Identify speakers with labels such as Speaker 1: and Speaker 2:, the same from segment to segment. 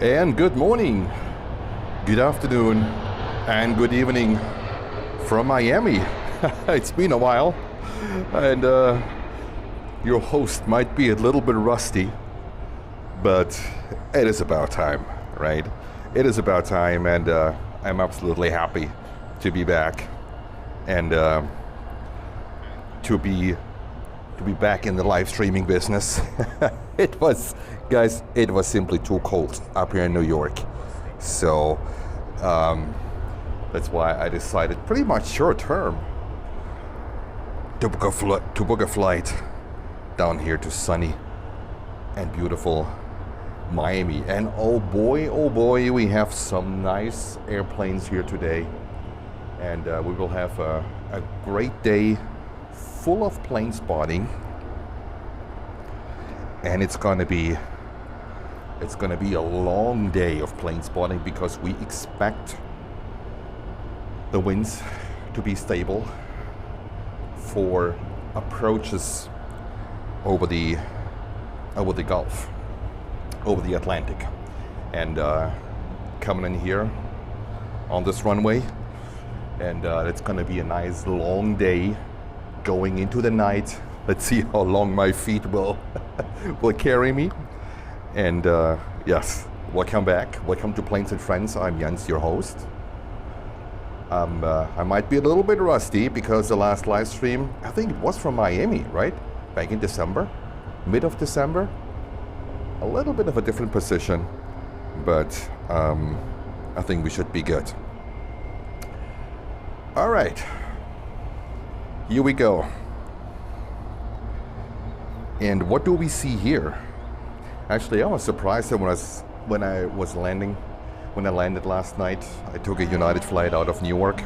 Speaker 1: And good morning, good afternoon, and good evening from Miami. It's been a while, and your host might be a little bit rusty, but it is about time, right? It is about time, and I'm absolutely happy to be back and to be back in the live streaming business. It was simply too cold up here in New York. So that's why I decided pretty much short term to book a flight down here to sunny and beautiful Miami. And oh boy, we have some nice airplanes here today. And we will have a great day full of plane spotting. And it's gonna be a long day of plane spotting because we expect the winds to be stable for approaches over the Gulf, over the Atlantic, and coming in here on this runway. And it's gonna be a nice long day going into the night. Let's see how long my feet will carry me. And yes, welcome back. Welcome to Planes and Friends. I'm Jens, your host. I might be a little bit rusty because the last live stream, I think it was from Miami, right? Back in December, mid of December. A little bit of a different position, but I think we should be good. All right, here we go. And what do we see here? Actually, I was surprised that when I landed last night. I took a United flight out of New York.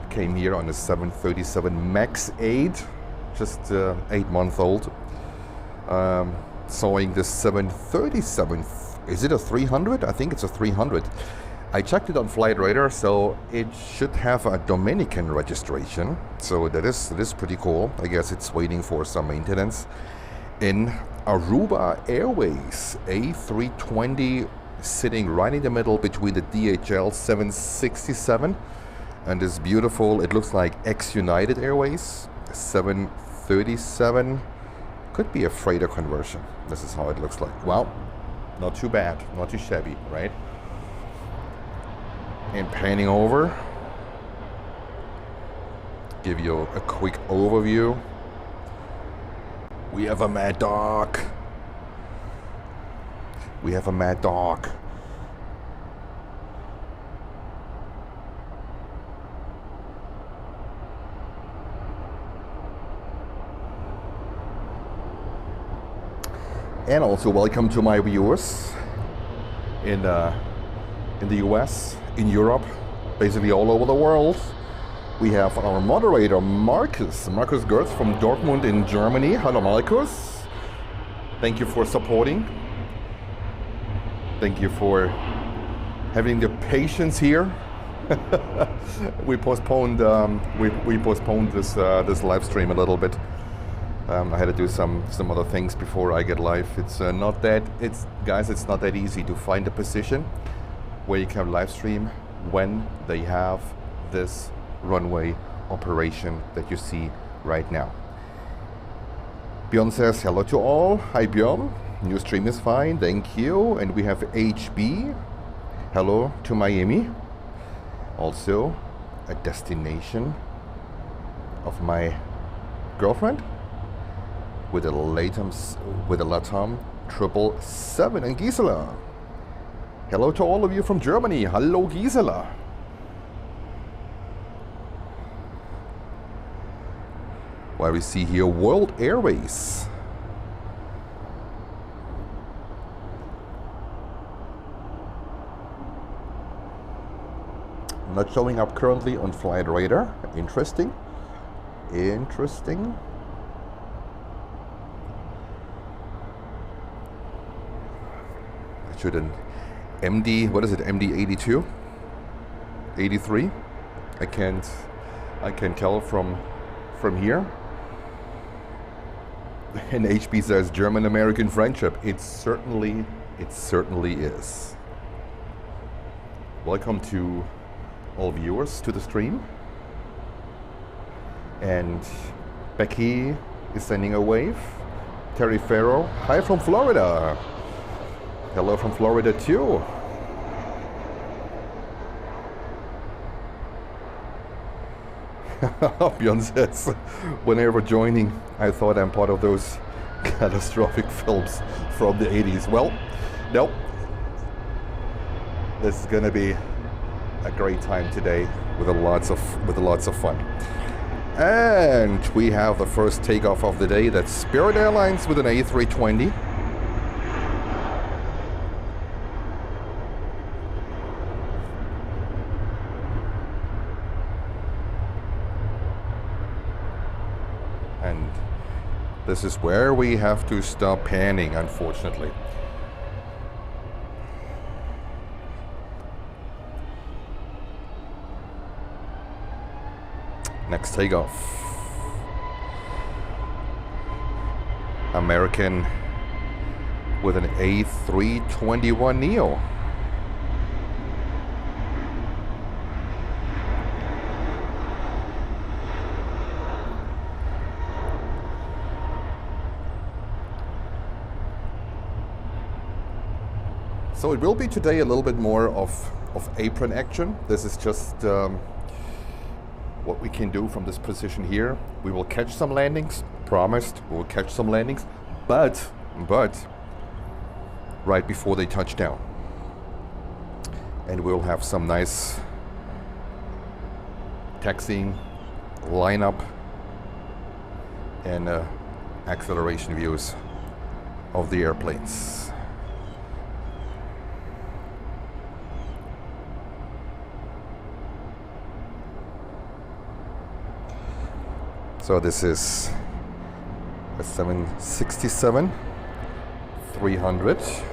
Speaker 1: Came here on a 737 MAX 8, just 8 months old. Sawing the 737. Is it a 300? I think it's a 300. I checked it on Flight Radar, so it should have a Dominican registration. So that is pretty cool. I guess it's waiting for some maintenance. In Aruba Airways, A320, sitting right in the middle between the DHL 767 and this beautiful, it looks like ex-United Airways 737. Could be a freighter conversion. This is how it looks like. Well, not too bad, not too shabby, right? And panning over, give you a quick overview. We have a mad dog. We have a mad dog. And also welcome to my viewers in the US, in Europe, basically all over the world. We have our moderator, Marcus Gertz from Dortmund in Germany. Hello, Marcus. Thank you for supporting. Thank you for having the patience here. We postponed this live stream a little bit. I had to do some other things before I get live. It's not that easy to find a position where you can live stream when they have this runway operation that you see right now. Björn says hello to all. Hi Björn, new stream is fine, thank you. And we have HB, hello to Miami, also a destination of my girlfriend with a Latam 777. And Gisela, hello to all of you from Germany. Hello Gisela. Why we see here World Airways. Not showing up currently on Flight Radar. Interesting. Interesting. Should an MD, what is it, MD 82? 83? I can't tell from here. And HB says German-American friendship. It certainly It certainly is. Welcome to all viewers to the stream. And Becky is sending a wave. Terry Farrow, hi from Florida. Hello from Florida too. Björn says, whenever joining, I thought I'm part of those catastrophic films from the 80s. Well, nope. This is gonna be a great time today with lots of fun. And we have the first takeoff of the day. That's Spirit Airlines with an A320. And this is where we have to stop panning, unfortunately. Next takeoff. American with an A321 Neo. So it will be today a little bit more of apron action. This is just what we can do from this position here. We will catch some landings, promised, we will catch some landings, but right before they touch down. And we'll have some nice taxiing, lineup, and acceleration views of the airplanes. So this is a 767-300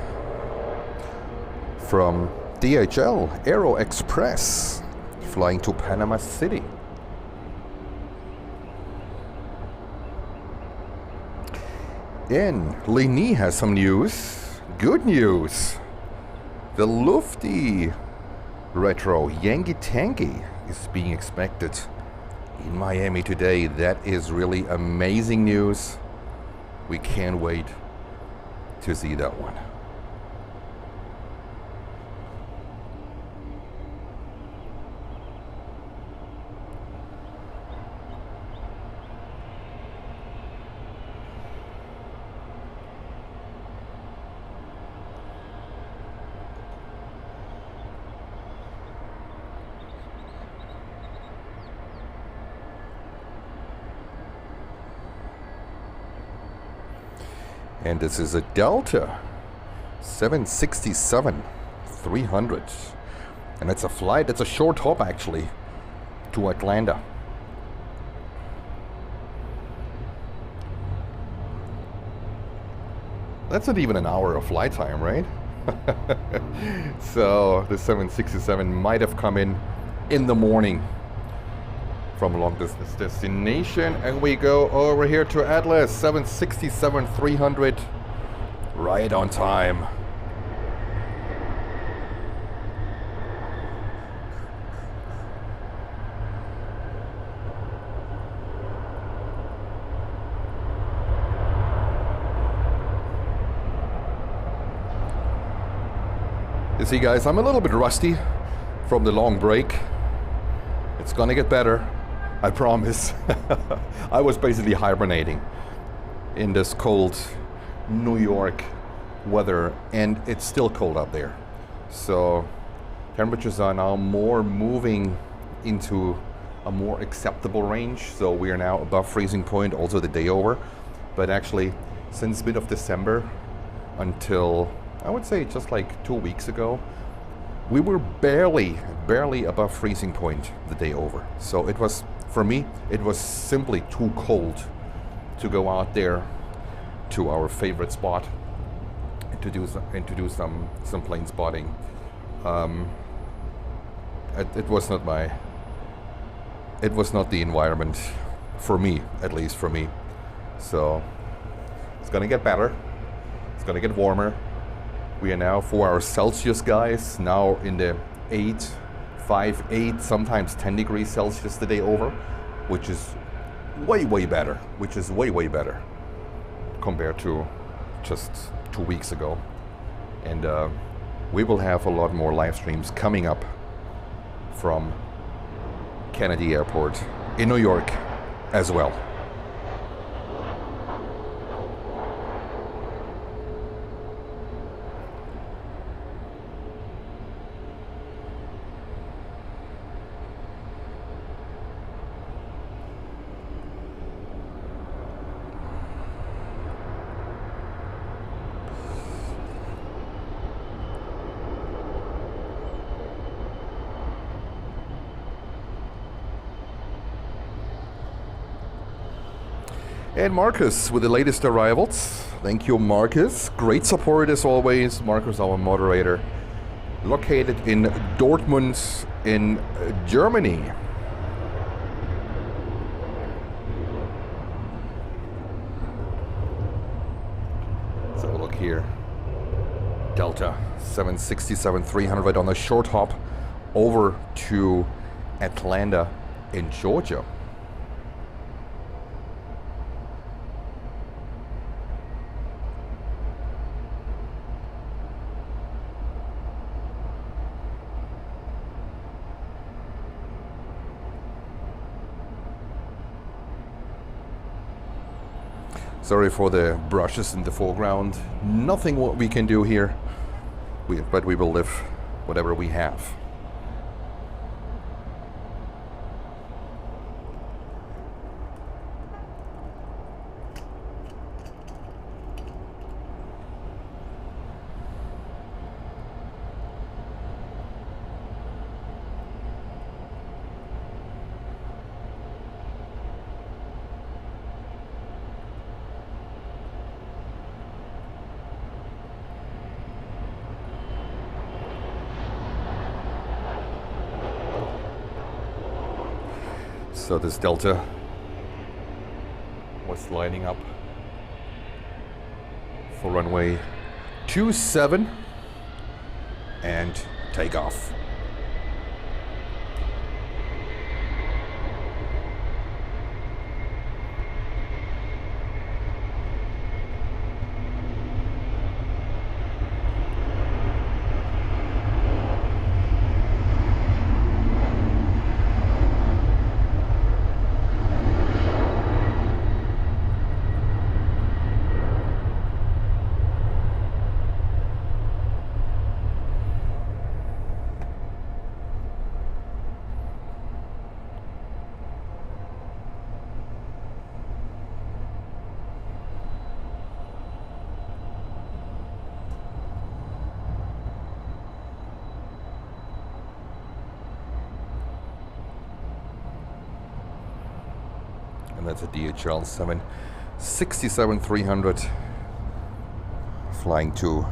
Speaker 1: from DHL Aero Express, flying to Panama City. And Leni has some news, good news. The Lufty Retro Yankee Tanky is being expected in Miami today. That is really amazing news. We can't wait to see that one. And this is a Delta 767-300. And it's a flight, it's a short hop actually, to Atlanta. That's not even an hour of flight time, right? So the 767 might have come in the morning from a long distance destination, and we go over here to Atlas 767-300, right on time. You see, guys, I'm a little bit rusty from the long break. It's gonna get better, I promise. I was basically hibernating in this cold New York weather, and it's still cold up there. So temperatures are now more moving into a more acceptable range. So we are now above freezing point, also the day over. But actually, since mid of December until, I would say, just like 2 weeks ago, we were barely above freezing point the day over. So it was, for me, it was simply too cold to go out there to our favorite spot and to do some plane spotting. It was not the environment for me, at least for me. So it's gonna get better. It's gonna get warmer. We are now, for our Celsius guys, now in the 8, 5, 8, sometimes 10 degrees Celsius the day over, which is way better, compared to just 2 weeks ago. And we will have a lot more live streams coming up from Kennedy Airport in New York as well. And Marcus with the latest arrivals. Thank you, Marcus. Great support as always. Marcus, our moderator, located in Dortmund in Germany. Let's have a look here. Delta 767-300 on a short hop over to Atlanta in Georgia. Sorry for the brushes in the foreground. Nothing what we can do here, but we will live whatever we have. So this Delta was lining up for runway 27 and takeoff. And that's a DHL 767-300 flying to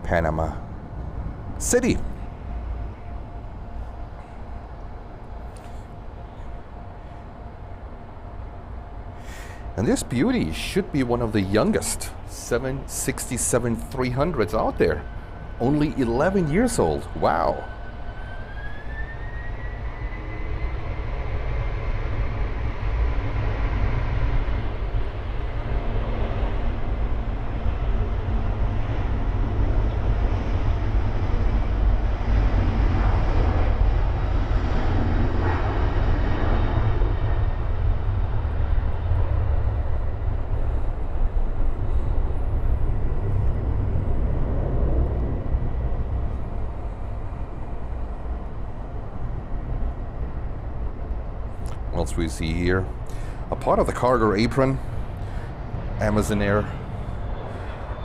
Speaker 1: Panama City. And this beauty should be one of the youngest 767-300s out there. Only 11 years old. Wow. Else we see here a part of the cargo apron, Amazon Air,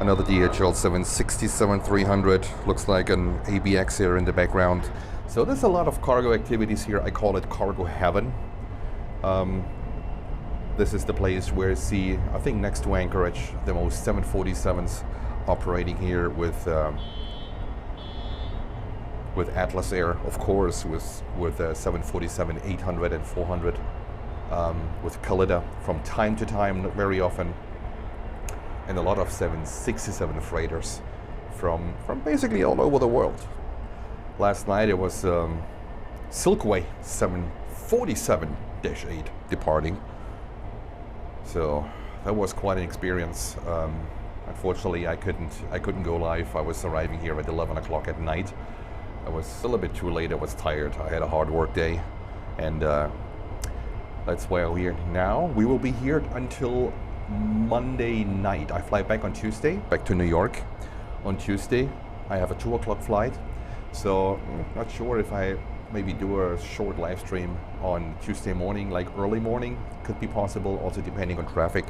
Speaker 1: another DHL 767-300, looks like an ABX here in the background. So there's a lot of cargo activities here. I call it cargo heaven. This is the place where you see, I think next to Anchorage, the most 747s operating here with Atlas Air, of course, with 747-800 and 400, with Canada from time to time, not very often, and a lot of 767 freighters from basically all over the world. Last night it was Silkway 747-8 departing. So that was quite an experience. Unfortunately, I couldn't go live. I was arriving here at 11 o'clock at night. I was a little bit too late. I was tired. I had a hard work day, and that's why we're here now. We will be here until Monday night. I fly back on Tuesday, back to New York on Tuesday. I have a 2 o'clock flight, so not sure if I maybe do a short live stream on Tuesday morning, like early morning, could be possible, also depending on traffic.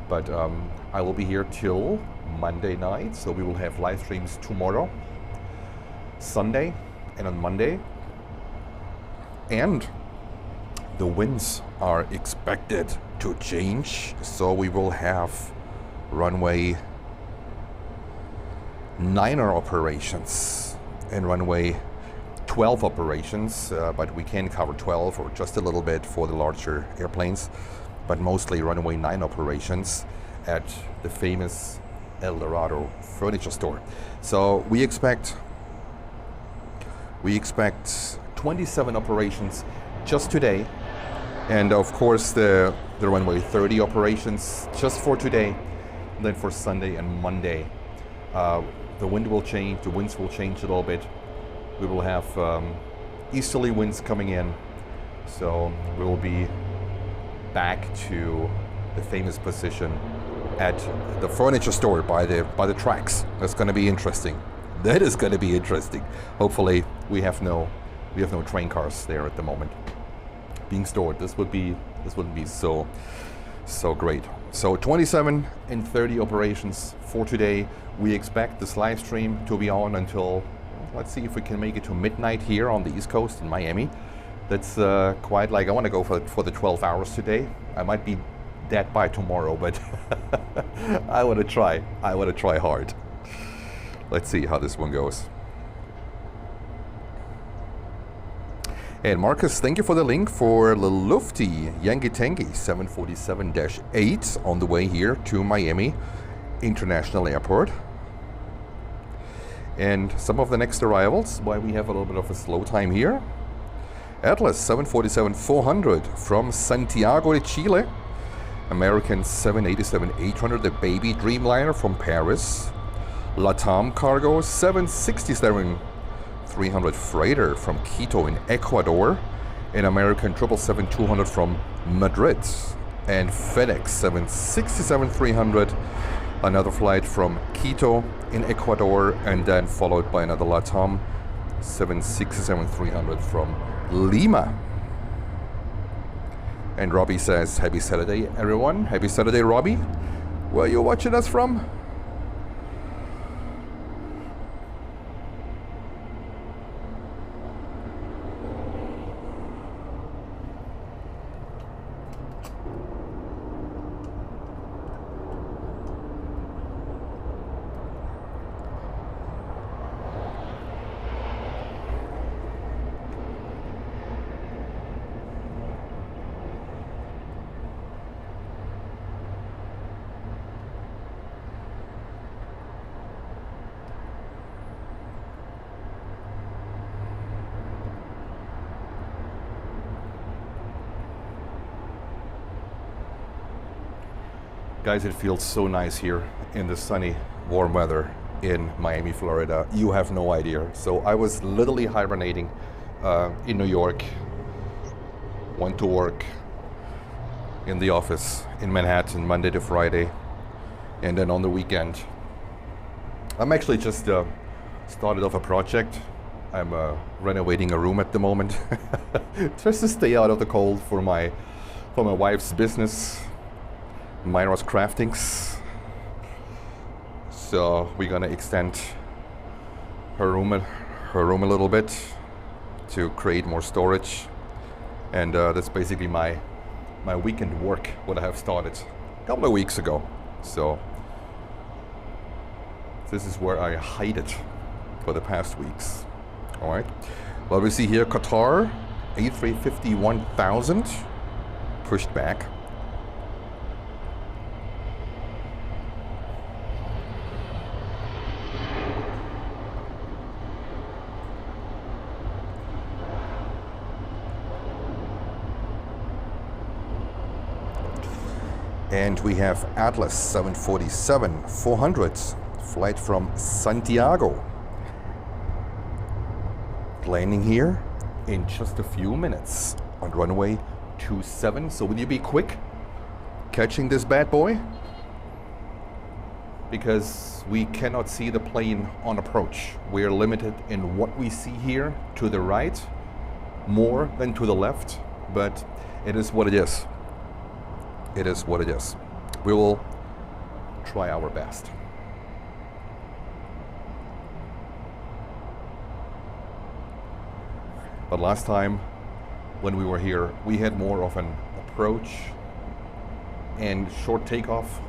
Speaker 1: But I will be here till Monday night, so we will have live streams tomorrow, Sunday, and on Monday. And the winds are expected to change, so we will have runway 9er operations and runway 12 operations, but we can cover 12 or just a little bit for the larger airplanes, but mostly runway 9 operations at the famous El Dorado furniture store. So we expect 27 operations just today, and of course the runway 30 operations just for today. Then for Sunday and Monday, the wind will change, the winds will change a little bit. We will have easterly winds coming in, so we will be back to the famous position at the furniture store by the tracks. That's going to be interesting. That is going to be interesting. Hopefully we have no train cars there at the moment being stored. This wouldn't be so great. So 27 and 30 operations for today. We expect this live stream to be on until, let's see if we can make it to midnight here on the East Coast in Miami. That's quite like, I want to go for the 12 hours today. I might be dead by tomorrow, but I want to try. I want to try hard. Let's see how this one goes. And Marcus, thank you for the link for the Lufty Yankee Tangy 747-8 on the way here to Miami International Airport. And some of the next arrivals, why we have a little bit of a slow time here. Atlas 747-400 from Santiago de Chile. American 787-800, the baby Dreamliner from Paris. Latam Cargo 767-300 freighter from Quito in Ecuador. An American 777-200 from Madrid. And FedEx 767-300, another flight from Quito in Ecuador, and then followed by another Latam 767-300 from Lima. And Robbie says, happy Saturday, everyone. Happy Saturday, Robbie. Where are you watching us from? Guys, it feels so nice here in the sunny, warm weather in Miami, Florida. You have no idea. So I was literally hibernating in New York, went to work in the office in Manhattan Monday to Friday, and then on the weekend I'm actually just started off a project. I'm renovating a room at the moment just to stay out of the cold for my wife's business, Myra's Craftings. So we're gonna extend her room a little bit to create more storage, and that's basically my weekend work, what I have started a couple of weeks ago. So this is where I hide it for the past weeks. All right. Well, we see here Qatar A350 1000 pushed back. And we have Atlas 747-400, flight from Santiago. Landing here in just a few minutes on runway 27. So will you be quick catching this bad boy? Because we cannot see the plane on approach. We are limited in what we see here to the right, more than to the left, but it is what it is. It is what it is. We will try our best. But last time when we were here, we had more of an approach and short takeoff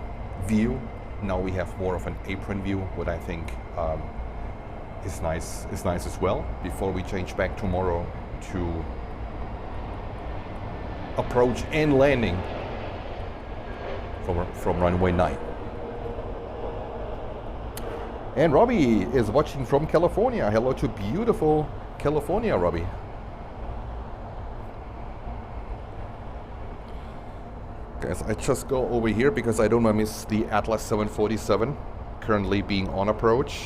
Speaker 1: view. Now we have more of an apron view, what I think is nice as well, before we change back tomorrow to approach and landing from runway 9. And Robbie is watching from California. Hello to beautiful California, Robbie. Guys, I just go over here because I don't want to miss the Atlas 747 currently being on approach.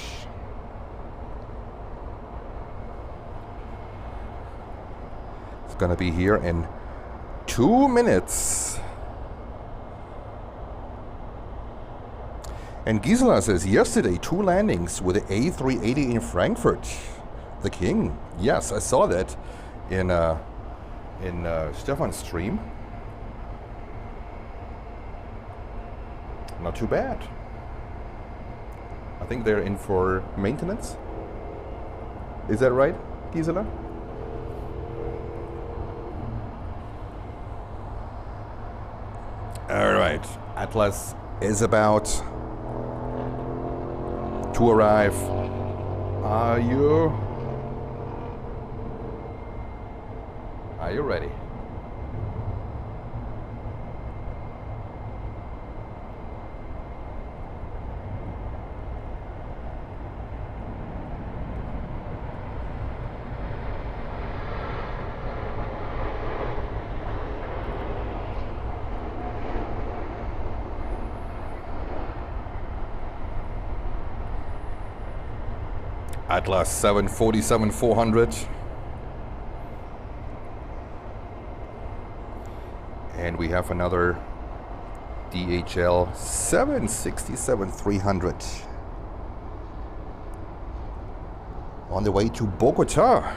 Speaker 1: It's gonna be here in 2 minutes. And Gisela says, yesterday 2 landings with the A380 in Frankfurt. The King. Yes, I saw that in Stefan's stream. Not too bad. I think they're in for maintenance. Is that right, Gisela? All right, Atlas is about to arrive. Are you ready? Atlas 747-400. And we have another DHL 767-300 on the way to Bogota.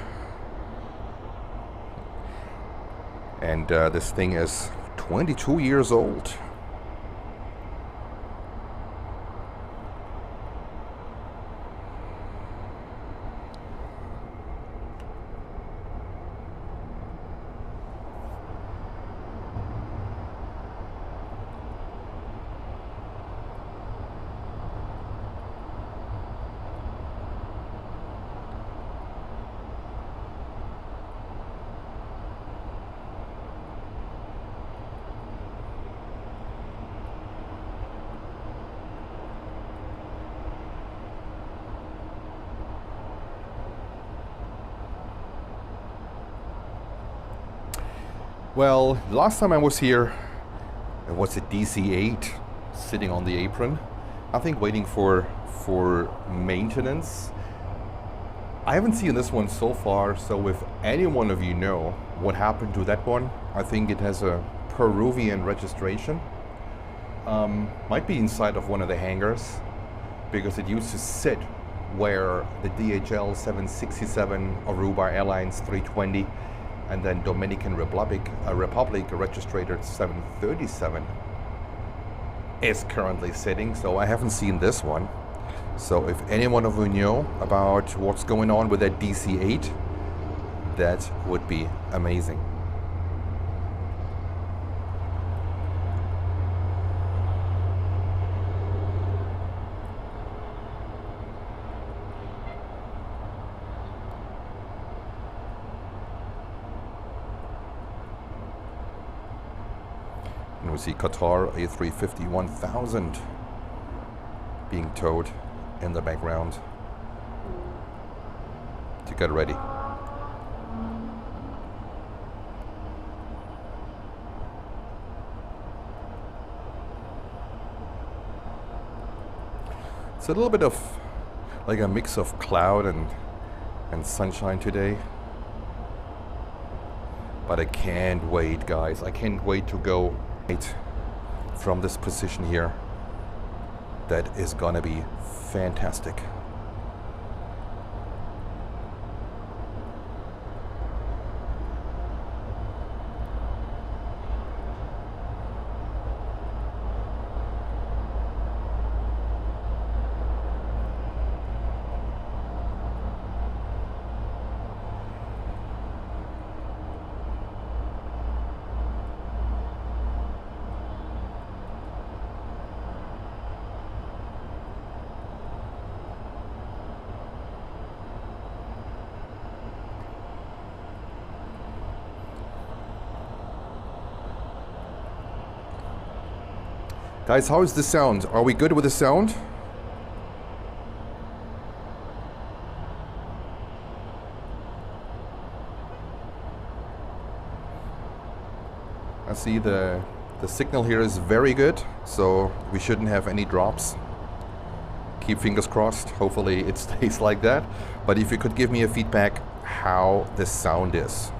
Speaker 1: And this thing is 22 years old. Well, last time I was here, it was a DC-8 sitting on the apron. I think waiting for maintenance. I haven't seen this one so far, so if any one of you know what happened to that one, I think it has a Peruvian registration. Might be inside of one of the hangars, because it used to sit where the DHL 767, Aruba Airlines 320, and then Dominican Republic registered 737 is currently sitting. So I haven't seen this one. So if any one of you know about what's going on with that DC-8, that would be amazing. And we see Qatar A350-1000 being towed in the background to get ready. It's a little bit of like a mix of cloud and sunshine today. But I can't wait, guys. I can't wait to go from this position here. That is gonna be fantastic. Guys, how is the sound? Are we good with the sound? I see the signal here is very good, so we shouldn't have any drops. Keep fingers crossed. Hopefully it stays like that. But if you could give me a feedback how the sound is.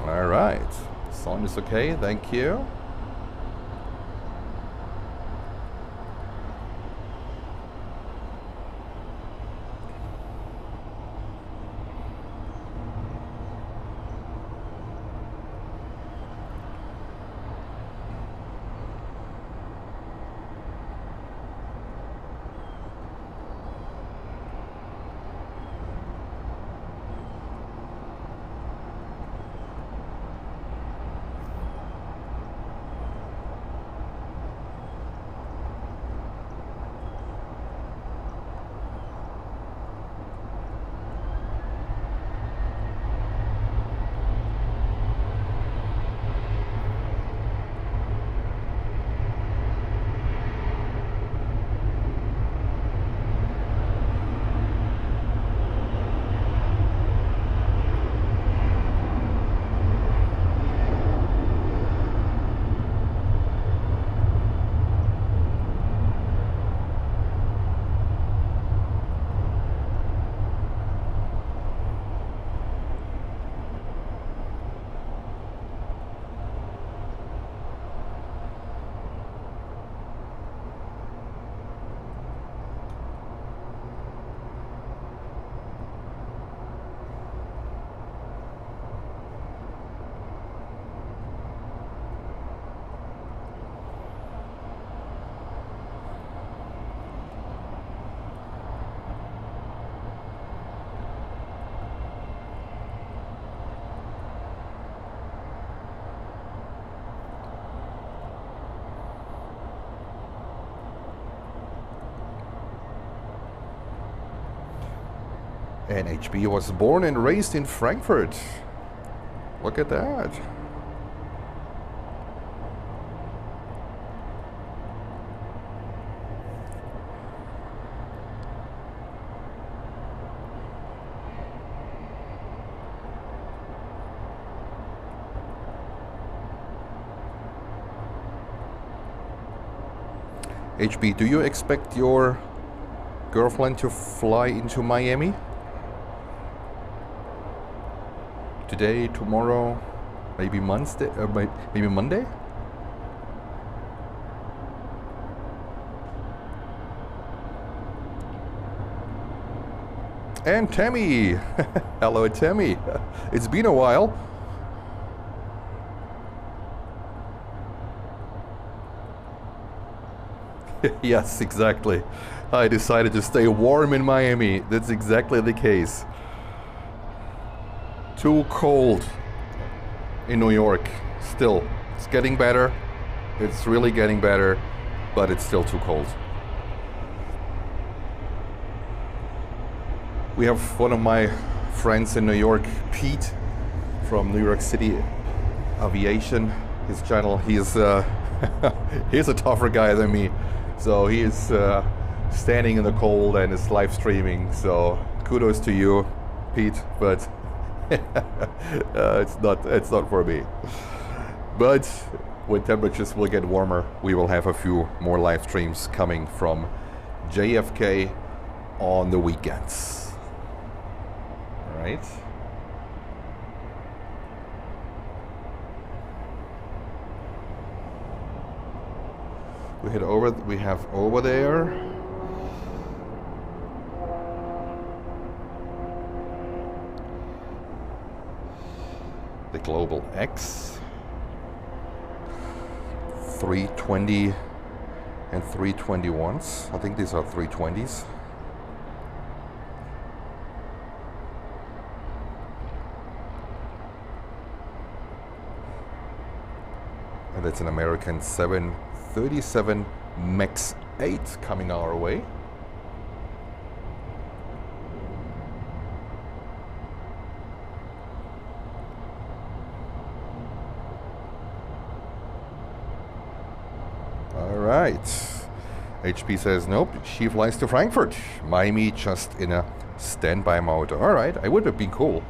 Speaker 1: All right, sound is okay, thank you. And HB was born and raised in Frankfurt. Look at that. HB, do you expect your girlfriend to fly into Miami? Today, tomorrow, maybe Monday, maybe Monday? And Tammy! Hello, Tammy. It's been a while. Yes, exactly. I decided to stay warm in Miami. That's exactly the case. Too cold in New York. Still, it's getting better. It's really getting better, but it's still too cold. We have one of my friends in New York, Pete, from New York City Aviation. His channel, he's a tougher guy than me. So he is standing in the cold and is live streaming. So kudos to you, Pete, but it's not for me. But when temperatures will get warmer, we will have a few more live streams coming from JFK on the weekends. All right. We have over there the Global X 320 and 321s. I think these are 320s. And that's an American 737 MAX 8 coming our way. All right. HP says nope, she flies to Frankfurt. Miami just in a standby mode. All right, I would have been cool.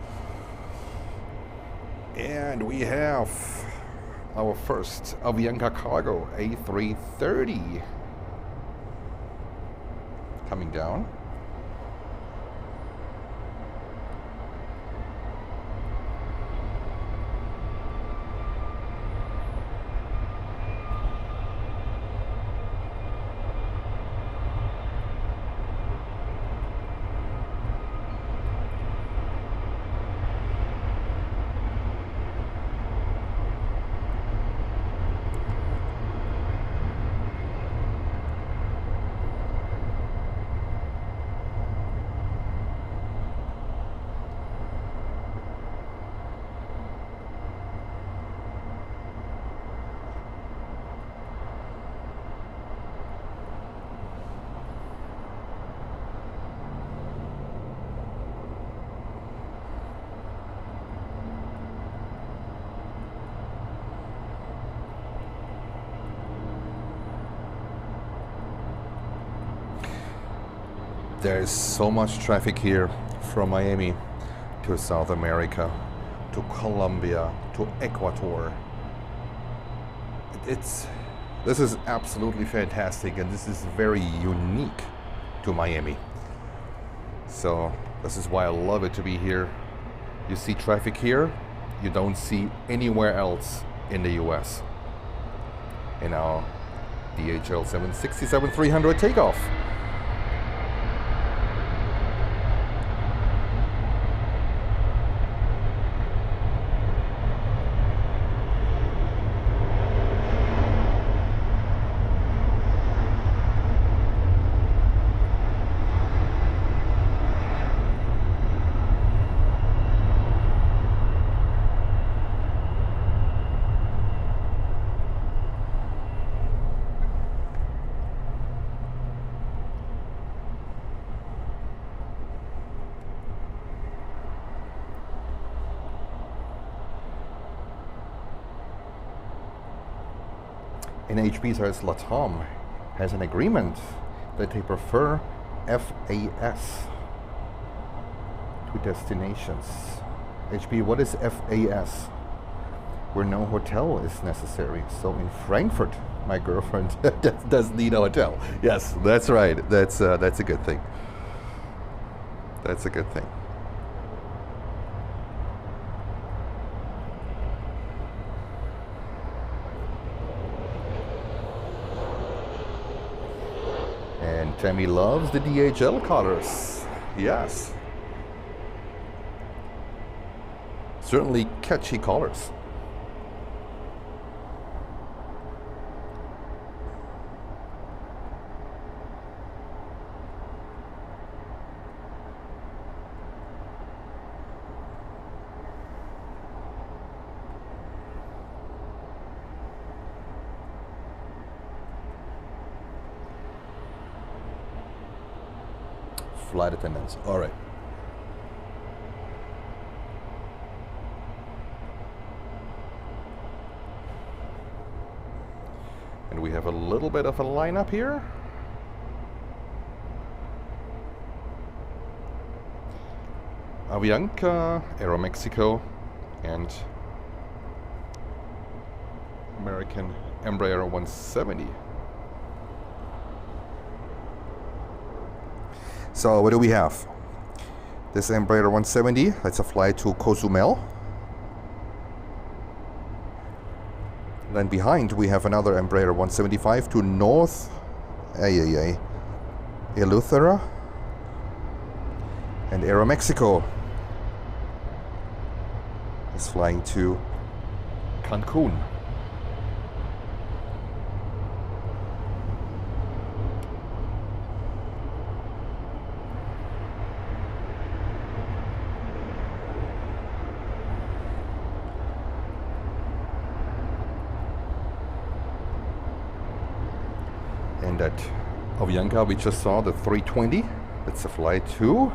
Speaker 1: And we have our first Avianca Cargo A330 coming down. There's so much traffic here from Miami to South America, to Colombia, to Ecuador. This is absolutely fantastic, and this is very unique to Miami. So this is why I love it to be here. You see traffic here you don't see anywhere else in the US. In our DHL 767-300 takeoff. In HP says Latam has an agreement that they prefer FAS to destinations. HP, what is FAS? Where no hotel is necessary. So in Frankfurt, my girlfriend does need a hotel. Yes, that's right. That's a good thing. That's a good thing. And Tammy loves the DHL colors. Yes. Certainly catchy colors. flight attendants. All right. And we have a little bit of a lineup here. Avianca, AeroMexico, and American Embraer 170. So what do we have? This Embraer 170, that's a flight to Cozumel. Then behind we have another Embraer 175 to North Eleuthera, and AeroMexico is flying to Cancun. And at Avianca we just saw the 320. That's a flight to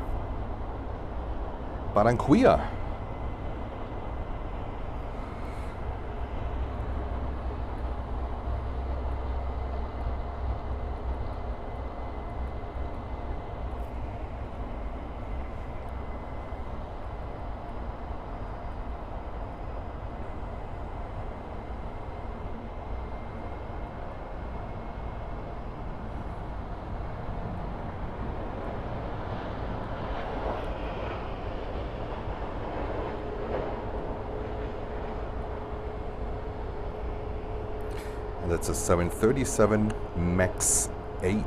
Speaker 1: Barranquilla. And that's a 737 MAX 8.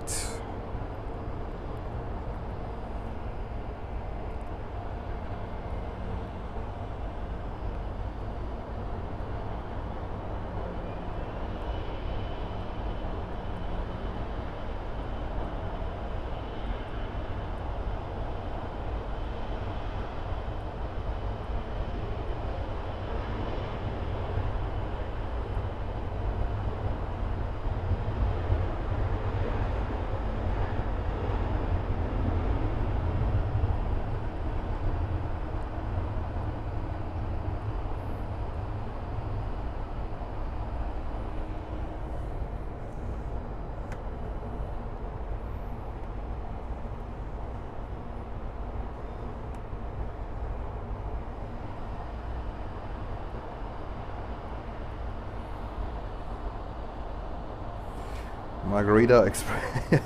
Speaker 1: Margarita Express.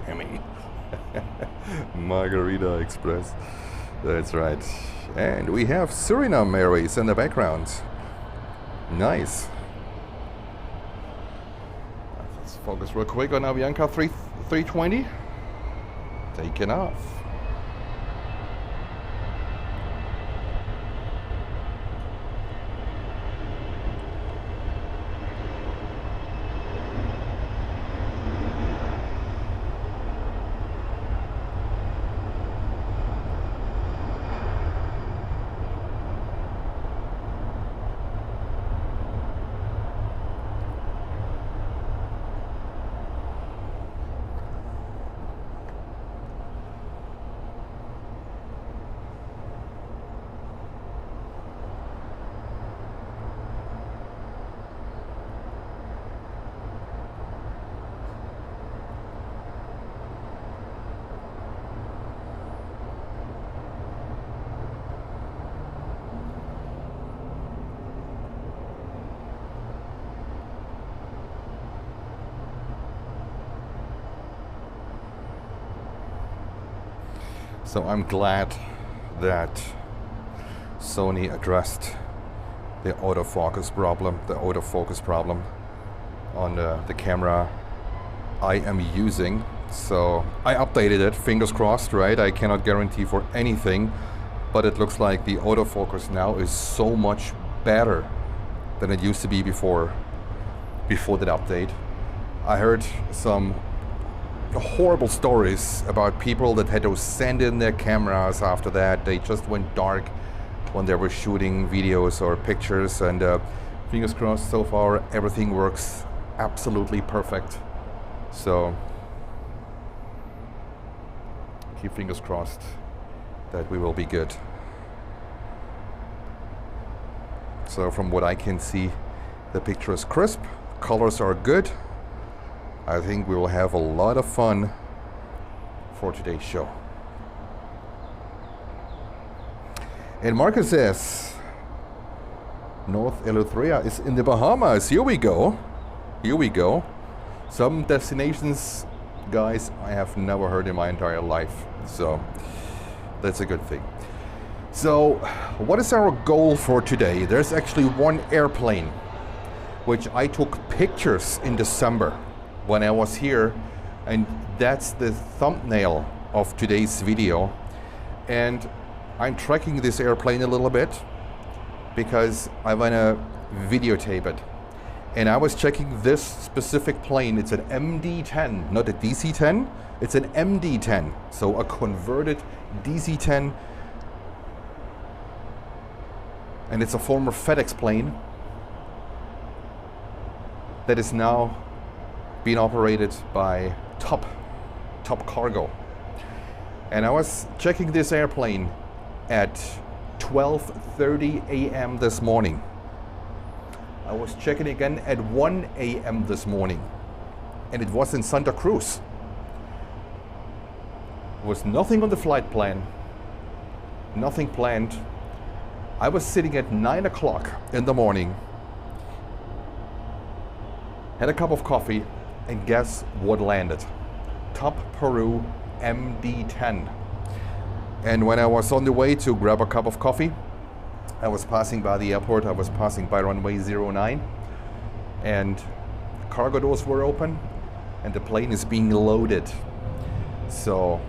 Speaker 1: Damn. Margarita Express. That's right. And we have Surinam Airways in the background. Nice. Let's focus real quick on Avianca 320. Taking off. So I'm glad that Sony addressed the autofocus problem on the camera I am using. So I updated it, fingers crossed, right? I cannot guarantee for anything, but it looks like the autofocus now is so much better than it used to be before that update. I heard some horrible stories about people that had to send in their cameras after that. They just went dark when they were shooting videos or pictures, and fingers crossed, so far everything works absolutely perfect. So keep fingers crossed that we will be good. So from what I can see, the picture is crisp, colors are good. I think we will have a lot of fun for today's show. And Marcus says, North Eleutheria is in the Bahamas. Here we go. Here we go. Some destinations, guys, I have never heard in my entire life. So that's a good thing. So what is our goal for today? There's actually one airplane which I took pictures in December when I was here, and that's the thumbnail of today's video. And I'm tracking this airplane a little bit because I want to videotape it. And I was checking this specific plane. It's an MD-10, not a DC-10. It's an MD-10, so a converted DC-10. And it's a former FedEx plane that is now being operated by Top Cargo. And I was checking this airplane at 12:30 a.m. this morning. I was checking again at 1 a.m. this morning, and it was in Santa Cruz. There was nothing on the flight plan, nothing planned. I was sitting at 9 o'clock in the morning, had a cup of coffee, and guess what landed? Top Peru MD-10. And when I was on the way to grab a cup of coffee, I was passing by the airport. I was passing by runway 09, and cargo doors were open, and the plane is being loaded. So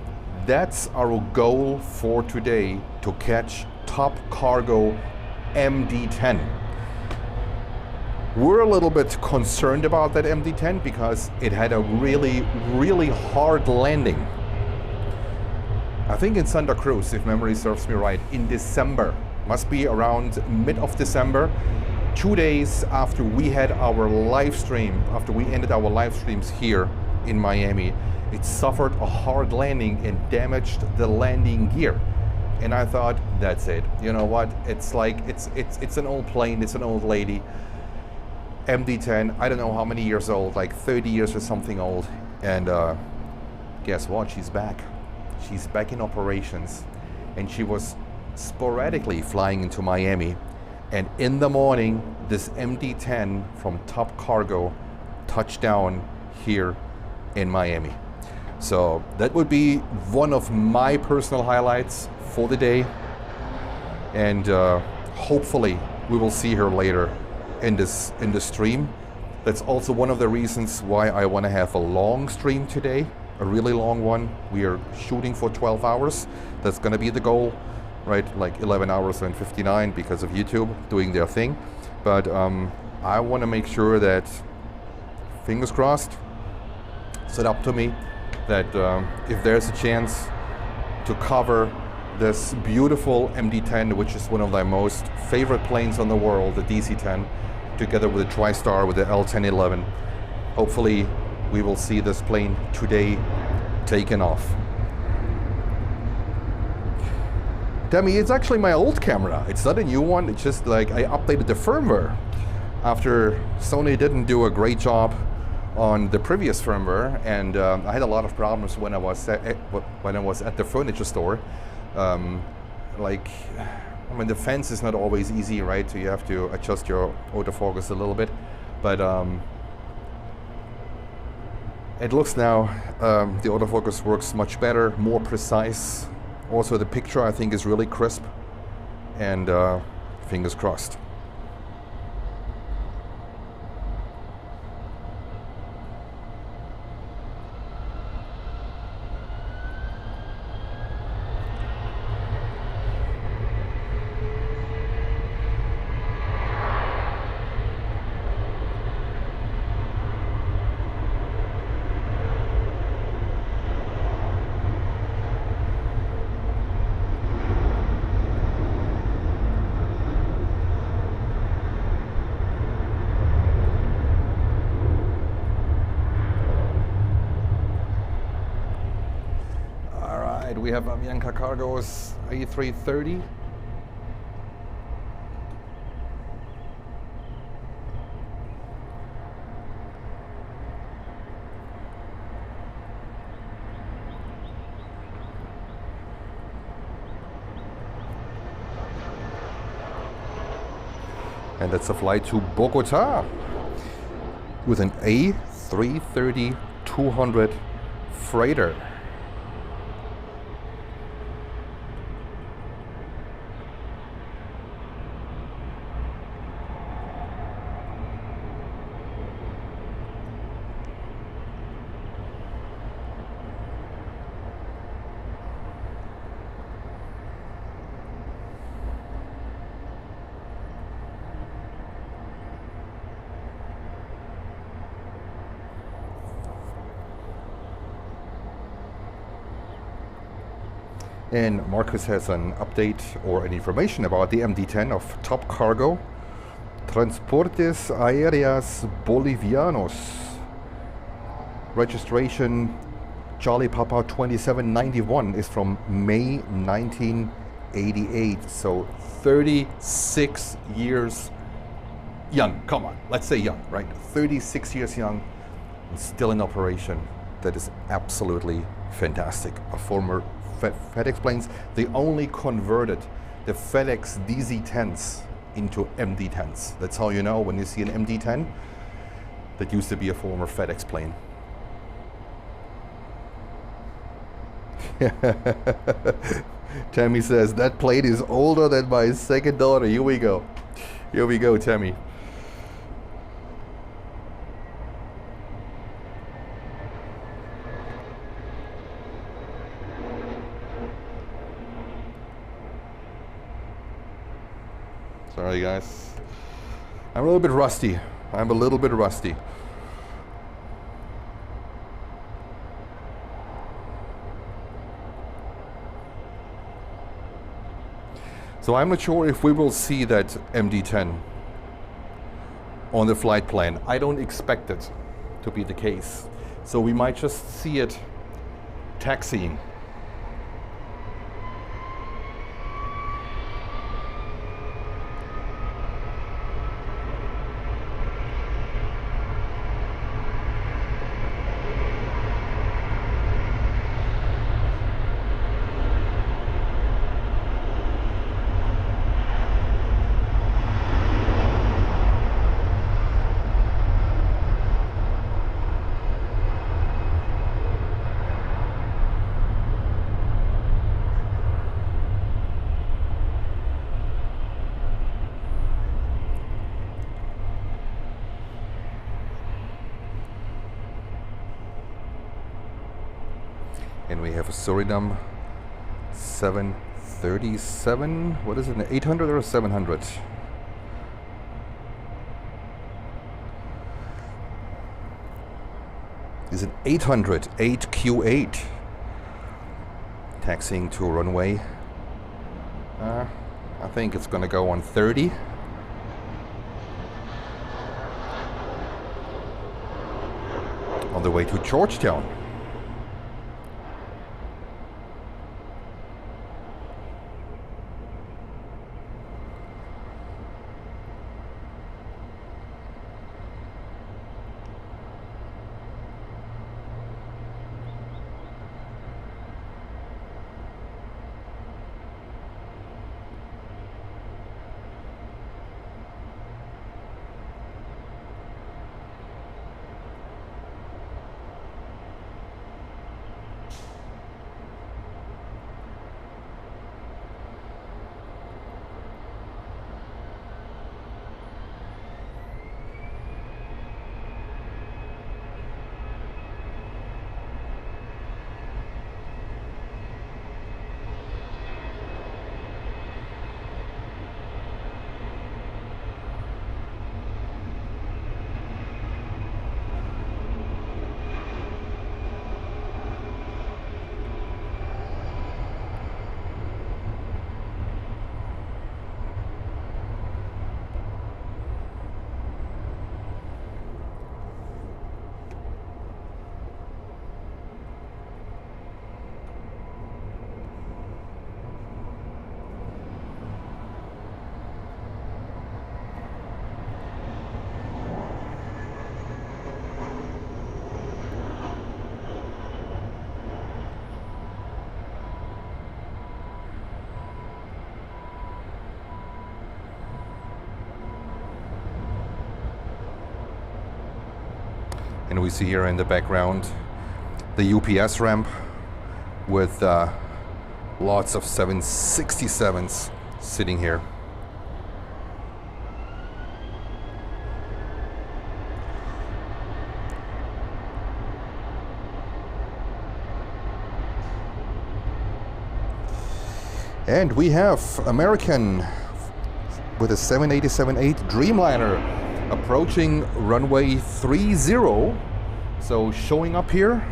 Speaker 1: that's our goal for today, to catch Top Cargo MD-10. We're a little bit concerned about that MD-10 because it had a really hard landing. I think in Santa Cruz, if memory serves me right, in December. Must be around mid of December, 2 days after we had our live stream, after we ended our live streams here in Miami. It suffered a hard landing and damaged the landing gear. And I thought, that's it. You know what? It's like, it's an old plane, it's an old lady. MD-10, I don't know how many years old, like 30 years or something old. And guess what? She's back. She's back in operations. And she was sporadically flying into Miami. And in the morning, this MD-10 from Top Cargo touched down here in Miami. So that would be one of my personal highlights for the day. And hopefully we will see her later in the stream. That's also one of the reasons why I want to have a long stream today, a really long one. We are shooting for 12 hours. That's going to be the goal, right? Like 11 hours and 59 because of YouTube doing their thing. But I want to make sure that, fingers crossed, it's up to me, that if there's a chance to cover this beautiful MD-10, which is one of my most favorite planes on the world, the DC-10, together with the TriStar, with the L1011. Hopefully we will see this plane today taken off. Demi, it's actually my old camera. It's not a new one, it's just like I updated the firmware after Sony didn't do a great job on the previous firmware, and I had a lot of problems when I was at the furniture store. I mean, the fence is not always easy, right? So you have to adjust your autofocus a little bit, but it looks now, the autofocus works much better, more precise. Also, the picture I think is really crisp, and fingers crossed. have Avianca Cargo's A330. And that's a flight to Bogota with an A330-200 freighter. And Marcus has an update or an information about the MD-10 of Top Cargo. Transportes Aéreas Bolivianos. Registration Charlie Papa 2791 is from May 1988. So 36 years young. Come on, let's say young, right? 36 years young and still in operation. That is absolutely fantastic. A former FedEx planes, they only converted the FedEx DZ-10s into MD-10s. That's how you know when you see an MD-10, that used to be a former FedEx plane. Tammy says, that plane is older than my second daughter. Here we go. Here we go, Tammy. Sorry guys, I'm a little bit rusty. So I'm not sure if we will see that MD-10 on the flight plan. I don't expect it to be the case. So we might just see it taxiing. And we have a Surinam 737. What is it, an 800 or a 700? Is an 800, 8Q8. Taxiing to runway. I think it's gonna go on 30. On the way to Georgetown. And we see here in the background the UPS ramp with lots of 767s sitting here. And we have American with a 787-8 Dreamliner approaching runway 30. So showing up here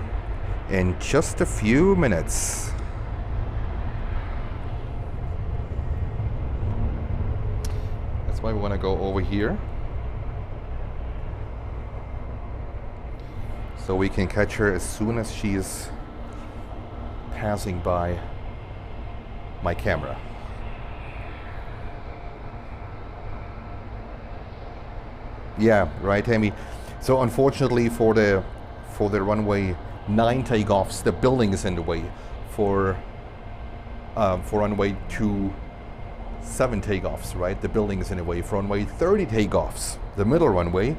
Speaker 1: in just a few minutes. That's why we want to go over here, so we can catch her as soon as she is passing by my camera. Yeah, right, Amy. So unfortunately for the runway 9 takeoffs, the building is in the way. For runway 27 takeoffs, right? The building is in the way. For runway 30 takeoffs, the middle runway,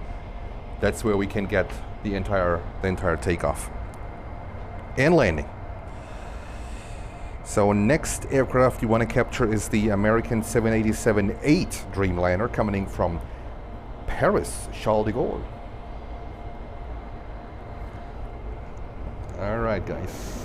Speaker 1: that's where we can get the entire takeoff and landing. So next aircraft you want to capture is the American 787-8 Dreamliner coming from Paris, Charles de Gaulle. All right, guys.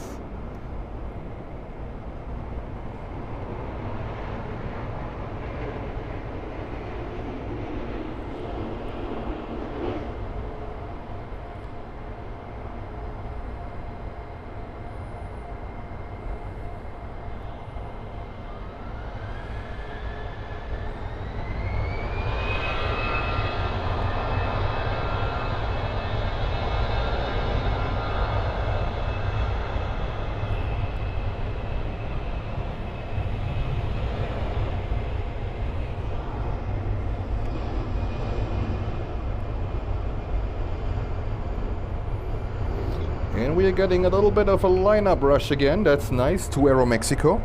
Speaker 1: And we are getting a little bit of a lineup rush again. That's nice. To AeroMexico,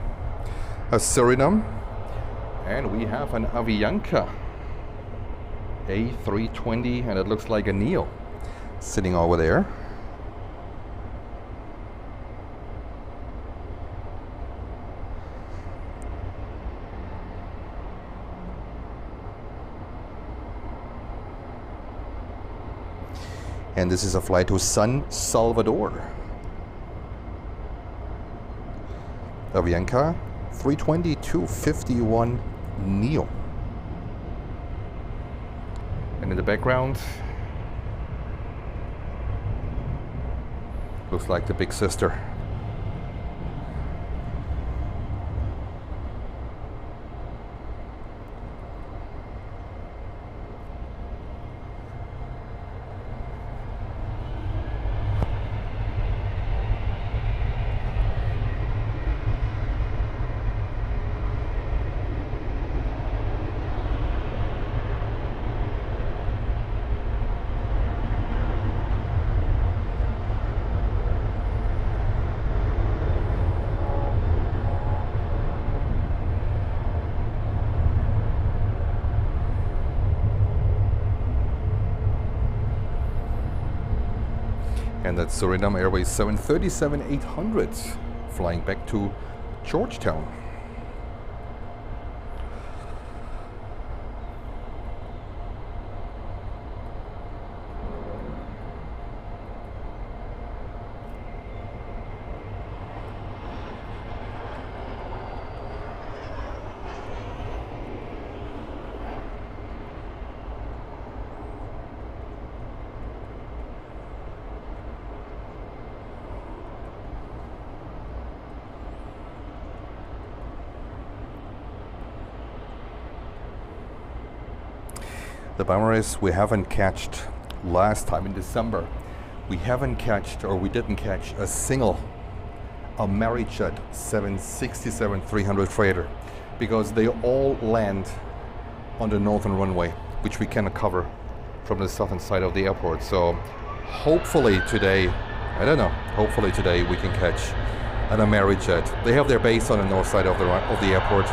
Speaker 1: a Surinam, and we have an Avianca A320, and it looks like a Neo sitting over there. And this is a flight to San Salvador. Avianca 320-251 Neo. And in the background, looks like the big sister. And that's Surinam Airways 737-800 flying back to Georgetown. The bummer is we haven't catched, last time in December, we didn't catch a single Amerijet 767-300 freighter, because they all land on the northern runway, which we cannot cover from the southern side of the airport. So hopefully today, hopefully today we can catch an Amerijet. They have their base on the north side of the airport.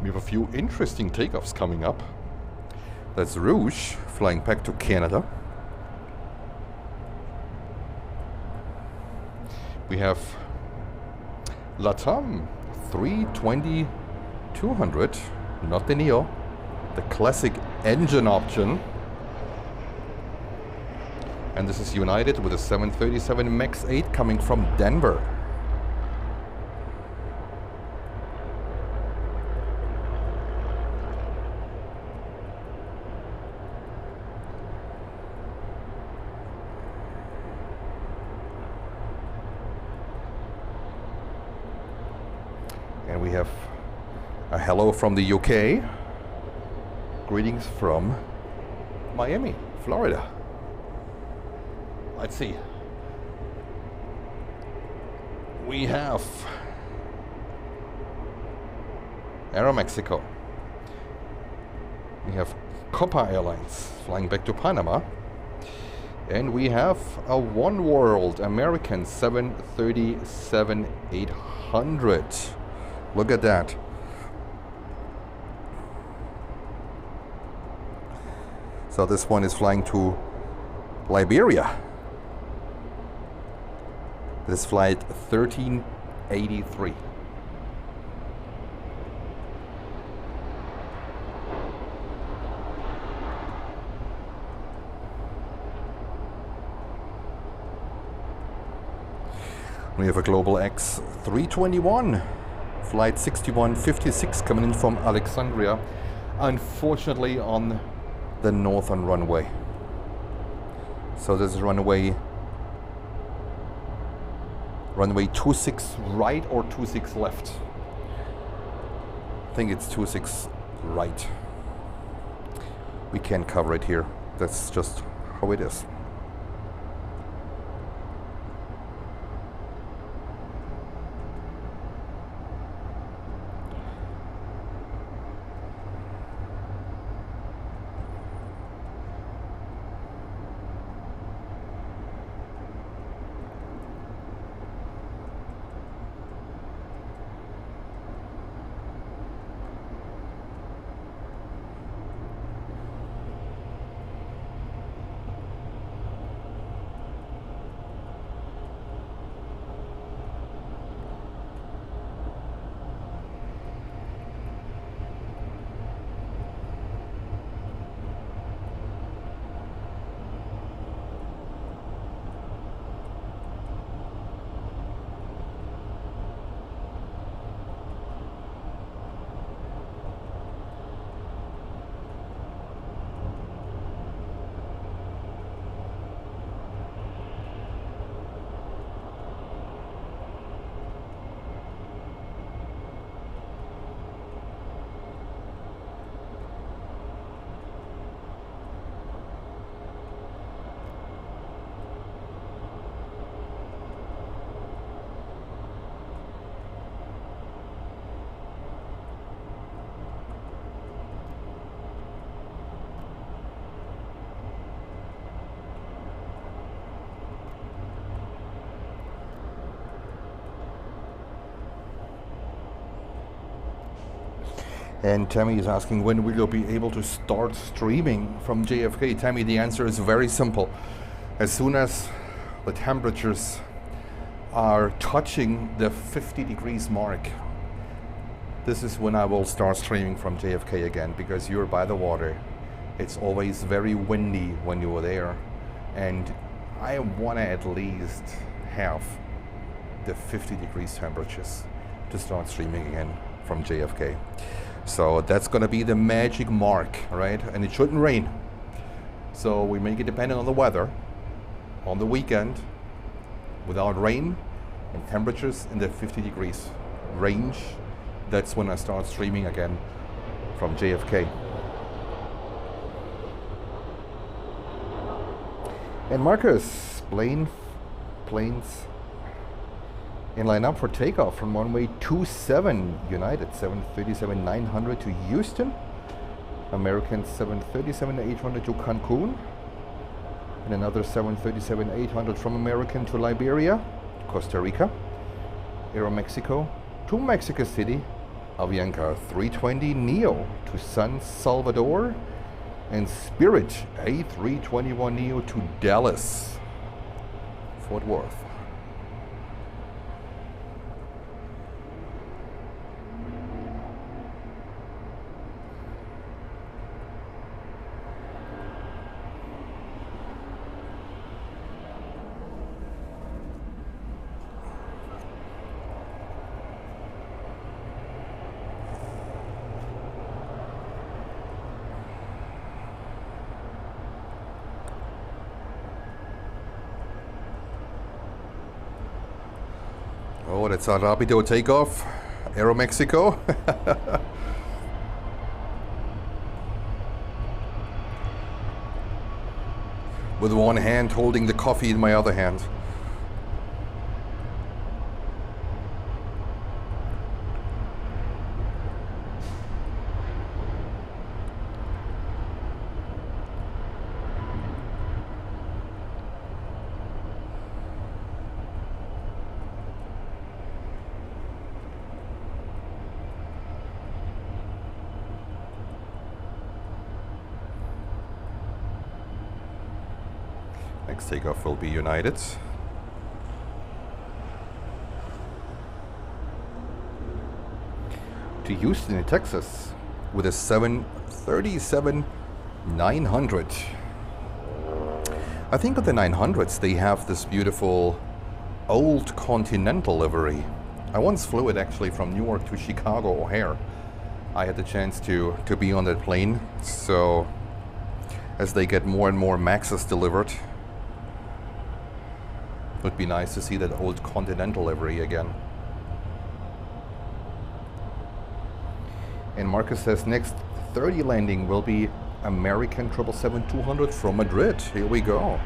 Speaker 1: We have a few interesting takeoffs coming up. That's Rouge flying back to Canada. We have Latam 320-200, not the Neo, the classic engine option. And this is United with a 737 MAX 8 coming from Denver. And we have a hello from the UK. Greetings from Miami, Florida. Let's see. We have AeroMexico. We have Copa Airlines flying back to Panama. And we have a One World American 737-800. Look at that. So this one is flying to Liberia. This flight 1383. We have a Global X 321. Flight 6156 coming in from Alexandria, unfortunately on the northern runway. So this is runway 26 right or 26 left. I think it's 26 right. We can't cover it here. That's just how it is. And Tammy is asking, when will you be able to start streaming from JFK? Tammy, the answer is very simple. As soon as the temperatures are touching the 50 degrees mark, this is when I will start streaming from JFK again, because you're by the water. It's always very windy when you're there. And I want to at least have the 50 degrees temperatures to start streaming again from JFK. So that's going to be the magic mark, right? And it shouldn't rain. So we make it dependent on the weather. On the weekend, without rain and temperatures in the 50 degrees range, that's when I start streaming again from JFK. And Marcus, planes in line up for takeoff from runway 27 United 737-900 to Houston, American 737-800 to Cancun, and another 737-800 from American to Liberia, Costa Rica, AeroMexico to Mexico City, Avianca 320 Neo to San Salvador, and Spirit A321 Neo to Dallas, Fort Worth. Oh, that's a rapido takeoff, AeroMexico. With one hand holding the coffee in my other hand. Next takeoff will be United. To Houston in Texas with a 737-900. I think of the 900s, they have this beautiful old Continental livery. I once flew it actually from Newark to Chicago O'Hare. I had the chance to be on that plane. So as they get more and more Maxes delivered, it would be nice to see that old Continental livery again. And Marcus says next 30 landing will be American 777-200 from Madrid. Here we go.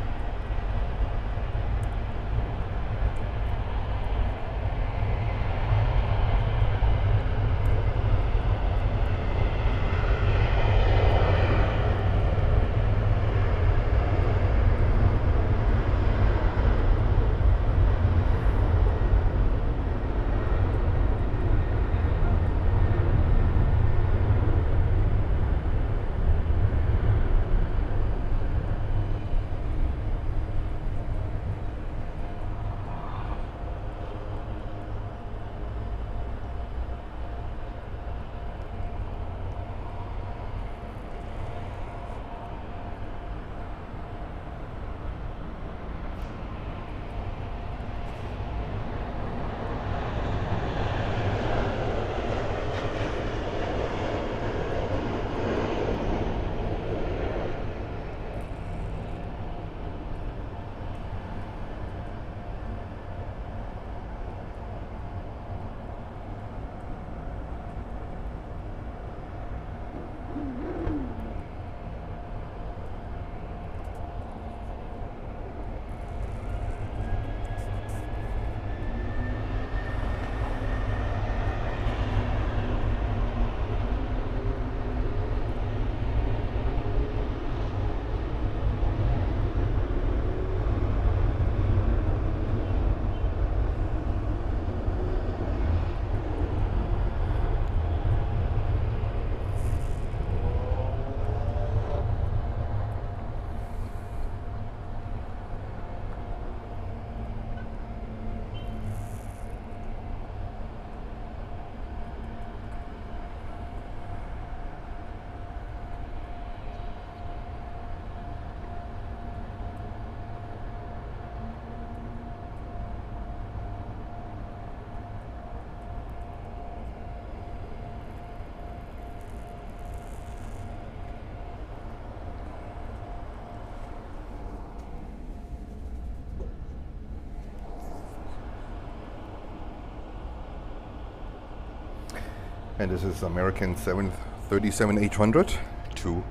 Speaker 1: And this is American 737-800 to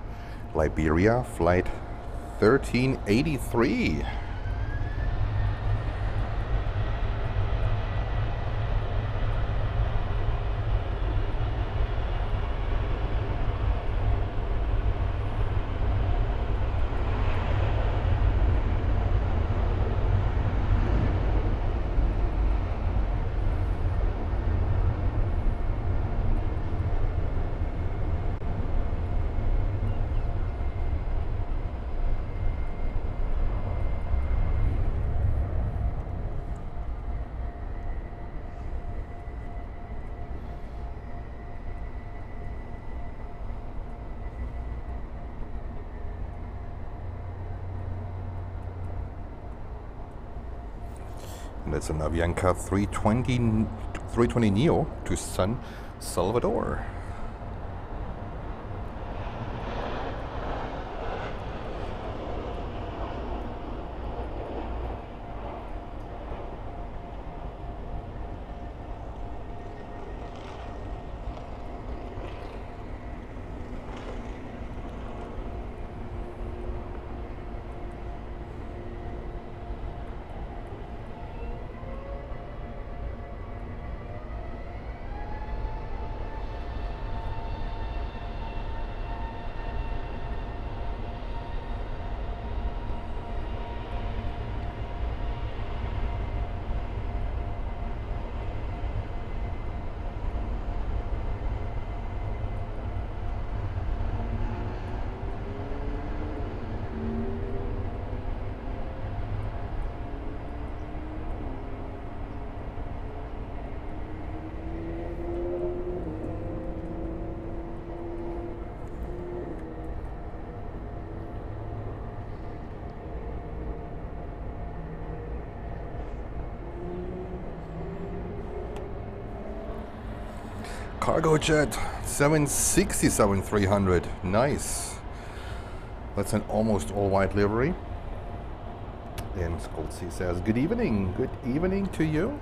Speaker 1: Liberia, flight 1383. That's an Avianca 320 Neo to San Salvador. Cargo jet 767-300, nice. That's an almost all white livery. And Skolzi says, good evening to you.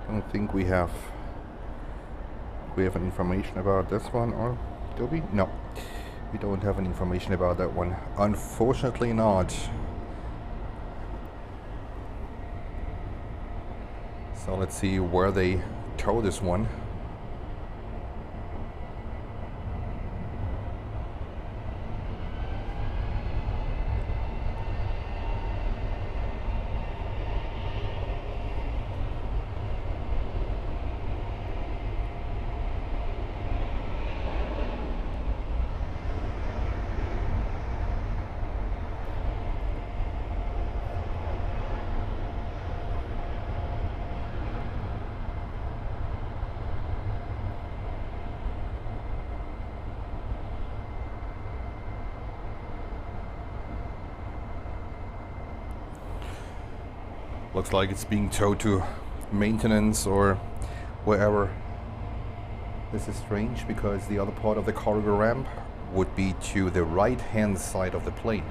Speaker 1: I don't think we have any information about this one, or do we? No, we don't have any information about that one, unfortunately not. So let's see where they tow this one. Looks like it's being towed to maintenance or wherever. This is strange because the other part of the cargo ramp would be to the right hand side of the plane.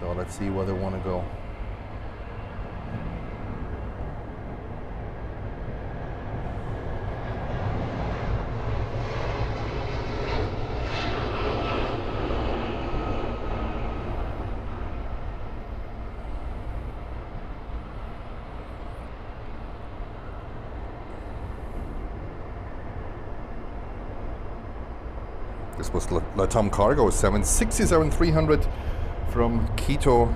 Speaker 1: So let's see where they want to go. This was Latam Cargo 767-300 from Quito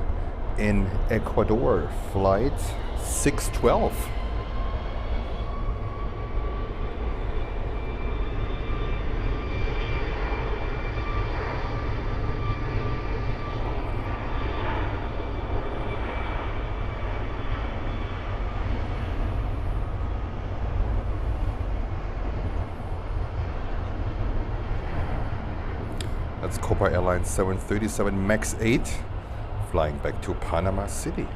Speaker 1: in Ecuador, flight 612. That's Copa Airlines 737 MAX 8 flying back to Panama City.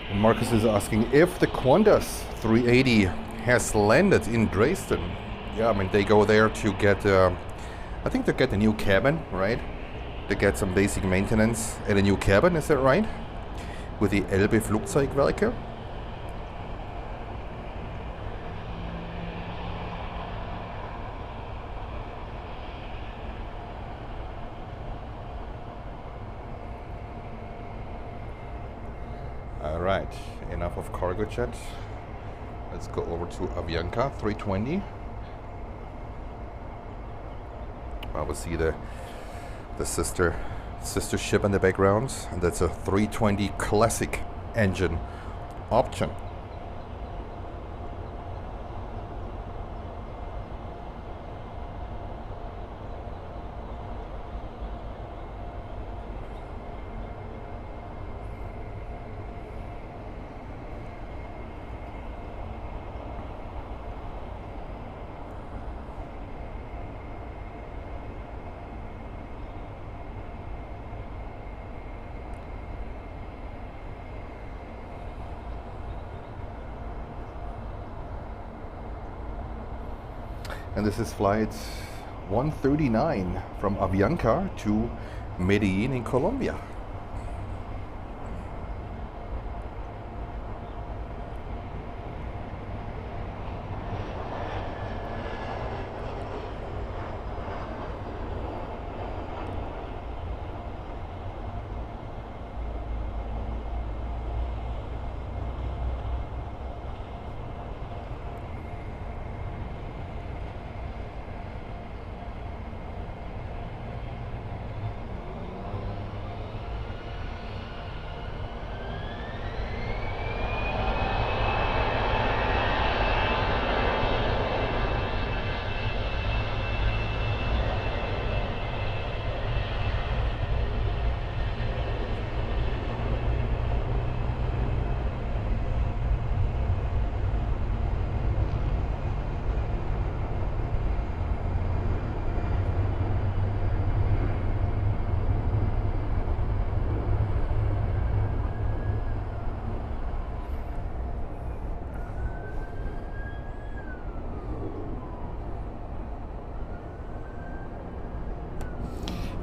Speaker 1: And Marcus is asking if the Qantas 380 has landed in Dresden. Yeah, I mean, they go there to get, I think they get a new cabin, right? They get some basic maintenance and a new cabin, is that right? With the Elbe Flugzeugwerke. All right, enough of cargo jet. Let's go over to Avianca 320. I will see the sister sister ship in the background, and that's a 320 classic engine option. And this is flight 139 from Avianca to Medellin in Colombia.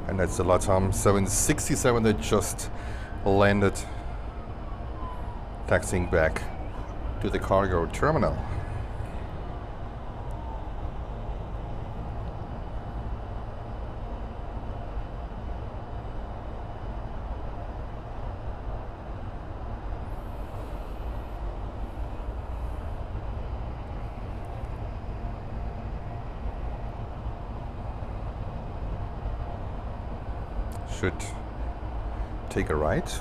Speaker 1: And that's the Latam 767 that just landed, taxiing back to the cargo terminal. Should take a right.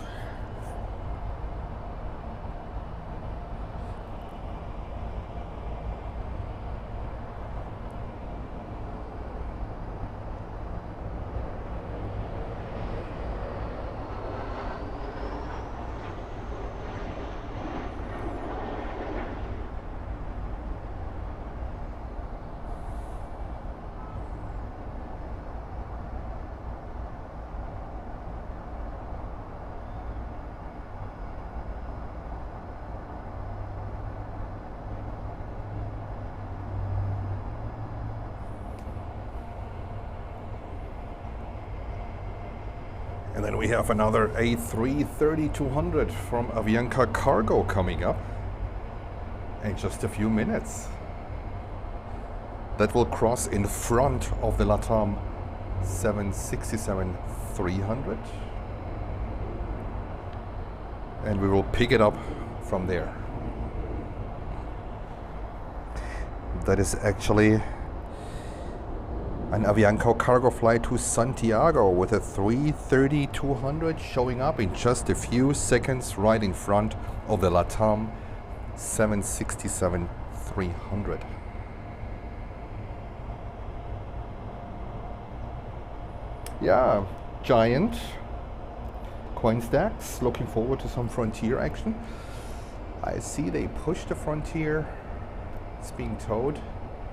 Speaker 1: And then we have another A330-200 from Avianca Cargo coming up in just a few minutes. That will cross in front of the Latam 767-300. And we will pick it up from there. That is actually an Avianca Cargo flight to Santiago with a 330-200 showing up in just a few seconds right in front of the Latam 767-300. Yeah, giant coin stacks. Looking forward to some Frontier action. I see they pushed the Frontier. It's being towed,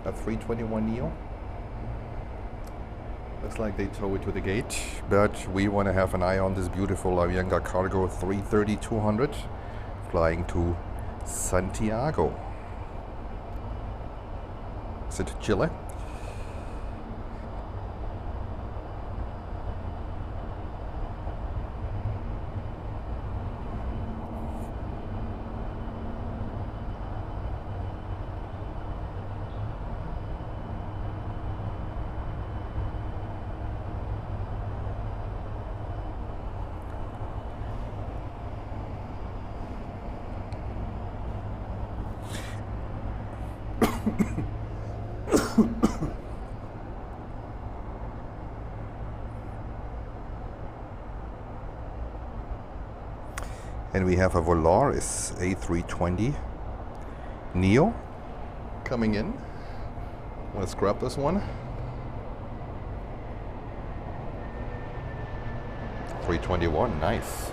Speaker 1: a 321 Neo. Looks like they tow it to the gate, but we want to have an eye on this beautiful Avianca Cargo 330-200 flying to Santiago. Is it Chile? And we have a Volaris A320 Neo coming in. Let's grab this one. 321, nice.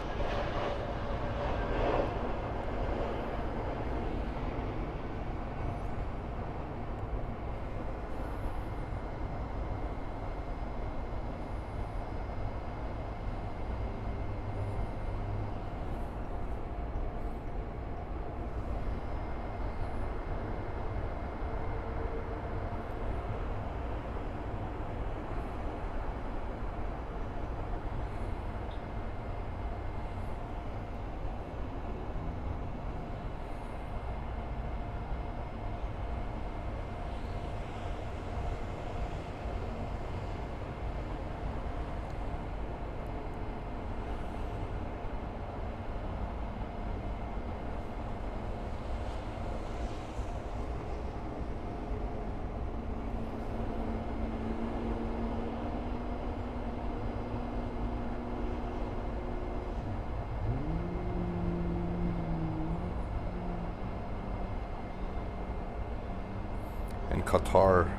Speaker 1: In Qatar,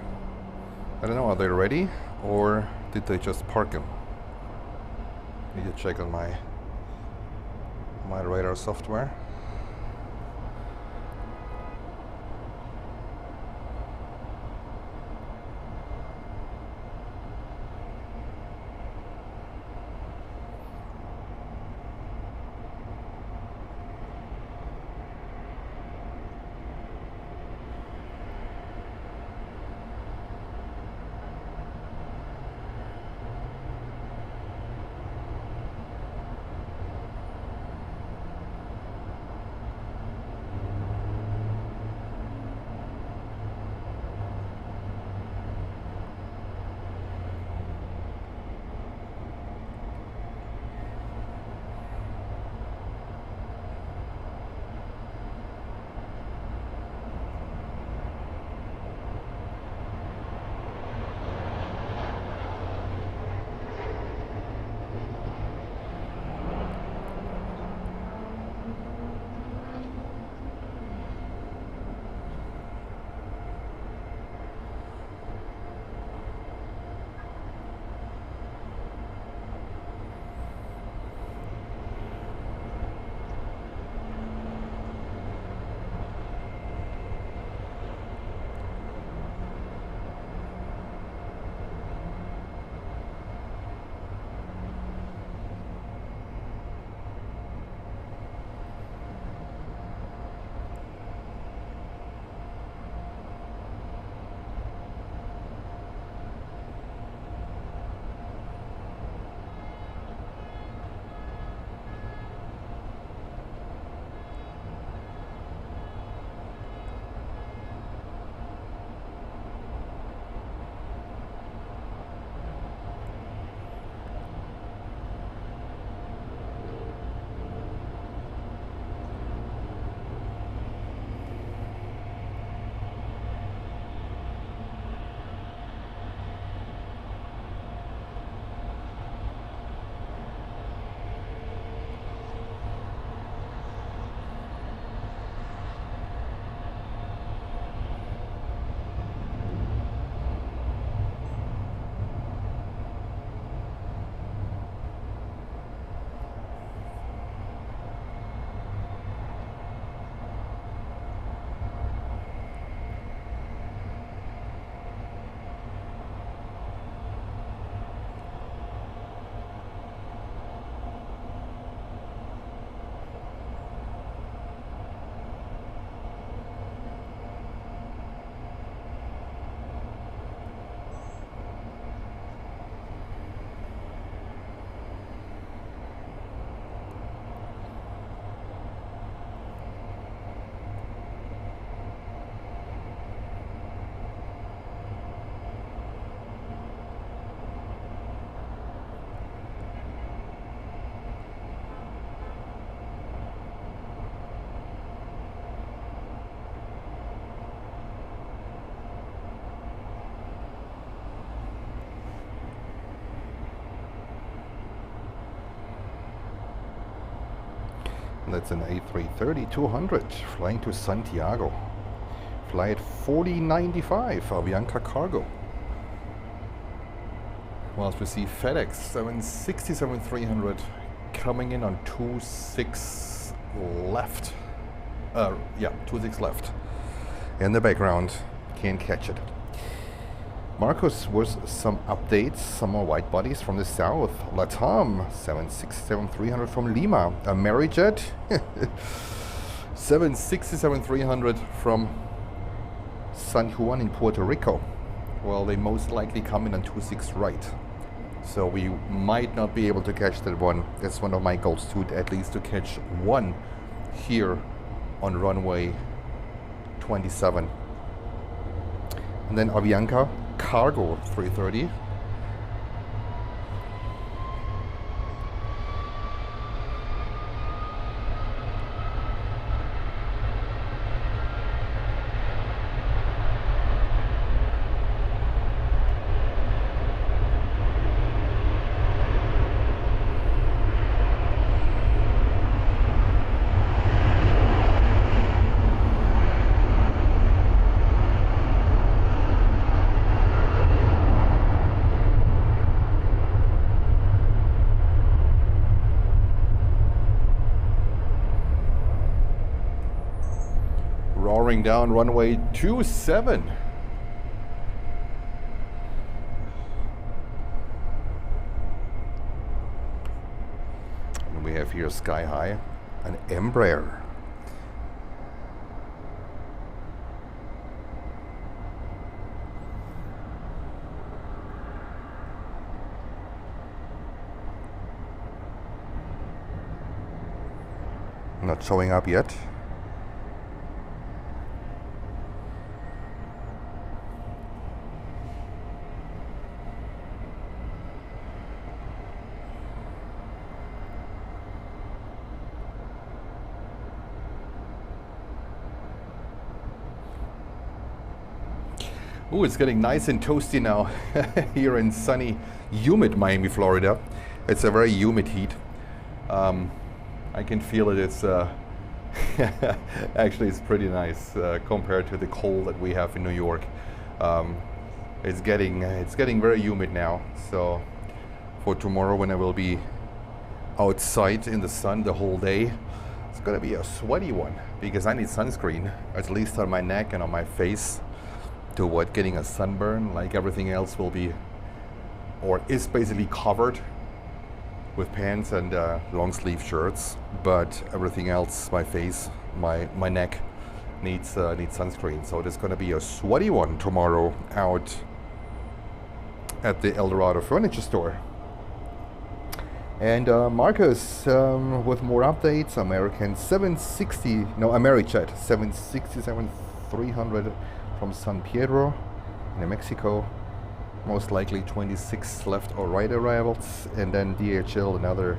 Speaker 1: I don't know, are they ready or did they just park him? Need to check on my radar software. That's an A330-200 flying to Santiago. Flight 4095, Avianca Cargo. Whilst we see FedEx 767-300 coming in on 26 left. 26 left. In the background, can't catch it. Marcus, was some updates, some more white bodies from the south. Latam 767-300 from Lima. Amerijet 767-300 from San Juan in Puerto Rico. Well, they most likely come in on 26 right. So we might not be able to catch that one. That's one of my goals, to at least to catch one here on runway 27. And then Avianca Cargo 330. Roaring down runway 27. And we have here SkyHigh, an Embraer. Not showing up yet. Ooh, it's getting nice and toasty now here in sunny, humid Miami, Florida. It's a very humid heat. I can feel it. It's actually it's pretty nice compared to the cold that we have in New York. It's getting very humid now. So for tomorrow, when I will be outside in the sun the whole day, it's gonna be a sweaty one because I need sunscreen, at least on my neck and on my face, to avoid getting a sunburn. Like everything else will be, or is basically covered with pants and long sleeve shirts, but everything else, my face, my neck, needs sunscreen. So there's gonna be a sweaty one tomorrow out at the El Dorado furniture store. And Marcus, with more updates. American Amerijet 767-300 from San Pedro in Mexico. Most likely 26 left or right arrivals. And then DHL, another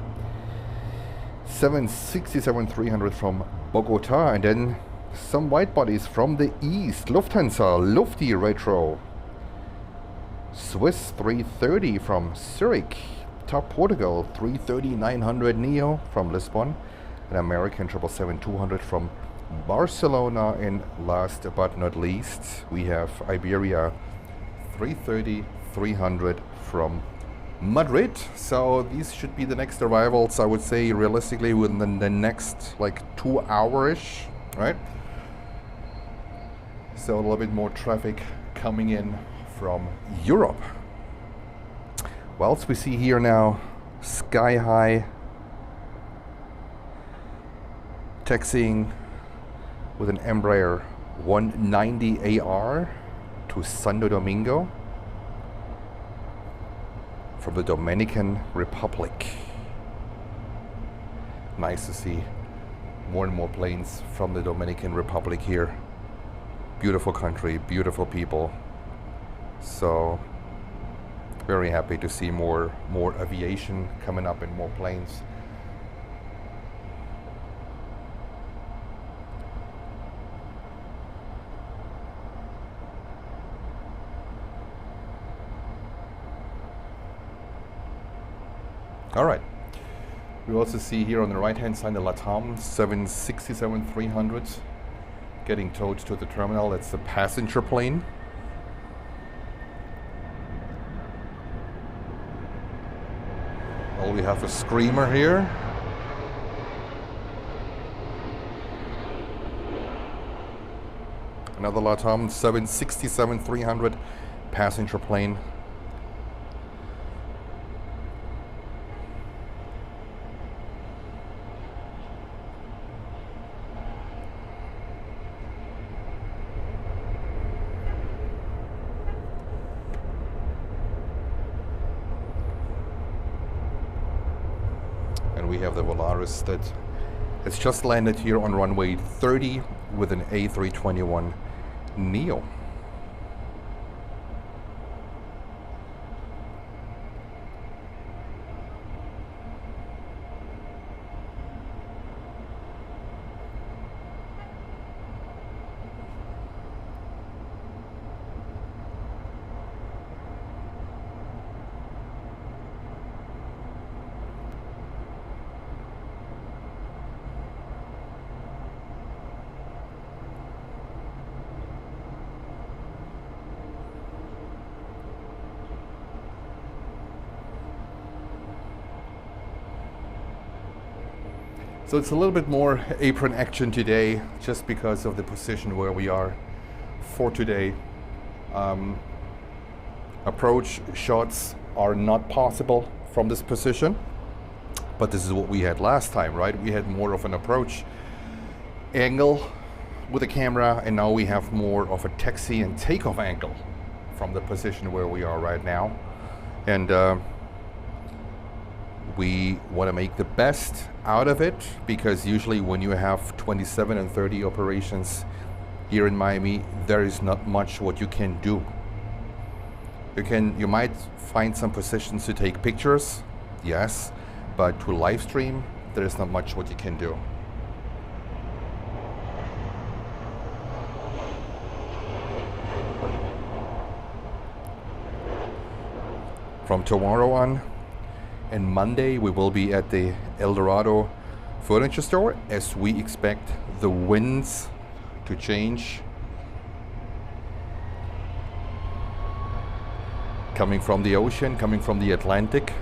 Speaker 1: 767-300 from Bogota. And then some white bodies from the east. Lufthansa, Lufty Retro. Swiss 330 from Zurich. Air Portugal 330-900 Neo from Lisbon, an American 777-200 from Barcelona, and last but not least we have Iberia 330-300 from Madrid. So these should be the next arrivals, I would say, realistically within the next like 2 hours-ish, right? So a little bit more traffic coming in from Europe. Whilst we see here now SkyHigh taxiing with an Embraer 190AR to Santo Domingo from the Dominican Republic. Nice to see more and more planes from the Dominican Republic here. Beautiful country, beautiful people. So very happy to see more aviation coming up and more planes. All right, We also see here on the right hand side the Latam 767-300 getting towed to the terminal. That's the passenger plane. Well, we have a screamer here. Another Latam 767-300 passenger plane. And we have the Volaris that has just landed here on runway 30 with an A321 Neo. So it's a little bit more apron action today, just because of the position where we are for today. Approach shots are not possible from this position, but this is what we had last time, right? We had more of an approach angle with the camera, and now we have more of a taxi and takeoff angle from the position where we are right now. And we want to make the best out of it, because usually when you have 27 and 30 operations here in Miami, there is not much what you can do. You might find some positions to take pictures, yes, but to live stream, there is not much what you can do. From tomorrow on, and Monday we will be at the El Dorado furniture store, as we expect the winds to change. Coming from the ocean, coming from the Atlantic.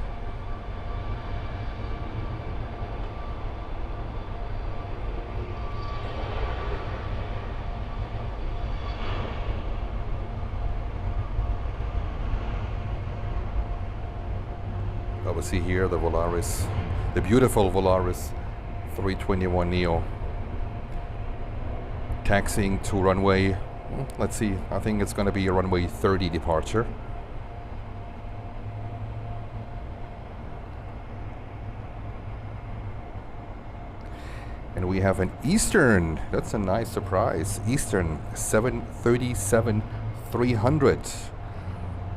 Speaker 1: See here the Volaris, the beautiful Volaris 321 Neo taxiing to runway, let's see, I think it's going to be a runway 30 departure. And we have an Eastern, that's a nice surprise, Eastern 737-300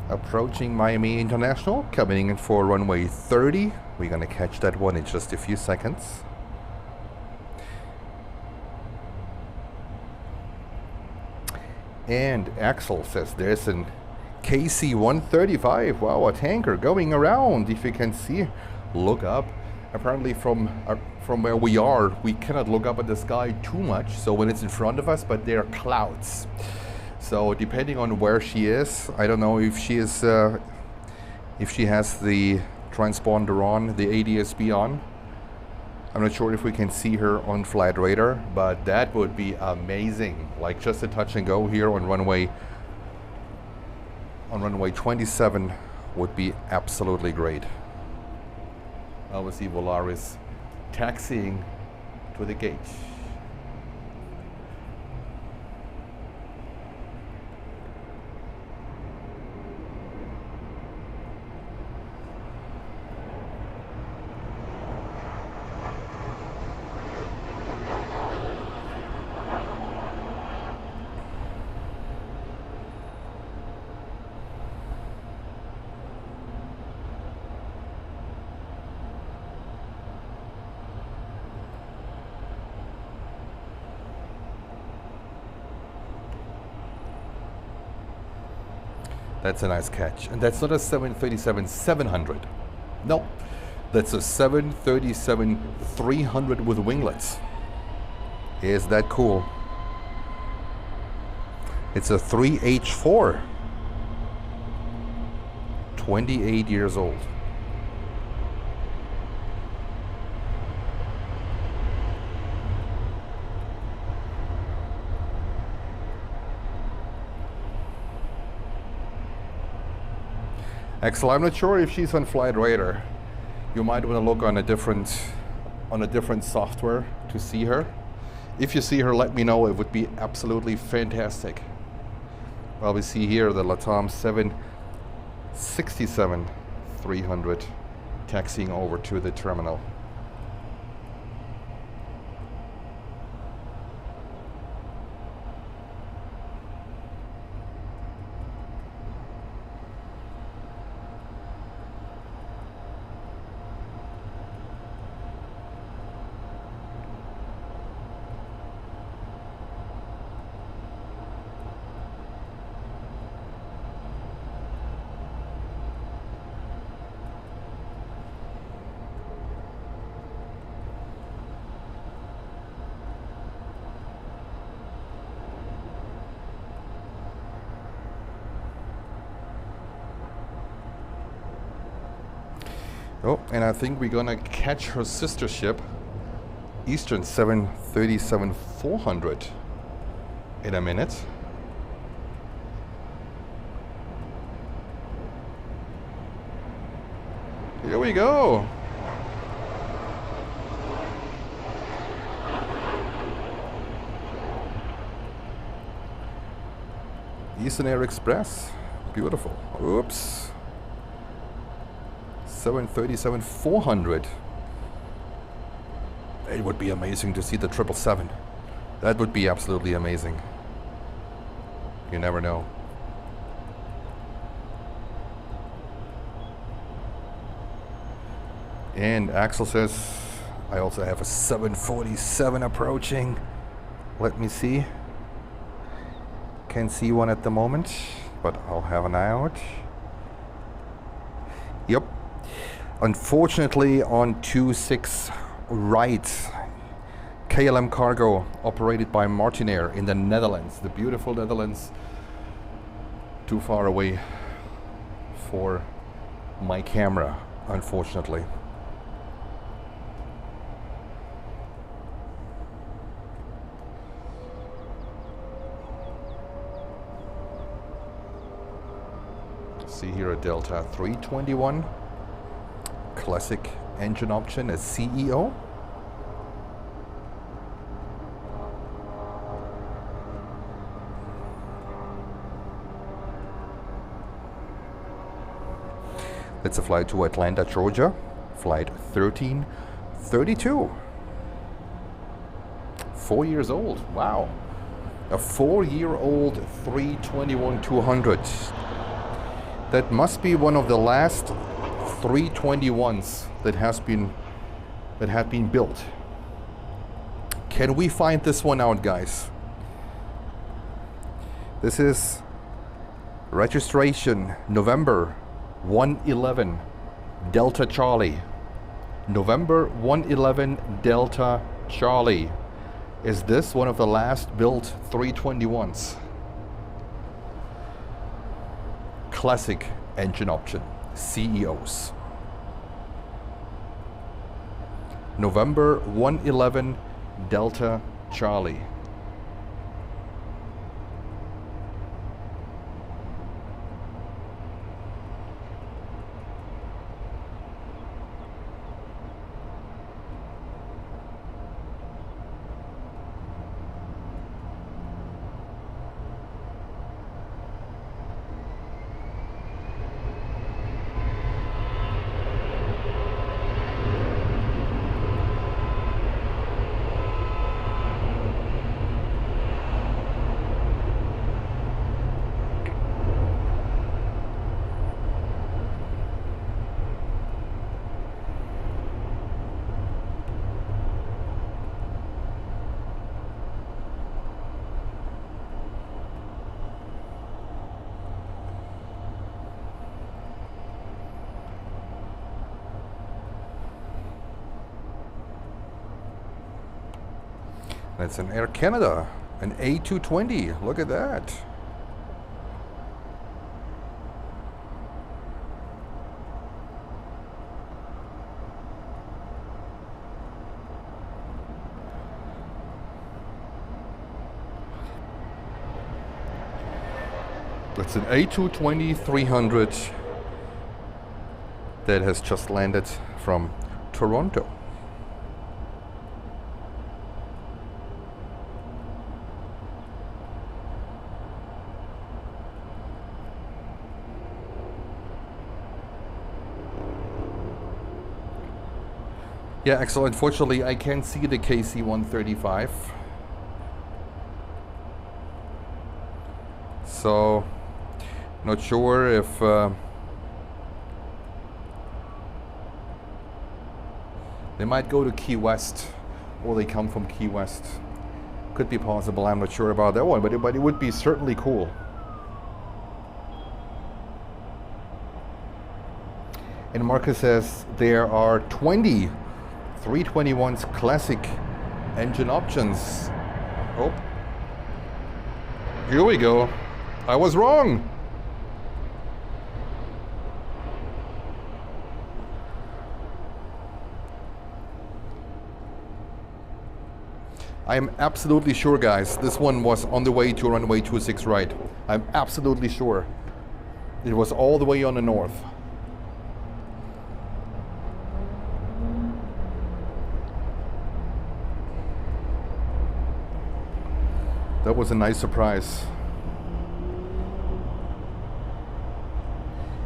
Speaker 1: approaching Miami International, coming in for runway 30. We're gonna catch that one in just a few seconds. And Axel says there's an KC-135, wow, a tanker going around. If you can see, look up. Apparently from where we are, we cannot look up at the sky too much, so when it's in front of us, but there are clouds. So depending on where she is, I don't know if she is, if she has the transponder on, the ADS-B on. I'm not sure if we can see her on flight radar, but that would be amazing. Like just a touch and go here on runway 27 would be absolutely great. Obviously Volaris taxiing to the gate. That's a nice catch. And that's not a 737-700. No, That's a 737-300 with winglets. Is that cool? It's a 3H4. 28 years old. Excellent. I'm not sure if she's on Flight Radar. You might want to look on a different software to see her. If you see her, let me know. It would be absolutely fantastic. Well, we see here the Latam 767-300 taxiing over to the terminal. Oh, and I think we're gonna catch her sister ship, Eastern 737-400, in a minute. Here we go. Eastern Air Express, beautiful. Oops. 737-400. It would be amazing to see the 777. That would be absolutely amazing. You never know. And Axel says, I also have a 747 approaching. Let me see. Can't see one at the moment, but I'll have an eye out. Yep. Unfortunately, on 26 right, KLM Cargo, operated by Martinair in the Netherlands, the beautiful Netherlands, too far away for my camera, unfortunately. See here a Delta 321. Classic engine option, a CEO. It's a flight to Atlanta, Georgia, flight 1332. 4 years old, wow. A 4-year-old 321-200. That must be one of the last 321s that had been built. Can we find this one out, guys? This is registration November 111 Delta Charlie. November 111 Delta Charlie. Is this one of the last built 321s? Classic engine option, CEOs. November 111 Delta Charlie. That's an Air Canada, an A220. Look at that. It's an A220 300 that has just landed from Toronto. Yeah, Axel, unfortunately I can't see the KC-135. So, not sure if they might go to Key West, or they come from Key West. Could be possible, I'm not sure about that one, but it would be certainly cool. And Marcus says there are 20 321's classic engine options. Oh, here we go. I was wrong. I am absolutely sure, guys, this one was on the way to runway 26 right. I'm absolutely sure. It was all the way on the north. That was a nice surprise.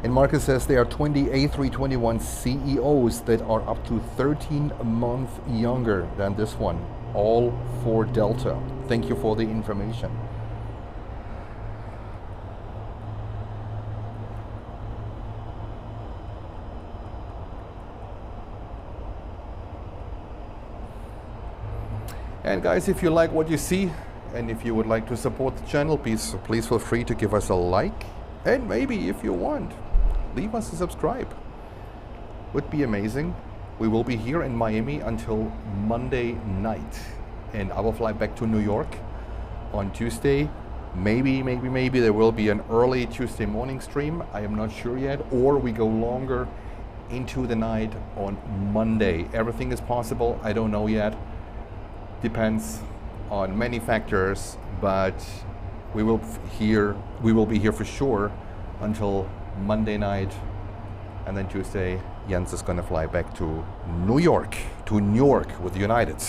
Speaker 1: And Marcus says there are 20 A321 CEOs that are up to 13 months younger than this one. All for Delta. Thank you for the information. And guys, if you like what you see, and if you would like to support the channel, please feel free to give us a like, and maybe if you want, leave us a subscribe. Would be amazing. We will be here in Miami until Monday night, and I will fly back to New York on Tuesday. Maybe there will be an early Tuesday morning stream. I am not sure yet, or we go longer into the night on Monday. Everything is possible. I don't know yet. Depends on many factors, but we will be here for sure until Monday night, and then Tuesday Jens is going to fly back to New York with United.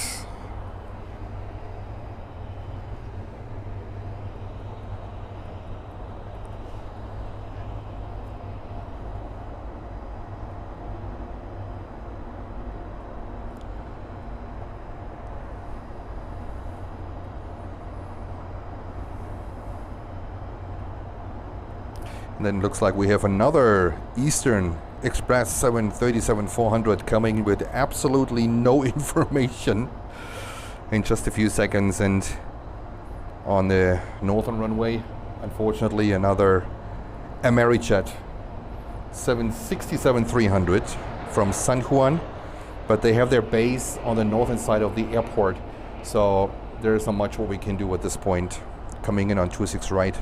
Speaker 1: And then it looks like we have another Eastern Express 737-400 coming with absolutely no information in just a few seconds. And on the northern runway, unfortunately, another Amerijet 767-300 from San Juan, but they have their base on the northern side of the airport, so there is not much what we can do at this point. Coming in on 26 right.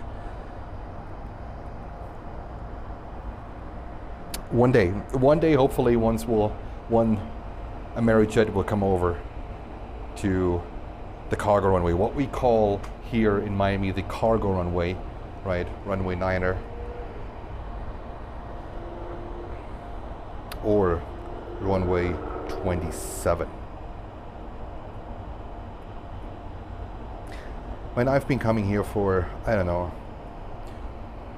Speaker 1: One day, hopefully, one Amerijet will come over to the cargo runway, what we call here in Miami the cargo runway, right? Runway 9er or runway 27. When I've been coming here for, I don't know,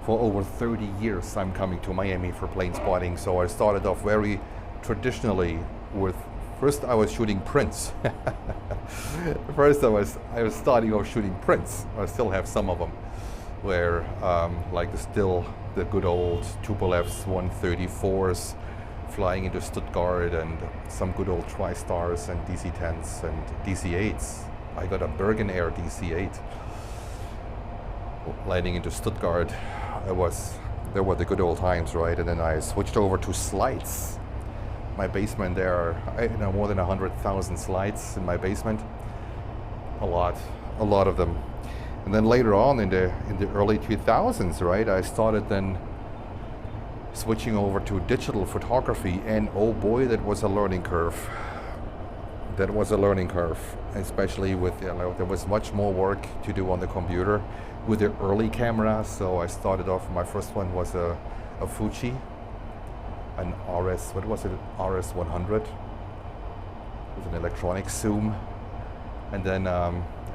Speaker 1: for over 30 years, I'm coming to Miami for plane spotting. So I started off very traditionally with, first I was shooting prints. First I was starting off shooting prints. I still have some of them, where like the good old Tupolev's 134s flying into Stuttgart, and some good old TriStars and DC-10s and DC-8s. I got a Bergen Air DC-8 landing into Stuttgart. There were the good old times, right? And then I switched over to slides. My basement there are more than 100,000 slides in my basement. a lot of them. And then later on in the early 2000s, right, I started then switching over to digital photography, and oh boy, that was a learning curve. That was a learning curve, especially with, you know, there was much more work to do on the computer with the early cameras. So I started off, my first one was a Fuji, an RS, what was it, RS 100 with an electronic zoom. And then I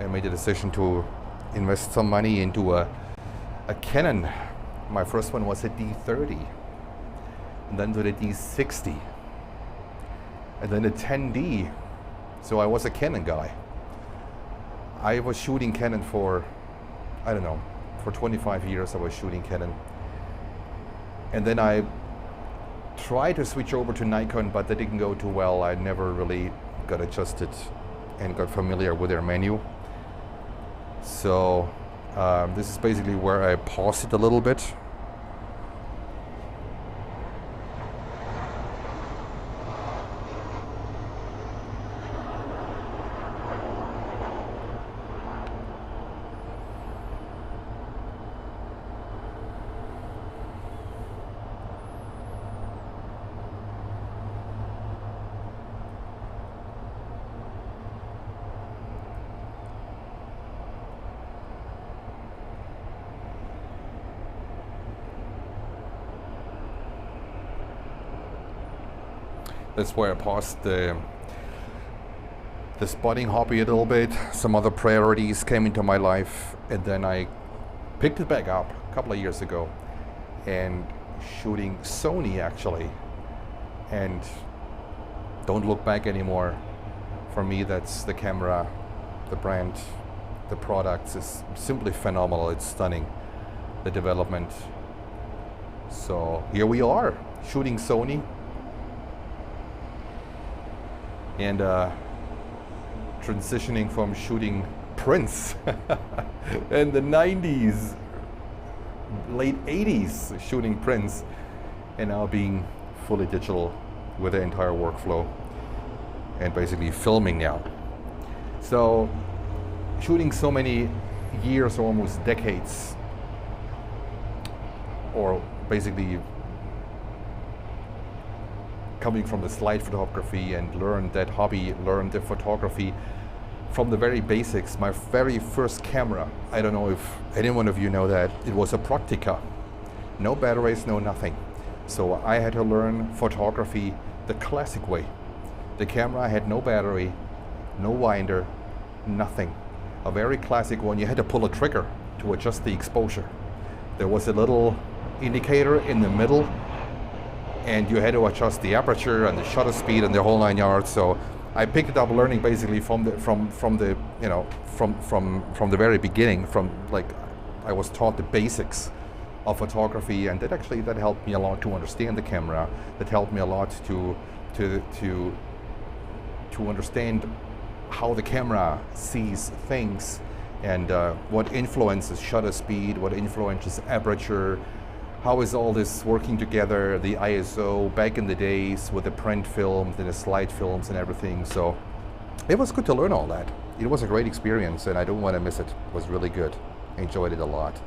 Speaker 1: made a decision to invest some money into a Canon. My first one was a D30, and then to the D60, and then a 10D. So I was a Canon guy. I was shooting Canon for, I don't know, for 25 years I was shooting Canon. And then I tried to switch over to Nikon, but that didn't go too well. I never really got adjusted and got familiar with their menu. So this is basically where I paused it a little bit. That's where I paused the spotting hobby a little bit. Some other priorities came into my life, and then I picked it back up a couple of years ago and shooting Sony actually, and don't look back anymore. For me, that's the camera, the brand, the products is simply phenomenal. It's stunning, the development. So here we are shooting Sony. And transitioning from shooting prints in the 90s, late 80s, shooting prints, and now being fully digital with the entire workflow and basically filming now. So shooting so many years, almost decades, or basically coming from the slide photography and learned that hobby, learned the photography from the very basics. My very first camera, I don't know if any one of you know that, it was a Praktika. No batteries, no nothing. So I had to learn photography the classic way. The camera had no battery, no winder, nothing. A very classic one. You had to pull a trigger to adjust the exposure. There was a little indicator in the middle, and you had to adjust the aperture and the shutter speed and the whole 9 yards. So I picked it up learning basically from the very beginning. From like, I was taught the basics of photography, and that helped me a lot to understand the camera. That helped me a lot to understand how the camera sees things, and what influences shutter speed, what influences aperture. How is all this working together, the ISO back in the days with the print films and the slide films and everything. So it was good to learn all that. It was a great experience, and I don't want to miss it. It was really good. I enjoyed it a lot.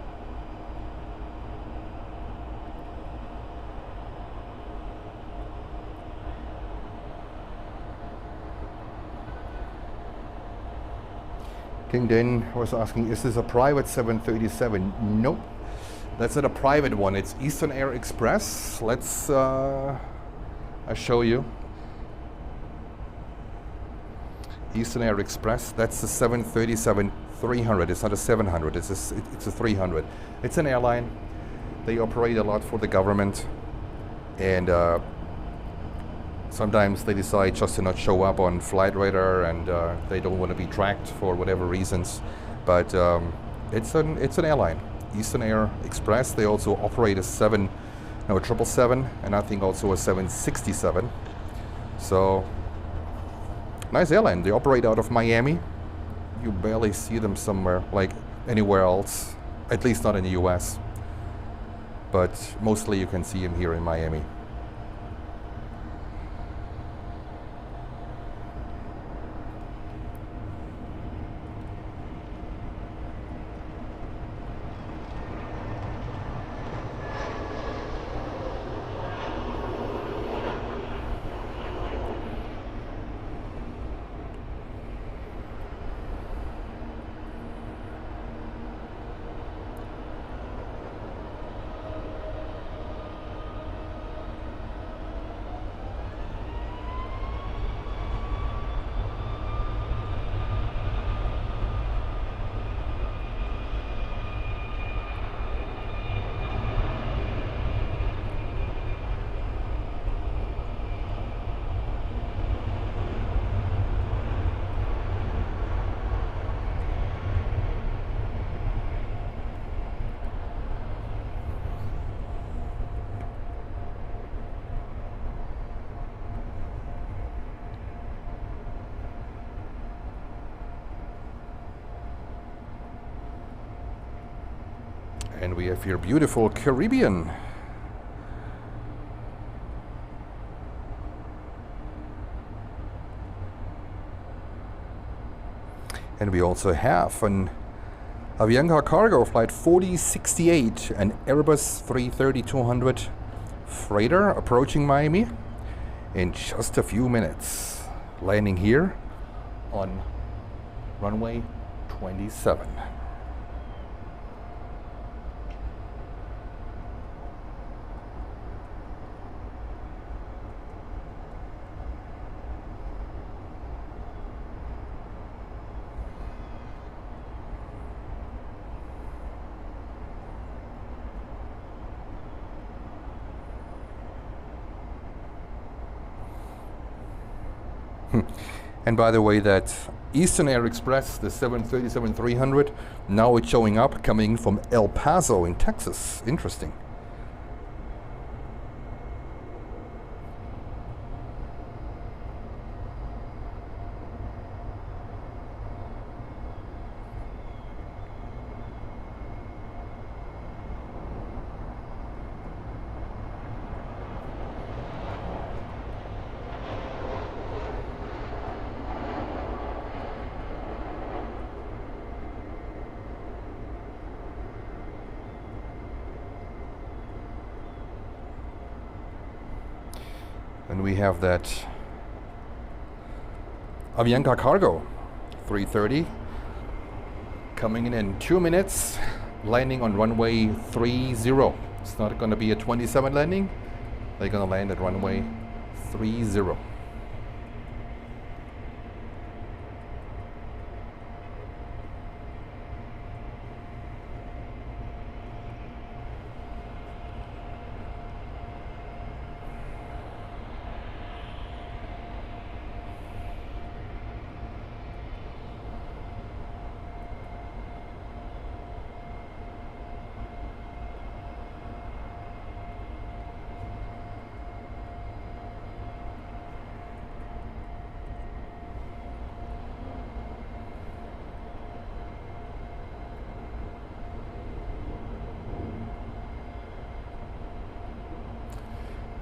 Speaker 1: King Den was asking, is this a private 737? Nope. That's not a private one, it's Eastern Air Express. Let's I'll show you. Eastern Air Express, that's the 737-300. It's not a 700, it's a 300. It's an airline. They operate a lot for the government, and sometimes they decide just to not show up on flight radar, and they don't want to be tracked for whatever reasons. But it's an airline. Eastern Air Express. They also operate a 777, and I think also a 767. So nice airline. They operate out of Miami. You barely see them somewhere like anywhere else, at least not in the US, but mostly you can see them here in Miami. And we have here beautiful Caribbean. And we also have an Avianca Cargo flight 4068, an Airbus 330-200 freighter approaching Miami in just a few minutes, landing here on runway 27. And by the way, that Eastern Air Express, the 737-300, now it's showing up coming from El Paso in Texas. Interesting. And we have that Avianca Cargo 330 coming in 2 minutes, landing on runway 30. It's not going to be a 27 landing. They're going to land at runway 30.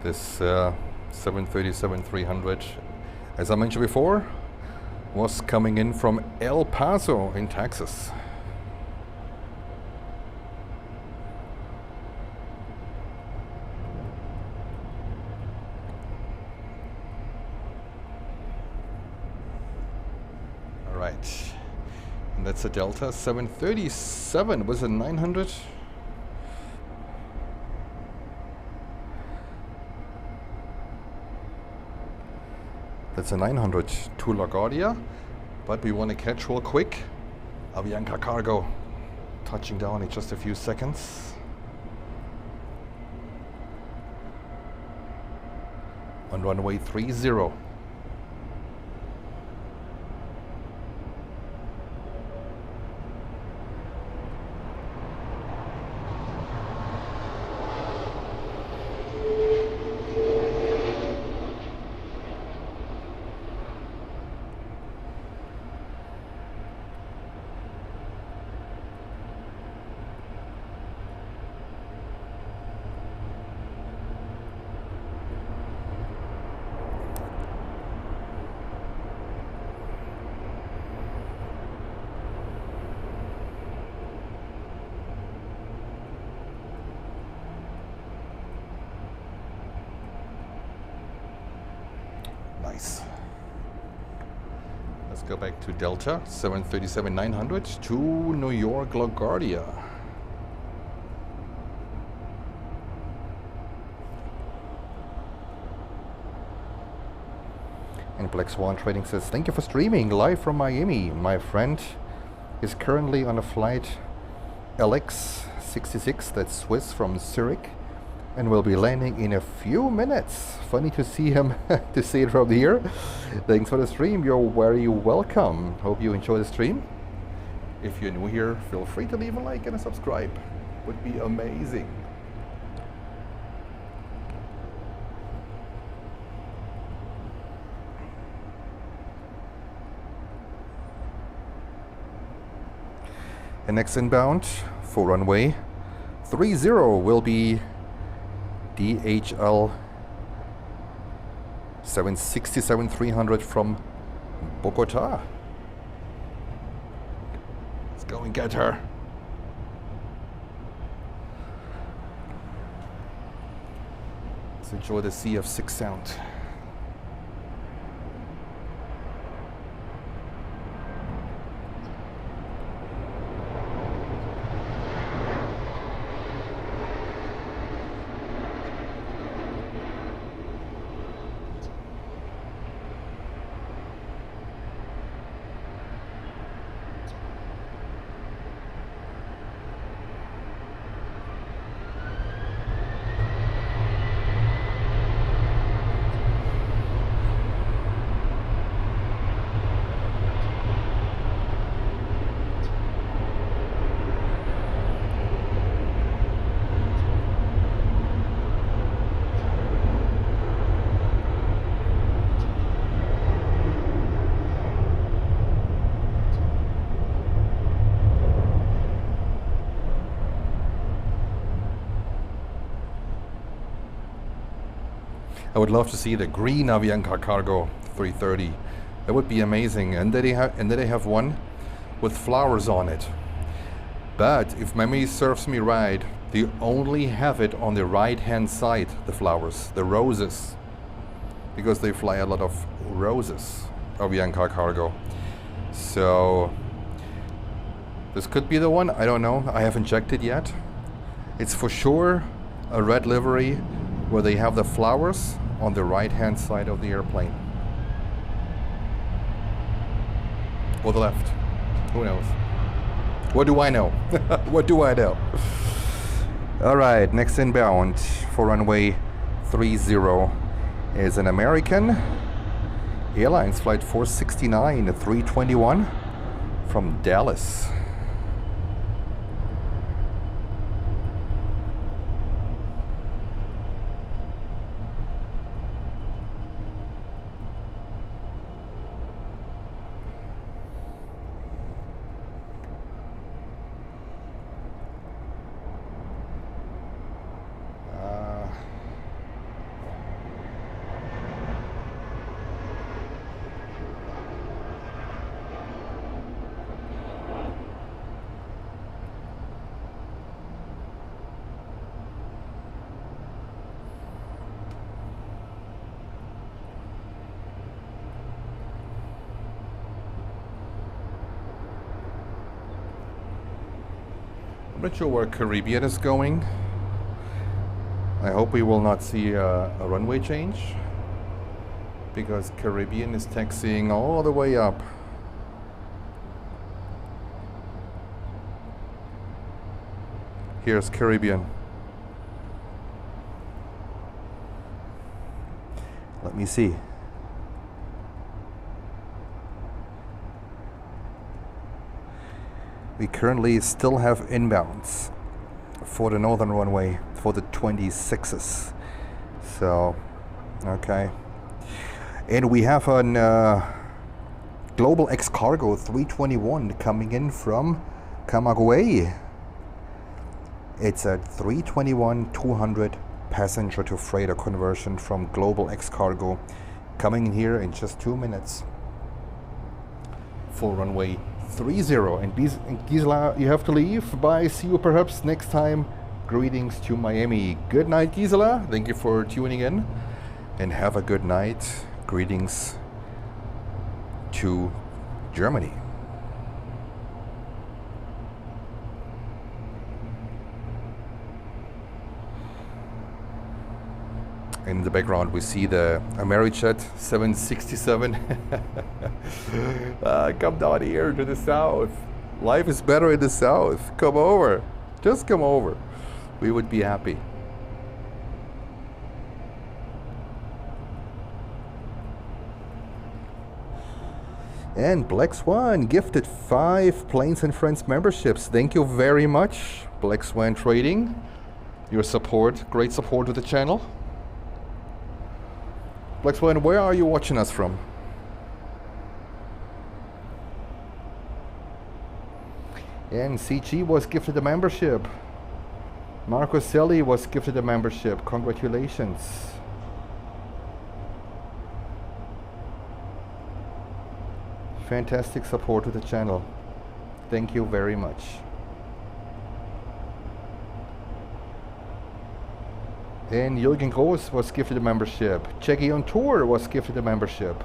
Speaker 1: This 737-300, as I mentioned before, was coming in from El Paso in Texas. All right, and that's a Delta 737. Was it 900? That's a 900 to LaGuardia, but we want to catch real quick Avianca Cargo touching down in just a few seconds. On runway 30. Nice. Let's go back to Delta 737-900 to New York LaGuardia. And Black Swan Trading says, thank you for streaming live from Miami. My friend is currently on a flight LX66, that's Swiss, from Zurich, and will be landing in a few minutes. Funny to see him, to see it from here. Thanks for the stream. You're very welcome. Hope you enjoy the stream. If you're new here, feel free to leave a like and a subscribe. Would be amazing. And next inbound for runway 30 will be DHL 767-300 from Bogota. Let's go and get her. Let's enjoy the CF6 sound. I would love to see the green Avianca Cargo 330. That would be amazing. And then they have one with flowers on it. But if memory serves me right, they only have it on the right-hand side, the flowers, the roses, because they fly a lot of roses, Avianca Cargo. So this could be the one. I don't know. I haven't checked it yet. It's for sure a red livery where they have the flowers on the right-hand side of the airplane. Or the left. Who knows? What do I know? What do I know? All right, next inbound for runway 30 is an American Airlines Flight 469, A321 from Dallas. I'm not sure where Caribbean is going. I hope we will not see a runway change, because Caribbean is taxiing all the way up. Here's Caribbean. Let me see. We currently still have inbounds for the northern runway for the 26s. So, okay. And we have an Global X Cargo 321 coming in from Camagüey. It's a 321-200 passenger to freighter conversion from Global X Cargo, coming in here in just 2 minutes for runway 30. And Gisela, you have to leave. Bye. See you perhaps next time. Greetings to Miami. Good night, Gisela. Thank you for tuning in, and have a good night. Greetings to Germany. In the background we see the Amerijet 767. Come down here to the south. Life is better in the south. Come over. Just come over. We would be happy. And Black Swan gifted 5 Planes and Friends memberships. Thank you very much, Black Swan Trading. Your support, great support to the channel. Black Swan, where are you watching us from? And CG was gifted a membership. Marco Selli was gifted a membership. Congratulations. Fantastic support to the channel. Thank you very much. And Jürgen Groß was gifted a membership. Jackie on Tour was gifted a membership.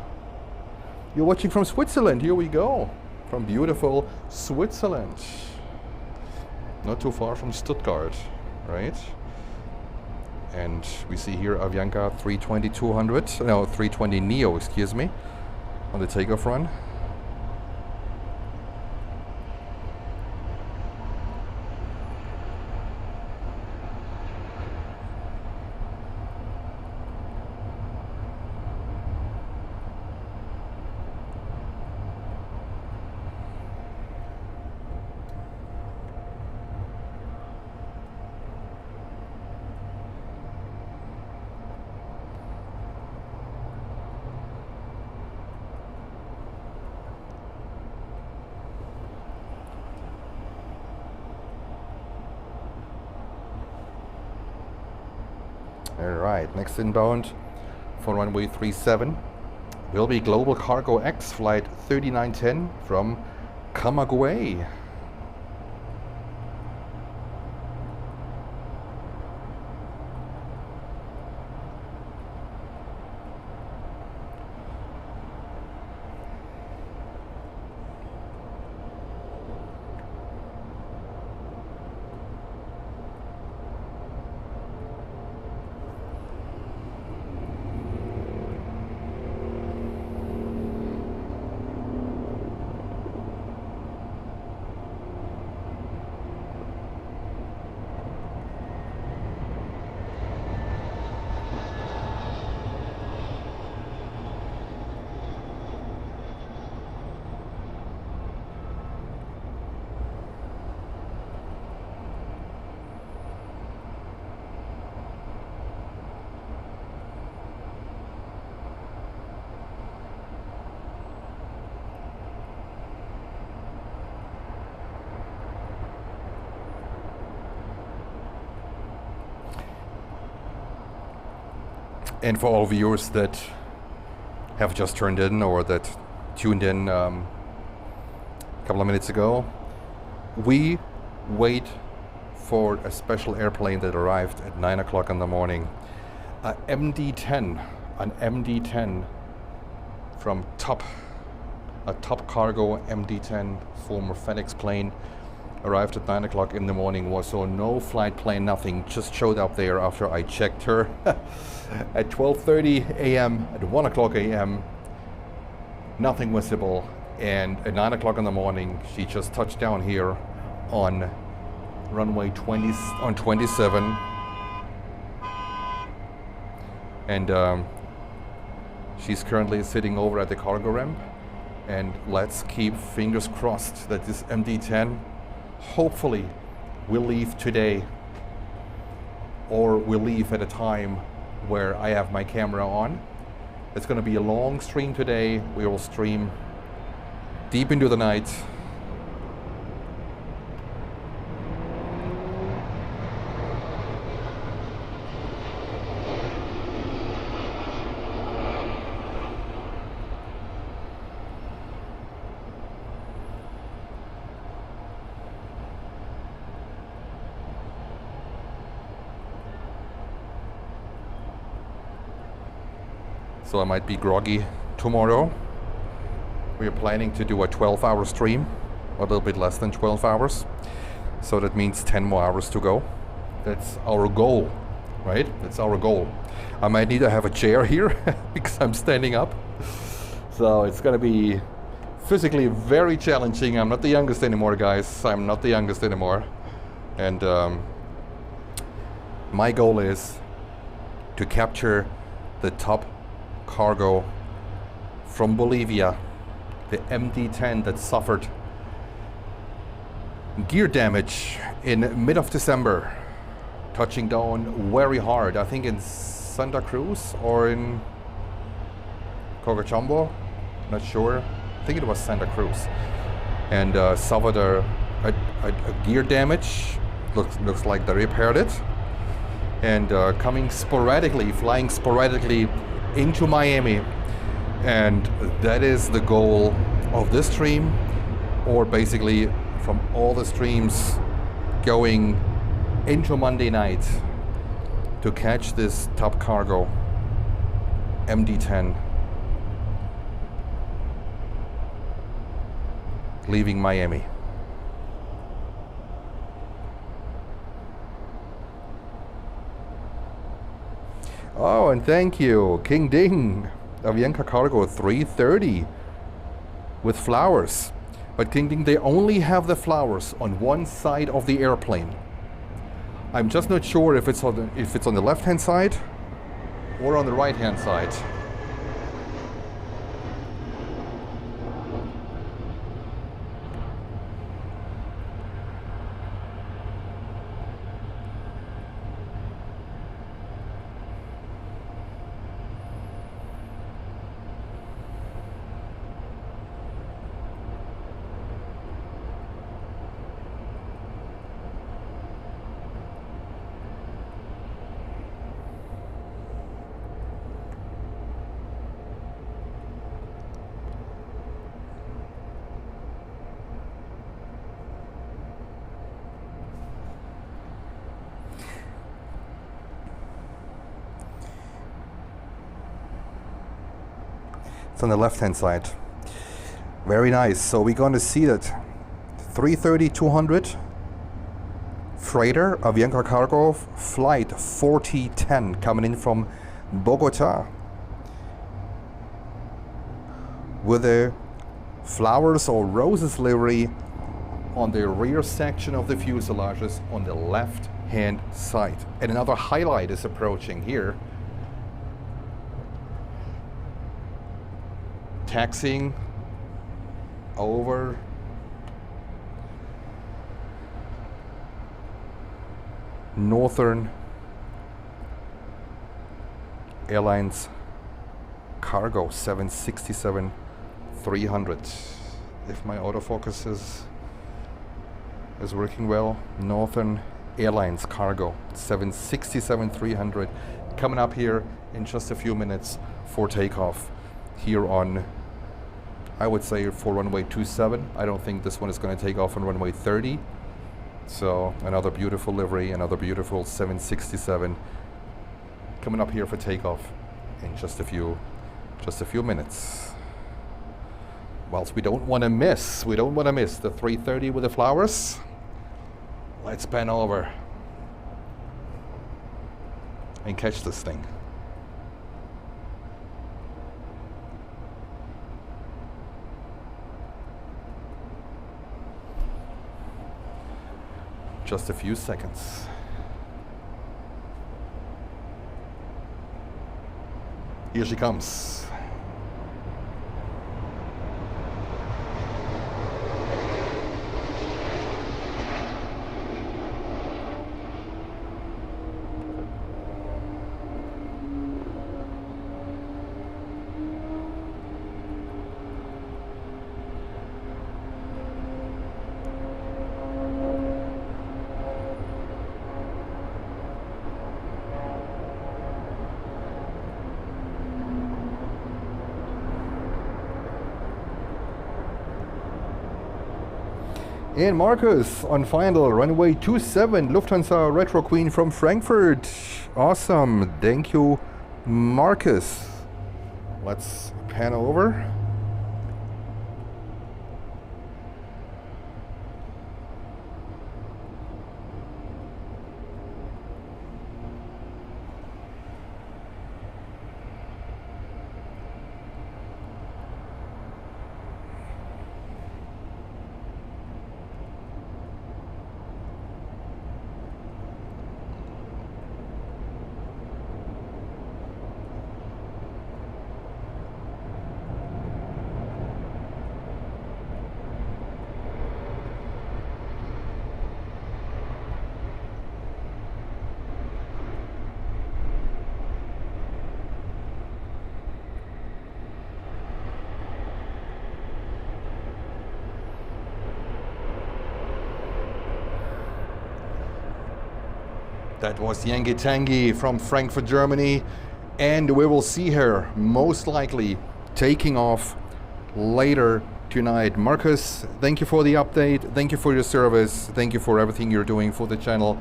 Speaker 1: You're watching from Switzerland. Here we go. From beautiful Switzerland. Not too far from Stuttgart, right? And we see here Avianca 320-200, no, 320 Neo, excuse me, on the takeoff run. Alright, next inbound for runway 37 will be Global Cargo X flight 3910 from Camagüey. And for all viewers that have just turned in or that tuned in a couple of minutes ago, we wait for a special airplane that arrived at 9 o'clock in the morning. An MD-10 from Top, a Top Cargo MD-10, former FedEx plane, arrived at 9 o'clock in the morning. Was so no flight plan, nothing, just showed up there after I checked her at 12:30 a.m. at 1 o'clock a.m. nothing visible, and at 9 o'clock in the morning she just touched down here on runway 27, and she's currently sitting over at the cargo ramp. And let's keep fingers crossed that this MD-10 hopefully will leave today, or will leave at a time where I have my camera on. It's going to be a long stream today. We will stream deep into the night. So I might be groggy tomorrow. We are planning to do a 12-hour stream, a little bit less than 12 hours. So that means 10 more hours to go. That's our goal, right? That's our goal. I might need to have a chair here because I'm standing up. So it's gonna be physically very challenging. I'm not the youngest anymore, guys. I'm not the youngest anymore. And my goal is to capture the Top Cargo from Bolivia, the MD-10 that suffered gear damage in mid of December, touching down very hard, I think in Santa Cruz or in Cochabamba, not sure. I think it was Santa Cruz, and suffered a gear damage, Looks like they repaired it. And coming sporadically, flying sporadically into Miami. And that is the goal of this stream, or basically from all the streams going into Monday night to catch this top cargo MD-10 leaving Miami. Oh, and thank you, King Ding. Avianca Cargo 330 with flowers. But King Ding, they only have the flowers on one side of the airplane. I'm just not sure if it's on the left-hand side or on the right-hand side. It's on the left-hand side. Very nice. So we're going to see that 330-200 freighter Avianca Cargo flight 4010 coming in from Bogota with a flowers or roses livery on the rear section of the fuselages on the left-hand side. And another highlight is approaching here. Taxiing over Northern Airlines Cargo 767-300. If my autofocus is working well, Northern Airlines Cargo 767-300 coming up here in just a few minutes for takeoff here on, I would say, for runway 27. I don't think this one is going to take off on runway 30. So another beautiful livery, another beautiful 767 coming up here for takeoff in just a few minutes. Whilst we don't want to miss the 330 with the flowers, let's pan over and catch this thing. Just a few seconds. Here she comes. And Marcus on final, runway 27, Lufthansa Retro Queen from Frankfurt. Awesome, thank you, Marcus. Let's pan over. That was Yangi Tangi from Frankfurt, Germany. And we will see her most likely taking off later tonight. Marcus, thank you for the update. Thank you for your service. Thank you for everything you're doing for the channel.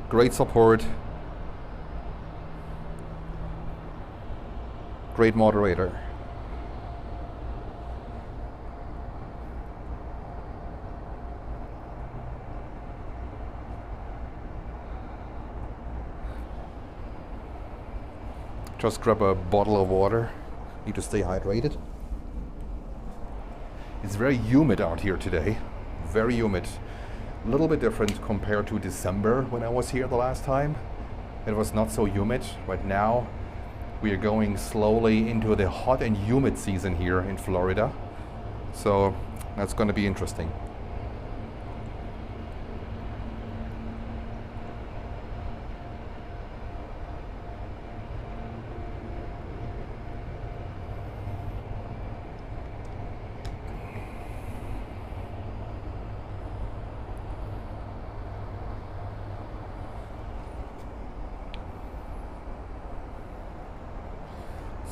Speaker 1: Great support. Great moderator. Just grab a bottle of water. Need to stay hydrated. It's very humid out here today. Very humid. A little bit different compared to December when I was here the last time. It was not so humid, but now we are going slowly into the hot and humid season here in Florida. So that's going to be interesting.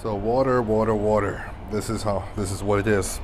Speaker 1: So water, water, water. This is what it is.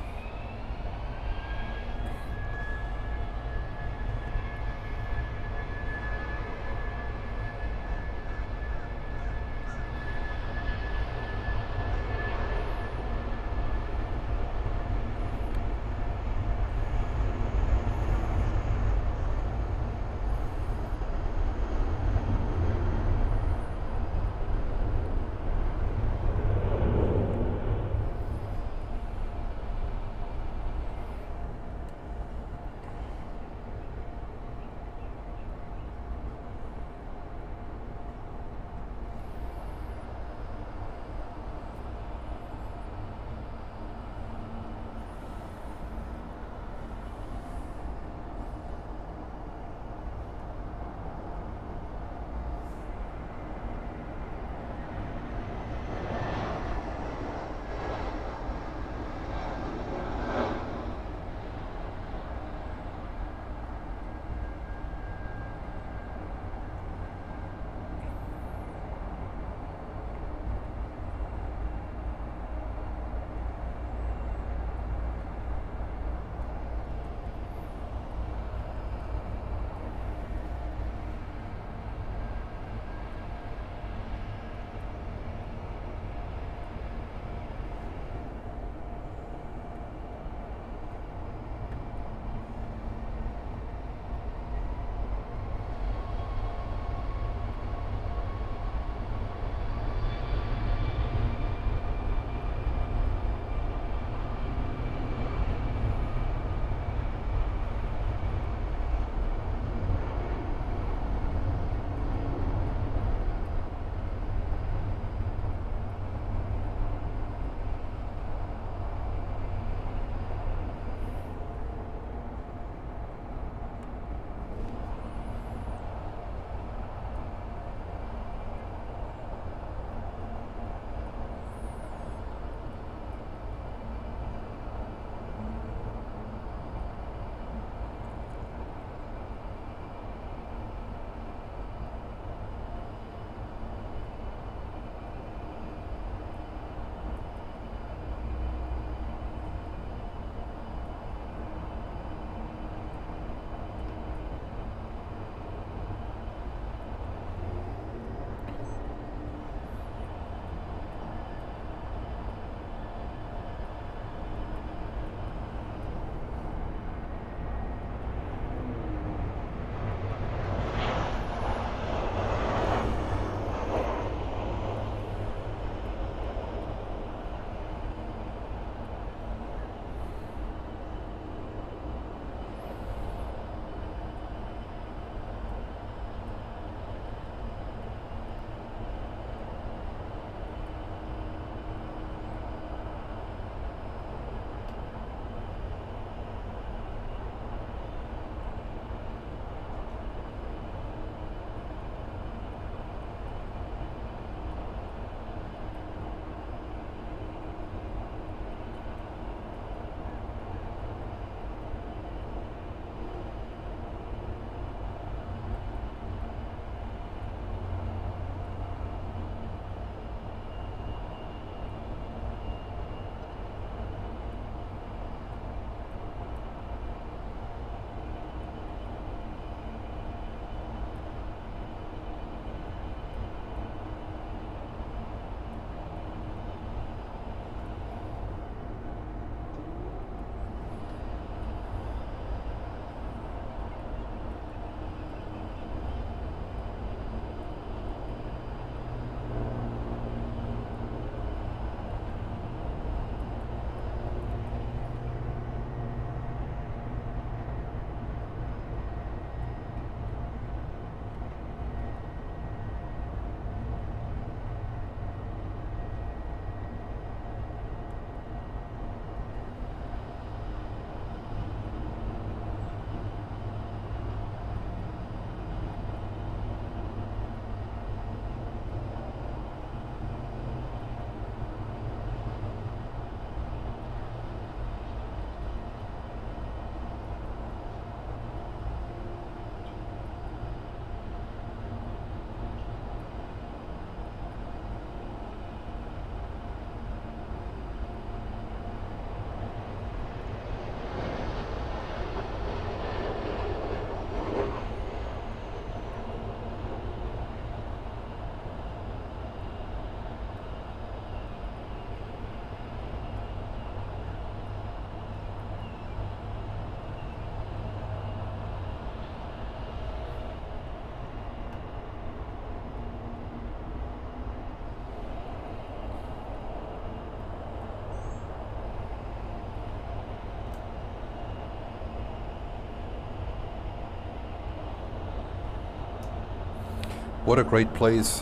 Speaker 1: What a great place.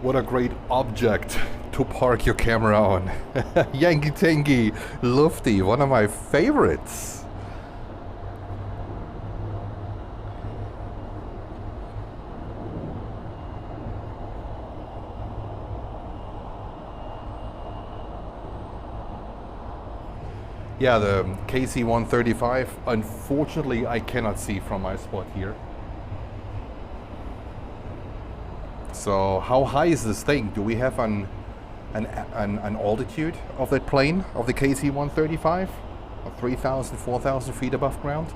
Speaker 1: What a great object to park your camera on. Yankee Tanky Lufty, one of my favorites. Yeah, the KC-135, unfortunately I cannot see from my spot here. So how high is this thing? Do we have an altitude of that plane, of the KC-135? 3,000, 4,000 feet above ground?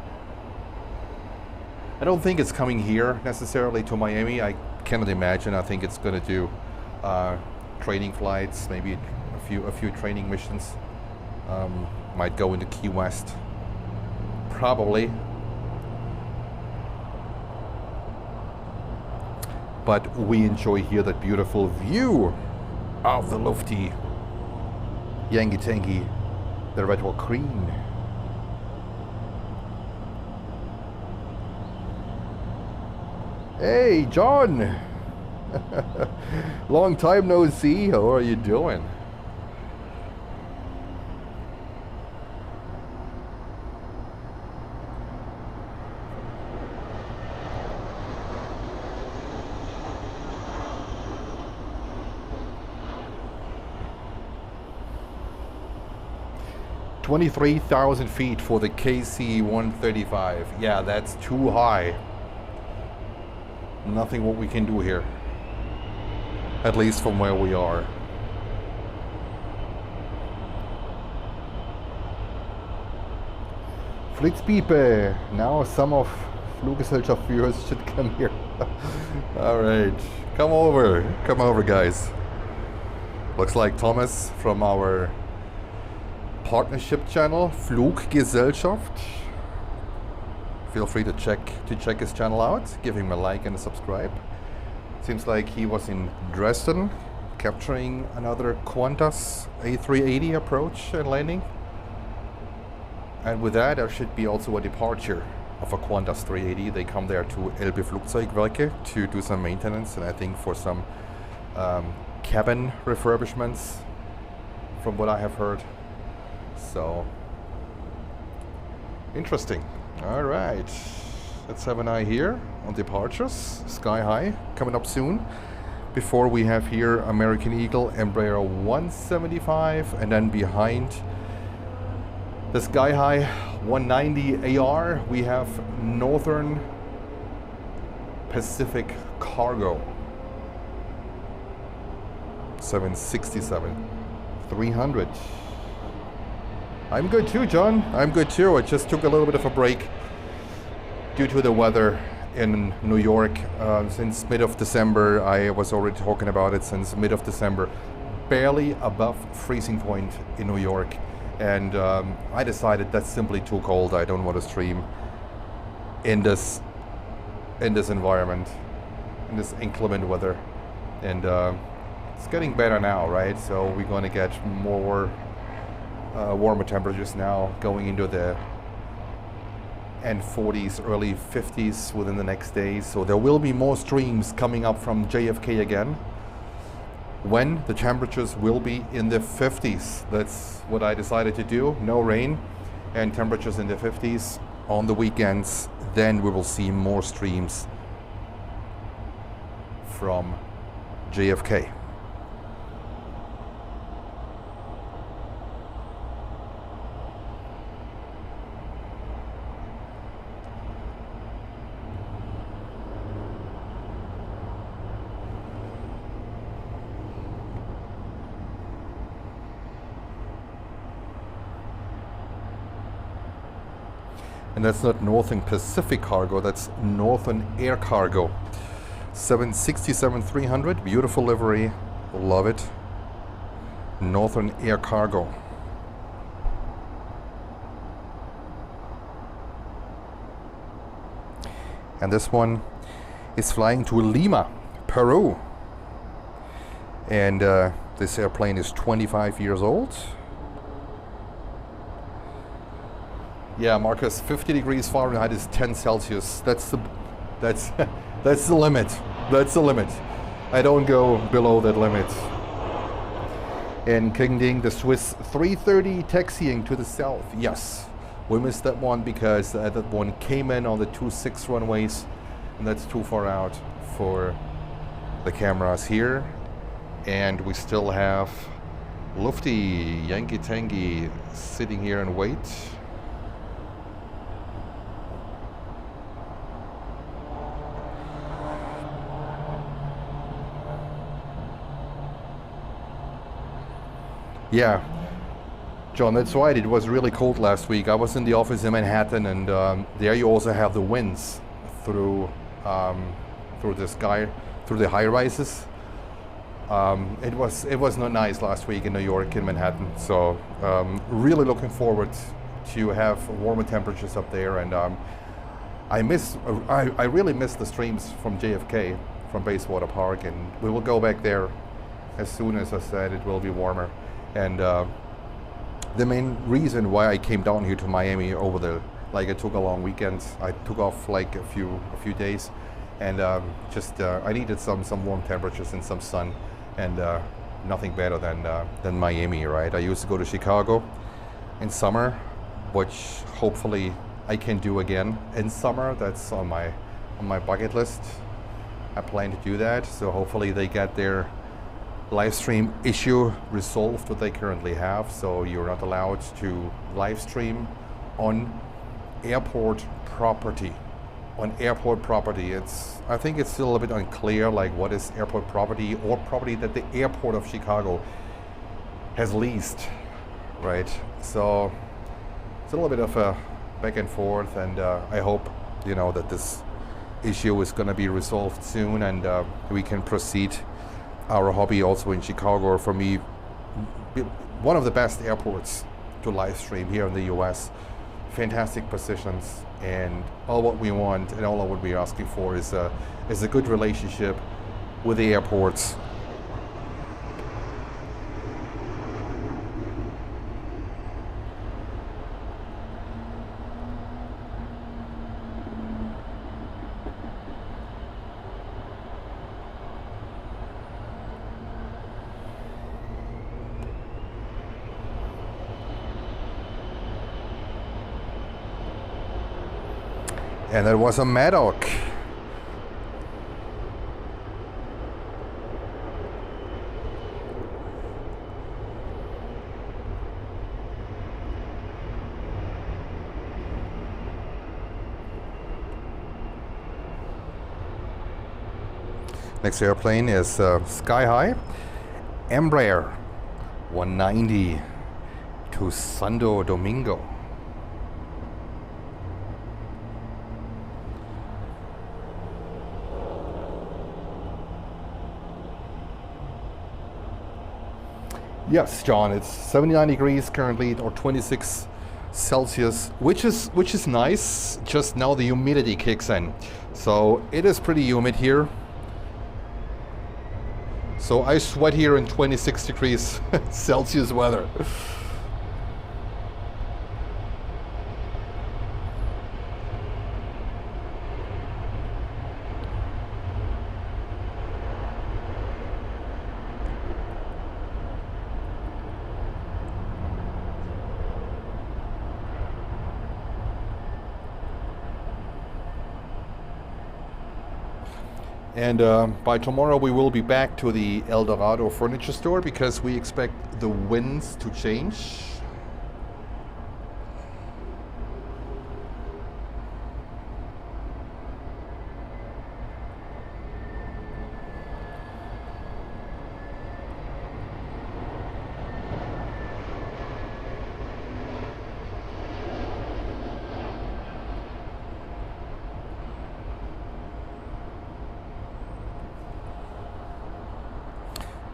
Speaker 1: I don't think it's coming here necessarily to Miami. I cannot imagine. I think it's going to do training flights, maybe a few training missions. Might go into Key West, probably. But we enjoy here that beautiful view of the lofty Yankee Tanky, the Red Wall Green. Hey, John! Long time no see. How are you doing? $23,000 feet for the KC-135. Yeah, that's too high. Nothing what we can do here. At least from where we are. Flitzpiepe. Now some of Fluggesellschaft viewers should come here. Alright. Come over guys. Looks like Thomas from our partnership channel, Fluggesellschaft. Feel free to check his channel out. Give him a like and a subscribe. Seems like he was in Dresden, capturing another Qantas A380 approach and landing. And with that, there should be also a departure of a Qantas 380. They come there to Elbe Flugzeugwerke to do some maintenance, and I think for some cabin refurbishments, from what I have heard. So interesting. All right, let's have an eye here on departures. SkyHigh coming up soon. Before we have here American Eagle Embraer 175, and then behind the SkyHigh 190 AR we have Northern Pacific Cargo 767-300. I'm good too, John. I'm good too. I just took a little bit of a break due to the weather in New York. Since mid of December, I was already talking about it since mid of December, barely above freezing point in New York. And I decided that's simply too cold. I don't want to stream in this environment, in this inclement weather. And it's getting better now, right? So we're going to get more warmer temperatures now, going into the end 40s, early 50s within the next days. So there will be more streams coming up from JFK again, when the temperatures will be in the 50s. That's what I decided to do. No rain and temperatures in the 50s on the weekends. Then we will see more streams from JFK. And that's not Northern Pacific Cargo, that's Northern Air Cargo. 767-300, beautiful livery, love it. Northern Air Cargo. And this one is flying to Lima, Peru. And this airplane is 25 years old. Yeah, Marcus, 50 degrees Fahrenheit is 10 Celsius. That's That's the limit. That's the limit. I don't go below that limit. And Kingding, the Swiss 330 taxiing to the south. Yes, we missed that one because that one came in on the 26 runways, and that's too far out for the cameras here. And we still have Lufty Yankee Tangy sitting here and wait. Yeah, John, that's right. It was really cold last week. I was in the office in Manhattan, and there you also have the winds through the sky, through the high rises. It was not nice last week in New York, in Manhattan. So really looking forward to have warmer temperatures up there. And I really miss the streams from JFK, from Bayswater Park, and we will go back there as soon as I said it will be warmer. And the main reason why I came down here to Miami over I took a long weekend. I took off like a few days, and I needed some warm temperatures and some sun, and nothing better than Miami, right? I used to go to Chicago in summer, which hopefully I can do again in summer. That's on my bucket list. I plan to do that, so hopefully they get their live stream issue resolved what they currently have, so you're not allowed to live stream on airport property. I think it's still a bit unclear, like what is airport property or property that the airport of Chicago has leased, right? So it's a little bit of a back and forth, and I hope that this issue is going to be resolved soon, and we can proceed our hobby also in Chicago. Or for me, one of the best airports to live stream here in the US. Fantastic positions, and all what we want and all what we're asking for is a good relationship with the airports. And there was a Maddock. Next airplane is SkyHigh Embraer 190 to Santo Domingo. Yes, John, it's 79 degrees currently, or 26 Celsius, which is nice. Just now the humidity kicks in. So it is pretty humid here. So I sweat here in 26 degrees Celsius weather. And by tomorrow we will be back to the El Dorado furniture store because we expect the winds to change.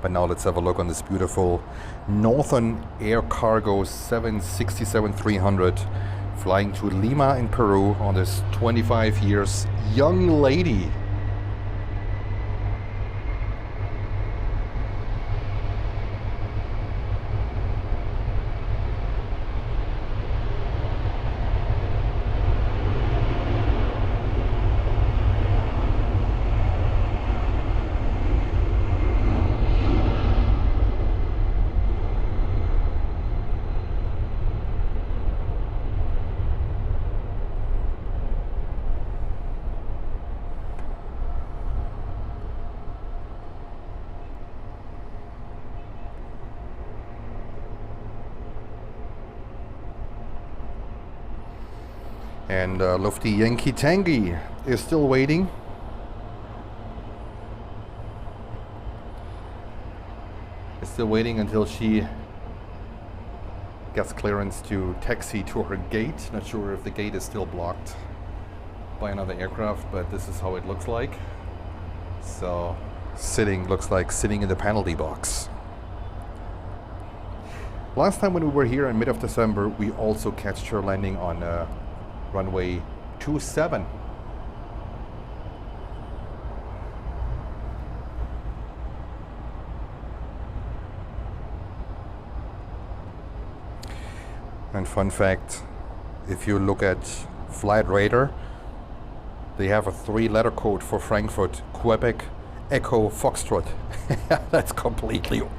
Speaker 1: But now let's have a look on this beautiful Northern Air Cargo 767-300 flying to Lima in Peru on this 25 years young lady. And Lufty Yankee Tangy is still waiting. Is still waiting until she gets clearance to taxi to her gate. Not sure if the gate is still blocked by another aircraft, but this is how it looks like. So looks like sitting in the penalty box. Last time when we were here in mid of December, we also catched her landing on runway 27. And fun fact, if you look at Flight Radar, they have a 3-letter code for Frankfurt: Quebec Echo Foxtrot. That's completely off.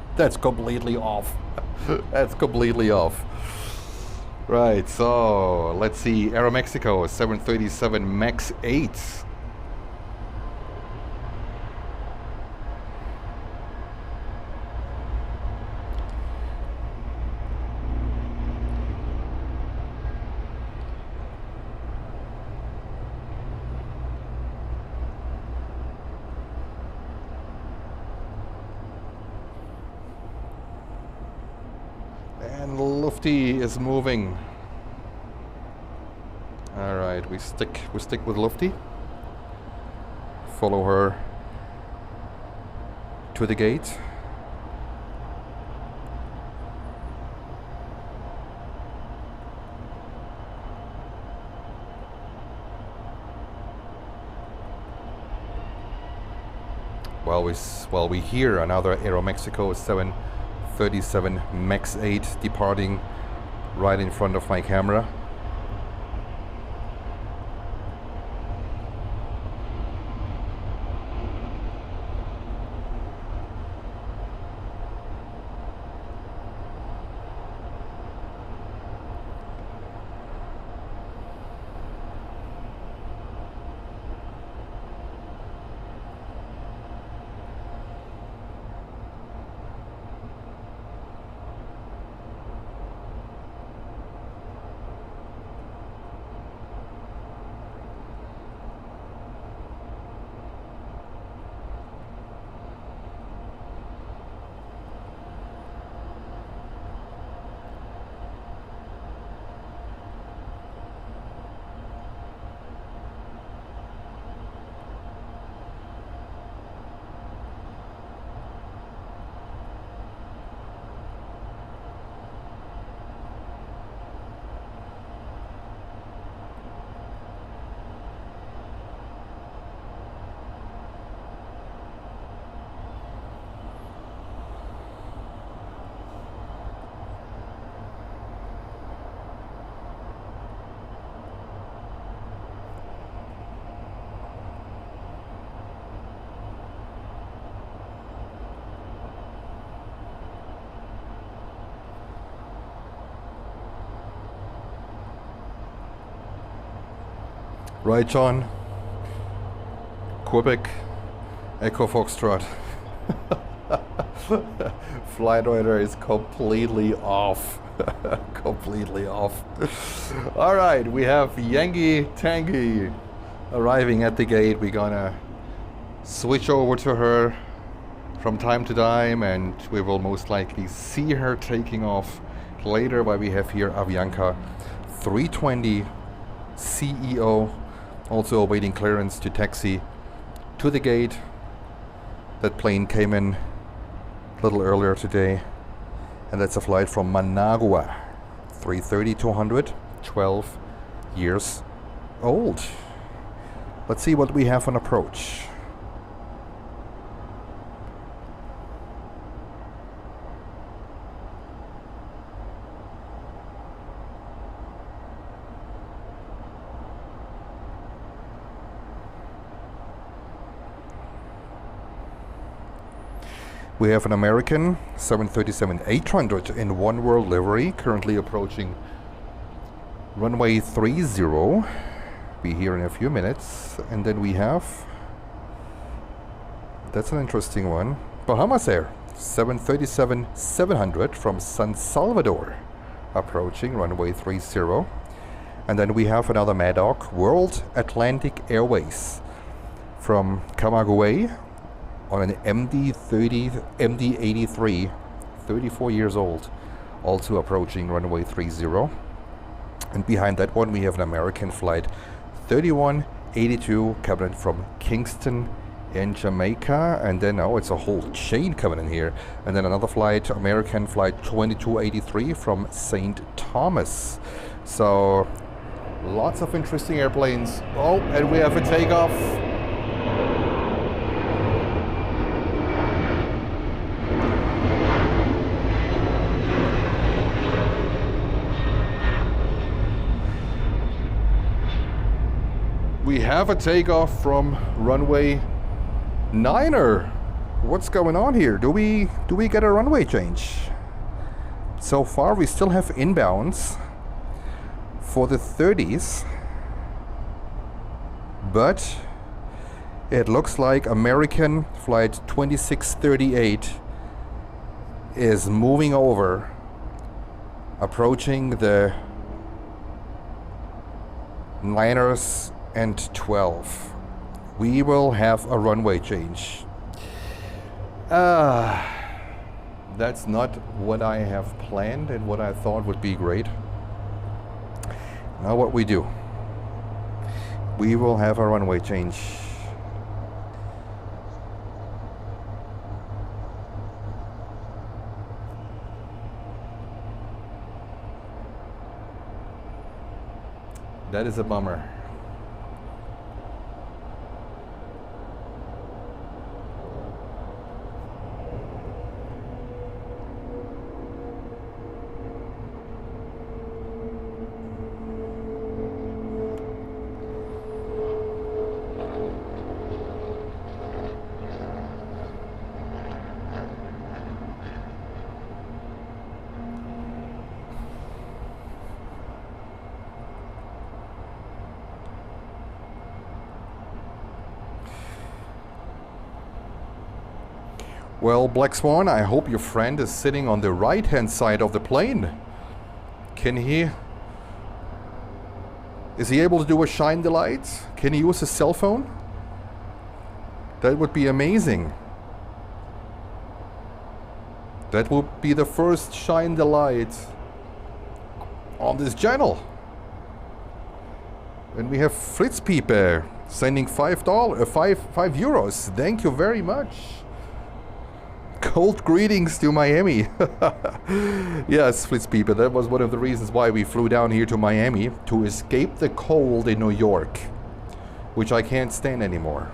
Speaker 1: That's completely off. Right, so let's see. AeroMexico 737 MAX 8. And Lufty is moving. All right, we stick with Lufty. Follow her to the gate. While we hear another AeroMexico 737 MAX 8 departing right in front of my camera. Right, John. Quebec Echo Foxtrot. Flight radar is completely off. Completely off. All right, we have Yankee Tangy arriving at the gate. We're gonna switch over to her from time to time, and we will most likely see her taking off later. But we have here Avianca 320 CEO also awaiting clearance to taxi to the gate. That plane came in a little earlier today, and that's a flight from Managua, 330-200, 12 years old. Let's see what we have on approach. We have an American 737-800 in One World livery, currently approaching runway 30. Be here in a few minutes. And then we have, that's an interesting one, Bahamas Air 737-700 from San Salvador, approaching runway 30. And then we have another Mad Dog, World Atlantic Airways from Camagüey on an MD-83, 34 years old, also approaching runway 30. And behind that one we have an American flight 3182 coming from Kingston in Jamaica, and then it's a whole chain coming in here. And then another flight, American flight 2283 from St. Thomas. So lots of interesting airplanes. Oh, and we have a takeoff. We have a takeoff from runway 9er. What's going on here? Do we get a runway change? So far we still have inbounds for the 30s, but it looks like American flight 2638 is moving over, approaching the 9ers and 12. We will have a runway change. That's not what I have planned and what I thought would be great. Now what we do, we will have a runway change. That is a bummer. Well, Black Swan, I hope your friend is sitting on the right-hand side of the plane. Is he able to do a shine the lights? Can he use his cell phone? That would be amazing. That would be the first shine the light on this channel. And we have Fritz Pieper sending €5. Thank you very much. Cold greetings to Miami. Yes, Fritz Pieper, that was one of the reasons why we flew down here to Miami, to escape the cold in New York, which I can't stand anymore.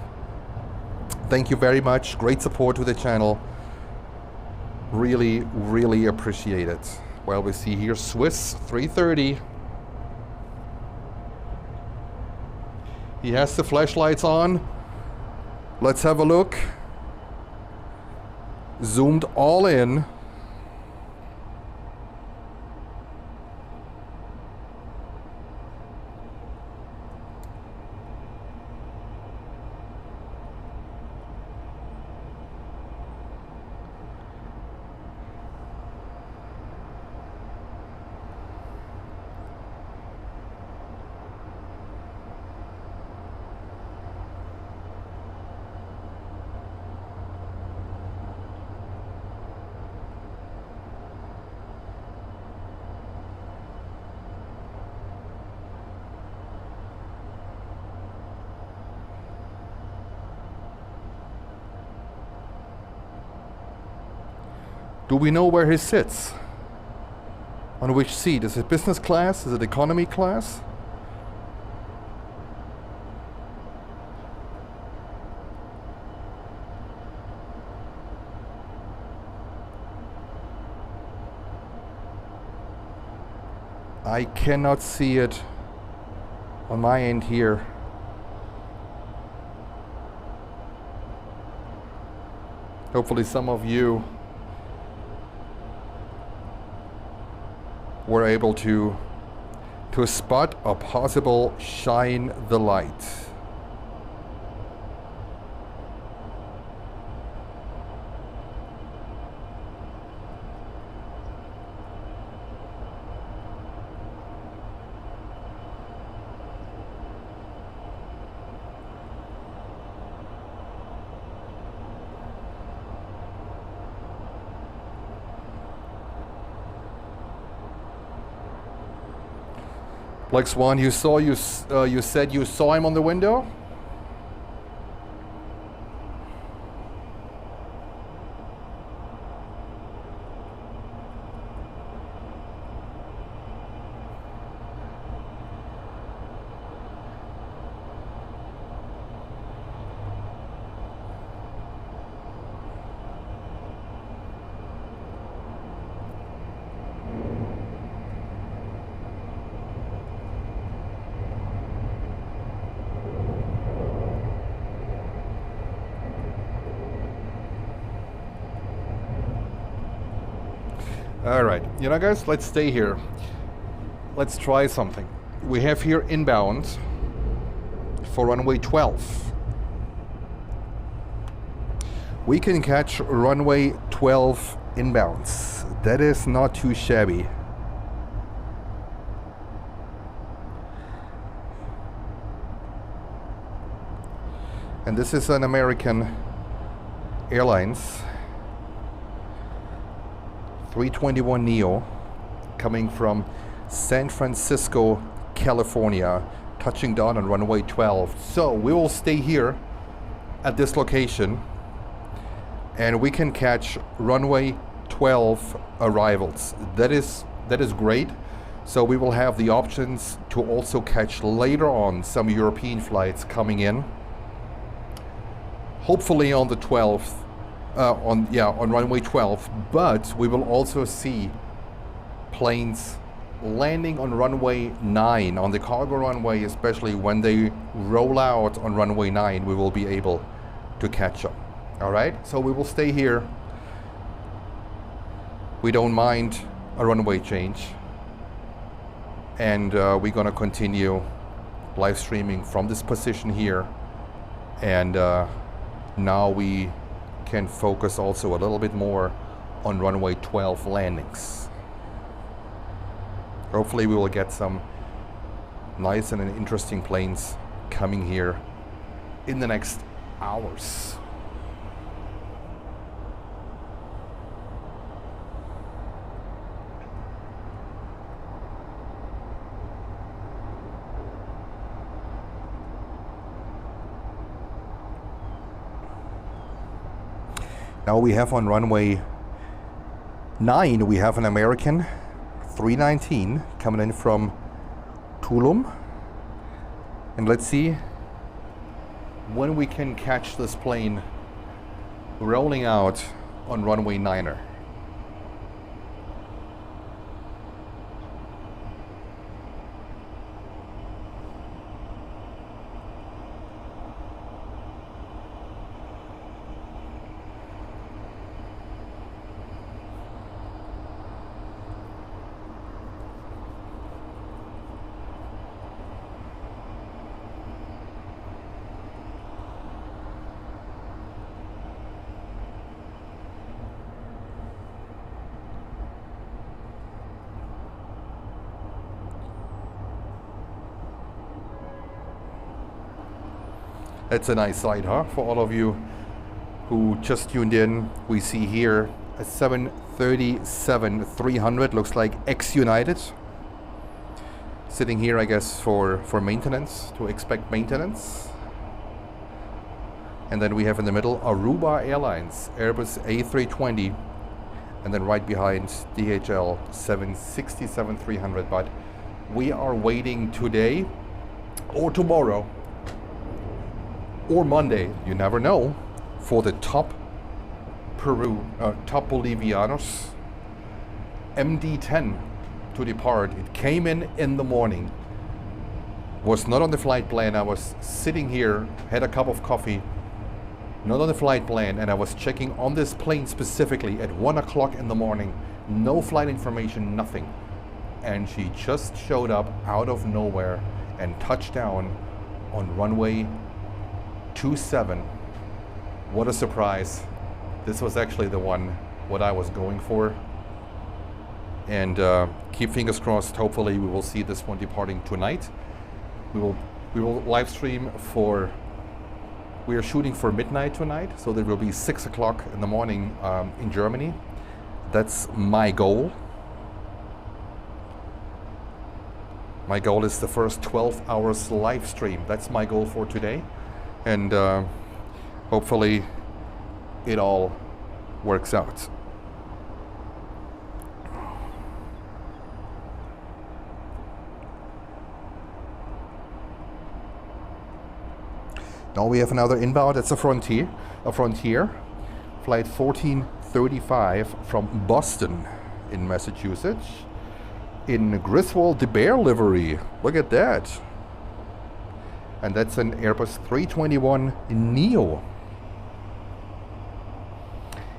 Speaker 1: Thank you very much. Great support to the channel. Really, really appreciate it. Well, we see here Swiss 330. He has the flashlights on. Let's have a look. Zoomed all in. Do we know where he sits? On which seat? Is it business class? Is it economy class? I cannot see it on my end here. Hopefully some of you were able to spot a possible shine the light. Black Swan, you said you saw him on the window? All right, you know guys, let's stay here. Let's try something. We have here inbound for runway 12. We can catch runway 12 inbounds. That is not too shabby. And this is an American Airlines A321 Neo coming from San Francisco, California, touching down on runway 12. So we will stay here at this location and we can catch runway 12 arrivals. That is great. So we will have the options to also catch later on some European flights coming in. Hopefully on the 12th. On runway 12, but we will also see planes landing on runway 9, on the cargo runway, especially when they roll out on runway 9, we will be able to catch them. All right, so we will stay here. We don't mind a runway change, and we're gonna continue live streaming from this position here, and now we can focus also a little bit more on runway 12 landings. Hopefully we will get some nice and interesting planes coming here in the next hours. Now we have on runway 9, we have an American A319 coming in from Tulum. And let's see when we can catch this plane rolling out on runway 9er. That's a nice sight, huh? For all of you who just tuned in, we see here a 737-300, looks like ex-United. Sitting here, I guess, for maintenance, to expect maintenance. And then we have in the middle Aruba Airlines, Airbus A320, and then right behind DHL 767-300. But we are waiting today or tomorrow or Monday, you never know, for the top Bolivianos MD-10 to depart. It came in the morning, was not on the flight plan. I was sitting here, had a cup of coffee, not on the flight plan, and I was checking on this plane specifically at 1 o'clock in the morning. No flight information, nothing. And she just showed up out of nowhere and touched down on runway 27. What a surprise. This was actually the one what I was going for. And keep fingers crossed. Hopefully we will see this one departing tonight. We will live stream for, we are shooting for midnight tonight, so there will be 6 o'clock in the morning in Germany. That's my goal. My goal is the first 12 hours live stream. That's my goal for today. And hopefully it all works out. Now we have another inbound. It's a Frontier. Flight 1435 from Boston in Massachusetts. In Griswold de Bear livery. Look at that. And that's an Airbus A321 Neo.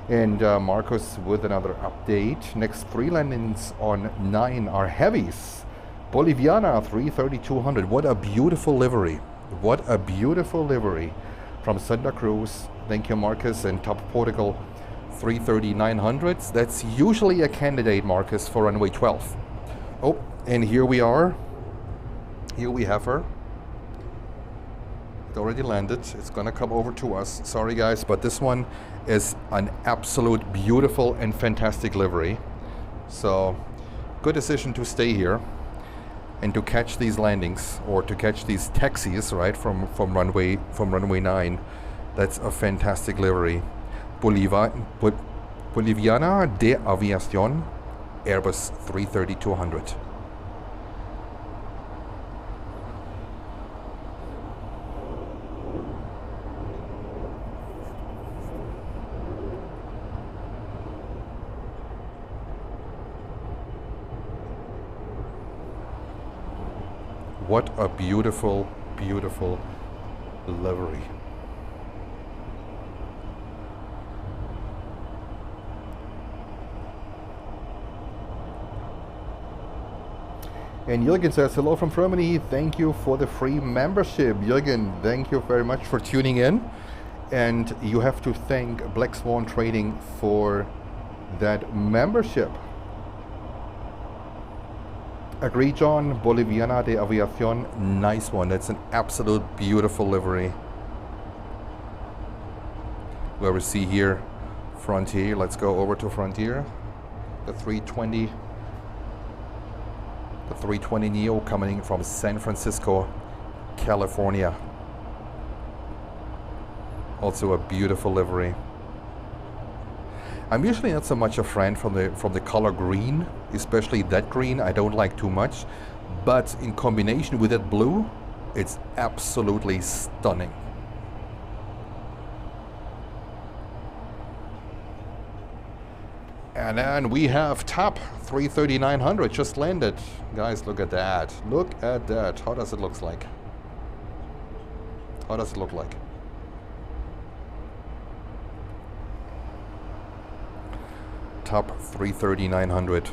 Speaker 1: And Marcus with another update. Next 3 landings on 9 are heavies. Boliviana A330-200. What a beautiful livery. What a beautiful livery from Santa Cruz. Thank you, Marcus. And Top Portugal 330-900s. That's usually a candidate, Marcus, for runway 12. Oh, and here we are. Here we have her. It already landed. It's gonna come over to us. Sorry guys, but this one is an absolute beautiful and fantastic livery. So good decision to stay here and to catch these landings, or to catch these taxis, right, from runway 9. That's a fantastic livery. Boliviana de Aviación, Airbus A330-200. What a beautiful, beautiful livery. And Jürgen says, hello from Germany. Thank you for the free membership. Jürgen, thank you very much for tuning in. And you have to thank Black Swan Trading for that membership. Agree, John. Boliviana de Aviación. Nice one. That's an absolute beautiful livery. Where we see here Frontier. Let's go over to Frontier. The 320 Neo coming from San Francisco, California. Also a beautiful livery. I'm usually not so much a friend from the color green, especially that green. I don't like too much, but in combination with that blue, it's absolutely stunning. And then we have Top 330-900 just landed. Guys, look at that. Look at that. How does it look like? How does it look like? Top 330-900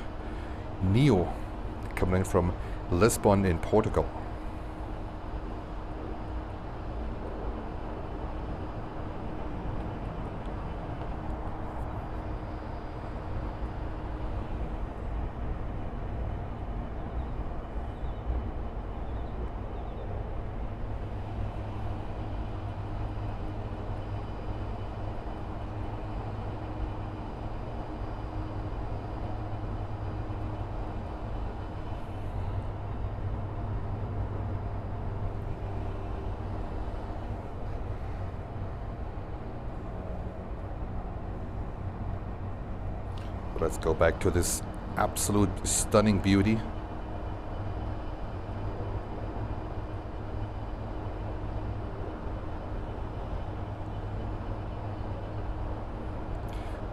Speaker 1: Neo coming in from Lisbon in Portugal. Let's go back to this absolute stunning beauty.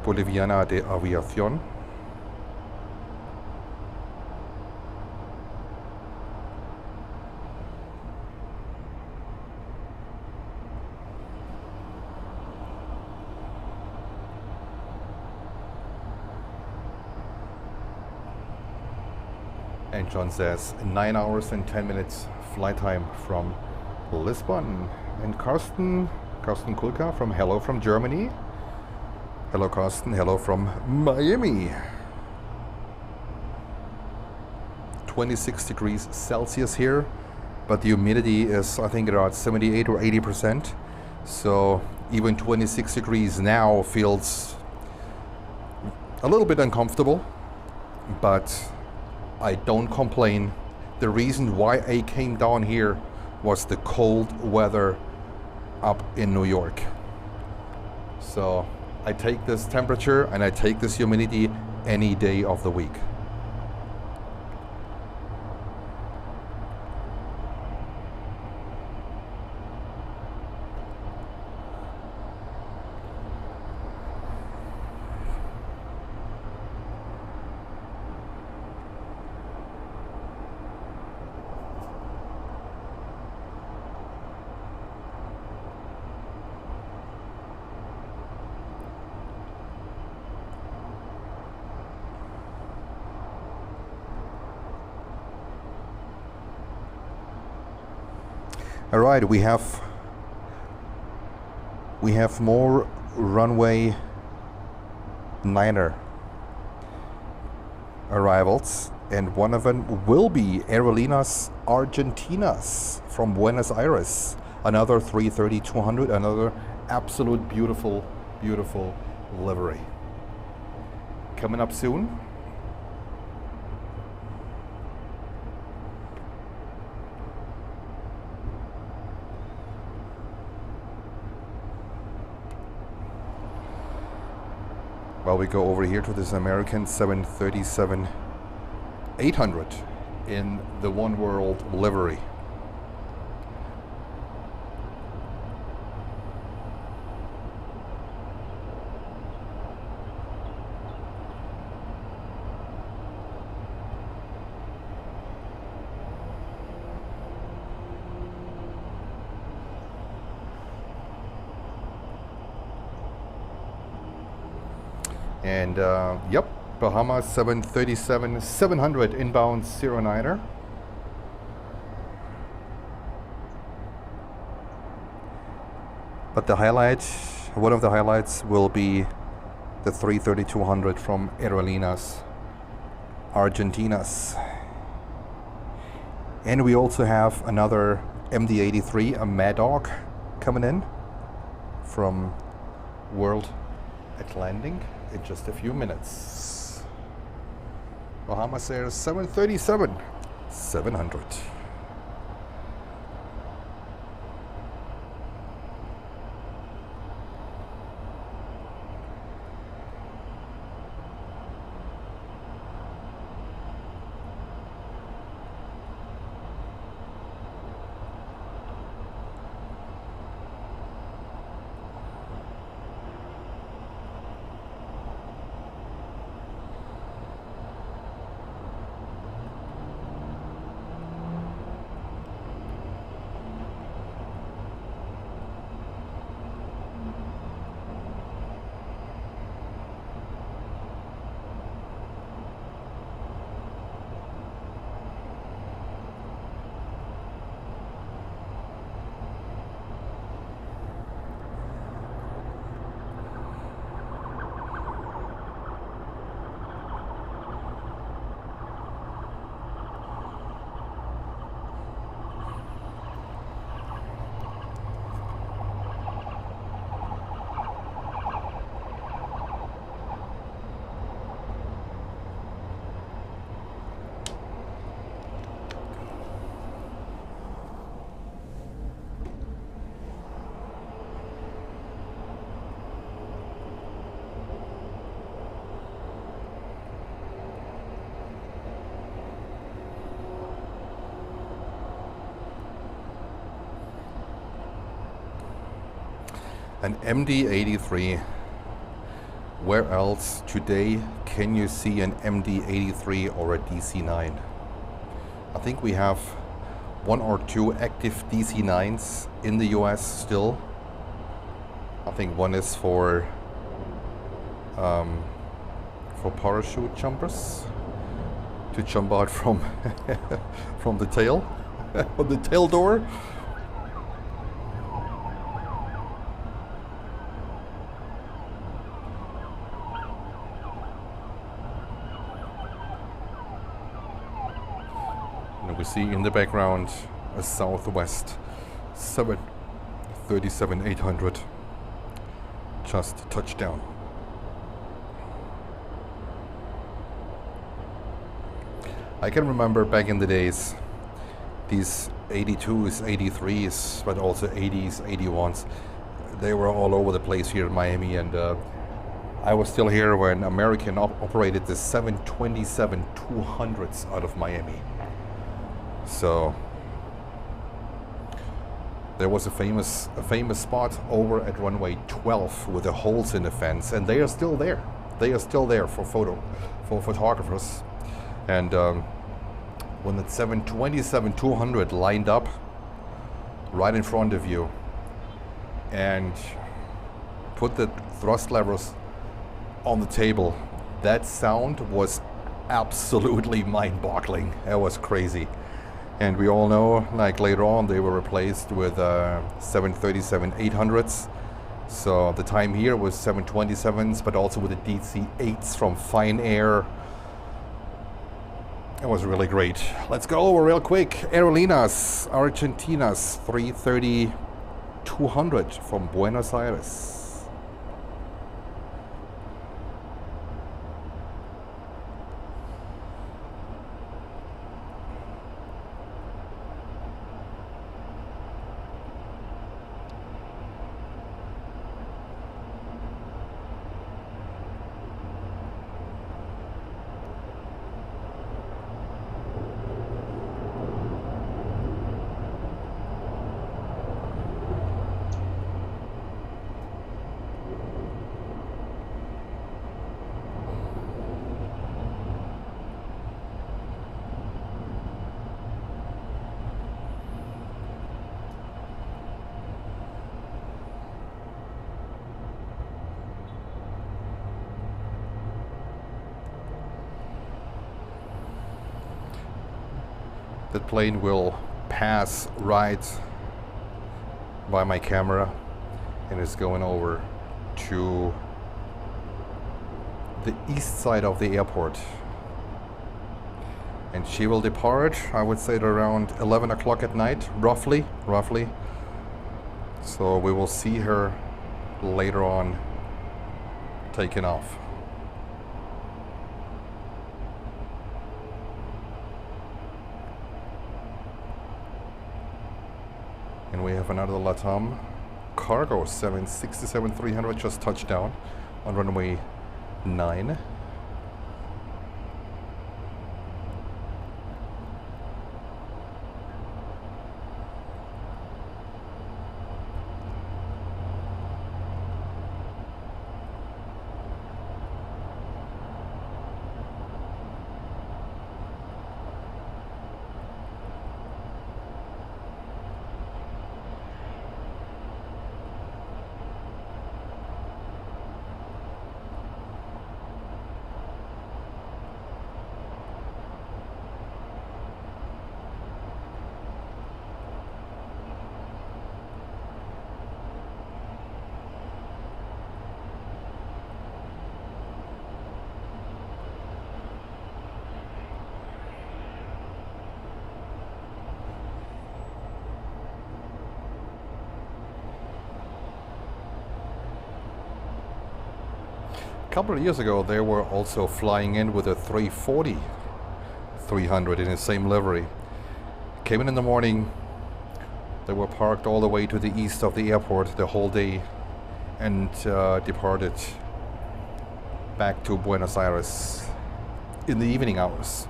Speaker 1: Boliviana de Aviación. And John says 9 hours and 10 minutes flight time from Lisbon. And Carsten Kulka from hello from Germany. Hello Carsten, hello from Miami. 26 degrees Celsius here, but the humidity is, I think, around 78 or 80%. So even 26 degrees now feels a little bit uncomfortable, but I don't complain the reason why I came down here was the cold weather up in New York. So I take this temperature and I take this humidity any day of the week. All right, we have more runway 9er arrivals, and one of them will be Aerolineas Argentinas from Buenos Aires. Another 330-200, another absolute beautiful livery. Coming up soon. While we go over here to this American 737-800 in the One World livery. And yep, Bahama 737-700 inbound 09er. But the highlight, one of the highlights will be the 330-200 from Aerolineas Argentinas. And we also have another MD-83, a Mad Dog, coming in from World at landing in just a few minutes. Bahamas Air 737-700. An MD-83. Where else today can you see an MD-83 or a DC-9? I think we have one or two active DC-9s in the US still. I think one is for parachute jumpers to jump out from from the tail, from the tail door. We see in the background a Southwest 737-800 just touched down. I can remember back in the days these 82s, 83s, but also 80s, 81s, they were all over the place here in Miami. And I was still here when American operated the 727-200s out of Miami. So there was a famous spot over at runway 12 with the holes in the fence, and they are still there. They are still there for photographers. And when the 727-200 lined up right in front of you and put the thrust levers on the table, that sound was absolutely mind-boggling. That was crazy. And we all know, like later on, they were replaced with 737-800s. So the time here was 727s, but also with the DC-8s from Fine Air. It was really great. Let's go over real quick. Aerolineas Argentinas 330-200 from Buenos Aires. That plane will pass right by my camera and is going over to the east side of the airport. And she will depart, I would say, at around 11 o'clock at night, roughly. So we will see her later on taking off. And we have another Latam Cargo 767-300 just touched down on runway 9. A couple of years ago, they were also flying in with a 340-300 in the same livery. Came in the morning. They were parked all the way to the east of the airport the whole day and departed back to Buenos Aires in the evening hours.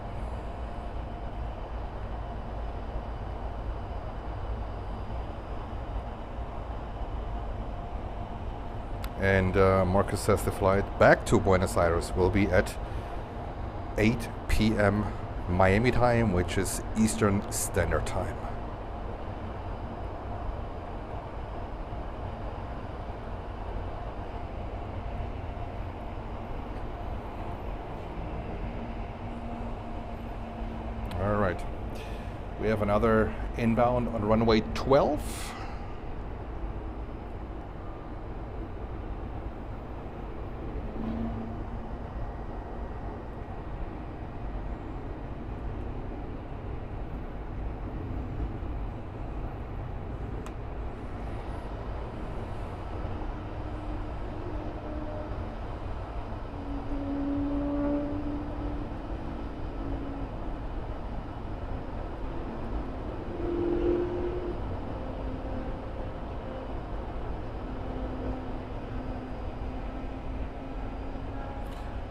Speaker 1: And Marcus says the flight back to Buenos Aires will be at 8 p.m. Miami time, which is Eastern Standard Time. All right. We have another inbound on runway 12.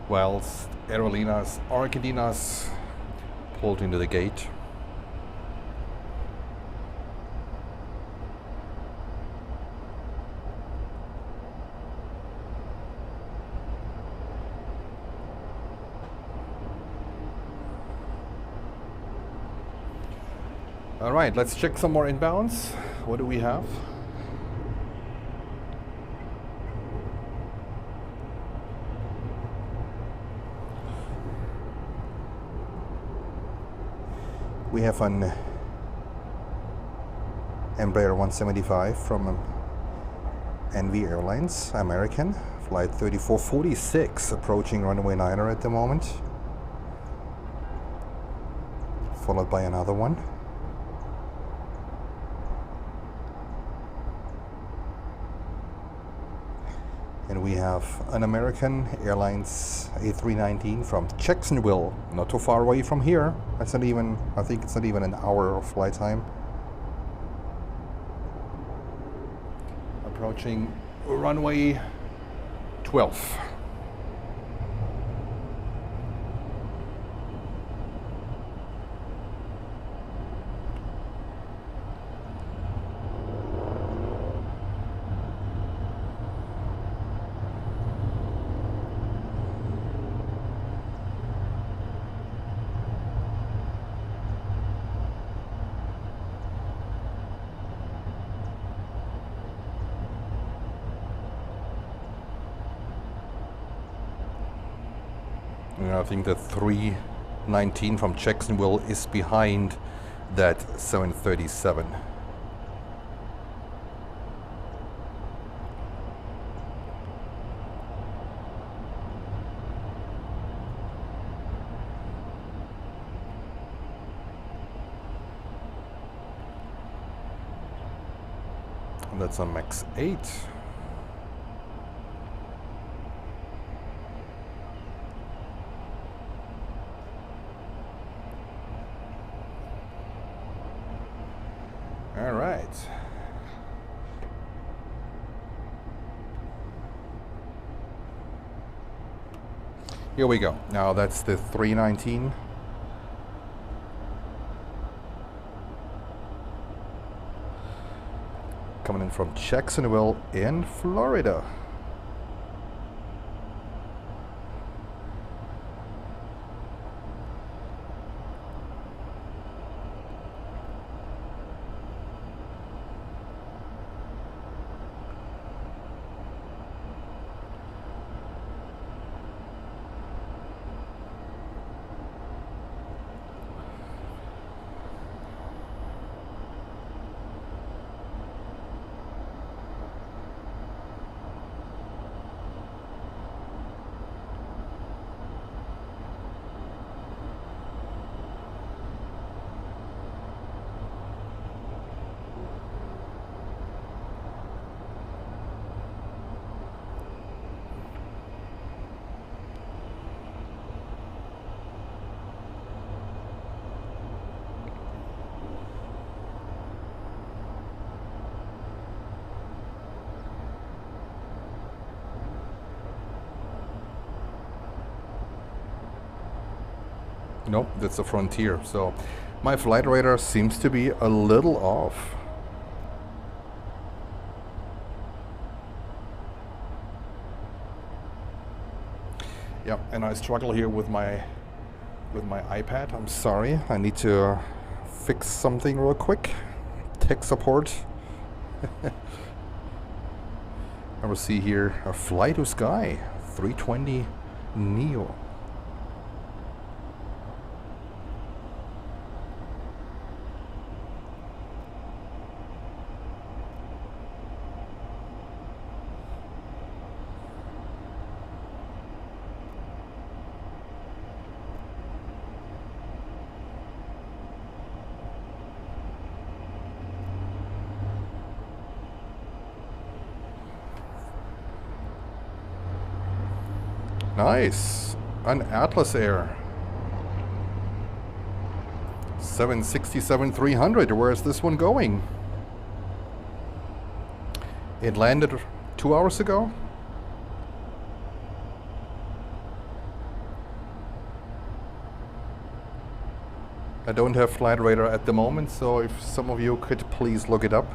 Speaker 1: whilst Aerolineas Argentinas pulled into the gate. All right, let's check some more inbounds. What do we have? We have an Embraer 175 from NV Airlines, American, flight 3446, approaching runway 9 at the moment, followed by another one. And we have an American Airlines A319 from Jacksonville, not too far away from here. That's not even, I think it's not even an hour of flight time. Approaching runway 12. I think the 319 from Jacksonville is behind that 737. And that's on Max 8. All right. Here we go. Now that's the 319. Coming in from Jacksonville in Florida. Nope, that's a Frontier. So my flight radar seems to be a little off. Yeah, and I struggle here with my iPad. I'm sorry. I need to fix something real quick. Tech support. I will see here a flight to Sky 320 Neo. Nice, an Atlas Air 767-300. Where is this one going? It landed 2 hours ago. I don't have flight radar at the moment, so if some of you could please look it up.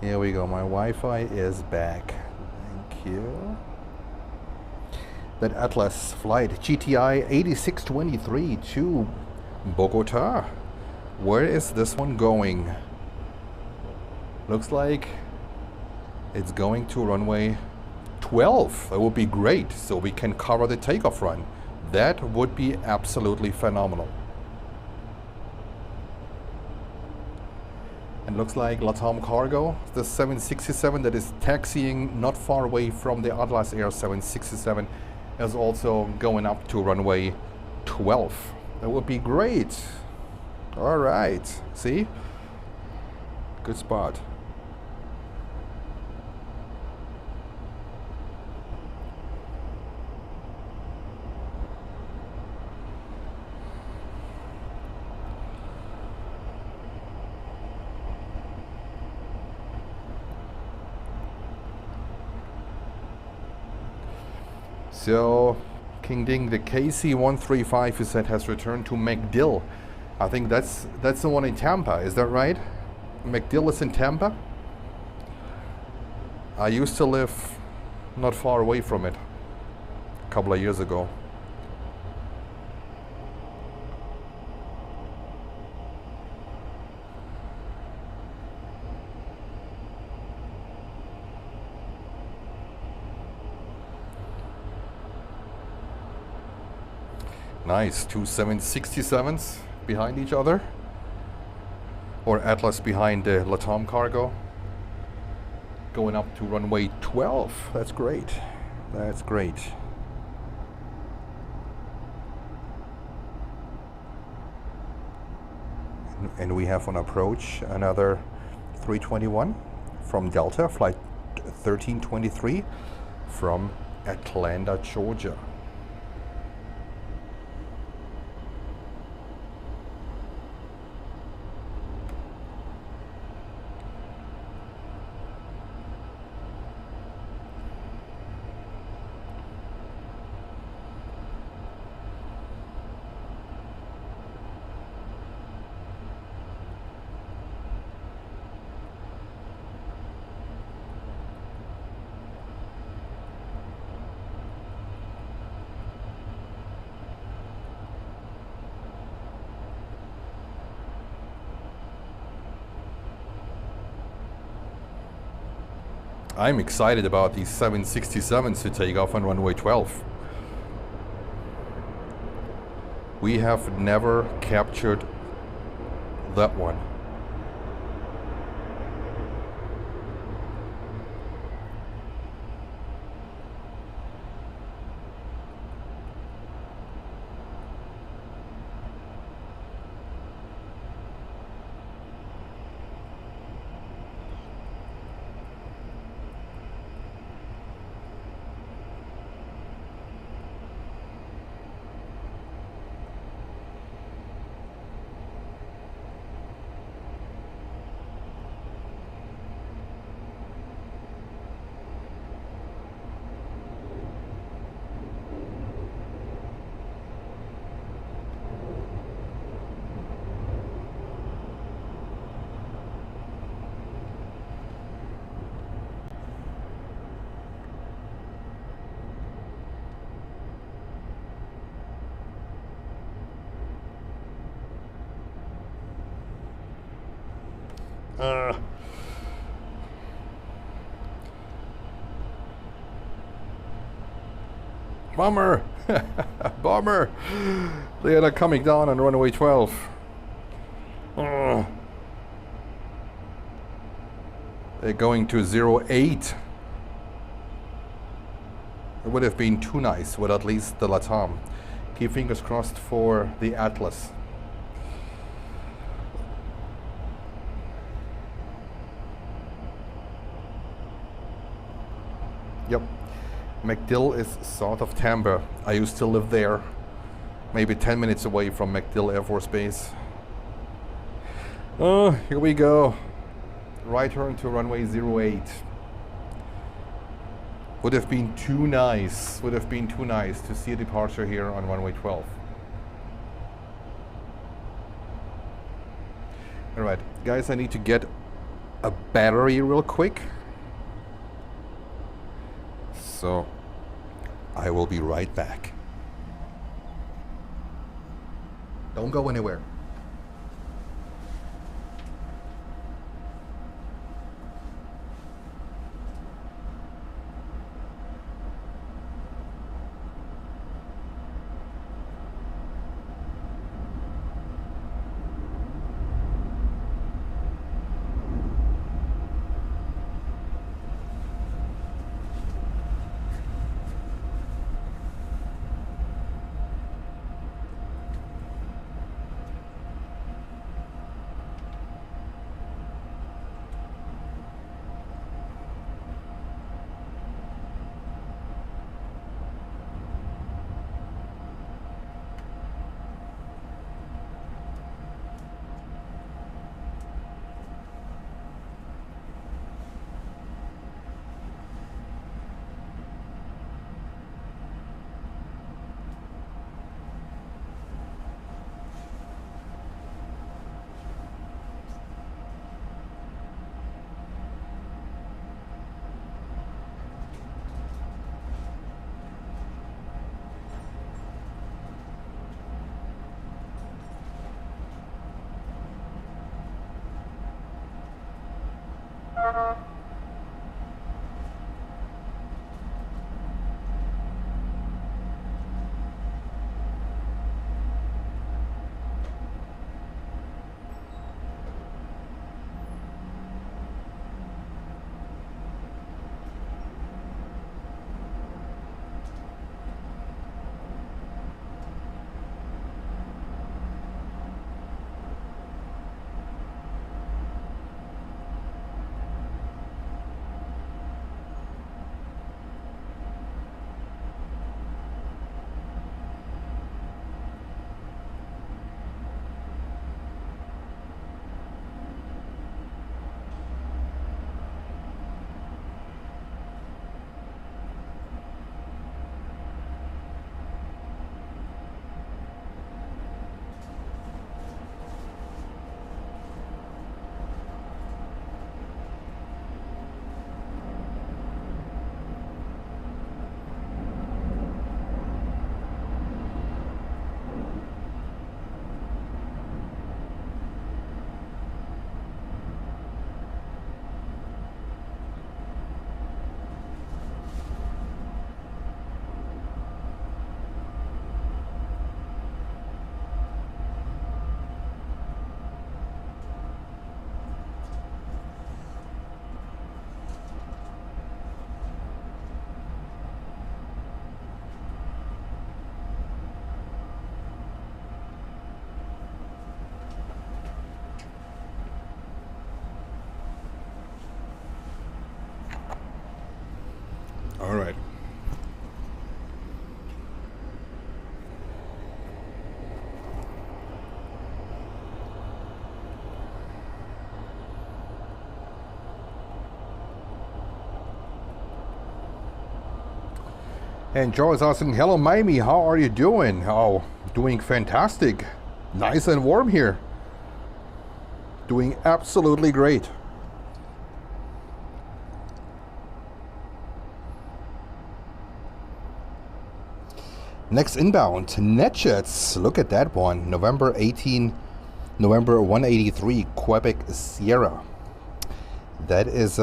Speaker 1: Here we go, my Wi-Fi is back. Thank you. That Atlas flight, GTI 8623 to Bogota. Where is this one going? Looks like it's going to runway 12. That would be great, so we can cover the takeoff run. That would be absolutely phenomenal. And looks like Latam Cargo, the 767 that is taxiing not far away from the Atlas Air 767, is also going up to runway 12. That would be great. All right, see? Good spot. So, King Ding, the KC-135 you said has returned to MacDill. I think that's the one in Tampa, is that right? MacDill is in Tampa? I used to live not far away from it a couple of years ago. Nice, two 767s behind each other. Or Atlas behind the Latam Cargo. Going up to runway 12. That's great. That's great. And we have on approach another 321 from Delta, flight 1323 from Atlanta, Georgia. I'm excited about these 767s to take off on runway 12. We have never captured that one. Bummer! Bummer! They are coming down on runway 12. They're going to 08. It would have been too nice with at least the Latam. Keep fingers crossed for the Atlas. Yep. MacDill is south of Tampa. I used to live there, maybe 10 minutes away from MacDill Air Force Base. Oh, here we go. Right turn to runway 08. Would have been too nice to see a departure here on runway 12. All right, guys, I need to get a battery real quick. So I will be right back. Don't go anywhere. All right. And Joe is asking, hello Miami, how are you doing? Oh, doing fantastic. Nice and warm here. Doing absolutely great. Next inbound, NetJets. Look at that one. November 183, Quebec Sierra. That is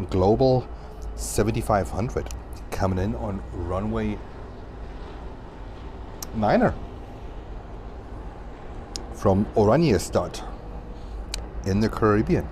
Speaker 1: Global 7500 coming in on runway 9er from Oranjestad in the Caribbean.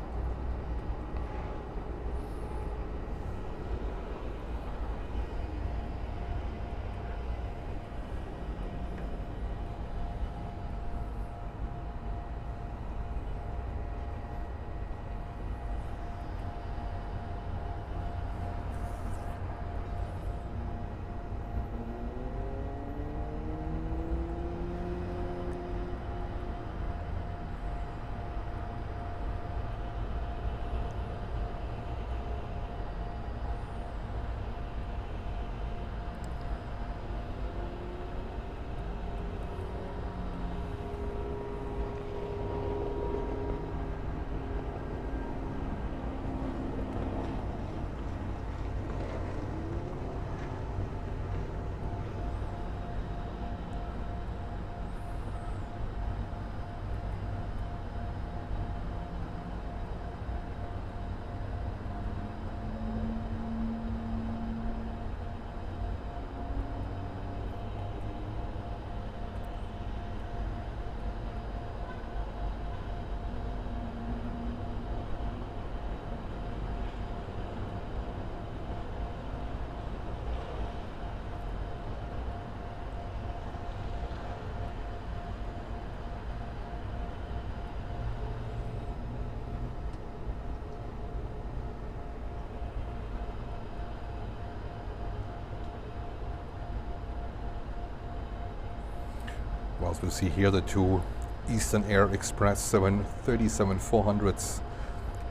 Speaker 1: As we see here, the two Eastern Air Express 737-400s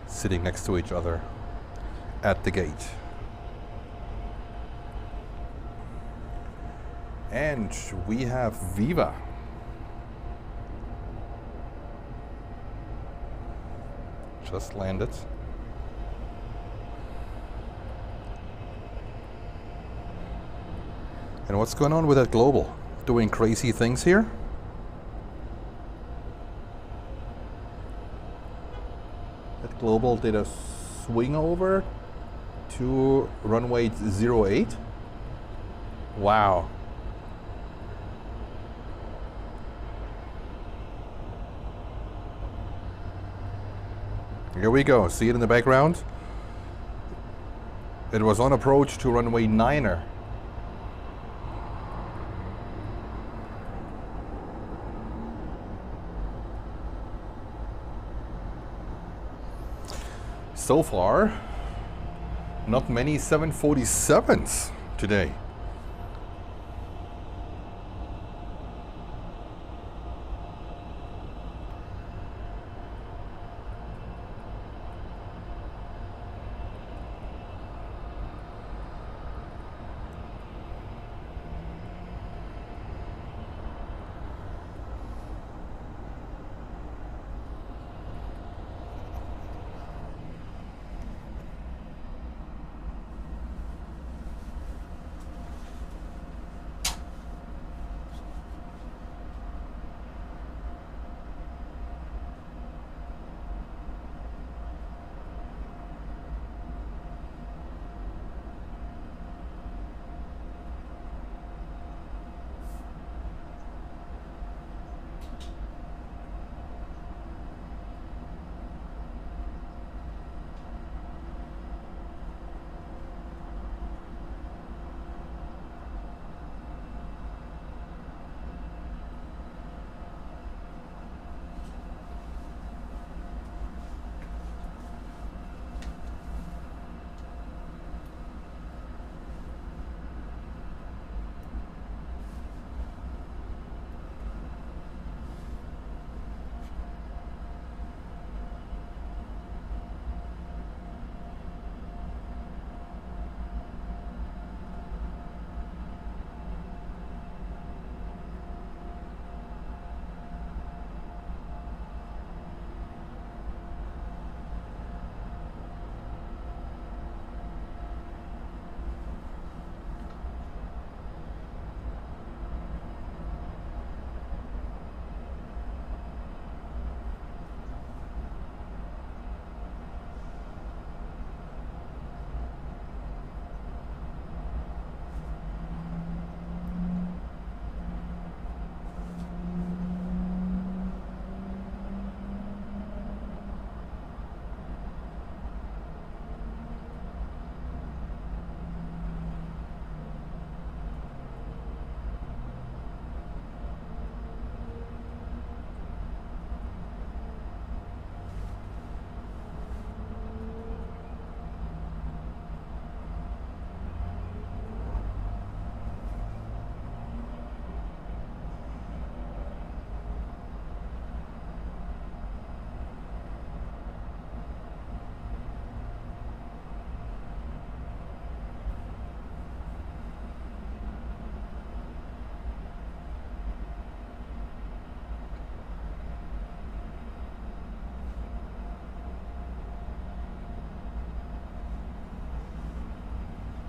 Speaker 1: sitting next to each other at the gate. And we have Viva. Just landed. And what's going on with that Global? Doing crazy things here? That Global did a swing over to runway 08. Wow. Here we go. See it in the background? It was on approach to runway 9er. So far, not many 747s today.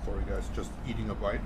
Speaker 1: Sorry guys, just eating a bite.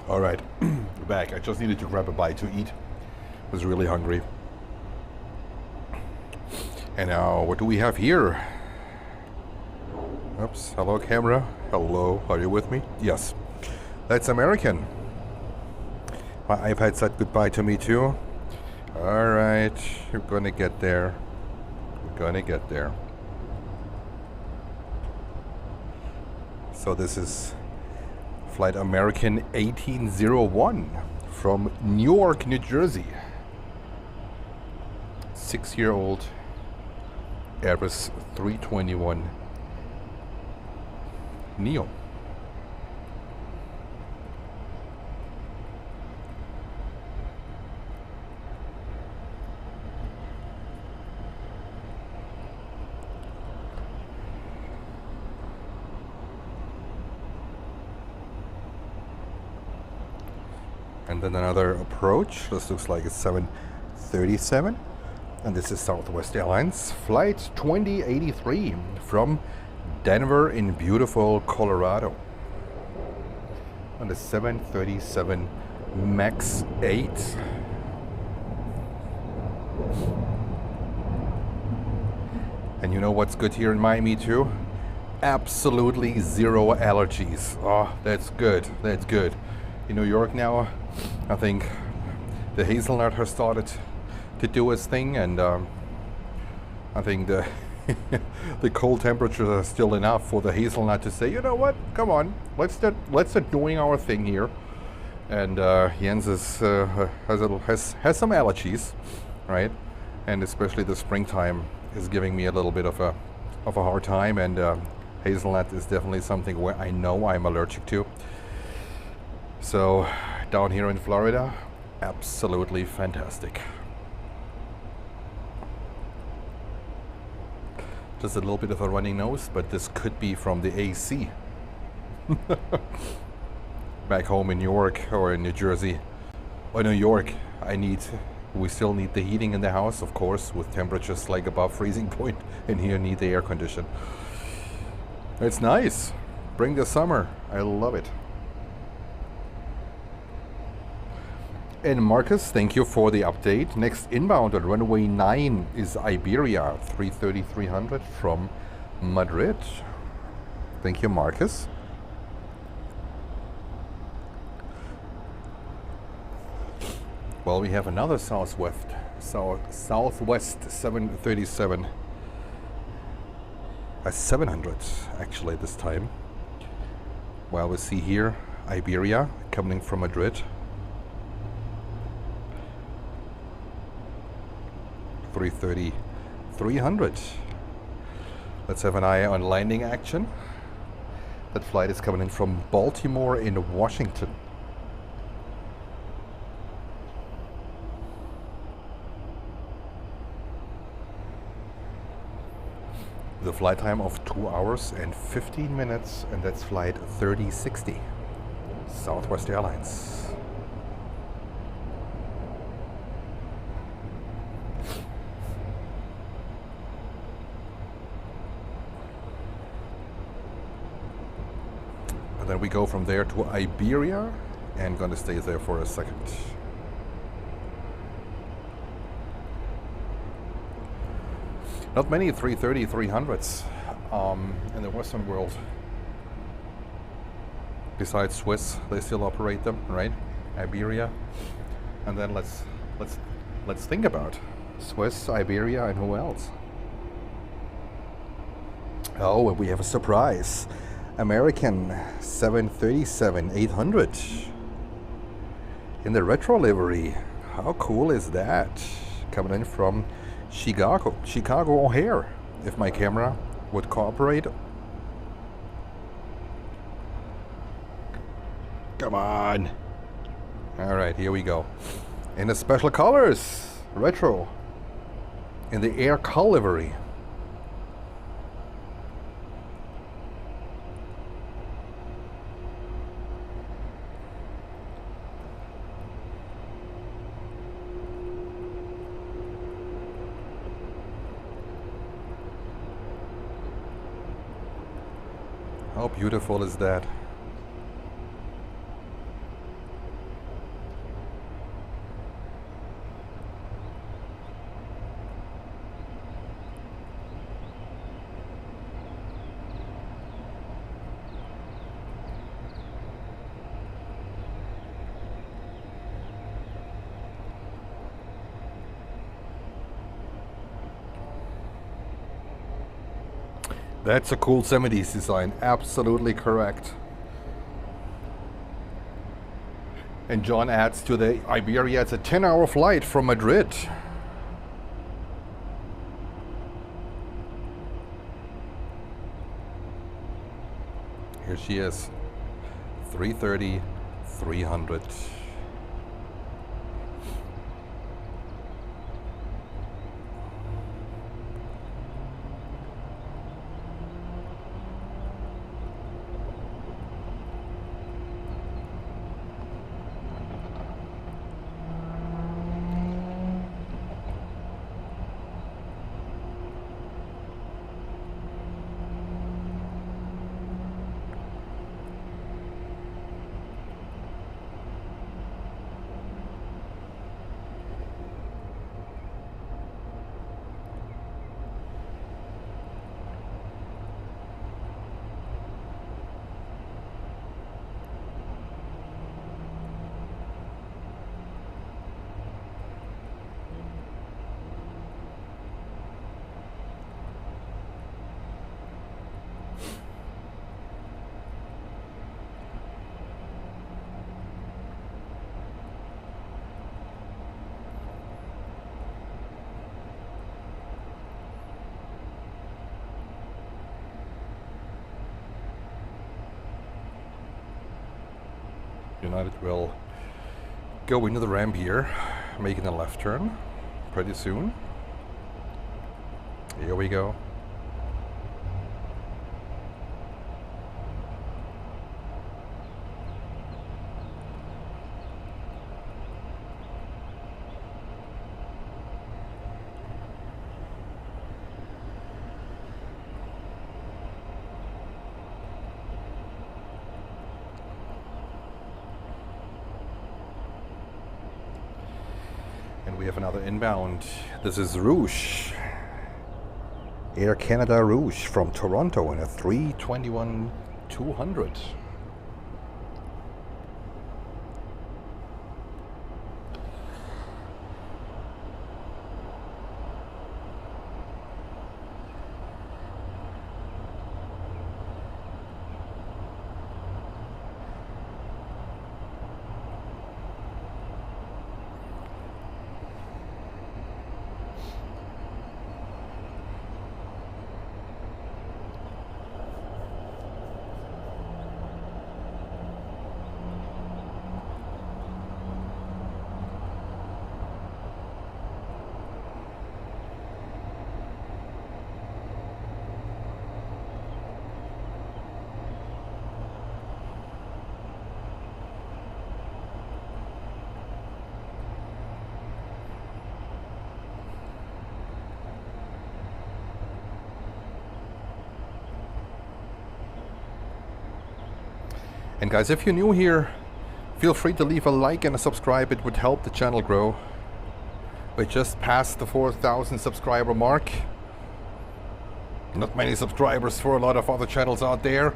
Speaker 1: All right, back. I just needed to grab a bite to eat. Was really hungry. And now, what do we have here? Oops, hello camera. Hello, are you with me? Yes. That's American. My iPad said goodbye to me too. All right, you're gonna get there. We're gonna get there. So this is flight American 1801 from Newark, New Jersey. 6-year-old Airbus 321 Neo. And then another approach. This looks like a 737. And this is Southwest Airlines Flight 2083 from Denver in beautiful Colorado. On the 737 MAX 8. And you know what's good here in Miami too? Absolutely zero allergies. Oh, that's good. That's good. In New York now, I think the hazelnut has started to do its thing, and I think the the cold temperatures are still enough for the hazelnut to say, you know what, come on, let's start doing our thing here. And Jens is, has some allergies, right? And especially the springtime is giving me a little bit of a hard time, and hazelnut is definitely something where I know I'm allergic to. So down here in Florida, absolutely fantastic. Just a little bit of a running nose, but this could be from the AC. Back home in New York or in New Jersey or New York, we still need the heating in the house, of course, with temperatures like above freezing point, and here need the air condition. It's nice. Bring the summer. I love it. And Marcus, thank you for the update. Next inbound on runway 9 is Iberia 330-300 from Madrid. Thank you, Marcus. Well, we have another Southwest 737, a 700 actually this time. Well, we see here Iberia coming from Madrid. 330-300. Let's have an eye on landing action. That flight is coming in from Baltimore in Washington. The flight time of 2 hours and 15 minutes, and that's flight 3060, Southwest Airlines. And then we go from there to Iberia, and gonna stay there for a second. Not many 330-300s in the Western world. Besides Swiss, they still operate them, right? Iberia, and then let's think about Swiss, Iberia, and who else? Oh, we have a surprise. American 737-800 in the retro livery. How cool is that? Coming in from Chicago O'Hare, if my camera would cooperate. Come on. All right, here we go. In the special colors, retro, in the Air Cull livery. How beautiful is that? That's a cool 70s design, absolutely correct. And John adds to the Iberia, it's a 10-hour flight from Madrid. Here she is, 330, 300. United will go into the ramp here, making a left turn pretty soon. Here we go. We have another inbound. This is Rouge, Air Canada Rouge from Toronto in a 321 200. And guys, if you're new here, feel free to leave a like and a subscribe. It would help the channel grow. We just passed the 4,000 subscriber mark. Not many subscribers for a lot of other channels out there,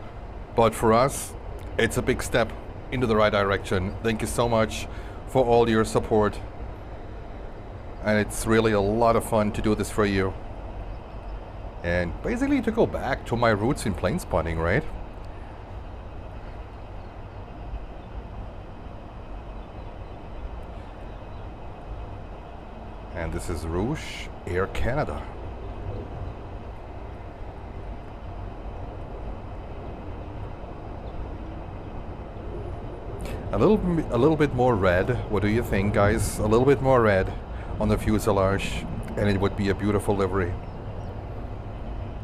Speaker 1: but for us, it's a big step into the right direction. Thank you so much for all your support. And it's really a lot of fun to do this for you. And basically to go back to my roots in plane spotting, right? And this is Rouge, Air Canada. A little bit more red. What do you think, guys? A little bit more red on the fuselage, and it would be a beautiful livery.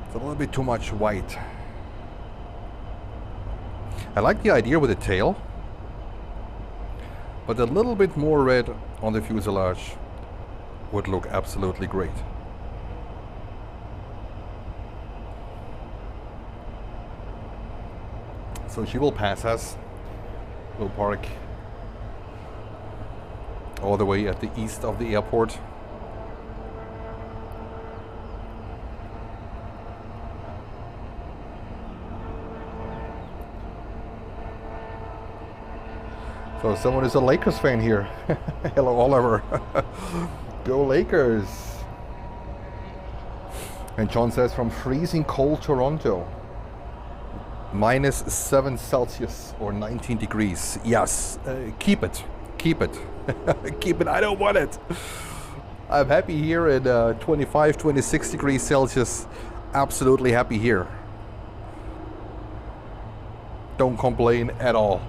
Speaker 1: It's a little bit too much white. I like the idea with the tail, but a little bit more red on the fuselage would look absolutely great. So she will pass us. We'll park all the way at the east of the airport. So someone is a Lakers fan here. Hello, Oliver. Go Lakers. And John says from freezing cold Toronto, -7 Celsius or 19 degrees. Yes, keep it, keep it, keep it. I don't want it. I'm happy here at 25, 26 degrees Celsius. Absolutely happy here. Don't complain at all.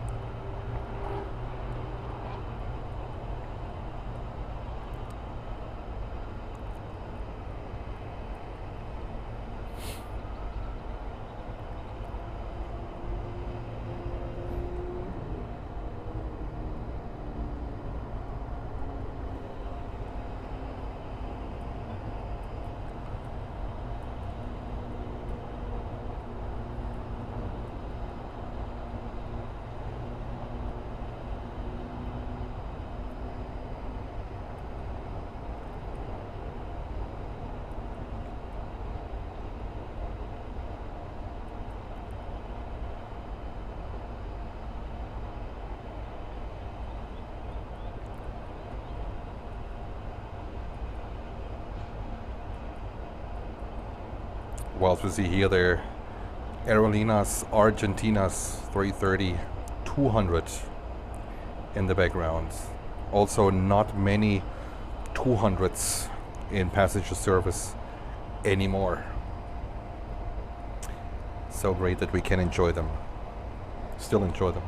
Speaker 1: Whilst we see here the Aerolineas Argentinas 330 200 in the background. Also not many 200s in passenger service anymore. So great that we can enjoy them. Still enjoy them.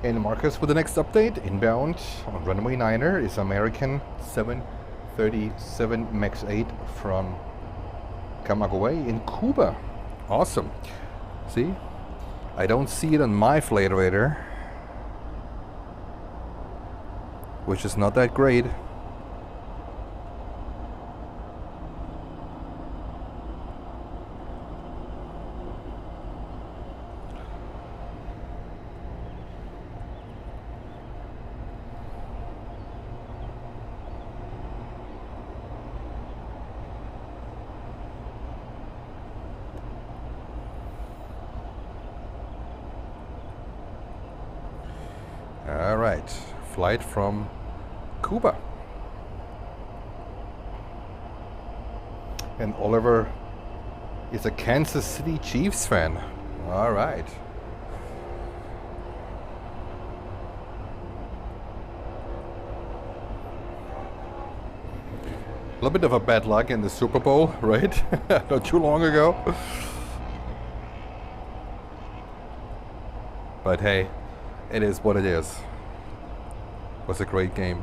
Speaker 1: And Marcus with the next update. Inbound on runway 9er is American 737 MAX 8 from Camagüey in Cuba. Awesome. See? I don't see it on my flight radar, which is not that great. All right, flight from Cuba. And Oliver is a Kansas City Chiefs fan. All right. A little bit of a bad luck in the Super Bowl, right? Not too long ago. But hey, it is what it is. It was a great game.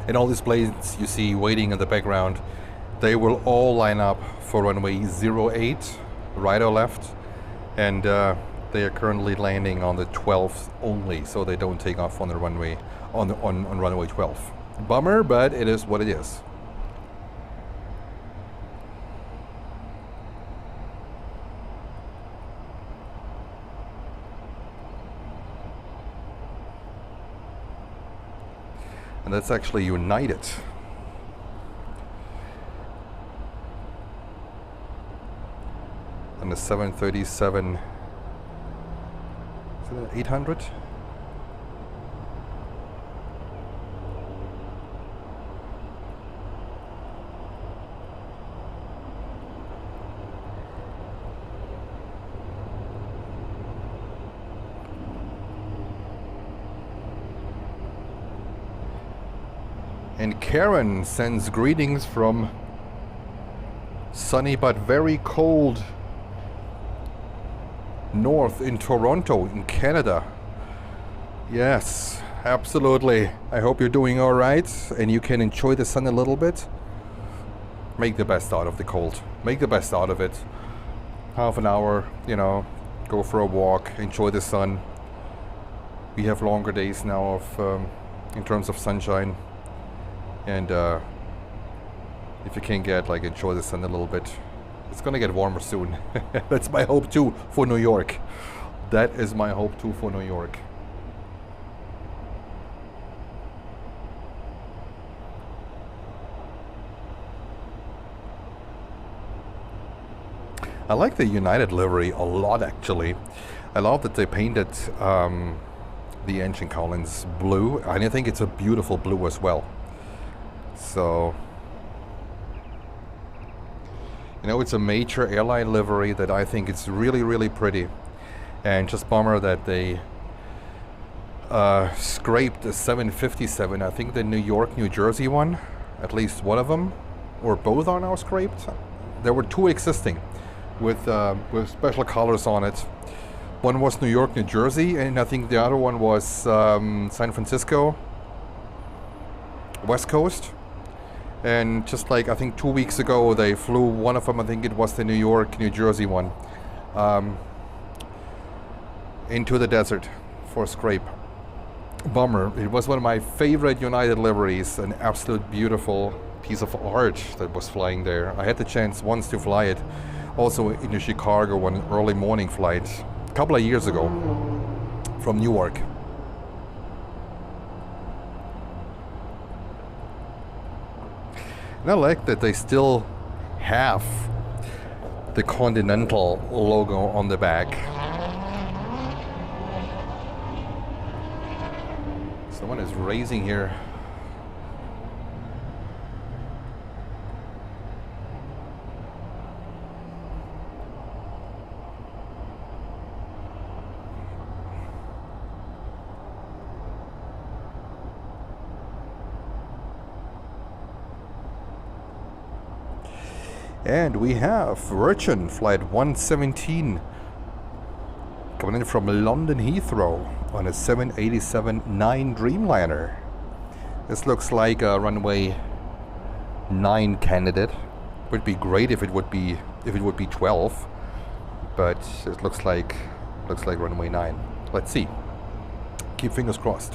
Speaker 1: And all these planes you see waiting in the background, they will all line up for runway 08, right or left. And they are currently landing on the 12th only, so they don't take off on the runway, on runway 12. Bummer, but it is what it is. And that's actually United. And the 737, is it an 800? And Karen sends greetings from sunny but very cold north in Toronto in Canada. Yes, absolutely. I hope you're doing all right and you can enjoy the sun a little bit. Make the best out of the cold. Make the best out of it. Half an hour, you know, go for a walk, enjoy the sun. We have longer days now of in terms of sunshine. And if you can get, like, enjoy the sun a little bit. It's gonna get warmer soon. That's my hope too for New York. That is my hope too for New York. I like the United livery a lot, actually. I love that they painted the engine cowlings blue, and I think it's a beautiful blue as well. So, you know, it's a major airline livery that I think it's really, really pretty. And just bummer that they scraped the 757. I think the New York, New Jersey one, at least one of them, or both are now scraped. There were two existing with special colors on it. One was New York, New Jersey, and I think the other one was San Francisco, West Coast. And just like, I think 2 weeks ago, they flew one of them, I think it was the New York, New Jersey one, into the desert for a scrape. Bummer. It was one of my favorite United liveries, an absolute beautiful piece of art that was flying there. I had the chance once to fly it, also into Chicago on an early morning flight, a couple of years ago, from Newark. And I like that they still have the Continental logo on the back. Someone is racing here. And we have Virgin Flight 117 coming in from London Heathrow on a 787-9 Dreamliner. This looks like a runway 9 candidate. Would be great if it would be 12, but it looks like runway 9. Let's see. Keep fingers crossed.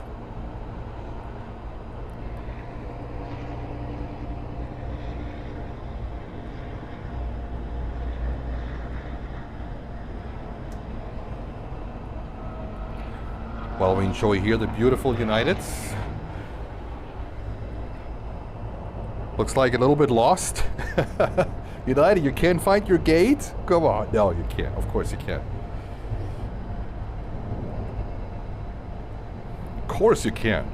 Speaker 1: While we enjoy here the beautiful Uniteds. Looks like a little bit lost. United, you can't find your gate? Come on. No, you can't. Of course you can't. Of course you can.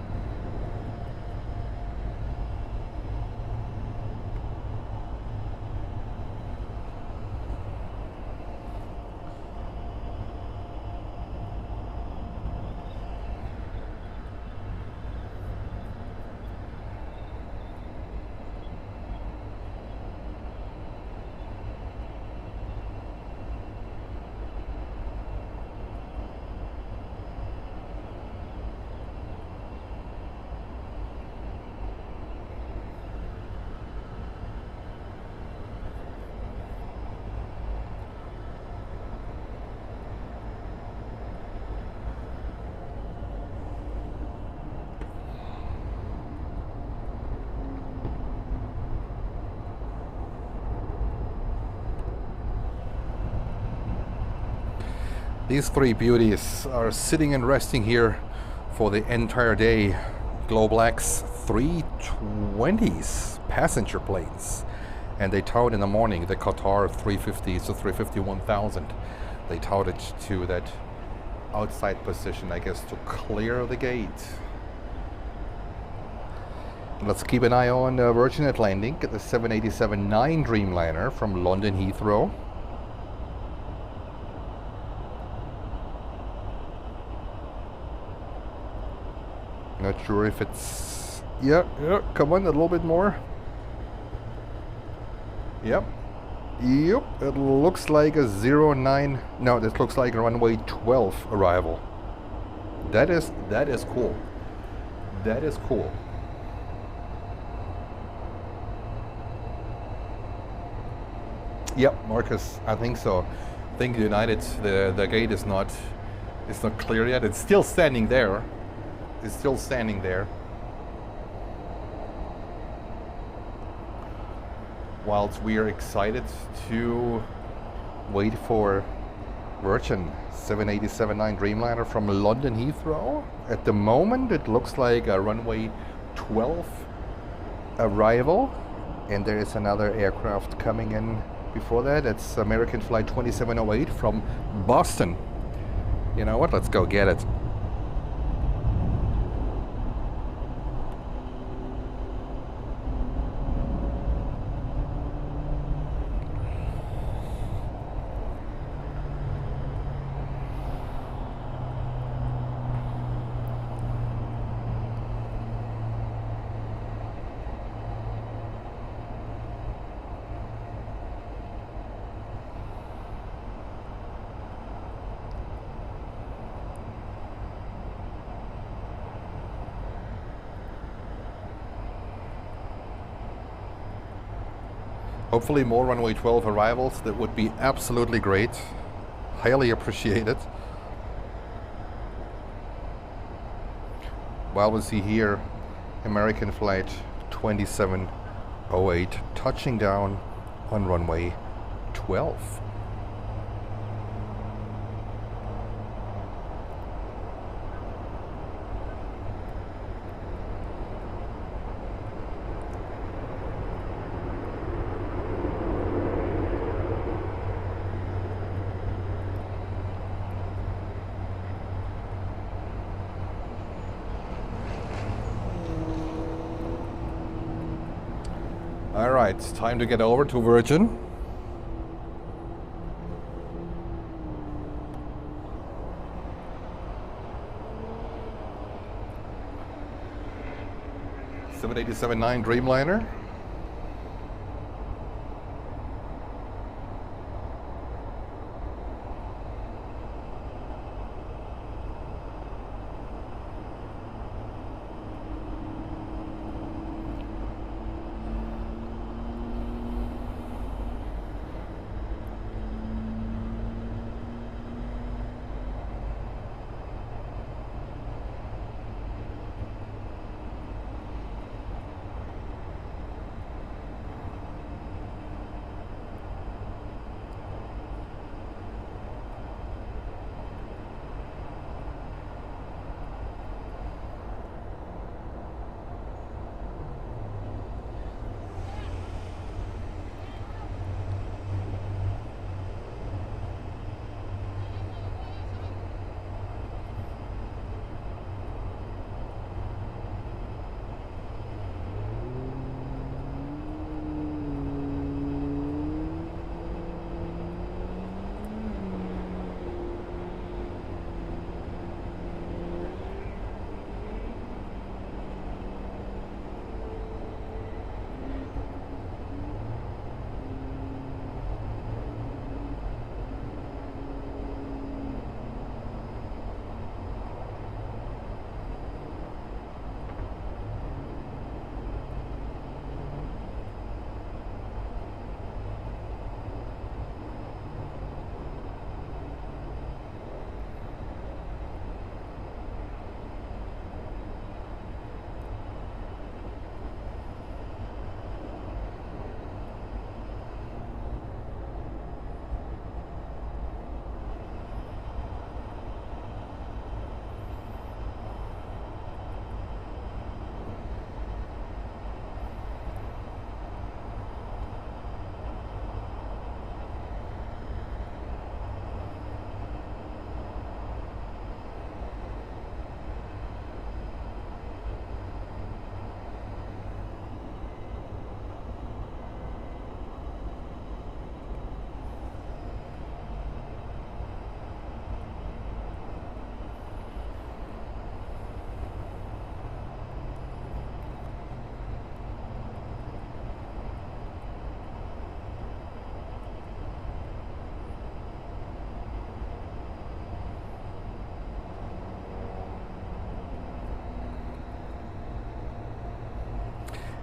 Speaker 1: These three beauties are sitting and resting here for the entire day. GlobalX A320s, passenger planes. And they towed in the morning the Qatar 350s to 350-1000. They towed it to that outside position, I guess, to clear the gate. Let's keep an eye on Virgin Atlantic at the 787-9 Dreamliner from London Heathrow. Not sure if it's... Yeah, come on, a little bit more. Yep, it looks like a 09... No, this looks like a runway 12 arrival. That is cool. That is cool. Yep, Marcus, I think so. I think United, the gate is not clear yet. It's still standing there. It's still standing there. Whilst we are excited to wait for Virgin 787-9 Dreamliner from London Heathrow. At the moment, it looks like a runway 12 arrival, and there is another aircraft coming in before that. It's American Flight 2708 from Boston. You know what? Let's go get it. Hopefully more runway 12 arrivals. That would be absolutely great. Highly appreciated. While we see here American Flight 2708 touching down on runway 12. All right, it's time to get over to Virgin. (787-9 Dreamliner).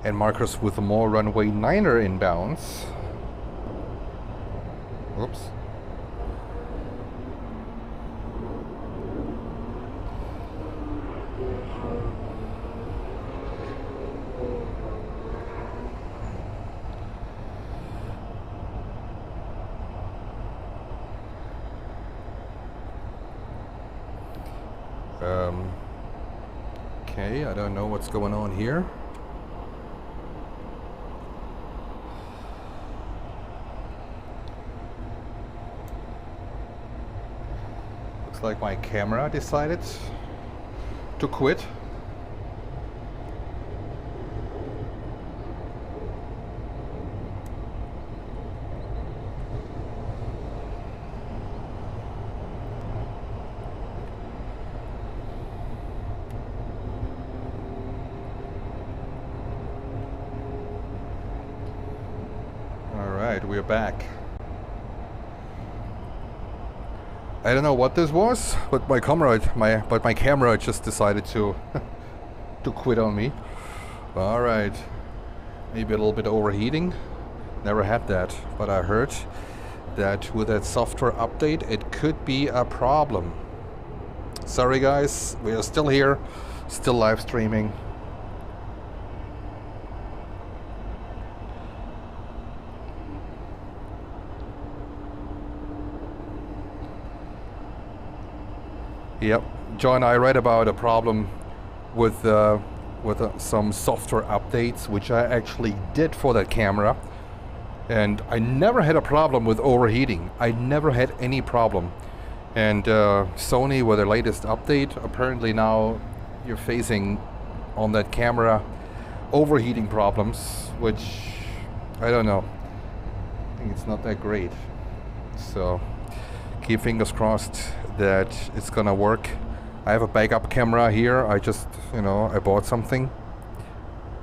Speaker 1: And Marcus with more runway 9er inbounds. Oops. Okay, I don't know what's going on here. Looks like my camera decided to quit. We're back. I don't know what this was, but my camera just decided to to quit on me. All right, maybe a little bit overheating. Never had that, but I heard that with that software update, it could be a problem. Sorry guys, we are still here, still live streaming. Yep, John and I read about a problem with some software updates, which I actually did for that camera, and I never had a problem with overheating. I never had any problem. And Sony, with their latest update, apparently now you're facing on that camera overheating problems, which I don't know. I think it's not that great. So keep fingers crossed that it's gonna work. I have a backup camera here. I just, I bought something,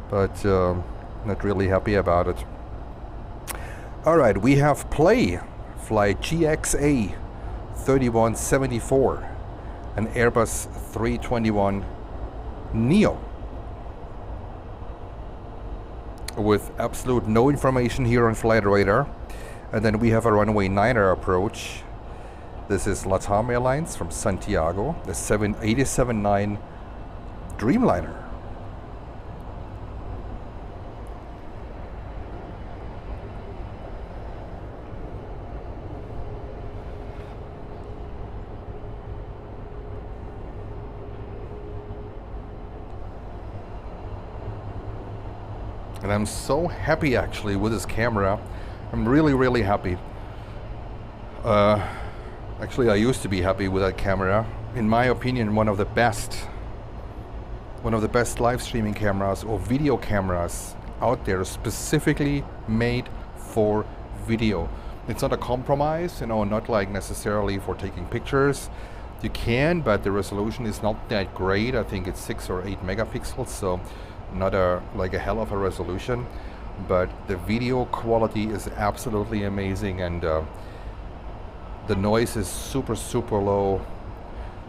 Speaker 1: but not really happy about it. All right, we have flight GXA 3174, an Airbus 321 Neo, with absolute no information here on Flight Radar. And then we have a runway 9er approach. This is Latam Airlines from Santiago, the 787-9 Dreamliner. And I'm so happy actually with this camera. I'm really, really happy. Actually, I used to be happy with that camera. In my opinion, one of the best live streaming cameras or video cameras out there, specifically made for video. It's not a compromise, not like necessarily for taking pictures. You can, but the resolution is not that great. I think it's 6 or 8 megapixels, so not a hell of a resolution. But the video quality is absolutely amazing, and the noise is super, super low.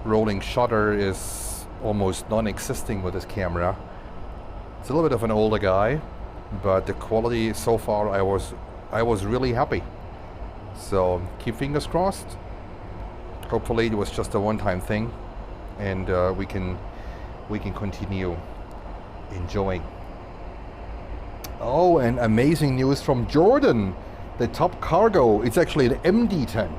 Speaker 1: Rolling shutter is almost non-existing with this camera. It's a little bit of an older guy, but the quality so far, I was really happy. So keep fingers crossed. Hopefully it was just a one-time thing, and we can continue enjoying. Oh, and amazing news from Jordan. The top cargo, it's actually an MD-10,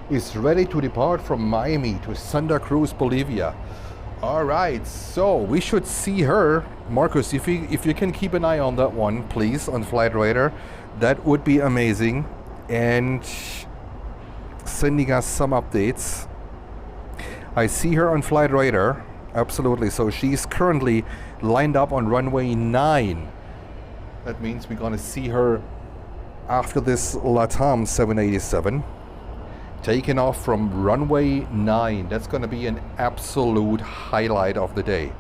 Speaker 1: is ready to depart from Miami to Santa Cruz, Bolivia. All right, so we should see her. Marcus, if you can keep an eye on that one, please, on Flight Radar, that would be amazing. And sending us some updates. I see her on Flight Radar, absolutely. So she's currently lined up on runway 9. That means we're gonna see her after this Latam 787. Taken off from runway 9. That's going to be an absolute highlight of the day.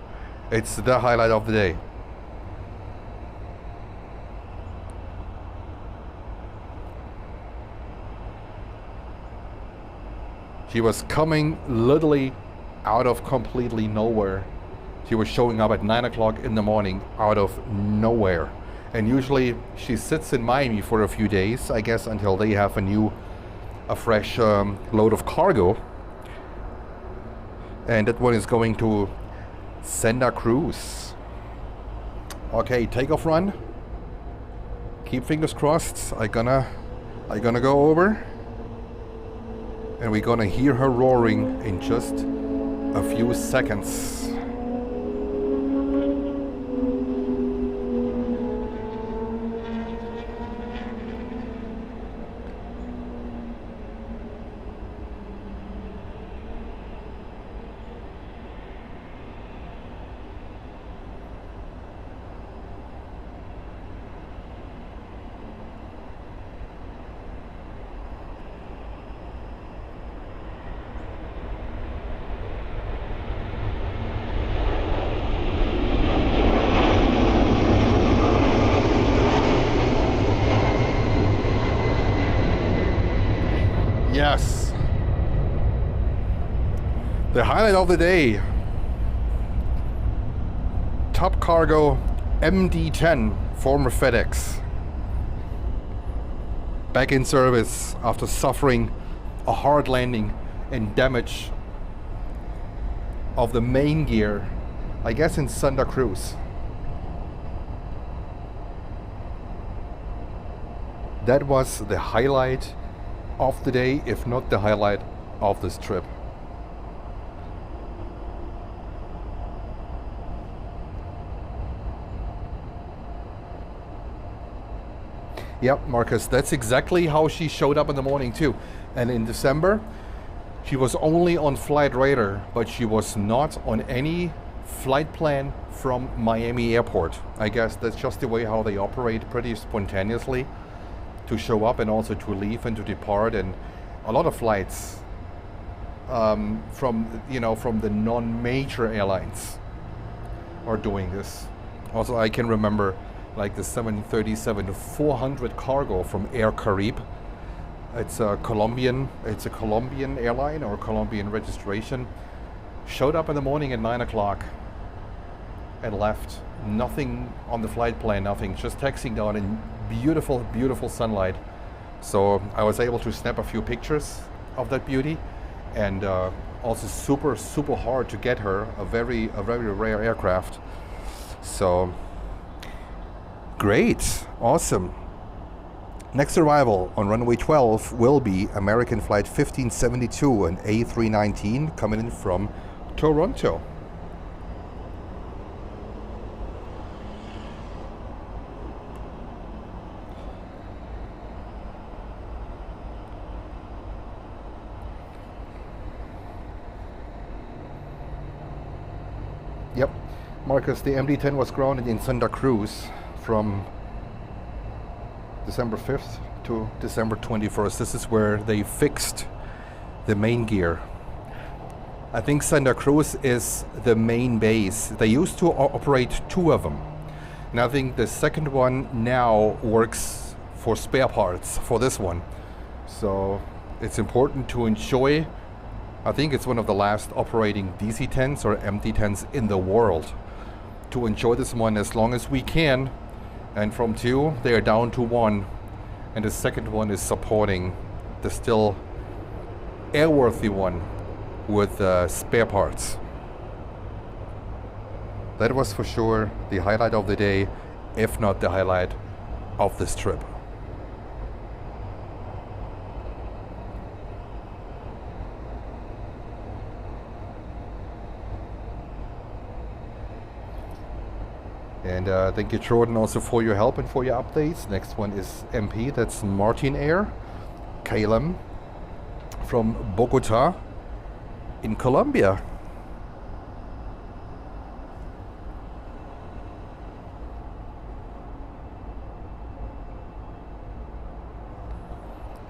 Speaker 1: It's the highlight of the day. She was coming literally out of completely nowhere. She was showing up at 9 o'clock in the morning out of nowhere. And usually she sits in Miami for a few days, I guess, until they have a fresh load of cargo. And that one is going to Santa Cruz. Okay, takeoff run. Keep fingers crossed. I gonna go over. And we're gonna hear her roaring in just a few seconds. Yes. The highlight of the day. Top Cargo MD-10, former FedEx. Back in service after suffering a hard landing and damage of the main gear, I guess in Santa Cruz. That was the highlight of the day, if not the highlight of this trip. Yep, Marcus, that's exactly how she showed up in the morning too. And in December, she was only on Flight Radar, but she was not on any flight plan from Miami Airport. I guess that's just the way how they operate, pretty spontaneously, to show up and also to leave and to depart. And a lot of flights from the non-major airlines are doing this. Also, I can remember like the 737-400 cargo from Air Carib. It's a Colombian airline or Colombian registration. Showed up in the morning at 9 o'clock and left. Nothing on the flight plan, nothing, just taxiing down in beautiful, beautiful sunlight. So I was able to snap a few pictures of that beauty, and also super, super hard to get her, a very rare aircraft. So great, awesome. Next arrival on runway 12 will be American flight 1572, an A319 coming in from Toronto. Yep, Marcus, the MD-10 was grounded in Santa Cruz from December 5th to December 21st. This is where they fixed the main gear. I think Santa Cruz is the main base. They used to operate two of them. And I think the second one now works for spare parts for this one. So it's important to enjoy. I think it's one of the last operating DC-10s or MD-10s in the world. To enjoy this one as long as we can. And from two, they are down to one. And the second one is supporting the still airworthy one with spare parts. That was for sure the highlight of the day, if not the highlight of this trip. And thank you, Jordan, also for your help and for your updates. Next one is MP, that's Martin Air, KLM from Bogota in Colombia.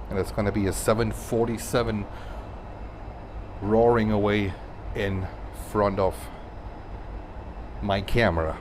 Speaker 1: And it's going to be a 747 roaring away in front of my camera.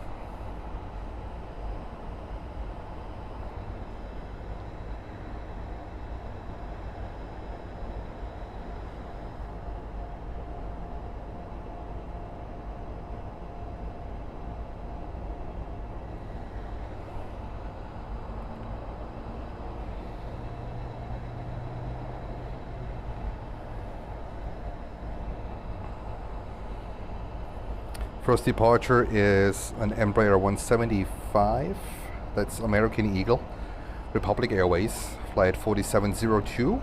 Speaker 1: First departure is an Embraer 175. That's American Eagle, Republic Airways, flight 4702.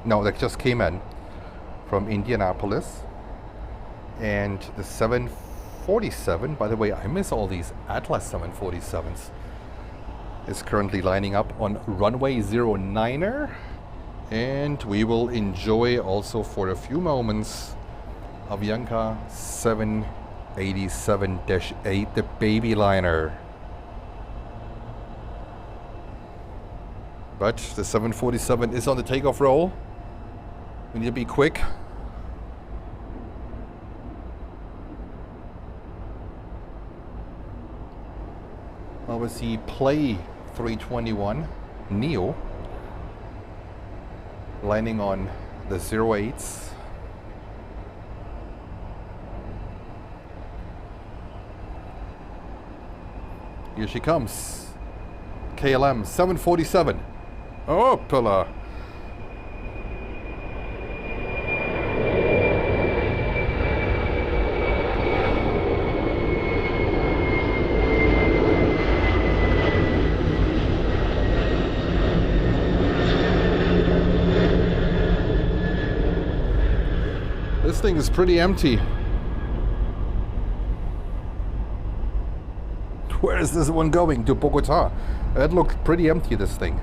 Speaker 1: No, that just came in from Indianapolis. And the 747, by the way, I miss all these Atlas 747s, is currently lining up on runway 09er. And we will enjoy also for a few moments Avianca 787-8, the baby liner. But the 747 is on the takeoff roll. We need to be quick. Obviously, play 321 Neo landing on the 08s. Here she comes. KLM 747. Oh, pillar. This thing is pretty empty. Where is this one going? To Bogota. That looked pretty empty, this thing.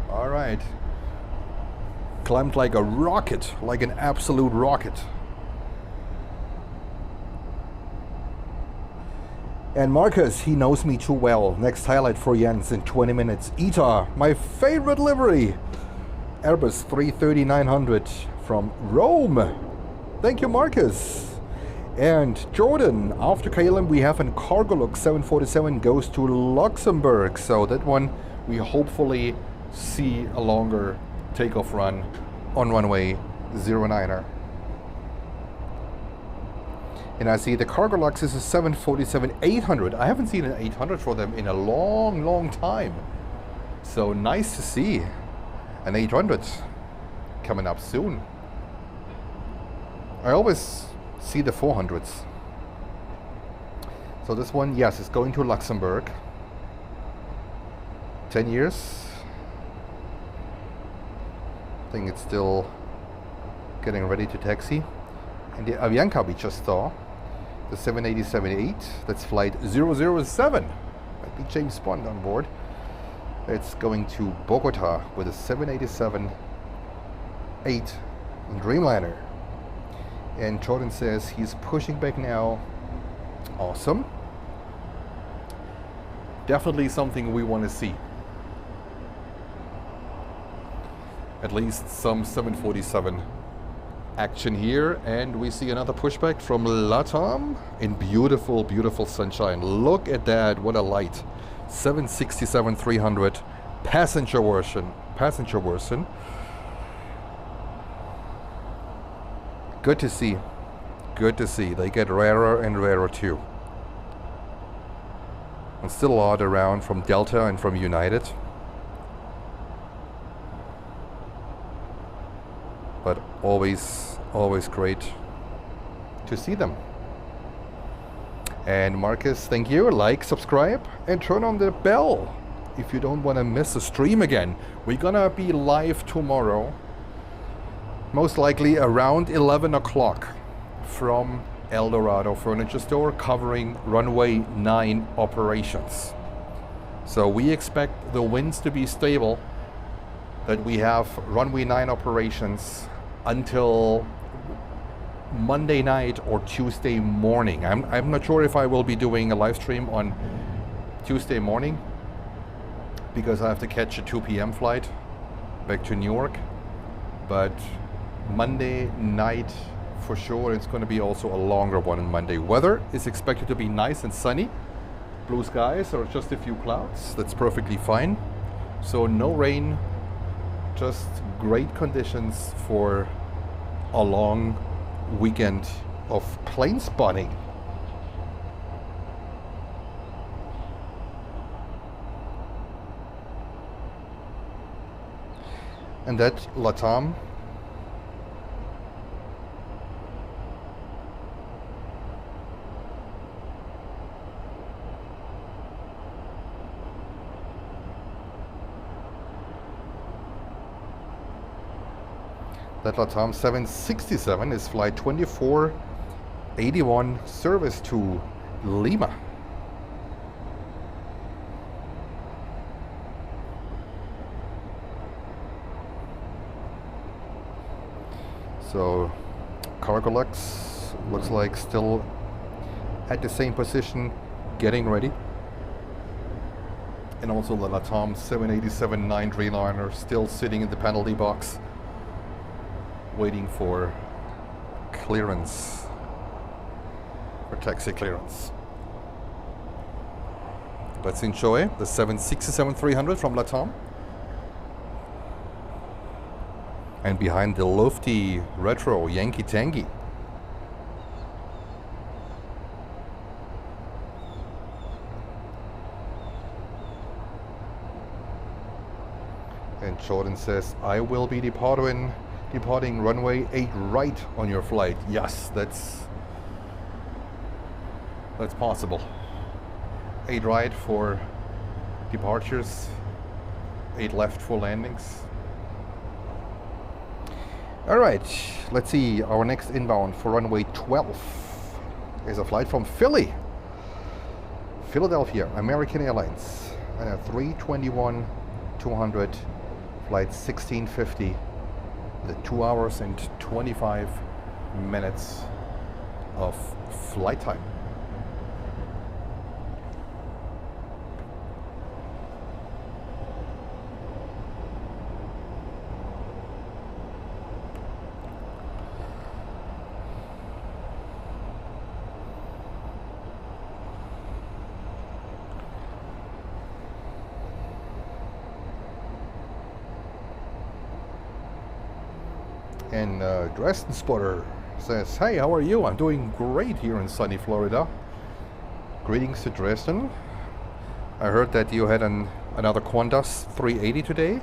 Speaker 1: Alright. Climbed like a rocket, like an absolute rocket. And Marcus, he knows me too well. Next highlight for Jens in 20 minutes. ITA, my favorite livery. Airbus 330-900 from Rome. Thank you, Marcus. And Jordan, after KLM we have an CargoLux 747 goes to Luxembourg. So that one we hopefully see a longer takeoff run on runway 09er. And I see the CargoLux is a 747-800. I haven't seen an 800 for them in a long, long time. So nice to see an 800 coming up soon. I always see the 400s. So this one, yes, is going to Luxembourg. 10 years. I think it's still getting ready to taxi. And the Avianca we just saw, the 787-8, that's flight 007. Might be James Bond on board. It's going to Bogota with a 787-8 Dreamliner. And Jordan says he's pushing back now. Awesome. Definitely something we want to see. At least some 747 action here. And we see another pushback from Latam in beautiful, beautiful sunshine. Look at that, what a light. 767-300 passenger version. Good to see. Good to see. They get rarer and rarer too. And still a lot around from Delta and from United. But always great to see them. And Marcus, thank you. Like, subscribe, and turn on the bell if you don't want to miss a stream again. We're gonna be live tomorrow, most likely around 11 o'clock from El Dorado Furniture Store, covering runway 9 operations. So we expect the winds to be stable, that we have runway 9 operations until Monday night or Tuesday morning. I'm not sure if I will be doing a live stream on Tuesday morning, because I have to catch a 2 p.m. flight back to New York. But Monday night for sure, it's going to be also a longer one on Monday. Weather is expected to be nice and sunny. Blue skies or just a few clouds. That's perfectly fine. So no rain, just great conditions for a long weekend of plane spotting. And that Latam that Latam 767 is flight 2481, service to Lima. So CargoLux looks like still at the same position, getting ready. And also the Latam 787-9 Dreamliner still sitting in the penalty box, waiting for clearance, for taxi clearance. Let's enjoy the 767-300 from Latam. And behind the lofty retro Yankee Tangy. And Jordan says, I will be departing runway 8 right on your flight. Yes, that's possible. 8 right for departures, 8 left for landings. All right, let's see. Our next inbound for runway 12 is a flight from Philadelphia, American Airlines, and a 321-200, flight 1650, the 2 hours and 25 minutes of flight time. And Dresden Spotter says, hey, how are you? I'm doing great here in sunny Florida. Greetings to Dresden. I heard that you had another Qantas 380 today.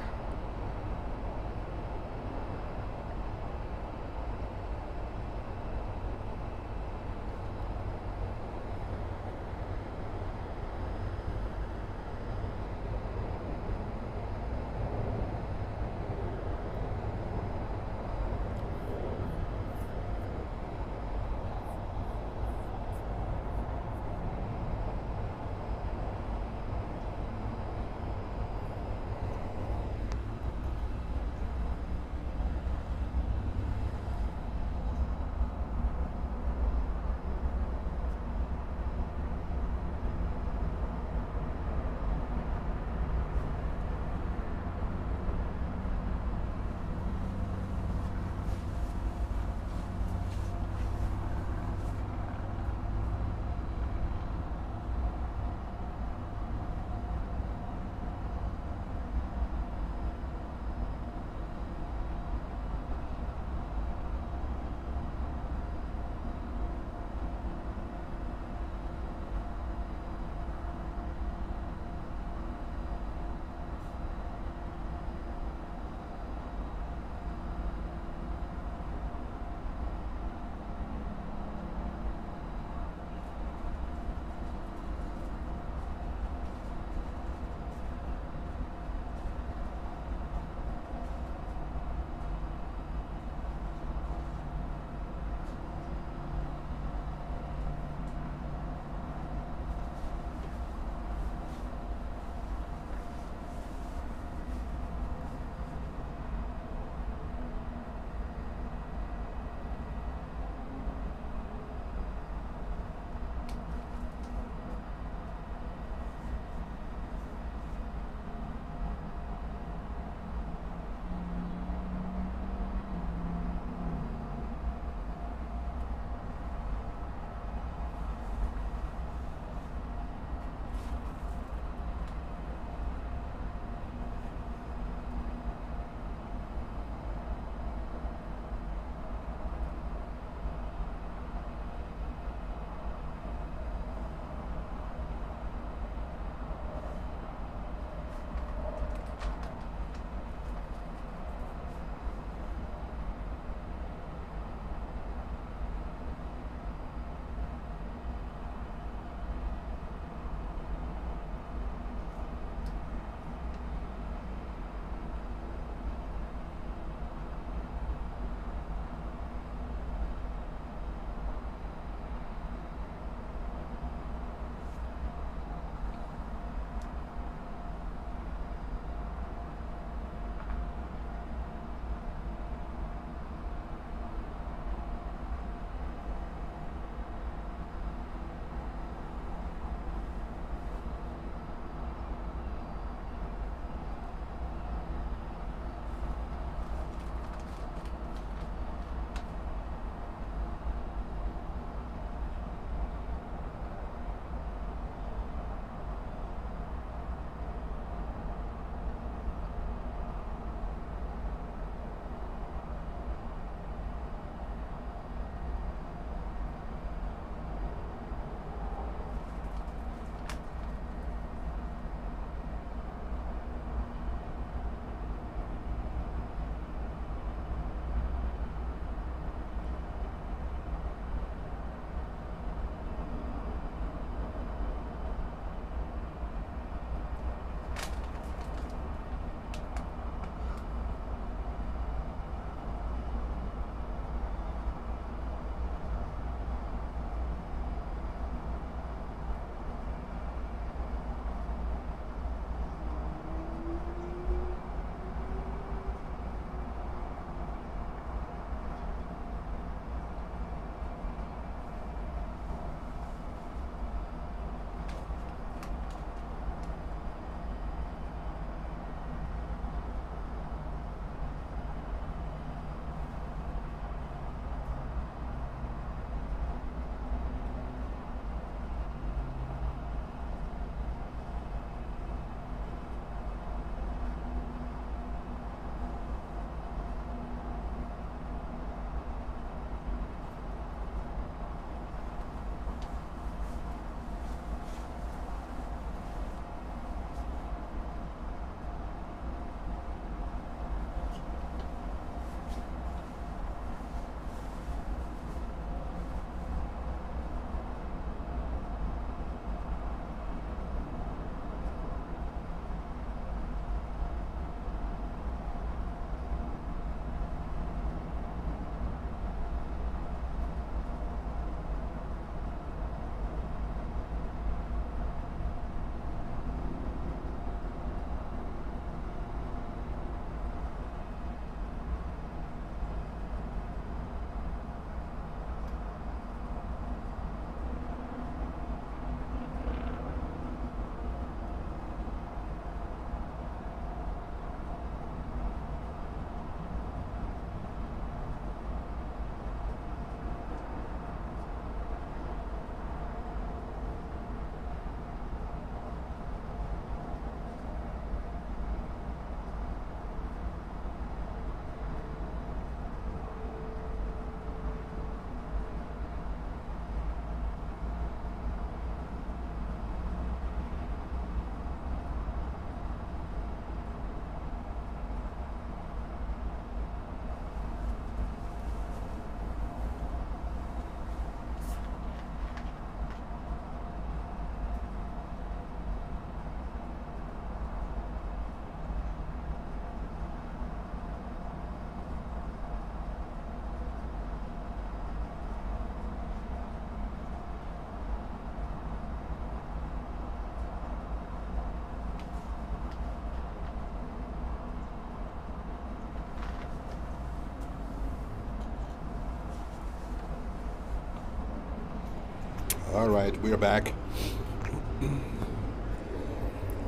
Speaker 1: All right, we're back.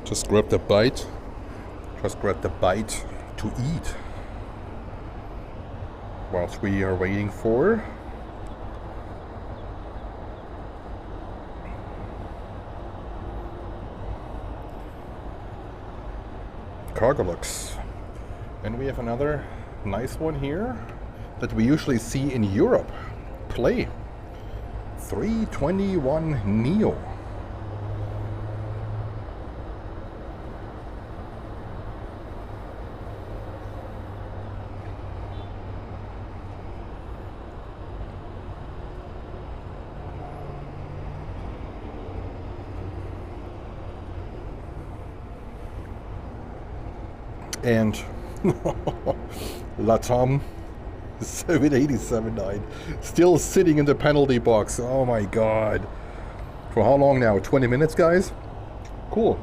Speaker 1: Just grabbed a bite. Just grabbed a bite to eat whilst we are waiting for CargoLux. And we have another nice one here that we usually see in Europe play. 321 Neo. And Latam 787-9 still sitting in the penalty box. Oh my god. For how long now? 20 minutes, guys? Cool.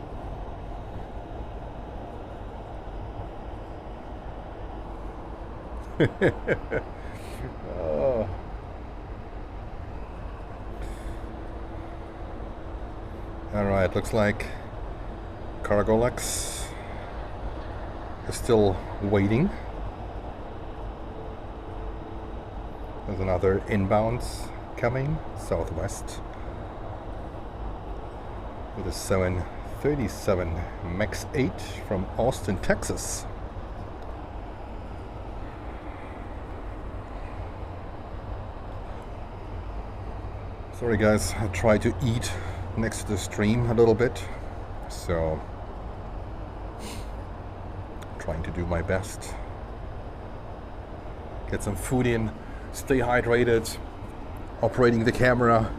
Speaker 1: Oh. Alright, looks like CargoLux is still waiting. There's another inbound coming southwest with a 737 MAX 8 from Austin, Texas. Sorry guys, I tried to eat next to the stream a little bit, so trying to do my best. Get some food in, stay hydrated, operating the camera,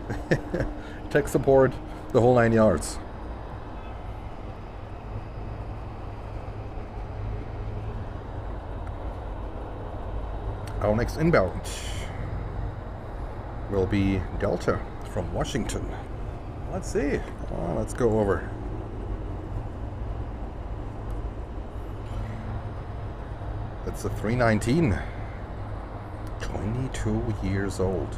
Speaker 1: tech support, the whole 9 yards. Our next inbound will be Delta from Washington. Let's see. Let's go over. That's a 319. 22 years old.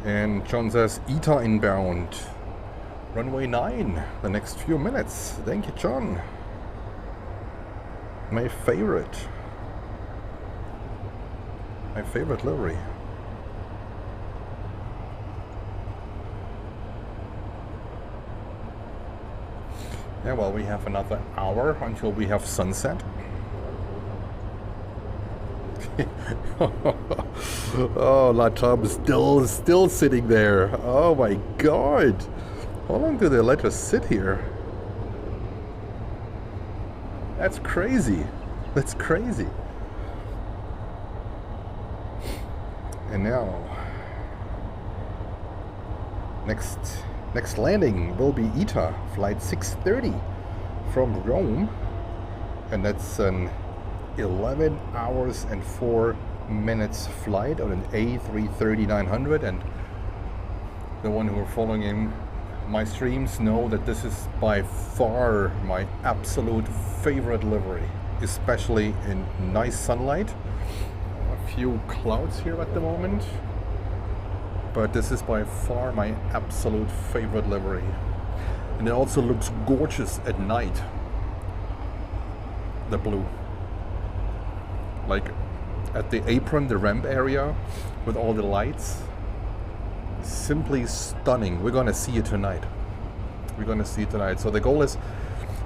Speaker 1: And John says, ETA inbound. Runway 9, the next few minutes. Thank you, John. My favorite. My favorite livery. Yeah, well, we have another hour until we have sunset. Oh, Latam still sitting there. Oh my god. How long do they let us sit here? That's crazy. That's crazy. And now, next landing will be ETA, flight 630 from Rome, and that's an 11 hours and 4 minutes flight on an A330-900. And the one who are following in my streams know that this is by far my absolute favorite livery, especially in nice sunlight. A few clouds here at the moment, but this is by far my absolute favorite livery. And it also looks gorgeous at night, the blue. Like at the apron, the ramp area with all the lights, simply stunning. We're gonna see it tonight. We're gonna see it tonight. So the goal is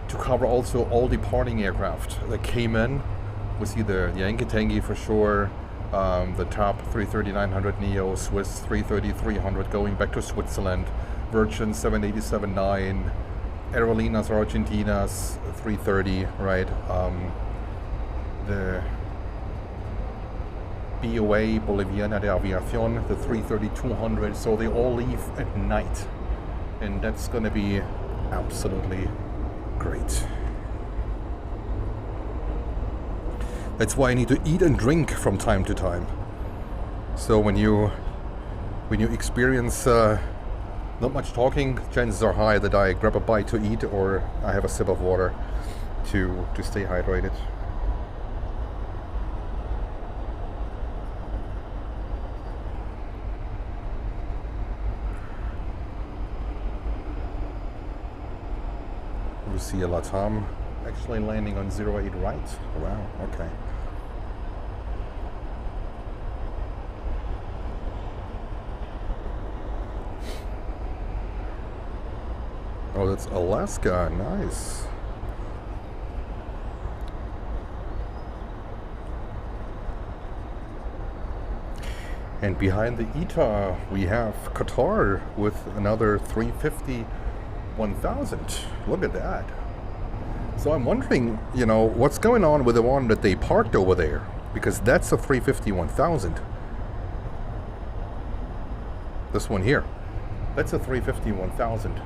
Speaker 1: to cover also all departing aircraft that came in. We see the Yankee for sure, the top 330-900 Neo, Swiss 330-300 going back to Switzerland, Virgin 787-9, Aerolineas Argentinas 330, right? The BOA, Boliviana de Aviación, the 330-200, so they all leave at night, and that's gonna be absolutely great. That's why I need to eat and drink from time to time. So when you experience Not much talking. Chances are high that I grab a bite to eat or I have a sip of water to stay hydrated. You see a Latam actually landing on 08 right. Wow, okay. Oh, that's Alaska, nice. And behind the ITA we have Qatar with another 350-1000. Look at that. So I'm wondering, you know, what's going on with the one that they parked over there? Because that's a 350-1000. This one here. That's a 350-1000.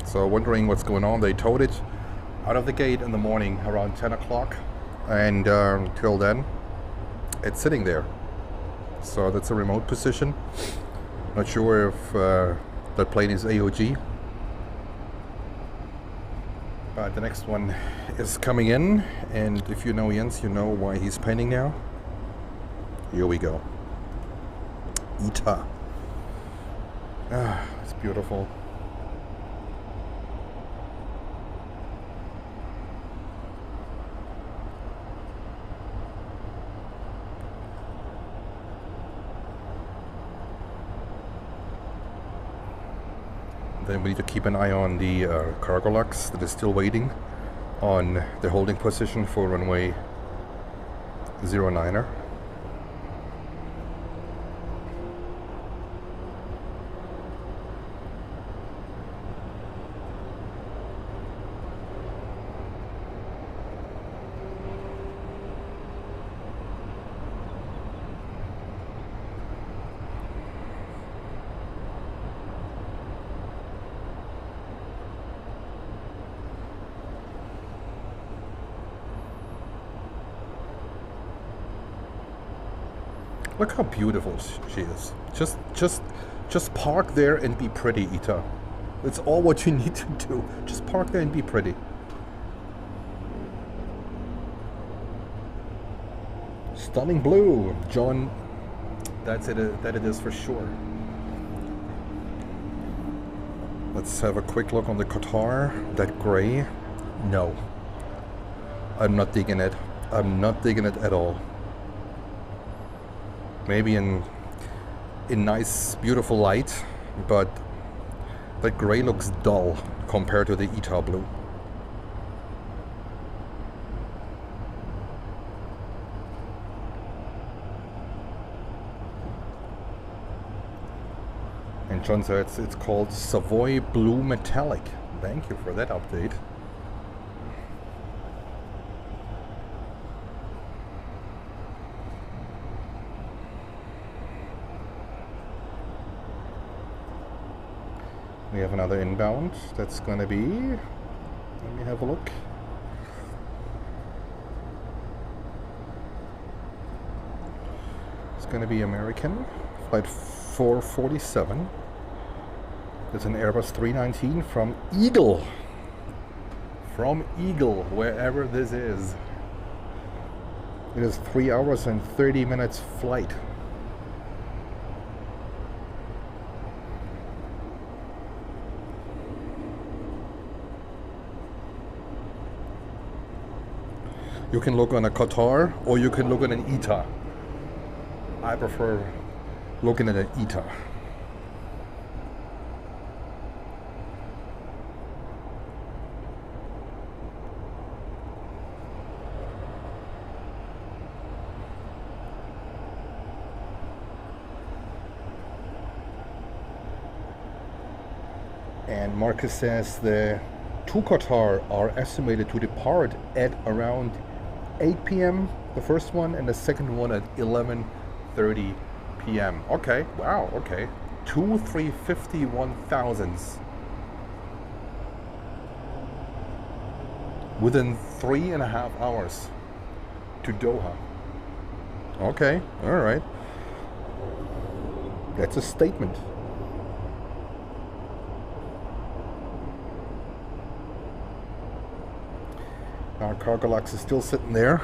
Speaker 1: So wondering what's going on. They towed it out of the gate in the morning around 10 o'clock. And till then, it's sitting there. So that's a remote position. Not sure if that plane is AOG. But the next one is coming in. And if you know Jens, you know why he's painting now. Here we go. ITA. Ah, it's beautiful. Then we need to keep an eye on the CargoLux that is still waiting on the holding position for runway 09er. Look how beautiful she is. Just park there and be pretty, ITA. That's all what you need to do. Just park there and be pretty. Stunning blue, John. That it is for sure. Let's have a quick look on the Qatar. That gray. No. I'm not digging it. I'm not digging it at all. Maybe in nice, beautiful light, but that gray looks dull compared to the ITA blue. And John says it's called Savoy Blue Metallic. Thank you for that update. We have another inbound. That's going to be, let me have a look. It's going to be American, flight 447. It's an Airbus 319 from Eagle. From Eagle, wherever this is. It is 3 hours and 30 minutes flight. You can look on a Qatar or you can look at an ITA. I prefer looking at an ITA. And Marcus says the two Qatar are estimated to depart at around 8 p.m. the first one, and the second one at 11:30 p.m. Okay, wow, okay. 2 350-1000s within 3.5 hours to Doha. Okay, all right. That's a statement. Our CargoLux is still sitting there.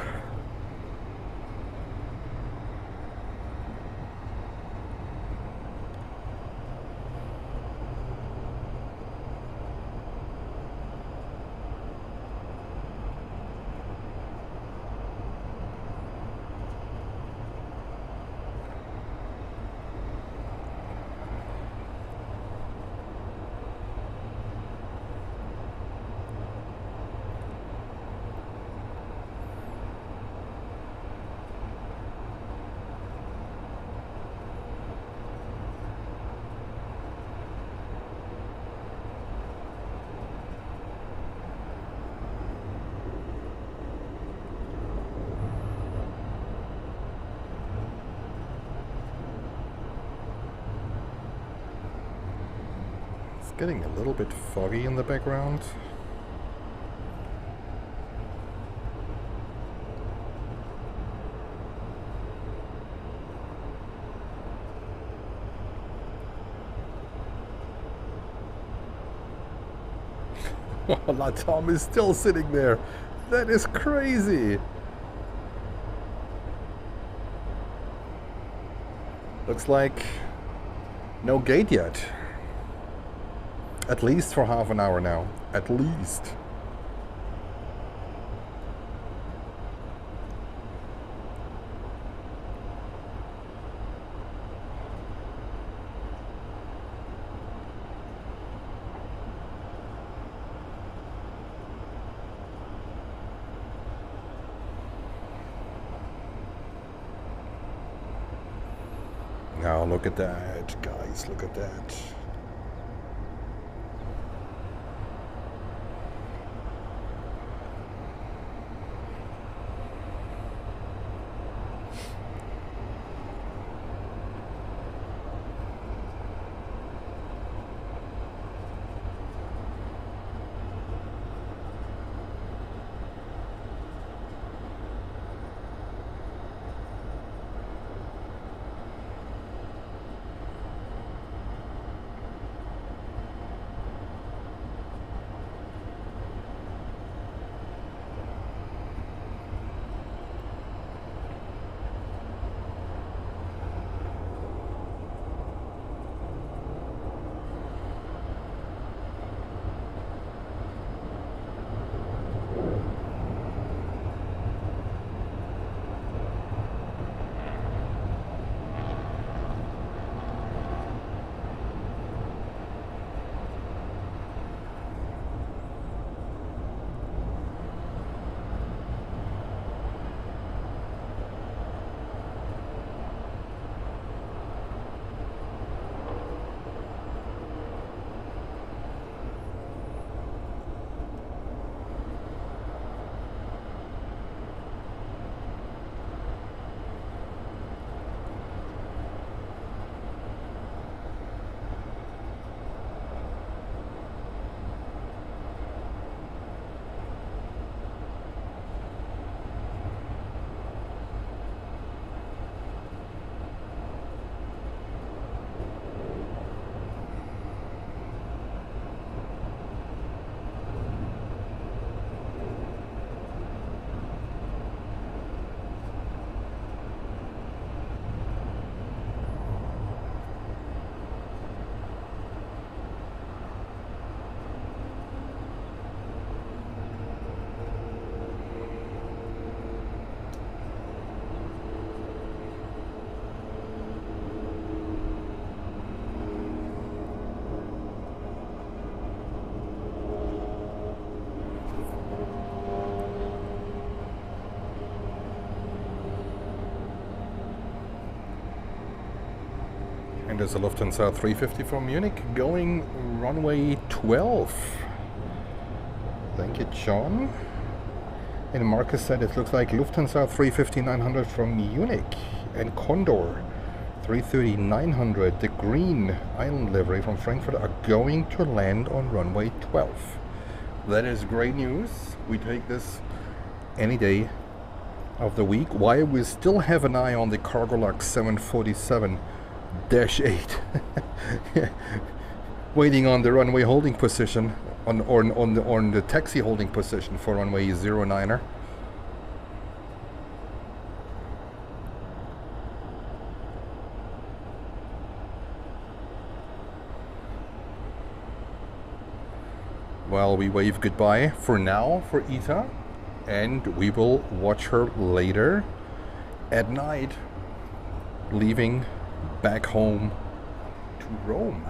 Speaker 1: Getting a little bit foggy in the background. Latam is still sitting there. That is crazy. Looks like no gate yet. At least for half an hour now. At least. Now look at that, guys. Look at that. And there's a Lufthansa A350 from Munich going runway 12. Thank you, John. And Marcus said it looks like Lufthansa 350-900 from Munich and Condor 330-900, the green island livery from Frankfurt, are going to land on runway 12. That is great news. We take this any day of the week. While we still have an eye on the CargoLux 747-8 waiting on the runway holding position. on the taxi holding position for runway 09er. Well, we wave goodbye for now for Ita, and we will watch her later at night leaving back home to Rome.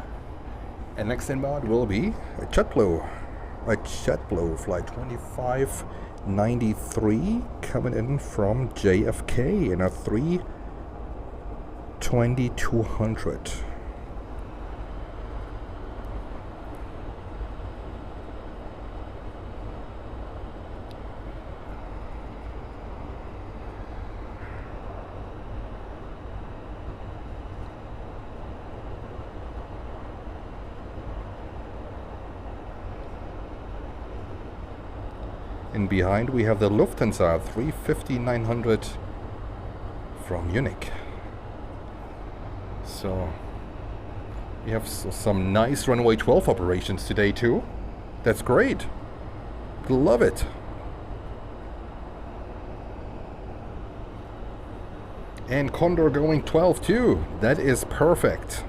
Speaker 1: And next inbound will be a JetBlue flight 2593 coming in from JFK in a 320-200. And behind we have the Lufthansa 350-900 from Munich. So we have some nice runway 12 operations today too. That's great. Love it. And Condor going 12 too. That is perfect.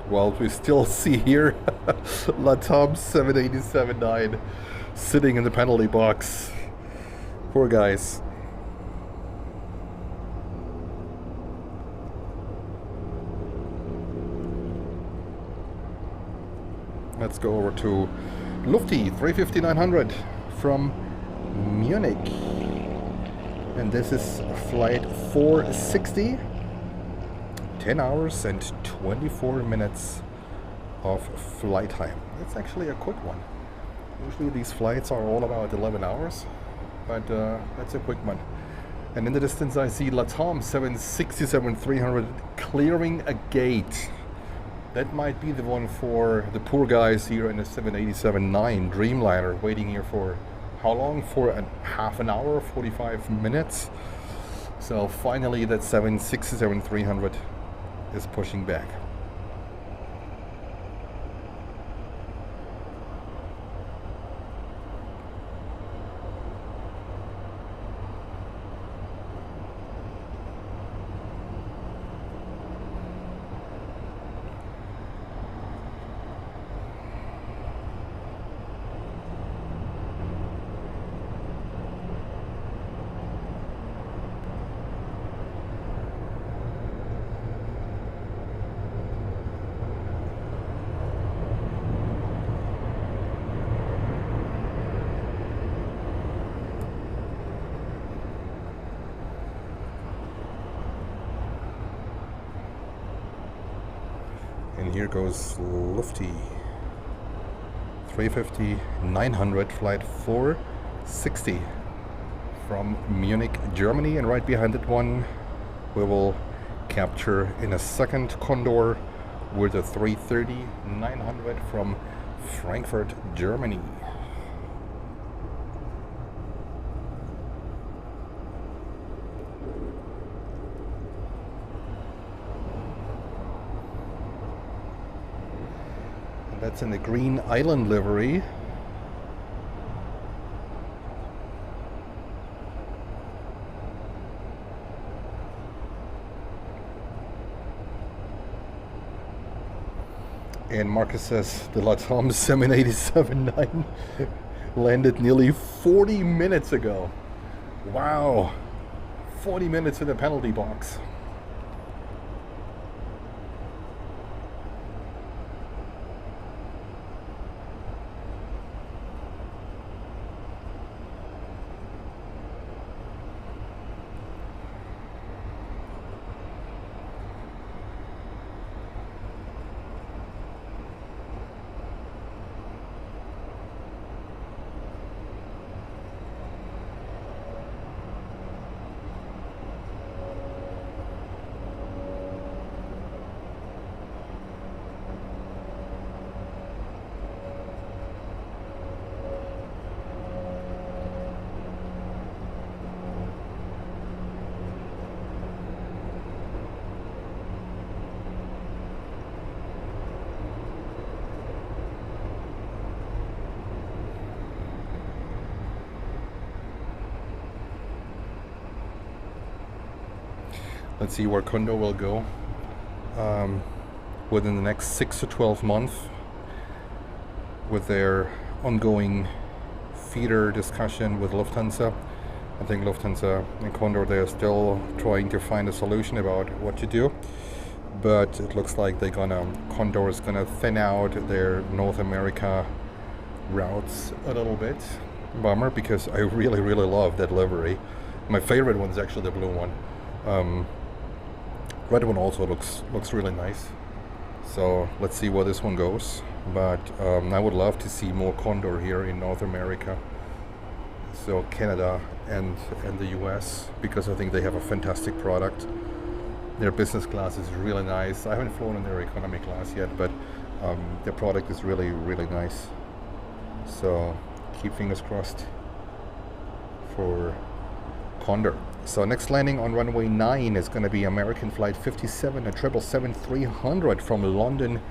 Speaker 1: Well, we still see here Latam 787-9 sitting in the penalty box. Poor guys. Let's go over to Lufti 350-900 from Munich. And this is flight 460. 10 hours and 24 minutes of flight time. That's actually a quick one. Usually these flights are all about 11 hours, but that's a quick one. And in the distance I see Latam 767-300 clearing a gate. That might be the one for the poor guys here in the 787-9 Dreamliner, waiting here for how long? For half an hour, 45 minutes. So finally that 767-300 is pushing back. And here goes Lufti 350-900 flight 460 from Munich, Germany. And right behind it one we will capture in a second Condor with a 330-900 from Frankfurt, Germany. That's in the green island livery. And Marcus says the Latam 787-9 landed nearly 40 minutes ago. Wow, 40 minutes in the penalty box. Let's see where Condor will go within the next 6 to 12 months with their ongoing feeder discussion with Lufthansa. I think Lufthansa and Condor, they're still trying to find a solution about what to do, but it looks like Condor is gonna thin out their North America routes a little bit. Bummer, because I really love that livery. My favorite one is actually the blue one. Red one also looks really nice. So let's see where this one goes. But I would love to see more Condor here in North America. So Canada and the US, because I think they have a fantastic product. Their business class is really nice. I haven't flown in their economy class yet, but their product is really nice. So keep fingers crossed for Condor. So next landing on runway 9 is going to be American flight 57, a 777-300 from London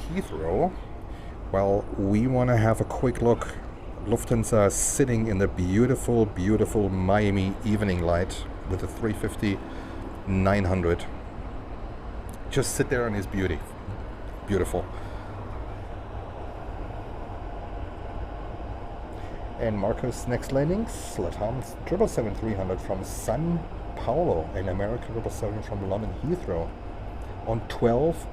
Speaker 1: Heathrow. Well, we want to have a quick look. Lufthansa sitting in the beautiful Miami evening light with the 350-900. Just sit there in his beauty. Beautiful. And Marco's next landings, Latam 777-300 from San Paulo and American 777 from London Heathrow. On 12,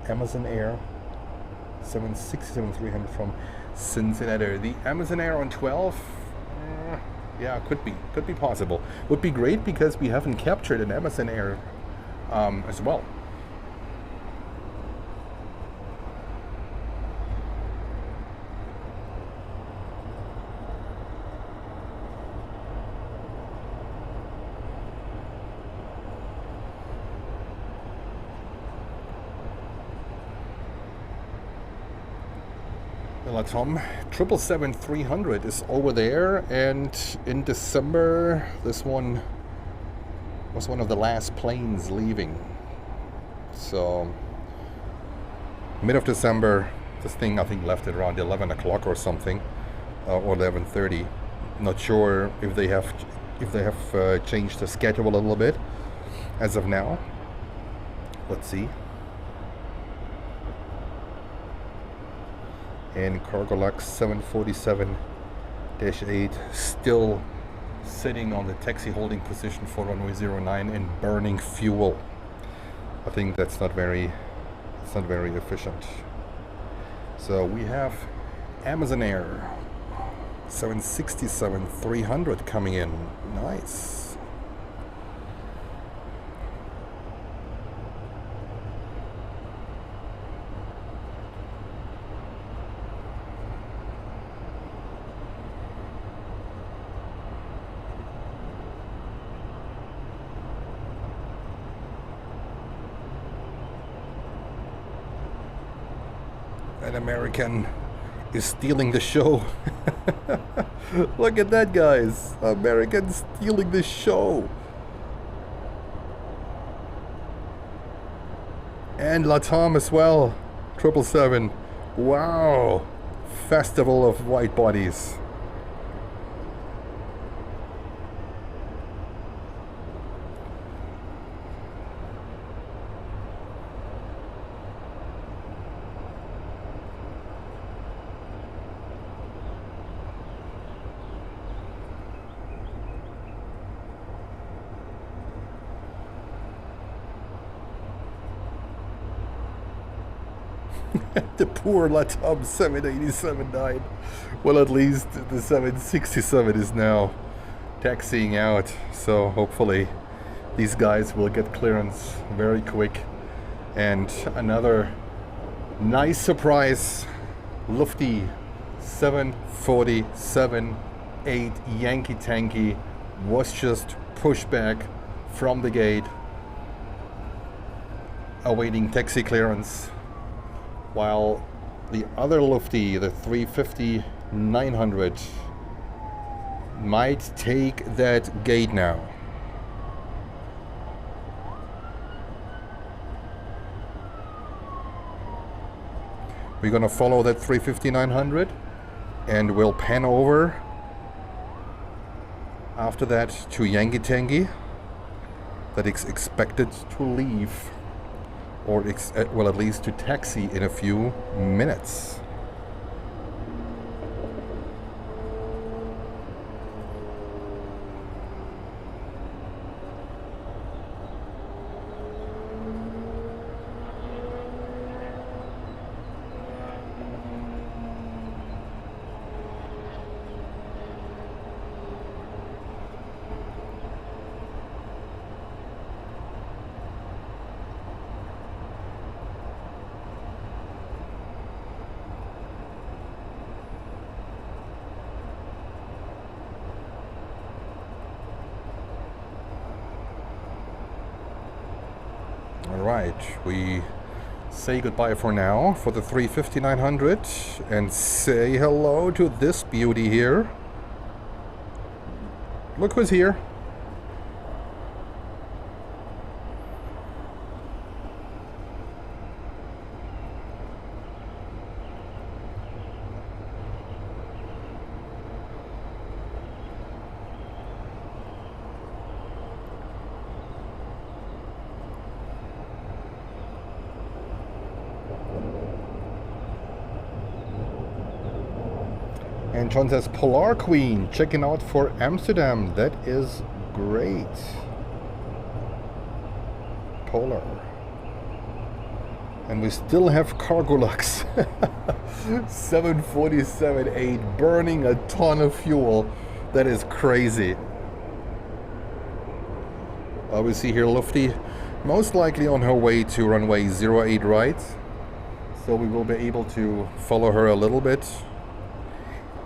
Speaker 1: Amazon Air 767-300 from Cincinnati. The Amazon Air on 12, yeah, could be possible. Would be great because we haven't captured an Amazon Air as well. The Latam 777-300 is over there, and in December this one was one of the last planes leaving. So mid of December, this thing I think left at around 11 o'clock or something, or 11:30. Not sure if they have changed the schedule a little bit as of now. Let's see. And CargoLux 747-8 still sitting on the taxi holding position for runway 09 and burning fuel. I think that's not very efficient. So we have Amazon Air 767-300 coming in. Nice. An American is stealing the show. Look at that, guys. American stealing the show. And Latam as well. 777. Wow. Festival of white bodies. The poor Latam 787 died. Well, at least the 767 is now taxiing out. So hopefully these guys will get clearance very quick. And another nice surprise, Lufty 747-8 Yankee Tanky was just pushed back from the gate, awaiting taxi clearance. While the other Lufty, the 350-900, might take that gate now. We're gonna follow that 350-900 and we'll pan over after that to Yankee Tanky. that is expected to leave, or well, at least to taxi in a few minutes. Alright, we say goodbye for now for the 350-900 and say hello to this beauty here. Look who's here. And John says, Polar Queen, checking out for Amsterdam. That is great. Polar. And we still have CargoLux. 747-8 burning a ton of fuel. That is crazy. We see here Lufty, most likely on her way to runway 08 right. So we will be able to follow her a little bit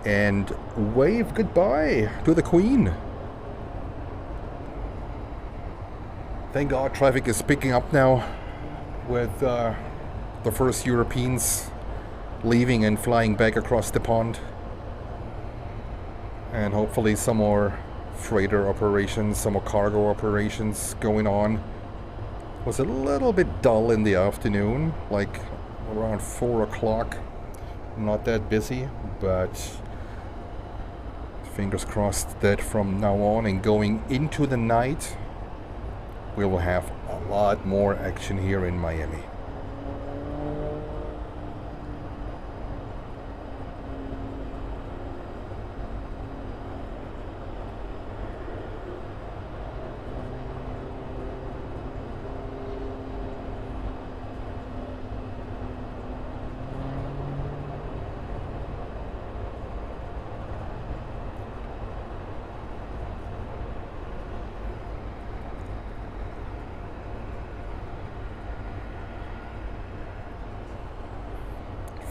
Speaker 1: and wave goodbye to the Queen. Thank God traffic is picking up now with the first Europeans leaving and flying back across the pond. And hopefully some more freighter operations, some more cargo operations going on. It was a little bit dull in the afternoon, like around 4 o'clock. Not that busy, but fingers crossed that from now on and going into the night, we will have a lot more action here in Miami.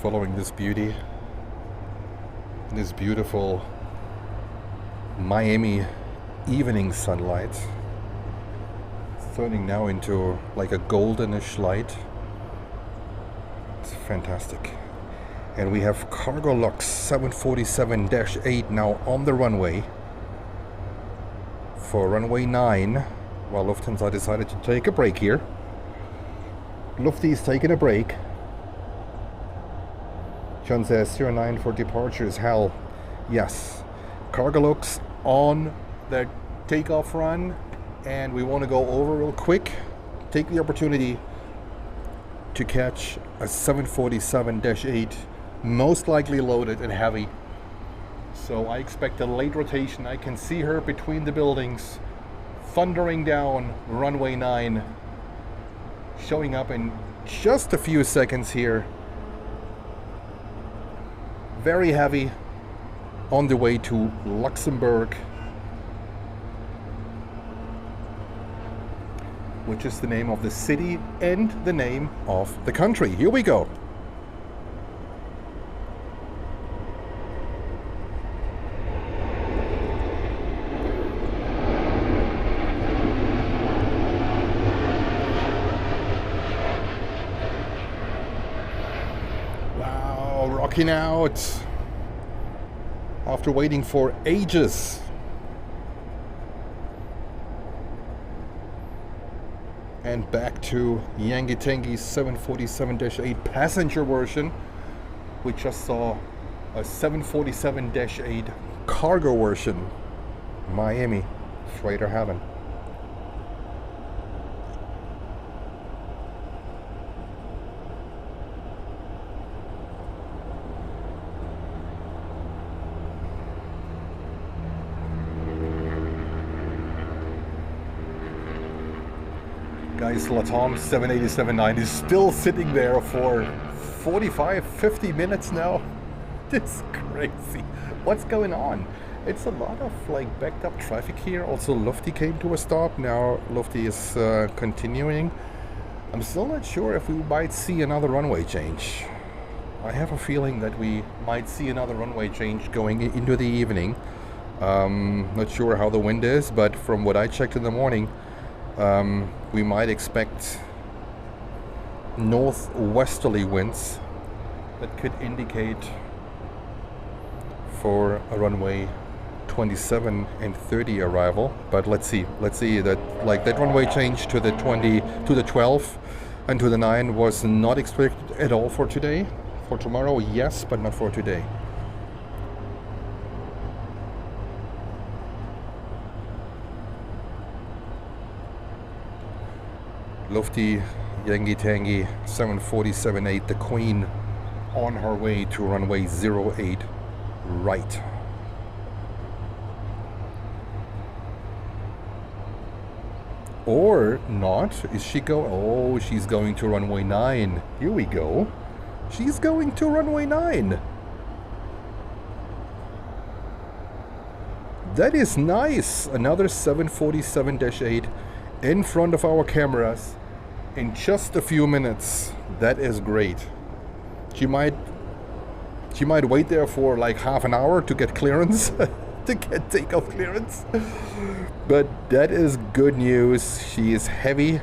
Speaker 1: Following this beauty, this beautiful Miami evening sunlight. It's turning now into like a goldenish light. It's fantastic. And we have CargoLux 747-8 now on the runway for runway 9, while Lufthansa decided to take a break here. Lufty is taking a break. John says 09 for departures. Hell, yes. CargoLux on the takeoff run, and we want to go over real quick. Take the opportunity to catch a 747-8, most likely loaded and heavy. So I expect a late rotation. I can see her between the buildings, thundering down runway 9, showing up in just a few seconds here. Very heavy, on the way to Luxembourg, which is the name of the city and the name of the country. Here we go. Wow, rocking out after waiting for ages. And back to Yangi Tangi's 747-8 passenger version. We just saw a 747-8 cargo version. Miami, freighter heaven. Guys, Latam 787-9 is still sitting there for 45, 50 minutes now. This is crazy. What's going on? It's a lot of like backed up traffic here. Also, Lufty came to a stop. Now Lufty is continuing. I'm still not sure if we might see another runway change. I have a feeling that we might see another runway change going into the evening. Not sure how the wind is, but from what I checked in the morning, we might expect northwesterly winds that could indicate for a runway 27 and 30 arrival. But let's see that like that runway change to the 20 to the 12 and to the 9 was not expected at all for today. For tomorrow, yes, but not for today. Lufty Yangi Tangi 747-8, the Queen, on her way to runway 08 right. Or not. Is she oh, she's going to runway 9. Here we go. She's going to runway 9. That is nice. Another 747-8 in front of our cameras in just a few minutes. That is great. She might wait there for like half an hour to get clearance, to get takeoff clearance. But that is good news. She is heavy.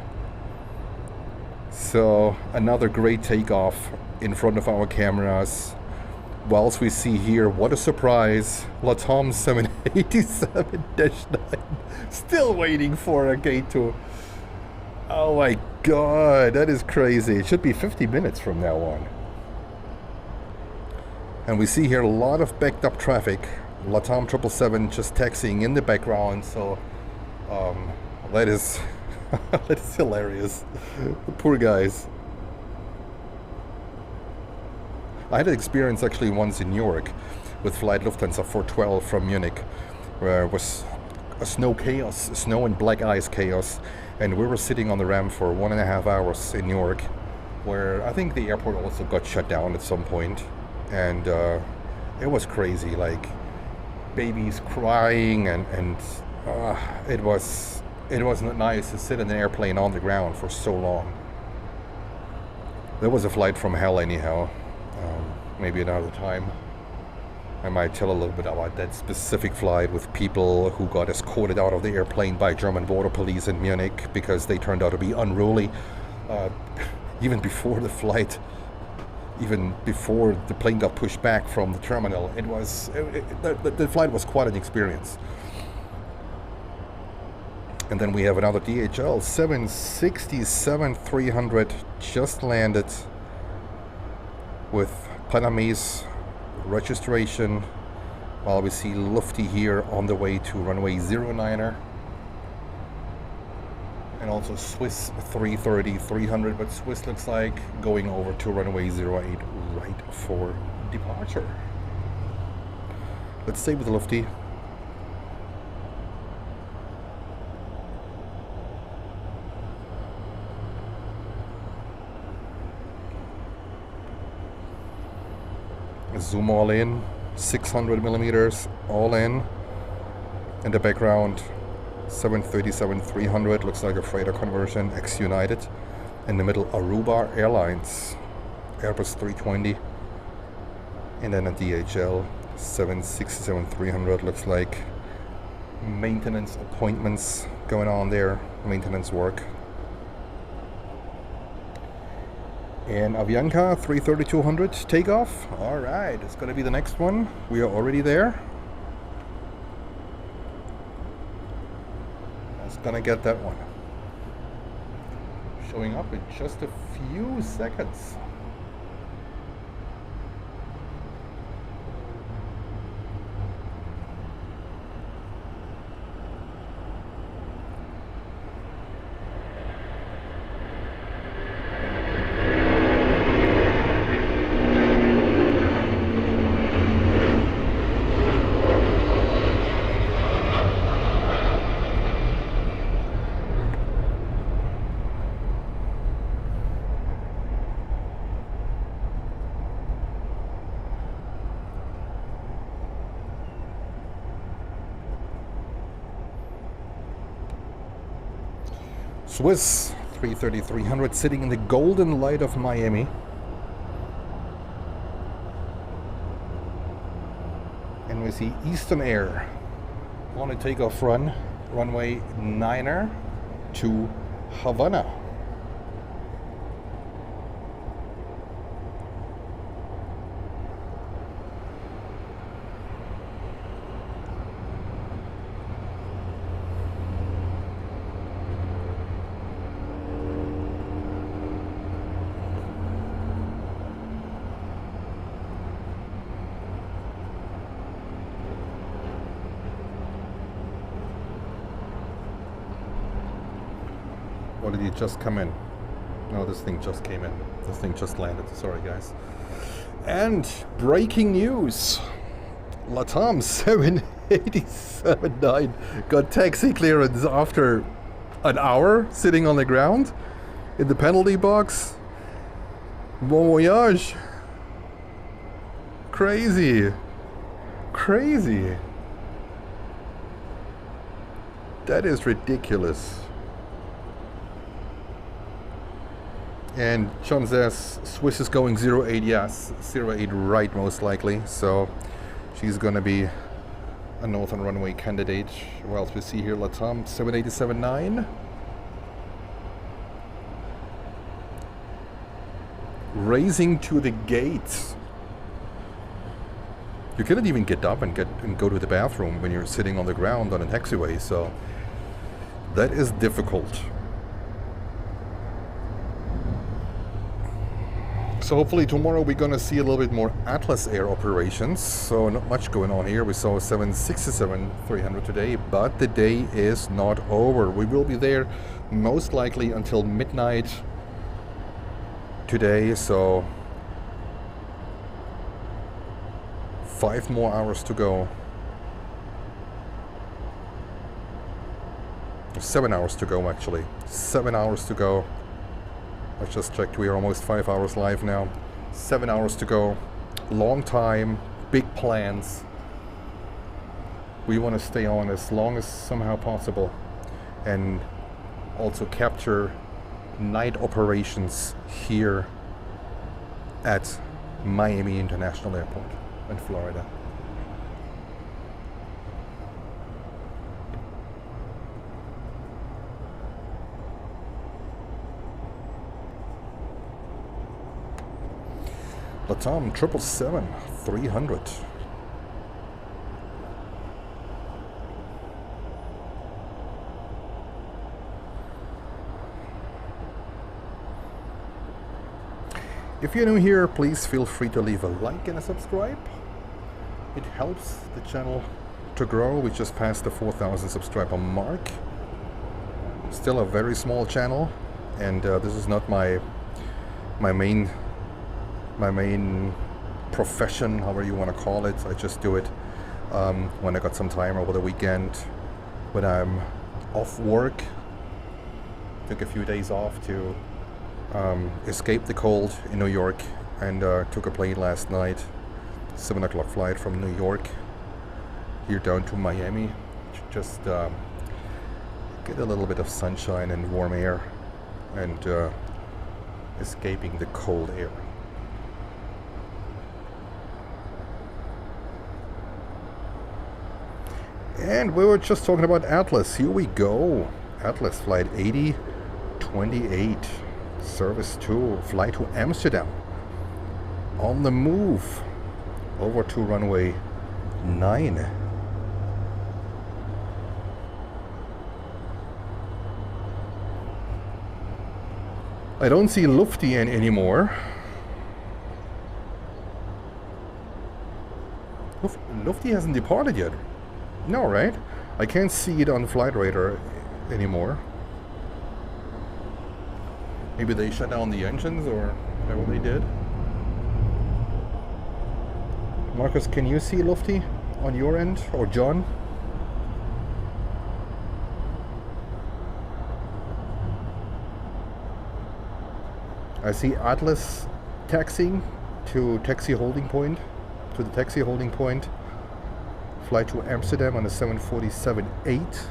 Speaker 1: So another great takeoff in front of our cameras. Whilst we see here, what a surprise, Latam 787-9 still waiting for a gate to... Oh my god, that is crazy. It should be 50 minutes from now on. And we see here a lot of backed up traffic. Latam 777 just taxiing in the background, so that is that is hilarious. The poor guys. I had an experience actually once in New York with flight Lufthansa 412 from Munich, where it was a snow chaos, snow and black ice chaos, and we were sitting on the ramp for 1.5 hours in New York, where I think the airport also got shut down at some point, and it was crazy, like babies crying, and it was not nice to sit in an airplane on the ground for so long. There was a flight from hell anyhow. Maybe another time I might tell a little bit about that specific flight with people who got escorted out of the airplane by German border police in Munich because they turned out to be unruly. Even before the flight, even before the plane got pushed back from the terminal, the flight was quite an experience. And then we have another DHL 767-300 just landed with Panamese registration, while we see Lufty here on the way to runway 09er, and also Swiss 330-300, but Swiss looks like going over to runway 08 right for departure. Let's stay with Lufty. Zoom all in, 600 millimeters all in the background. 737-300 looks like a freighter conversion, ex-United. In the middle, Aruba Airlines, Airbus 320, and then a DHL 767-300 looks like maintenance appointments going on there, maintenance work. And Avianca 330-200 takeoff. All right, it's gonna be the next one. We are already there. It's gonna get that one. Showing up in just a few seconds. Swiss 330-300 sitting in the golden light of Miami. And we see Eastern Air on a takeoff run, runway 9er to Havana. Or did he just come in? No, this thing just came in. This thing just landed. Sorry, guys. And breaking news. Latam 787-9 got taxi clearance after an hour sitting on the ground in the penalty box. Bon voyage. Crazy. Crazy. That is ridiculous. And John says Swiss is going 08, yes, 08 right most likely. So she's gonna be a northern runway candidate. What else we see here? Latam 787-9. Racing to the gates. You cannot even get up and go to the bathroom when you're sitting on the ground on a taxiway. So that is difficult. So hopefully tomorrow we're going to see a little bit more Atlas Air operations. So not much going on here. We saw 767-300 today, but the day is not over. We will be there most likely until midnight today. So 5 more hours to go. 7 hours to go actually. 7 hours to go. I just checked, we are almost 5 hours live now. 7 hours to go. Long time, big plans. We want to stay on as long as somehow possible and also capture night operations here at Miami International Airport in Florida. Latam 777-300. If you're new here, please feel free to leave a like and a subscribe. It helps the channel to grow. We just passed the 4,000 subscriber mark. Still a very small channel, and this is not my main profession, however you want to call it. I just do it when I got some time over the weekend, when I'm off work. Took a few days off to escape the cold in New York, and took a plane last night, 7 o'clock flight from New York here down to Miami. Just get a little bit of sunshine and warm air, and escaping the cold air. And we were just talking about Atlas. Here we go. Atlas flight 8028. Service 2. Flight to Amsterdam. On the move. Over to runway 9. I don't see Lufti anymore. Lufti hasn't departed yet. No, right? I can't see it on the flight radar anymore. Maybe they shut down the engines or whatever they did. Marcus, can you see Lufti on your end? Or John? I see Atlas taxiing to taxi holding point, to the taxi holding point. Flight to Amsterdam on a 747-8.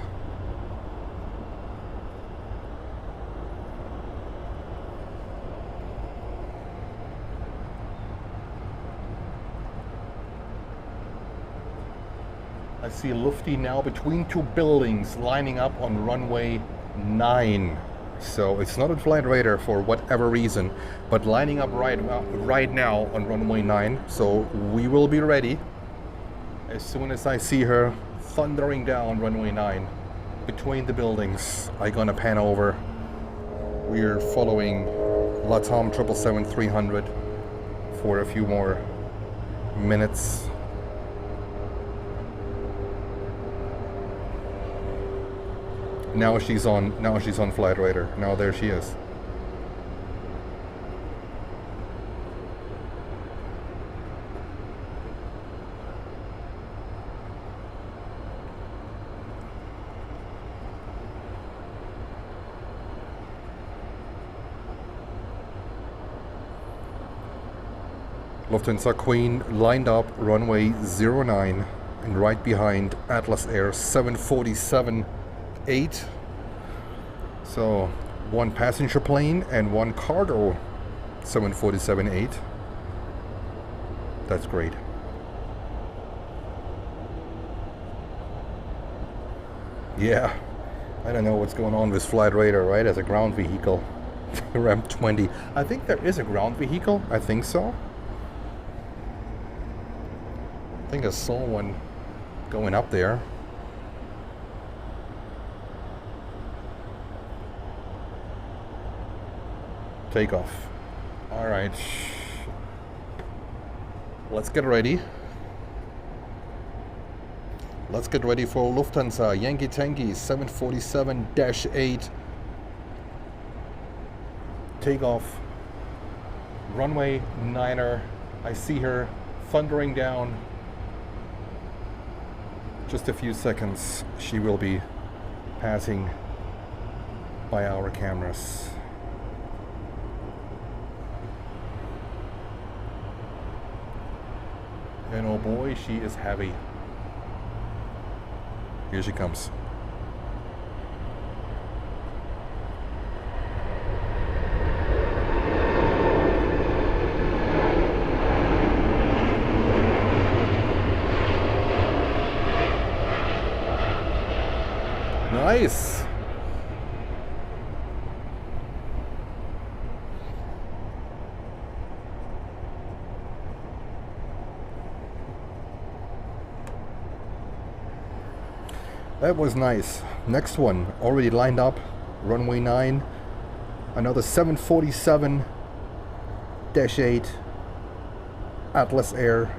Speaker 1: I see Lufty now between two buildings lining up on runway 9. So it's not a flight radar for whatever reason, but lining up right now on runway 9. So we will be ready as soon as I see her thundering down runway 9 between the buildings. I'm gonna pan over. We're following Latam 777-300 for a few more minutes. Now she's on flight radar. Now there she is. Lufthansa Queen lined up runway 09 and right behind Atlas Air 747-8. So one passenger plane and one cargo 747-8. That's great. Yeah, I don't know what's going on with flight radar, right? As a ground vehicle. Ramp 20. I think there is a ground vehicle. I think so. I think I saw one going up there. Takeoff. All right. Let's get ready. Let's get ready for Lufthansa Yankee Tanky 747-8 takeoff. Runway 9er. I see her thundering down. Just a few seconds, she will be passing by our cameras. And oh boy, she is heavy. Here she comes. Nice. That was nice. Next one already lined up, runway 9. Another 747-8 Atlas Air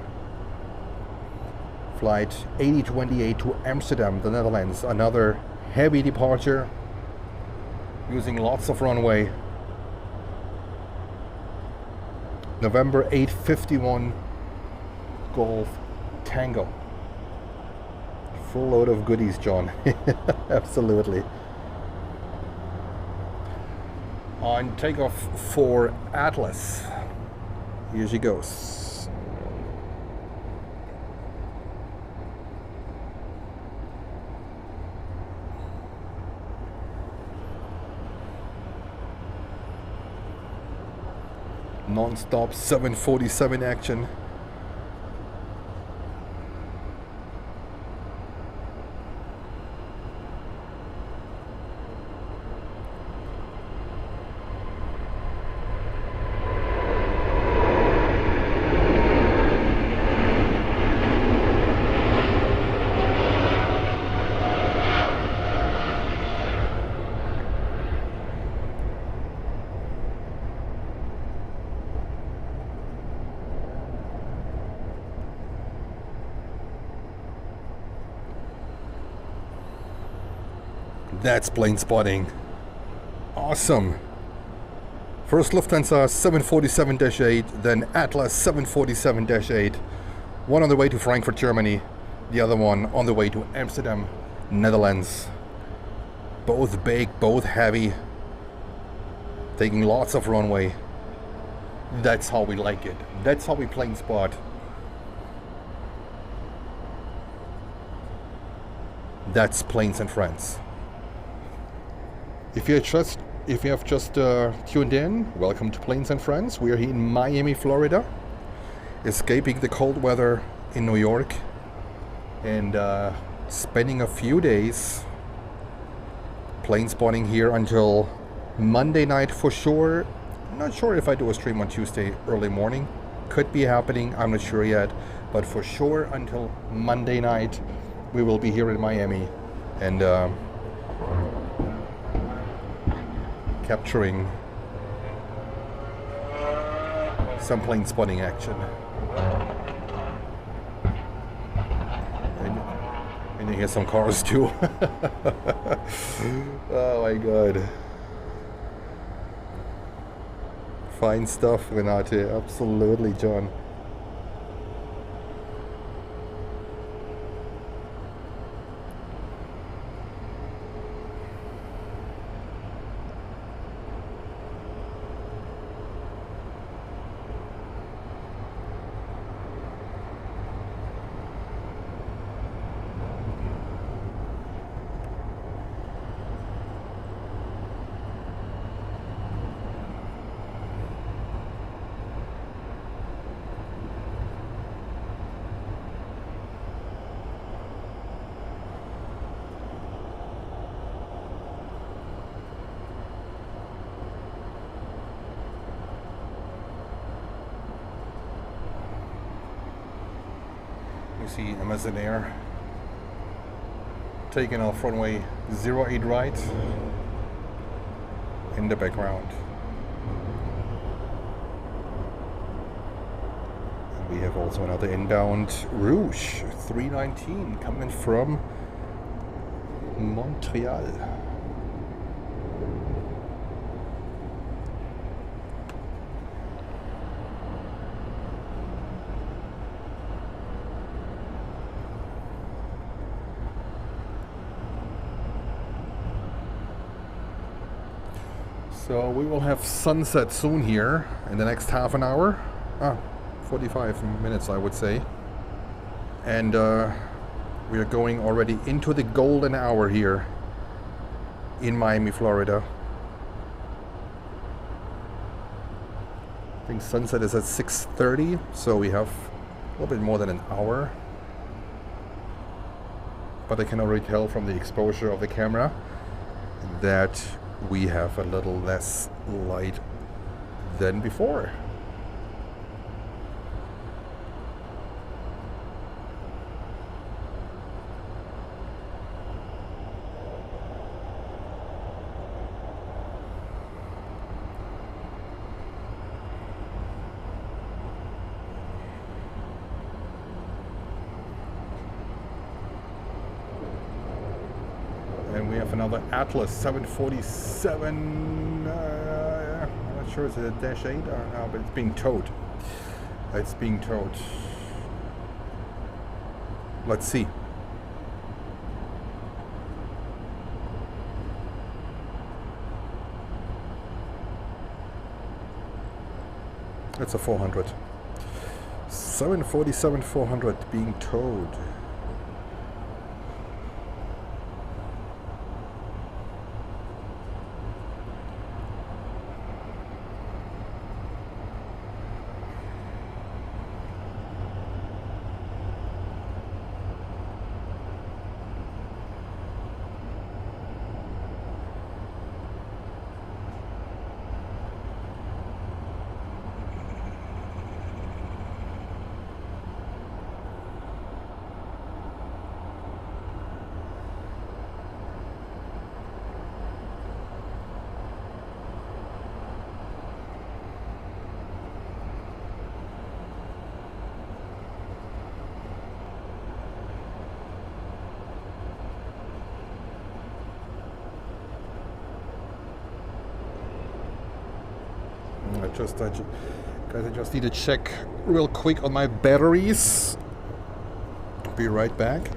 Speaker 1: flight A328 to Amsterdam, the Netherlands. Another heavy departure using lots of runway. November 851 Golf Tango. Full load of goodies, John. Absolutely. On takeoff for Atlas. Here she goes. Non-stop 747 action. That's plane spotting. Awesome. First Lufthansa 747-8, then Atlas 747-8. One on the way to Frankfurt, Germany. The other one on the way to Amsterdam, Netherlands. Both big, both heavy. Taking lots of runway. That's how we like it. That's how we plane spot. That's Planes and Friends. If you have just tuned in, welcome to Planes and Friends. We are here in Miami, Florida, escaping the cold weather in New York. and spending a few days plane spotting here until Monday night for sure. I'm not sure if I do a stream on Tuesday early morning. Could be happening, I'm not sure yet, but for sure until Monday night we will be here in Miami and capturing some plane spotting action. And you hear some cars too. Oh my god. Fine stuff, Renate. Absolutely, John. See Amazon Air taking off runway 08 right in the background. And we have also another inbound Rouge 319 coming from Montreal. So we will have sunset soon here in the next half an hour. 45 minutes I would say. And we are going already into the golden hour here in Miami, Florida. I think sunset is at 6:30, so we have a little bit more than an hour. But I can already tell from the exposure of the camera that we have a little less light than before. Another Atlas 747. I'm not sure, is it a Dash 8 or no, but it's being towed. It's being towed. Let's see. It's a 400. 747-400 being towed. Guys, I just need to check real quick on my batteries. Be right back.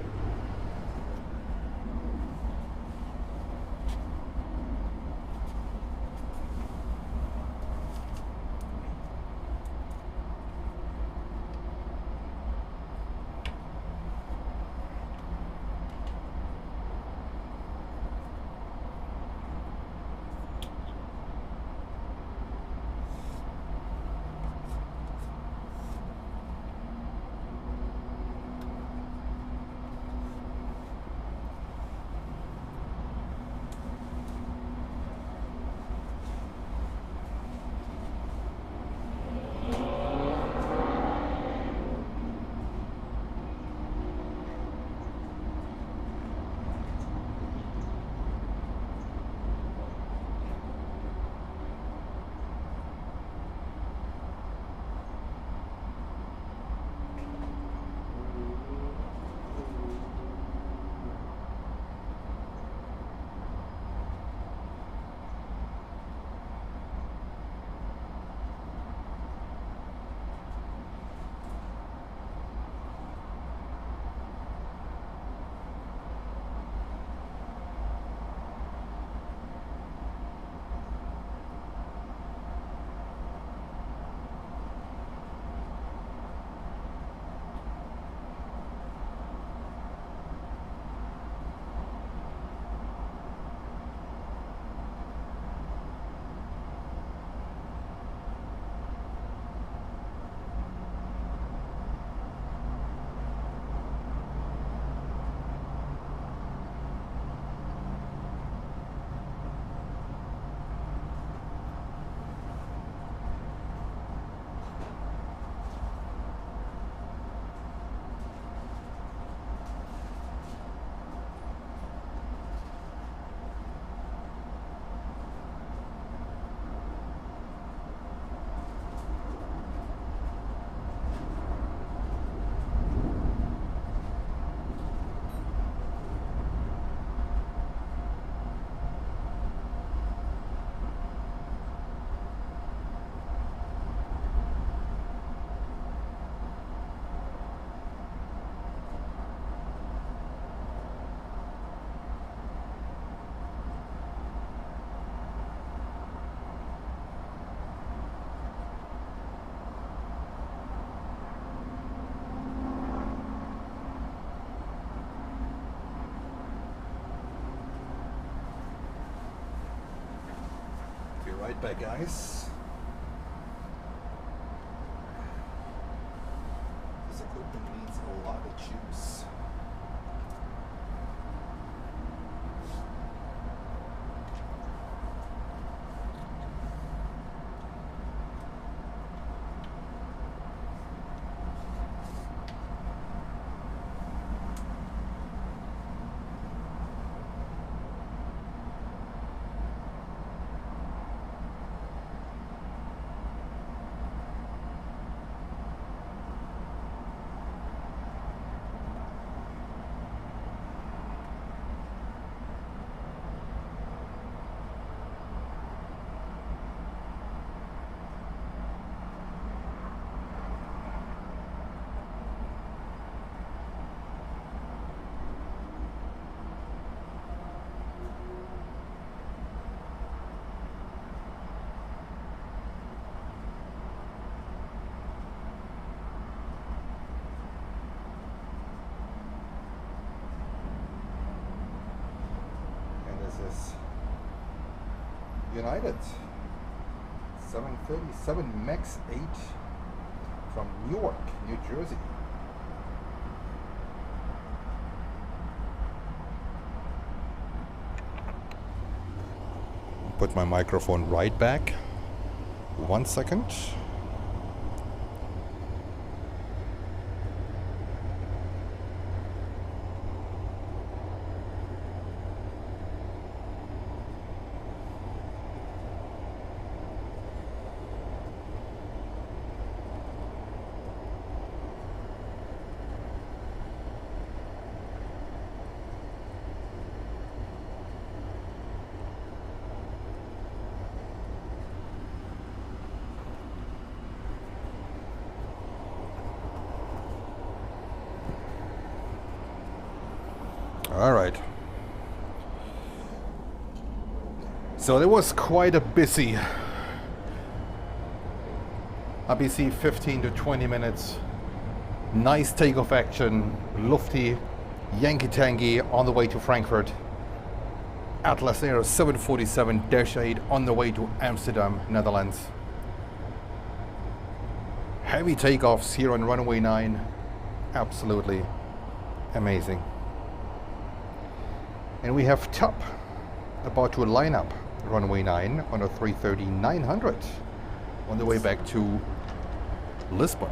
Speaker 1: back, guys. This equipment needs a lot of juice. United 737 MAX 8 from Newark, New Jersey. Put my microphone right back. 1 second. All right. So there was quite a busy 15 to 20 minutes. Nice takeoff action, lofty, Yankee Tangy on the way to Frankfurt. Atlas Air 747-8 on the way to Amsterdam, Netherlands. Heavy takeoffs here on runway 9. Absolutely amazing. And we have TAP about to line up runway 9 on a 330-900 on the way back to Lisbon.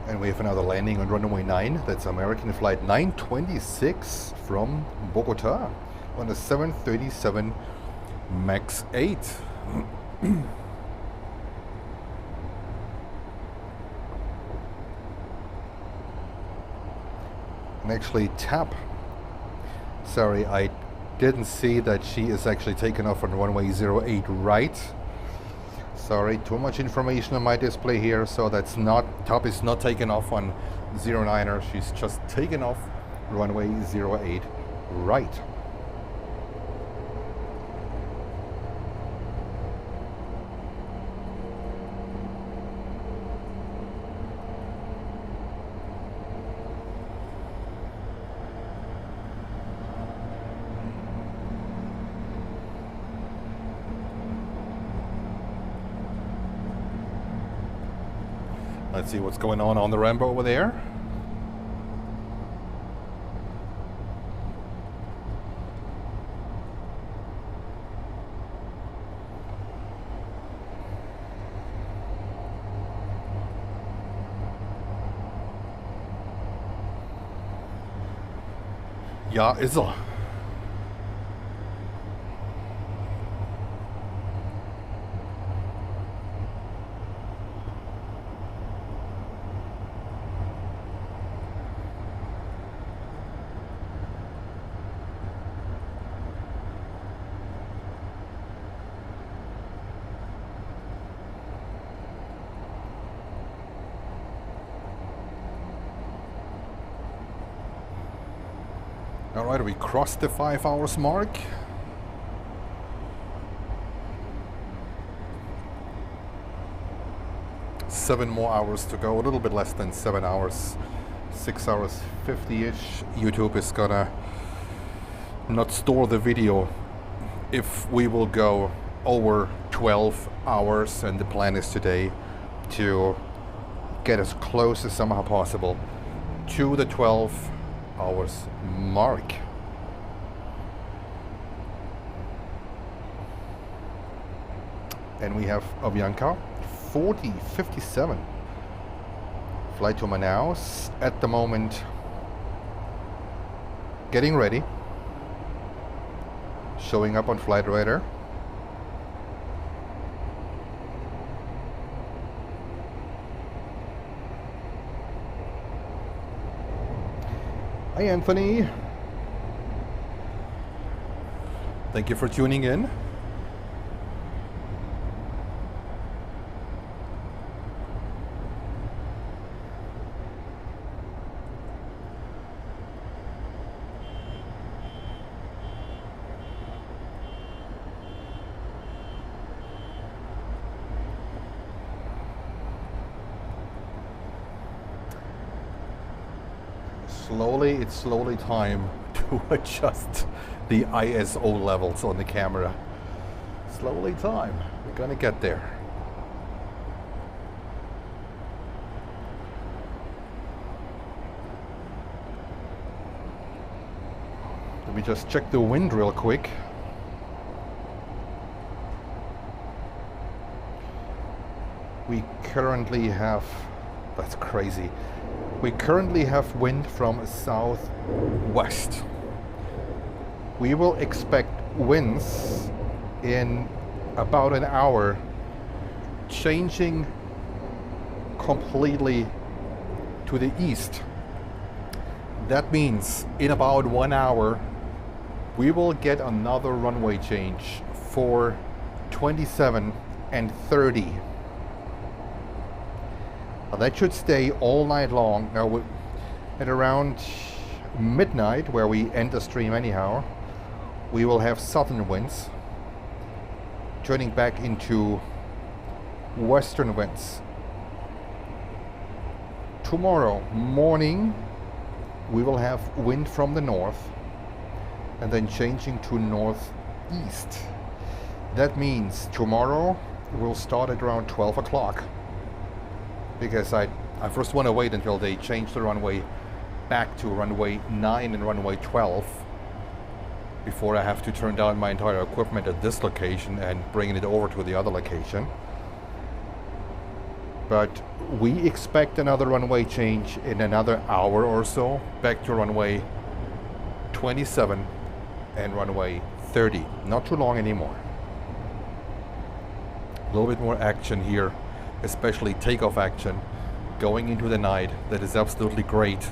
Speaker 1: And we have another landing on runway 9. That's American flight 926 from Bogota on a 737 MAX 8. And actually TAP, sorry, I didn't see that she is actually taken off on runway 08 right. Sorry, too much information on my display here, so that's not, TAP is not taken off on 09er, she's just taken off runway 08 right. Let's see what's going on the ramp over there. Ja, ist er. All right, we crossed the 5 hours mark. Seven more hours to go, a little bit less than 7 hours, 6 hours 50-ish. YouTube is gonna not store the video if we will go over 12 hours, and the plan is today to get as close as somehow possible to the 12 hours mark. And we have Avianca 4057 flight to Manaus at the moment, getting ready, showing up on Flight Radar. Hi Anthony, thank you for tuning in. It's slowly time to adjust the ISO levels on the camera. Slowly time, we're gonna get there. Let me just check the wind real quick. We currently have, that's crazy. We currently have wind from southwest. We will expect winds in about an hour changing completely to the east. That means in about 1 hour we will get another runway change for 27 and 30. That should stay all night long. Now, at around midnight, where we end the stream anyhow, we will have southern winds turning back into western winds. Tomorrow morning, we will have wind from the north and then changing to northeast. That means tomorrow we'll start at around 12 o'clock. Because I first want to wait until they change the runway back to runway 9 and runway 12 before I have to turn down my entire equipment at this location and bringing it over to the other location. But we expect another runway change in another hour or so, back to runway 27 and runway 30. Not too long anymore. A little bit more action here, especially takeoff action going into the night. That is absolutely great.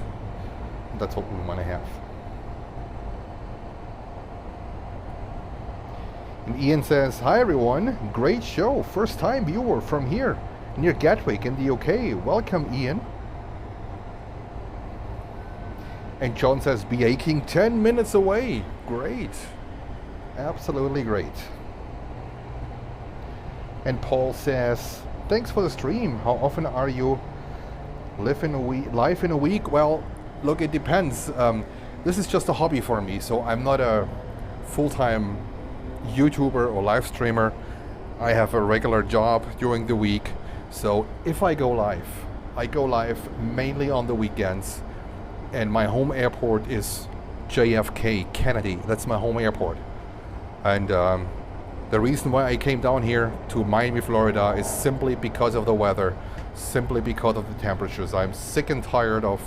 Speaker 1: That's what we want to have. And Ian says, hi everyone, great show, first time viewer from here near Gatwick in the UK. Welcome Ian. And John says, BA King 10 minutes away. Great, absolutely great. And Paul says, thanks for the stream. How often are you live in a week? Well, look, it depends. This is just a hobby for me, so I'm not a full-time YouTuber or live streamer. I have a regular job during the week, so if I go live mainly on the weekends, and my home airport is JFK Kennedy. That's my home airport, and the reason why I came down here to Miami, Florida is simply because of the weather, simply because of the temperatures. I'm sick and tired of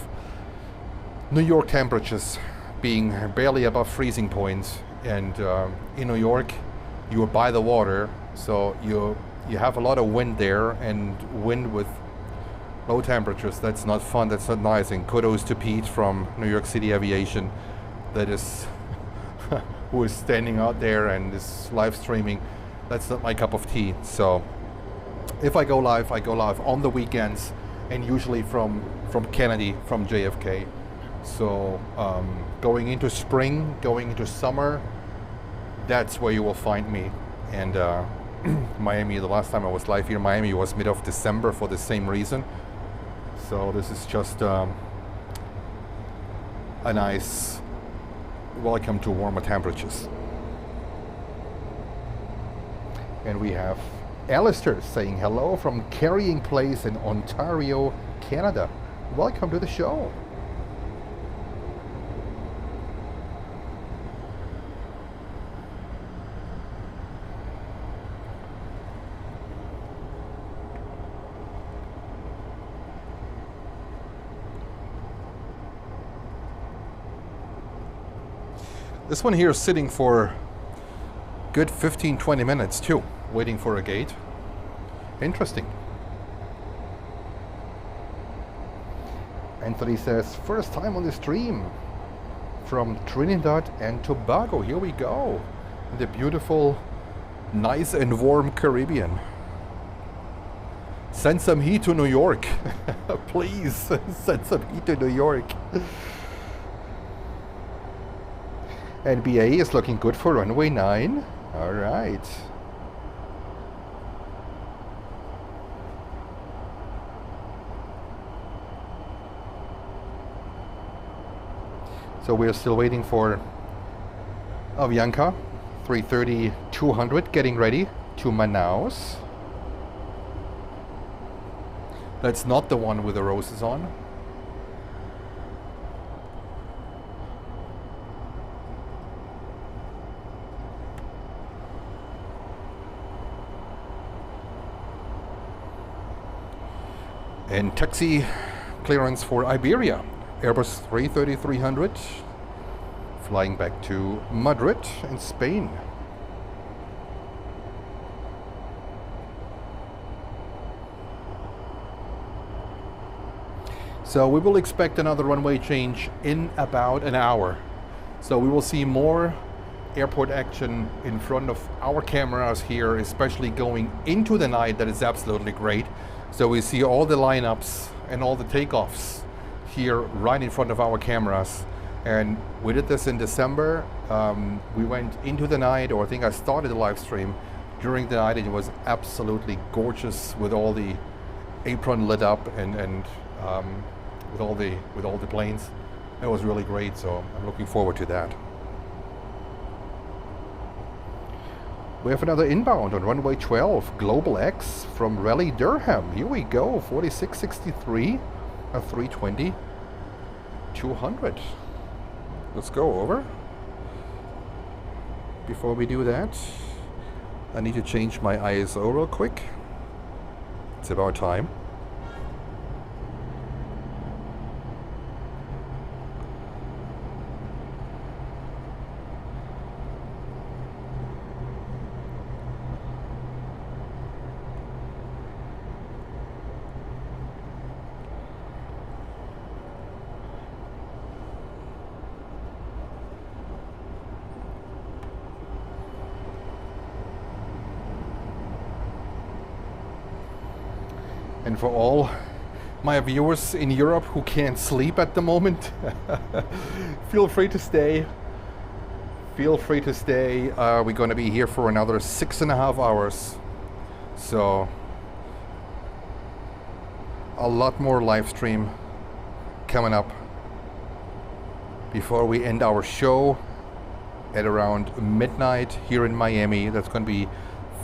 Speaker 1: New York temperatures being barely above freezing point. And in New York, you're by the water, so you have a lot of wind there, and wind with low temperatures. That's not fun, that's not nice. And kudos to Pete from New York City Aviation, that is who is standing out there and is live streaming. That's not my cup of tea. So if I go live on the weekends, and usually from Kennedy, from JFK. So going into spring, going into summer, that's where you will find me. And Miami, the last time I was live here in Miami was mid of December for the same reason. So this is just a nice welcome to warmer temperatures. And we have Alistair saying hello from Carrying Place in Ontario, Canada. Welcome to the show. This one here is sitting for good 15-20 minutes too, waiting for a gate. Interesting. Anthony says, first time on the stream from Trinidad and Tobago. Here we go. The beautiful, nice and warm Caribbean. Send some heat to New York. Please, send some heat to New York. And BA is looking good for runway 9. All right. So we're still waiting for Avianca 330-200 getting ready to Manaus. That's not the one with the roses on. And taxi clearance for Iberia, Airbus 330-300, flying back to Madrid in Spain. So we will expect another runway change in about an hour. So we will see more airport action in front of our cameras here, especially going into the night. That is absolutely great. So we see all the lineups and all the takeoffs here right in front of our cameras. And we did this in December. We went into the night, or I think I started the live stream during the night, and it was absolutely gorgeous with all the apron lit up and with all the planes. It was really great, so I'm looking forward to that. We have another inbound on runway 12, Global X from Raleigh, Durham. Here we go, 4663, a 320, 200. Let's go over. Before we do that, I need to change my ISO real quick. It's about time. And for all my viewers in Europe who can't sleep at the moment, feel free to stay. Feel free to stay. We're going to be here for another 6.5 hours. So a lot more live stream coming up before we end our show at around midnight here in Miami. That's going to be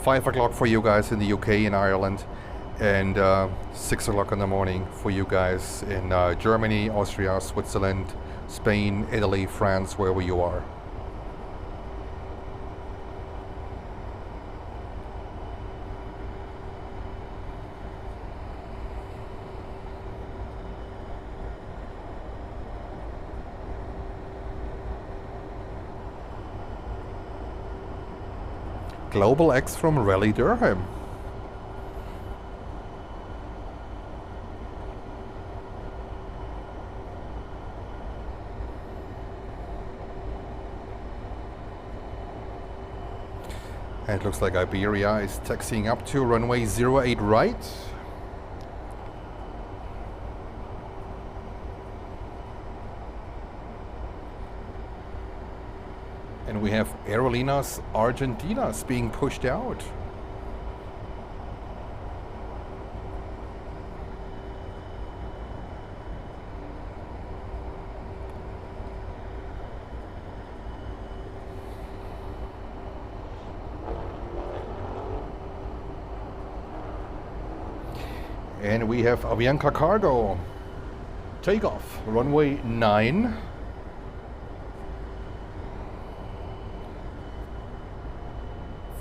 Speaker 1: 5 o'clock for you guys in the UK and Ireland, and 6 o'clock in the morning for you guys in Germany, Austria, Switzerland, Spain, Italy, France, wherever you are. Global X from Raleigh, Durham. And it looks like Iberia is taxiing up to runway 08 right. And we have Aerolineas Argentinas being pushed out. And we have Avianca Cargo. Takeoff, runway 9.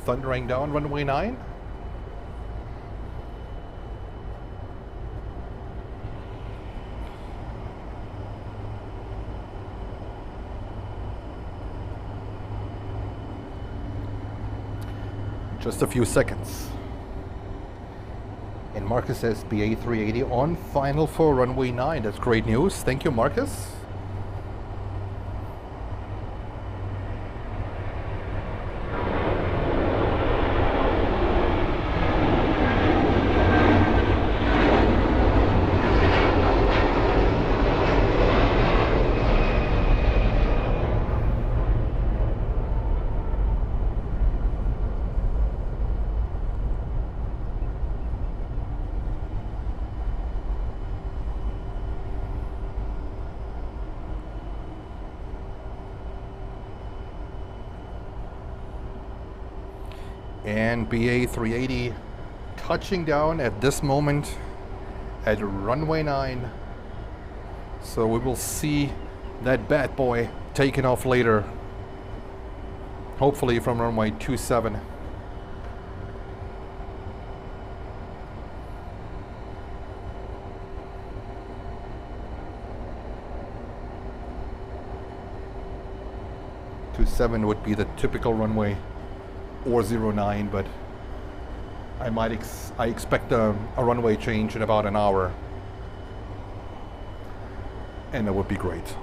Speaker 1: Thundering down runway 9. Just a few seconds. And Marcus says BA380 on final for runway 9. That's great news. Thank you, Marcus. And BA380 touching down at this moment at runway 9. So we will see that bad boy taking off later. Hopefully from runway 27. Seven would be the typical runway, or 09, but I expect a runway change in about an hour, and that would be great.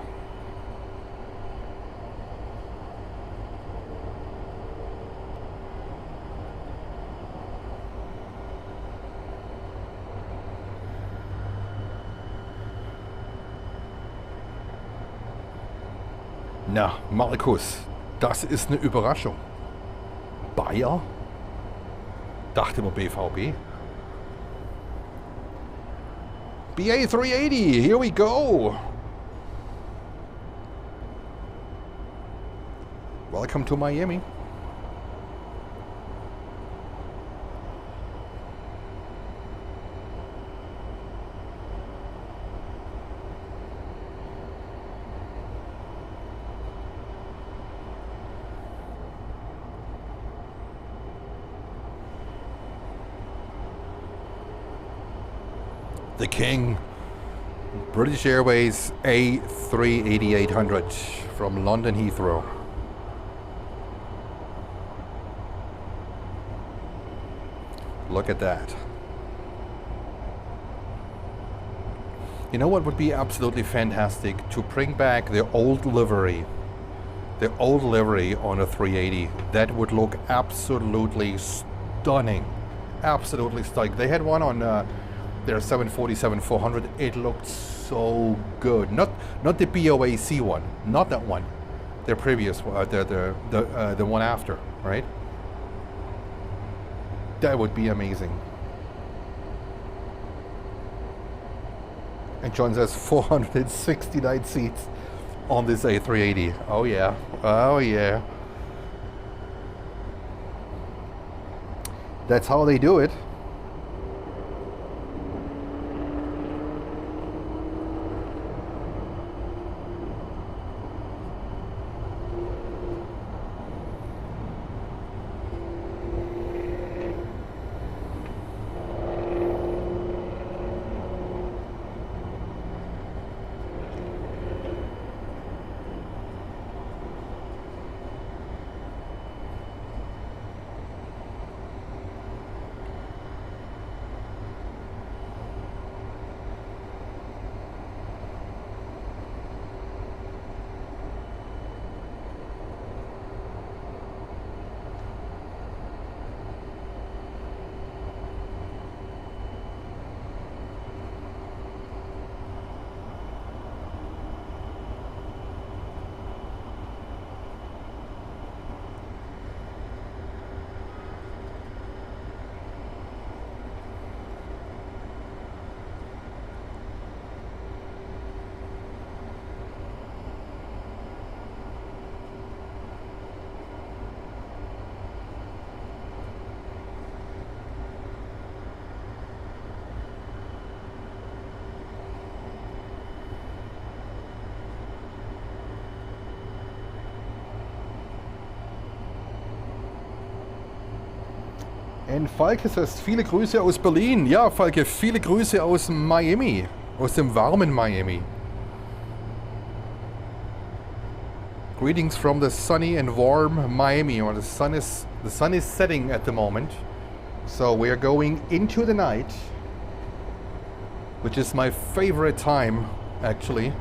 Speaker 1: Na, Markus, das ist eine Überraschung. Bayer? Dachte immer BVB. BA380, here we go. Welcome to Miami. The King, British Airways A380-800 from London Heathrow. Look at that. You know what would be absolutely fantastic? To bring back the old livery. The old livery on a 380. That would look absolutely stunning. Absolutely stunning. They had one on their 747-400. It looked so good. Not the BOAC one. Not that one. Their previous one. The one after. Right? That would be amazing. And John says 469 seats on this A380. Oh yeah. Oh yeah. That's how they do it. And Falke says, viele Grüße aus Berlin. Ja, Falke, viele Grüße aus Miami. Aus dem warmen Miami. Greetings from the sunny and warm Miami. Or the sun is setting at the moment. So we are going into the night, which is my favorite time, actually.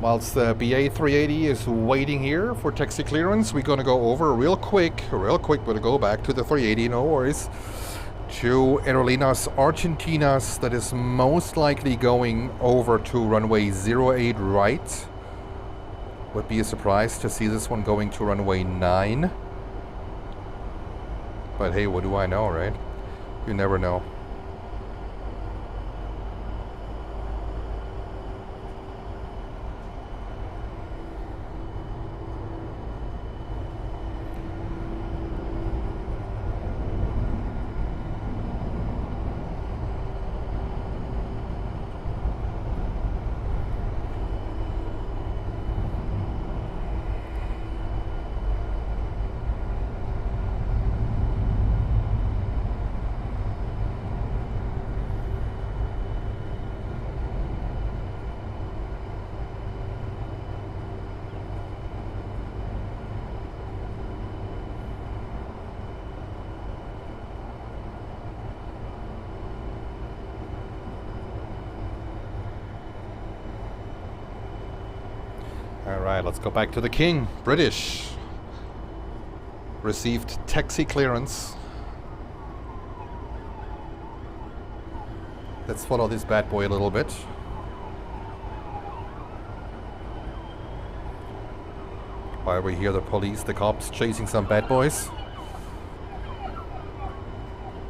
Speaker 1: Whilst the A380 is waiting here for taxi clearance, we're gonna go over real quick, we're gonna go back to the 380, no worries, to Aerolineas Argentinas, that is most likely going over to runway 08 right. Would be a surprise to see this one going to runway 9. But hey, what do I know, right? You never know. Alright, let's go back to the king. British. Received taxi clearance. Let's follow this bad boy a little bit. While we hear the police, the cops chasing some bad boys.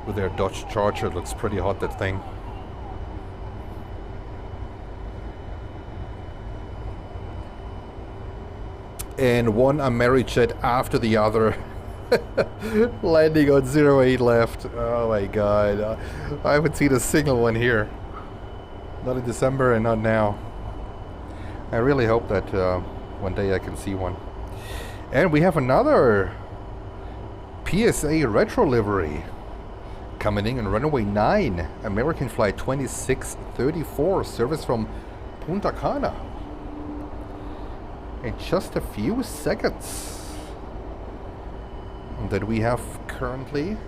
Speaker 1: With their Dodge Charger, it looks pretty hot, that thing. And one Amerijet after the other landing on 08 left. Oh my god, I haven't seen a single one here, not in December and not now. I really hope that one day I can see one. And we have another PSA retro livery coming in on runway 9, American flight 2634, service from Punta Cana. In just a few seconds that we have currently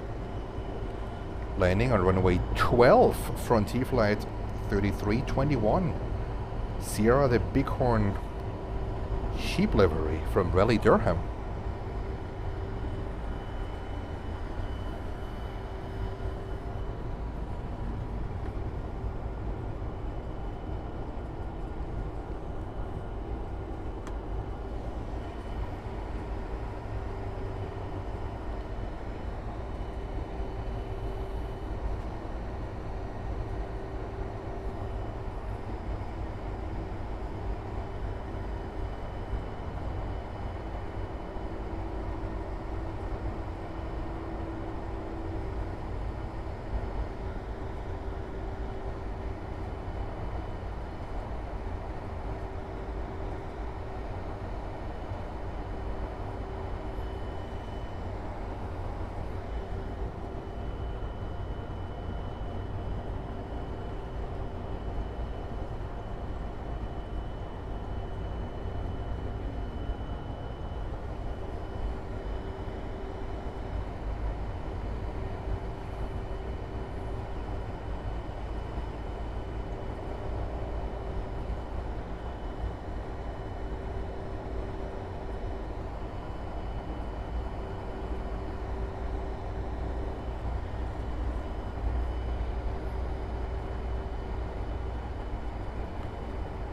Speaker 1: landing on runway 12, Frontier flight 3321, Sierra the Bighorn sheep livery from Raleigh, Durham.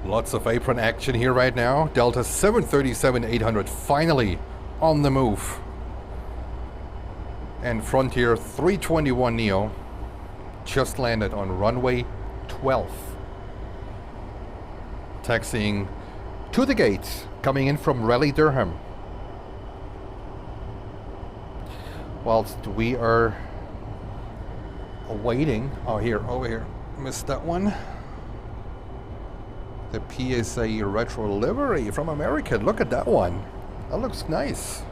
Speaker 1: Lots of apron action here right now. Delta 737-800 finally on the move. And Frontier 321 Neo just landed on runway 12. Taxiing to the gate, coming in from Raleigh, Durham. Whilst we are awaiting, oh here, over here, missed that one. The PSA retro livery from America. Look at that one. That looks nice.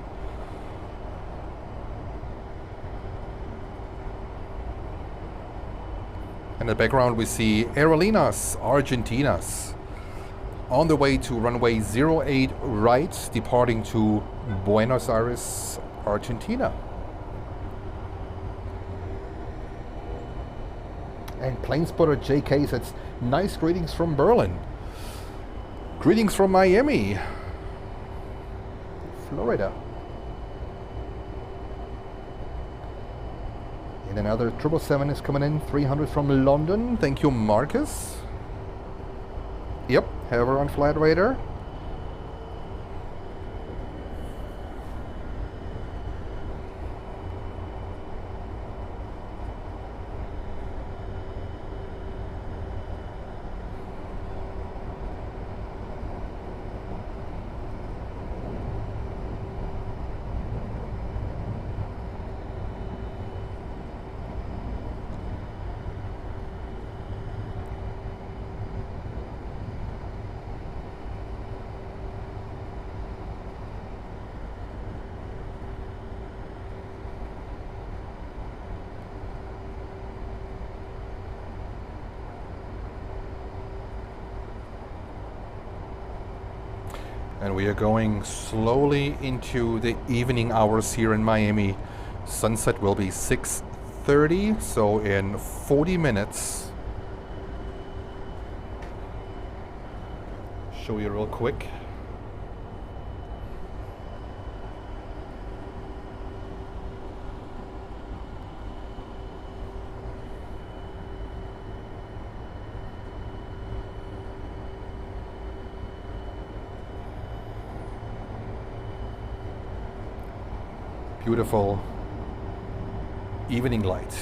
Speaker 1: In the background we see Aerolineas Argentinas on the way to runway 08 right, departing to Buenos Aires, Argentina. And plane spotter JK says, nice greetings from Berlin. Greetings from Miami, Florida. And another 777 is coming in, 300 from London. Thank you, Marcus. Yep, have her on flight radar. And we are going slowly into the evening hours here in Miami. Sunset will be 6:30, so in 40 minutes. Show you real quick. Beautiful evening light.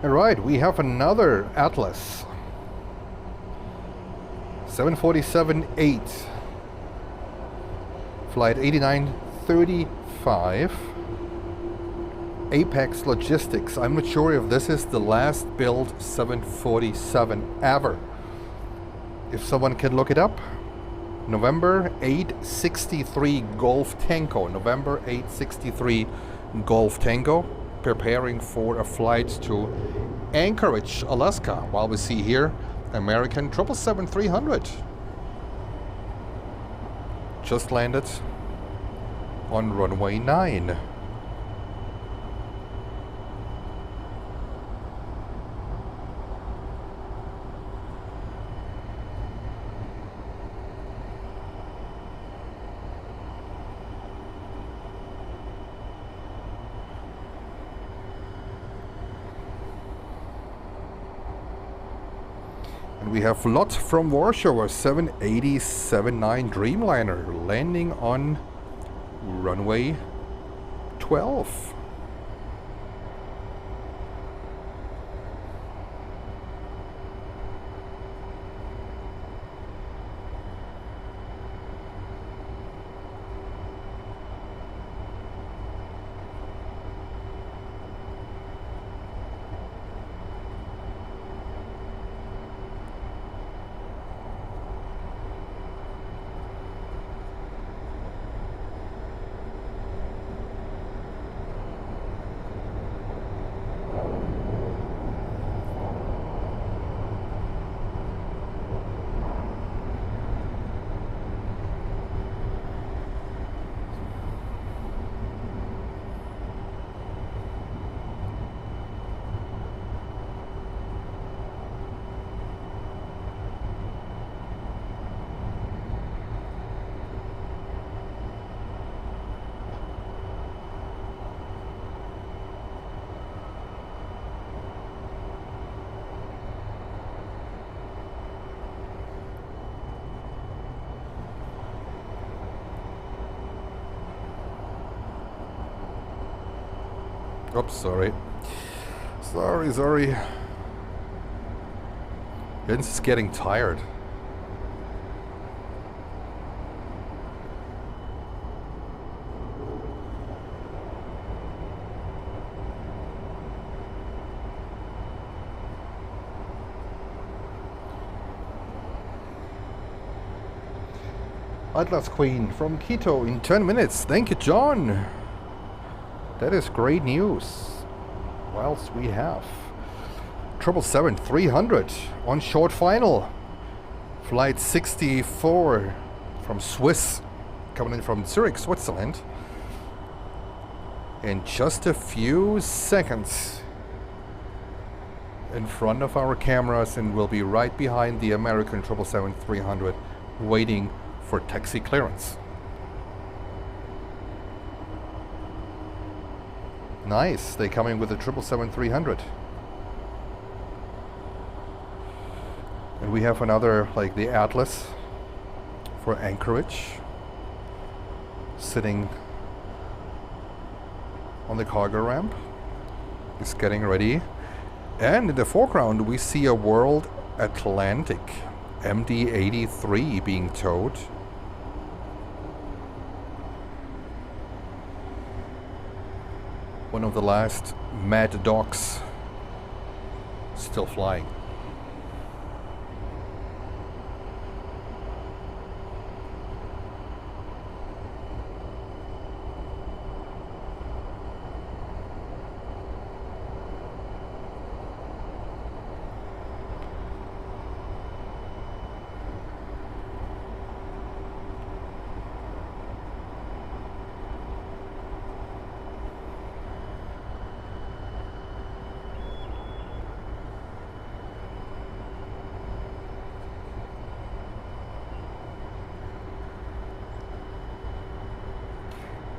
Speaker 1: All right, we have another Atlas. 747-8, flight 8935, Apex Logistics. I'm not sure if this is the last built 747 ever. If someone can look it up. November 863 Golf Tango, November 863 Golf Tango, preparing for a flight to Anchorage, Alaska, while we see here American 777-300 just landed on runway 9. We have Lot from Warsaw, a 780-79 Dreamliner landing on runway 12. Oops, sorry. Sorry. Vince is getting tired. Atlas Queen from Quito in 10 minutes. Thank you, John. That is great news. What else we have? 777-300 on short final. Flight 64 from Swiss, coming in from Zurich, Switzerland. In just a few seconds in front of our cameras, and we'll be right behind the American 777-300 waiting for taxi clearance. Nice, they come in with a 777-300. And we have another, like the Atlas for Anchorage, sitting on the cargo ramp. It's getting ready. And in the foreground we see a World Atlantic MD-83 being towed. One of the last Mad Dogs still flying.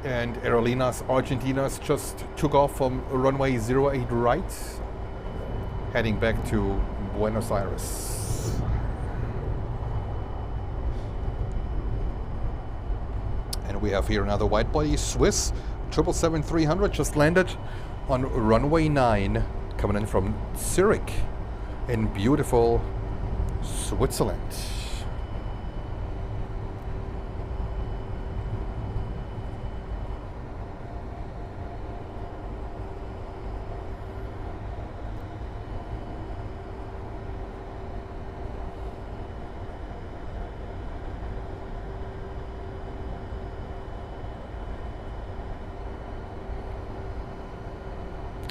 Speaker 1: And Aerolineas Argentinas just took off from runway 08 right, heading back to Buenos Aires. And we have here another widebody Swiss 777-300 just landed on runway 9, coming in from Zurich in beautiful Switzerland.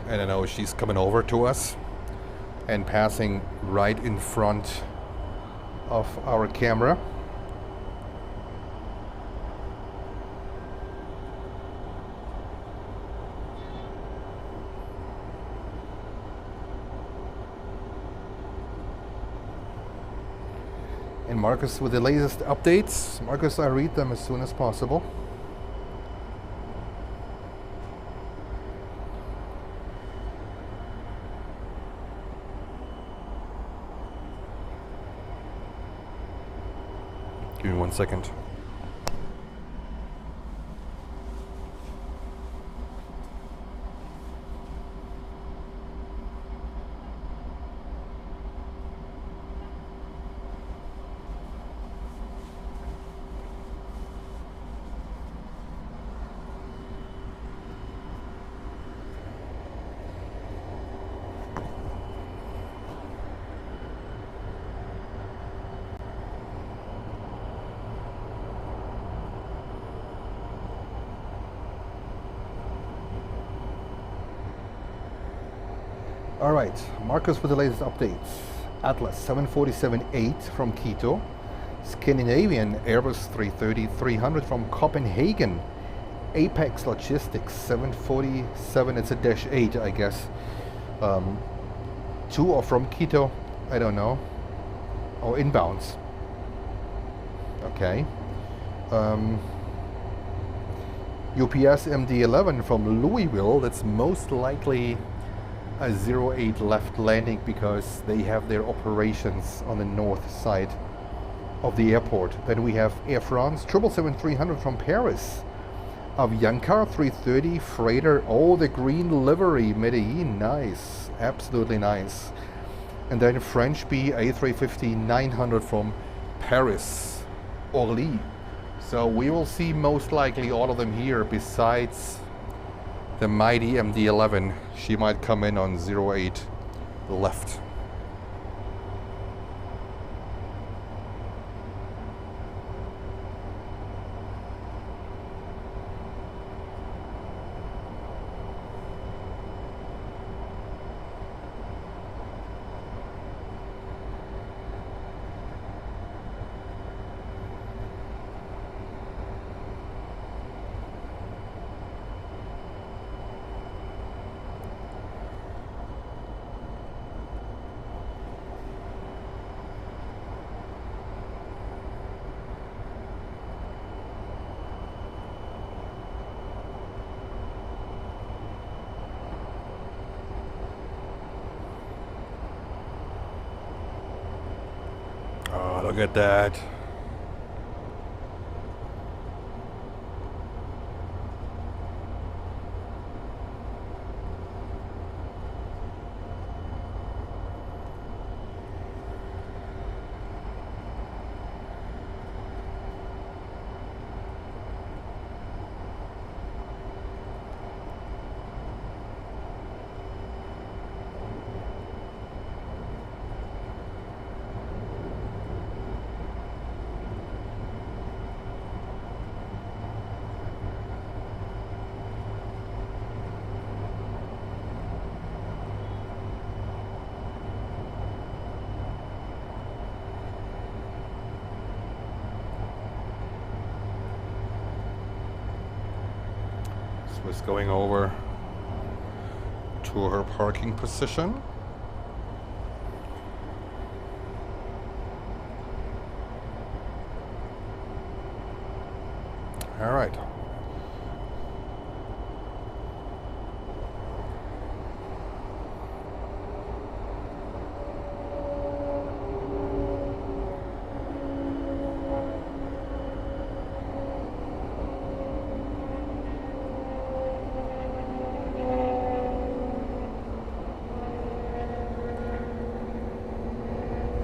Speaker 1: And I know she's coming over to us and passing right in front of our camera. And Marcus with the latest updates. Marcus, I read them as soon as possible. Give me 1 second. All right, Marcus with the latest updates. Atlas 747-8 from Quito. Scandinavian Airbus A330-300 from Copenhagen. Apex Logistics 747, it's a -8, I guess. To or from Quito, I don't know. Or inbounds. Okay. UPS MD-11 from Louisville, that's most likely a 08 left landing because they have their operations on the north side of the airport. Then we have Air France 777-300 from Paris. Avianca 330 freighter, oh, the green livery, Medellin, nice, absolutely nice. And then French B A350-900 from Paris, Orly. So we will see most likely all of them here besides the mighty MD-11. She might come in on 08 left. Look at that. Was going over to her parking position. All right.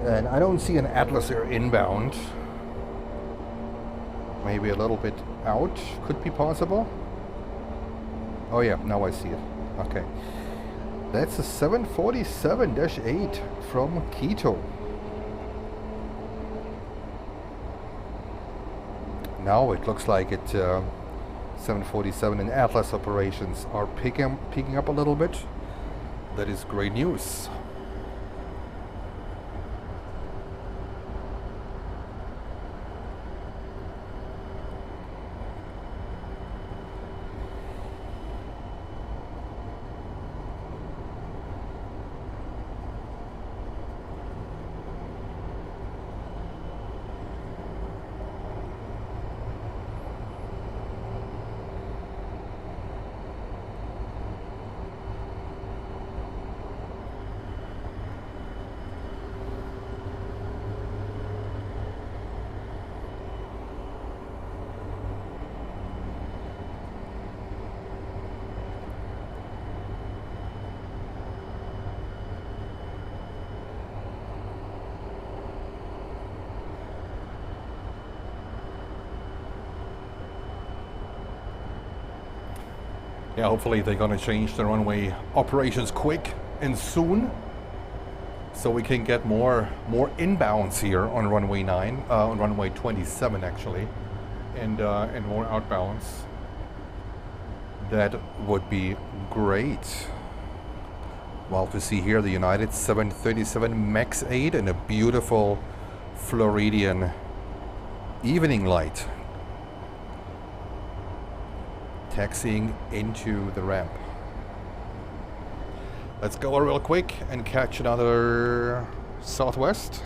Speaker 1: And I don't see an Atlas Air inbound. Maybe a little bit out could be possible. Oh yeah, now I see it. Okay. That's a 747-8 from Quito. Now it looks like it 747 and Atlas operations are picking up a little bit. That is great news. Yeah, hopefully they're gonna change the runway operations quick and soon, so we can get more inbounds here on runway 9, on runway 27 actually, and more outbounds. That would be great. Well, to see here the United 737 MAX 8 and a beautiful Floridian evening light taxiing into the ramp. Let's go real quick and catch another Southwest.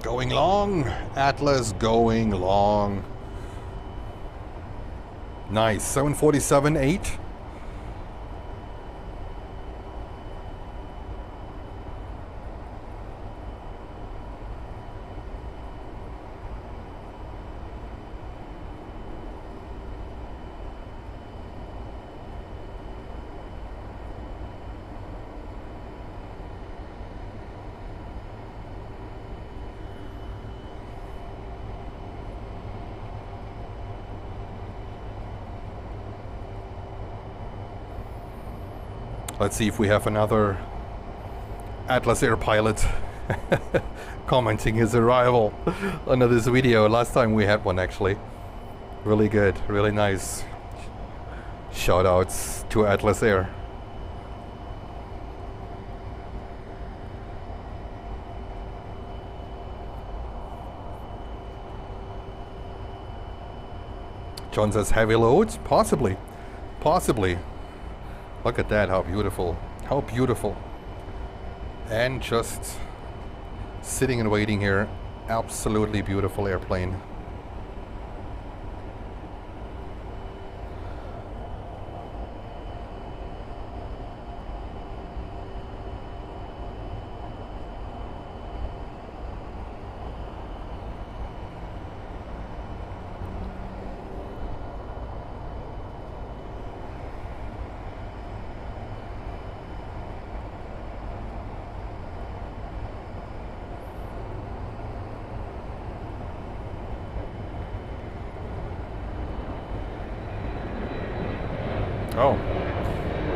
Speaker 1: Going long, Atlas going long. Nice, 747-8. Let's see if we have another Atlas Air pilot commenting his arrival under this video. Last time we had one actually. Really good, really nice. Shout outs to Atlas Air. John says heavy loads? Possibly. Possibly. Look at that, how beautiful. How beautiful. And just sitting and waiting here. Absolutely beautiful airplane. Oh,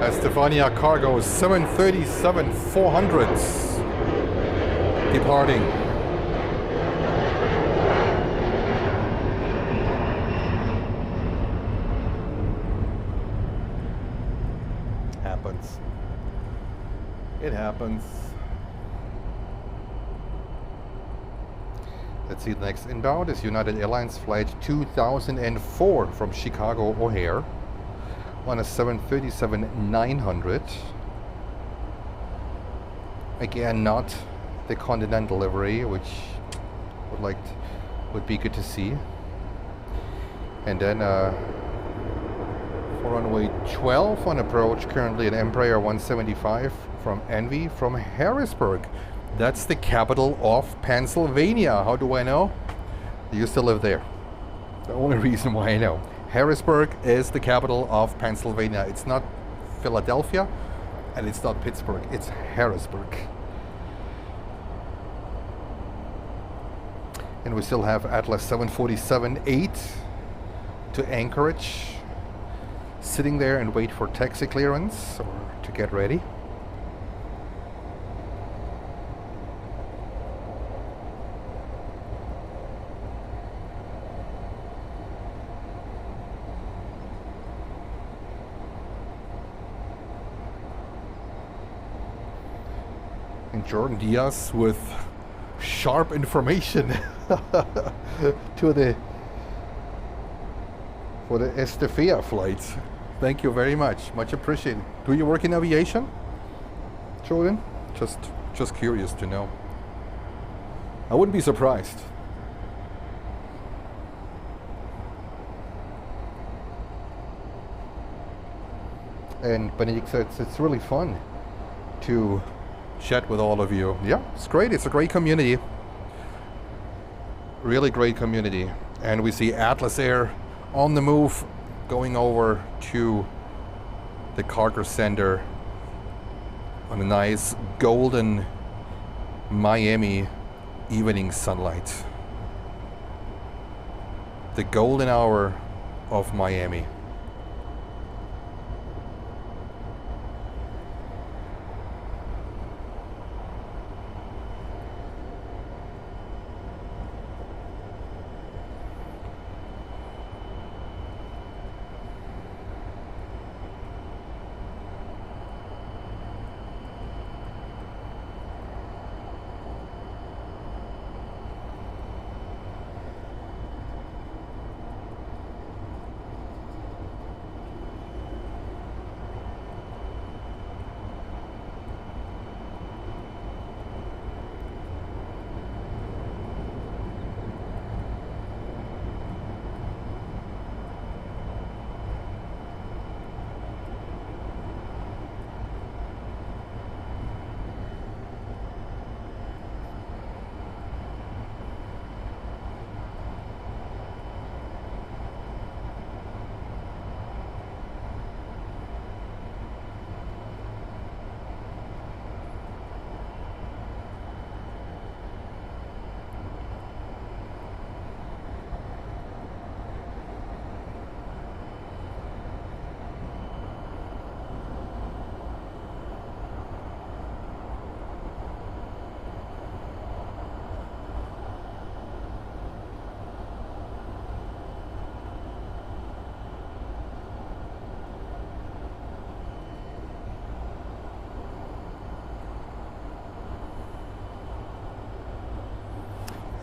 Speaker 1: Avianca Cargo 737-400s departing. Happens. It happens. Let's see, the next inbound is United Airlines flight 2004 from Chicago O'Hare on a 737-900. Again, not the Continental livery, which would be good to see. And then for runway 12 on approach, currently an Embraer 175 from Envy from Harrisburg. That's the capital of Pennsylvania. How do I know? I used to live there. The only reason why I know. Harrisburg is the capital of Pennsylvania. It's not Philadelphia and it's not Pittsburgh. It's Harrisburg. And we still have Atlas 747-8 to Anchorage, sitting there and wait for taxi clearance or to get ready. And Jordan Diaz with sharp information for the Estefia flights. Thank you very much appreciated. Do you work in aviation, Jordan? Just curious to know. I wouldn't be surprised. And Benedict says it's really fun to chat with all of you. Yeah, it's great. It's a great community. Really great community. And we see Atlas Air on the move, going over to the cargo center on a nice golden Miami evening sunlight. The golden hour of Miami.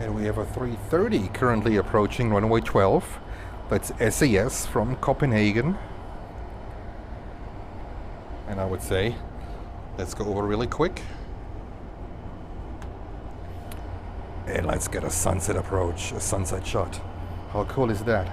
Speaker 1: And we have a 330 currently approaching runway 12. That's SAS from Copenhagen. And I would say, let's go over really quick. And let's get a sunset approach, a sunset shot. How cool is that?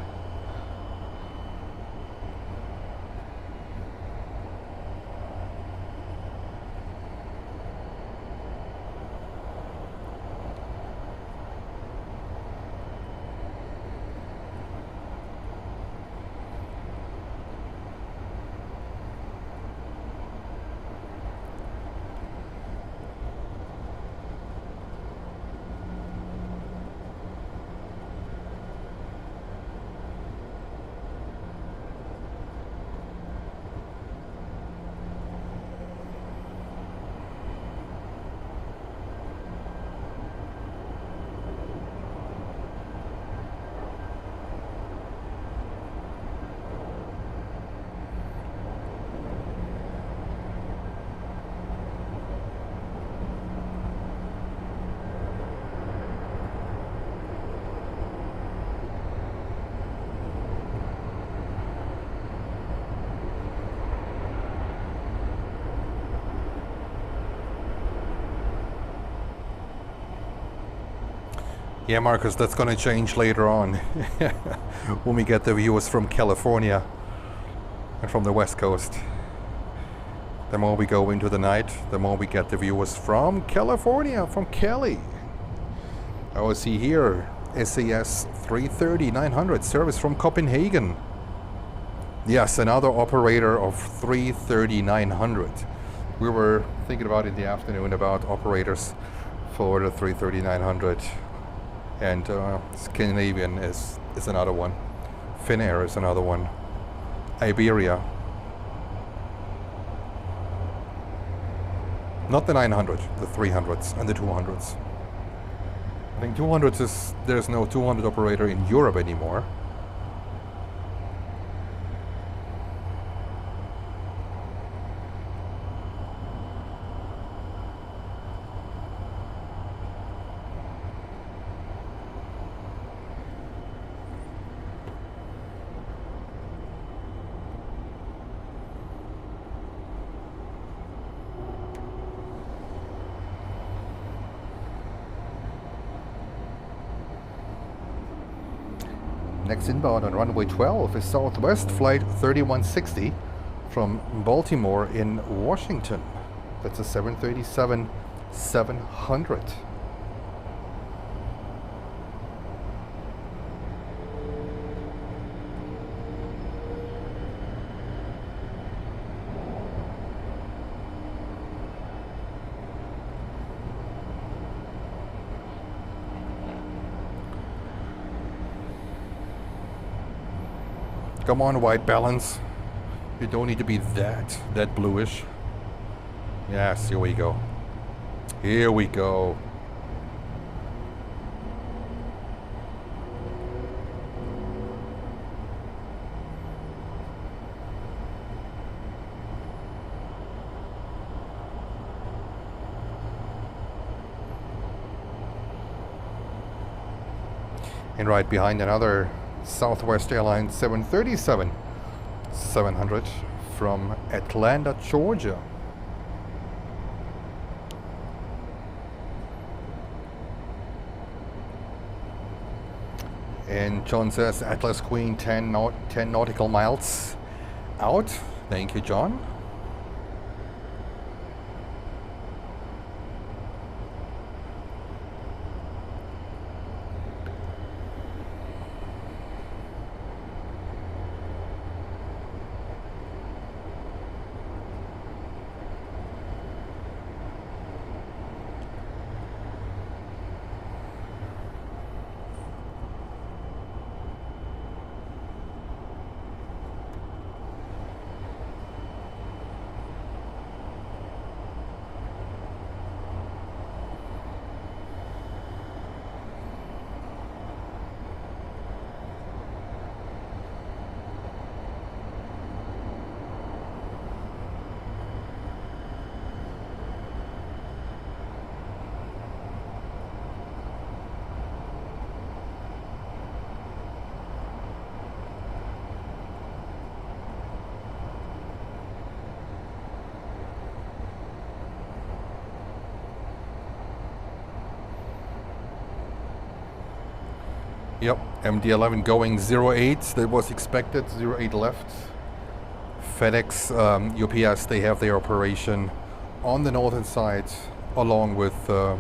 Speaker 1: Yeah, Marcus, that's going to change later on when we get the viewers from California and from the West Coast. The more we go into the night, the more we get the viewers from California, from Cali. I will see here SAS 330-900 service from Copenhagen. Yes, another operator of 330-900. We were thinking about in the afternoon about operators for the 330-900. And Scandinavian is another one. Finnair is another one. Iberia. Not the 900, the 300s and the 200s. I think 200s is, there's no 200 operator in Europe anymore. Next inbound on runway 12 is Southwest flight 3160 from Baltimore in Washington. That's a 737-700. Come on, white balance. You don't need to be that bluish. Yes, here we go. Here we go. And right behind another Southwest Airlines 737-700 from Atlanta, Georgia. And John says Atlas Queen 10 nautical miles out. Thank you, John. Yep, MD-11 going 08. That was expected. 08 left. FedEx, UPS, they have their operation on the northern side, along with I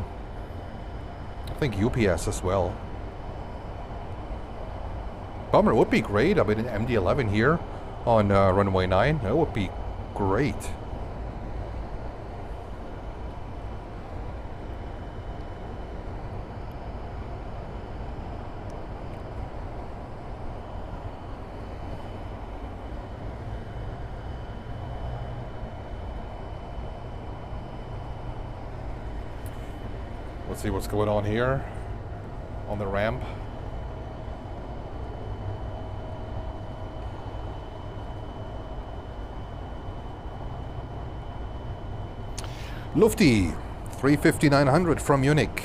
Speaker 1: think UPS as well. Bummer, it would be great. I mean, an MD-11 here on runway 9. That would be great. Let's see what's going on here on the ramp. Lufty 350-900 from Munich.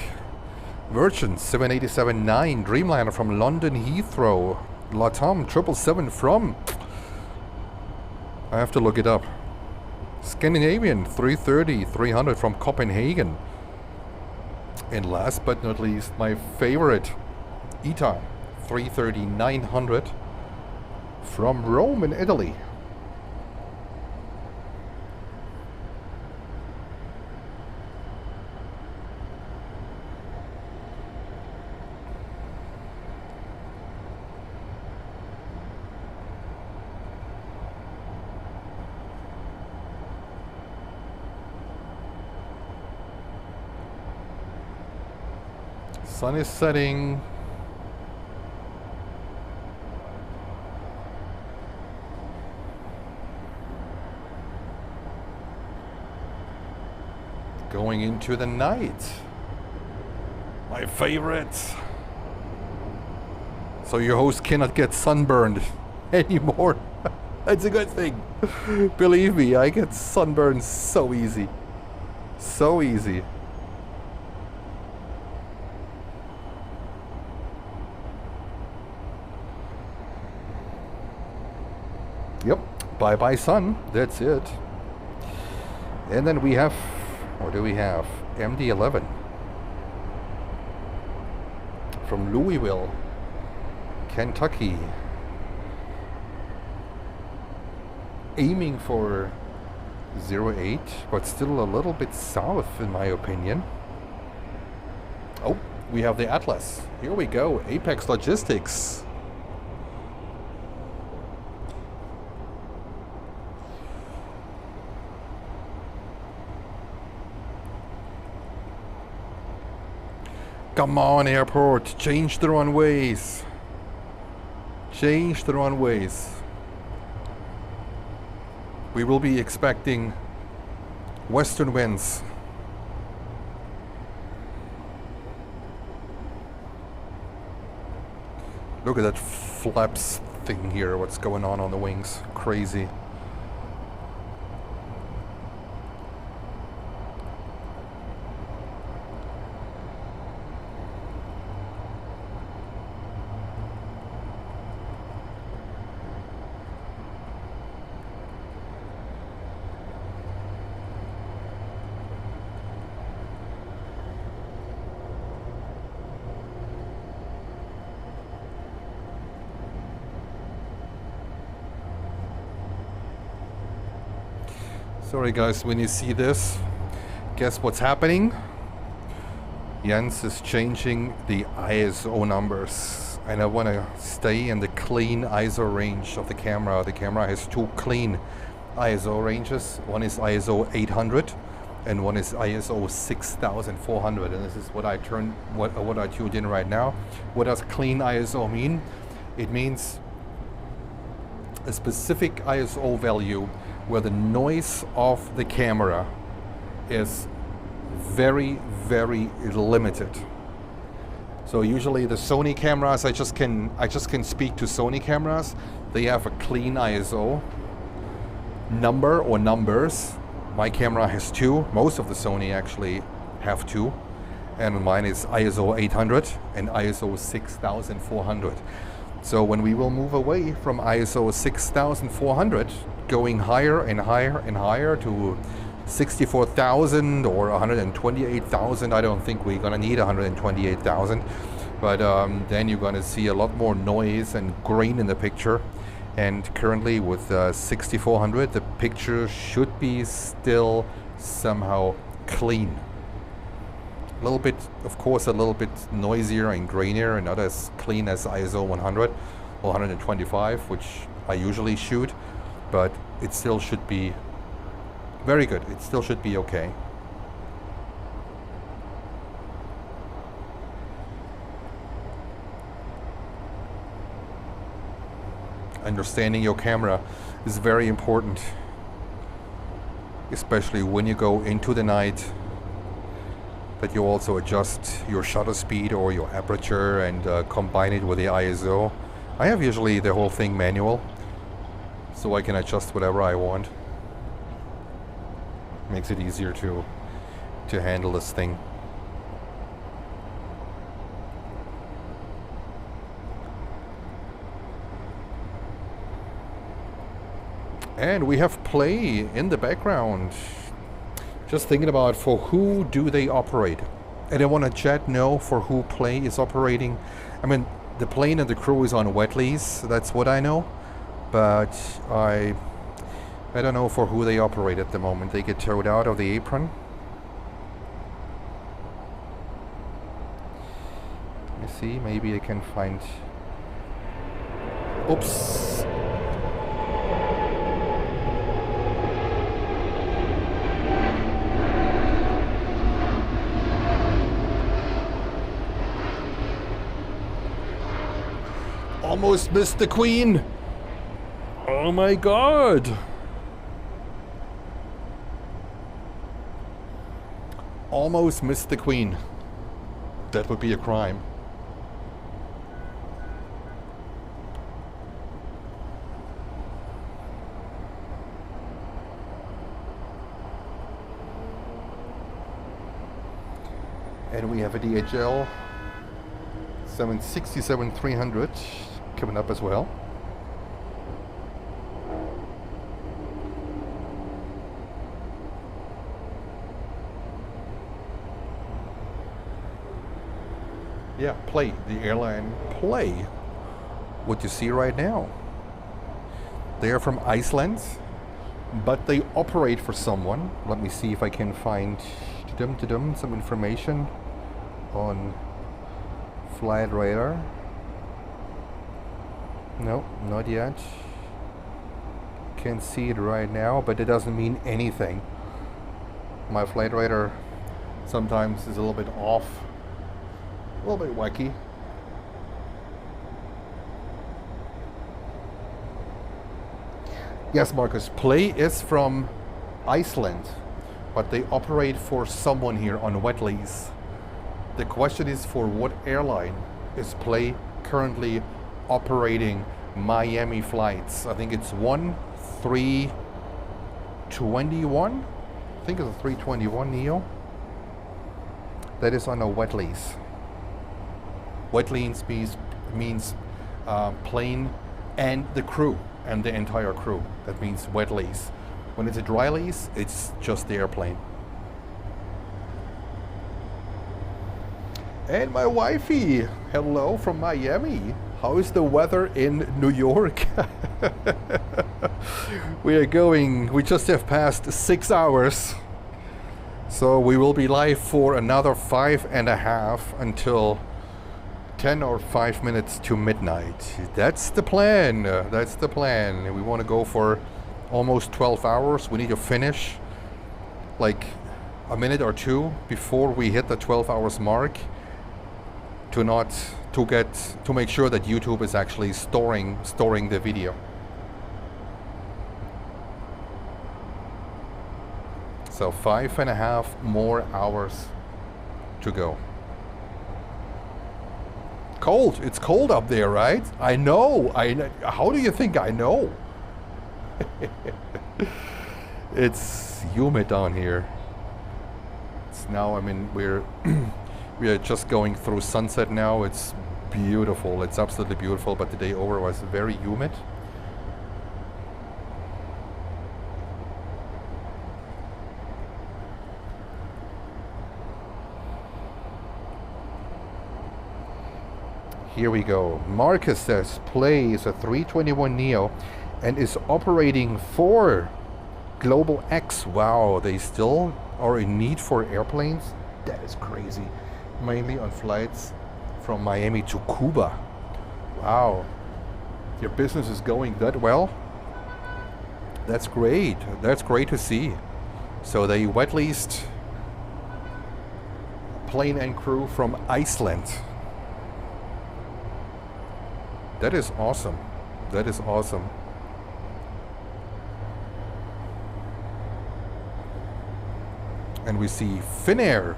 Speaker 1: Virgin 787-9 Dreamliner from London Heathrow. Latam 777 from, I have to look it up, Scandinavian 330-300 from Copenhagen. And last but not least, my favorite, ITA 330-900 from Rome in Italy. Sun is setting. Going into the night. My favorite. So your host cannot get sunburned anymore. That's a good thing. Believe me, I get sunburned so easy. So easy. Yep, bye-bye sun, that's it. And then we have, what do we have? MD-11 from Louisville, Kentucky. Aiming for 08, but still a little bit south in my opinion. Oh, we have the Atlas. Here we go, Apex Logistics. Come on, airport, change the runways. Change the runways. We will be expecting western winds. Look at that flaps thing here, what's going on the wings. Crazy. Sorry guys, when you see this, guess what's happening? Jens is changing the ISO numbers, and I want to stay in the clean ISO range of the camera. The camera has two clean ISO ranges. One is ISO 800 and one is ISO 6400, and this is what I tuned in right now. What does clean ISO mean? It means a specific ISO value where the noise of the camera is very, very limited. So usually the Sony cameras, I just can speak to Sony cameras. They have a clean ISO number or numbers. My camera has two. Most of the Sony actually have two, and mine is ISO 800 and ISO 6400. So when we will move away from ISO 6400, going higher and higher and higher to 64,000 or 128,000, I don't think we're gonna need 128,000. but then you're going to see a lot more noise and grain in the picture. And currently with 6400, the picture should be still somehow clean. A little bit, of course, a little bit noisier and grainier, and not as clean as ISO 100 or 125, which I usually shoot, but it still should be very good. It still should be okay. Understanding your camera is very important, especially when you go into the night, that you also adjust your shutter speed or your aperture and combine it with the ISO. I have usually the whole thing manual, so I can adjust whatever I want. Makes it easier to handle this thing. And we have Play in the background. Just thinking about for who do they operate. I don't want to chat no for who Play is operating. I mean, the plane and the crew is on wet lease, that's what I know. But I don't know for who they operate at the moment. They get towed out of the Apron. Let me see, maybe I can find... Oops. Almost missed the Queen. Oh my God. Almost missed the Queen. That would be a crime. And we have a DHL 767-300 coming up as well. Yeah, Play, the airline Play. What you see right now. They are from Iceland, but they operate for someone. Let me see if I can find some information on Flight Radar. No, not yet. Can't see it right now, but it doesn't mean anything. My Flight Radar sometimes is a little bit off, a little bit wacky. Yes, Marcus, Play is from Iceland, but they operate for someone here on wet lease. The question is, for what airline is Play currently operating Miami flights? I think it's 321. I think it's a 321 Neo. That is on a wet lease. Wet lease means plane and the crew and the entire crew. That means wet lease. When it's a dry lease, it's just the airplane. And my wifey, hello from Miami. How is the weather in New York? we just have passed 6 hours. So we will be live for another 5.5 until 10 or 5 minutes to midnight. That's the plan. That's the plan. We want to go for almost 12 hours. We need to finish like a minute or two before we hit the 12 hours mark to make sure that YouTube is actually storing the video. So 5.5 more hours to go. Cold. It's cold up there, right? I know. How do you think I know? It's humid down here. It's now, I mean, we are just going through sunset now. It's beautiful. It's absolutely beautiful, but the day over was very humid. Here we go. Marcus says plays a 321 Neo and is operating for Global X. Wow, they still are in need for airplanes? That is crazy. Mainly on flights from Miami to Cuba. Wow. Your business is going that well? That's great. That's great to see. So they wet leased plane and crew from Iceland. That is awesome. That is awesome. And we see Finnair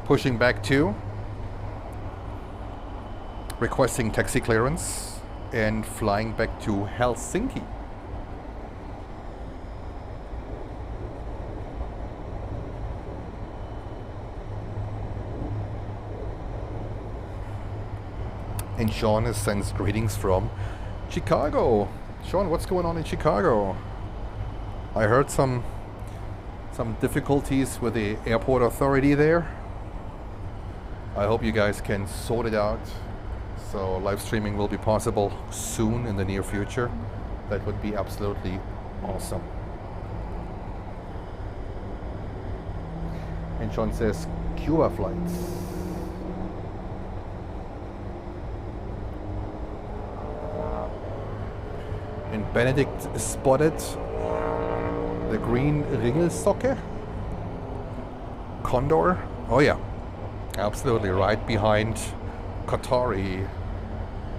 Speaker 1: pushing back too, requesting taxi clearance and flying back to Helsinki. And Sean has sends greetings from Chicago. Sean, what's going on in Chicago? I heard some difficulties with the airport authority there. I hope you guys can sort it out. So live streaming will be possible soon in the near future. That would be absolutely awesome. And Sean says Cuba flights. And Benedict spotted the green Ringelsocke. Condor. Oh yeah, absolutely, right behind Qatari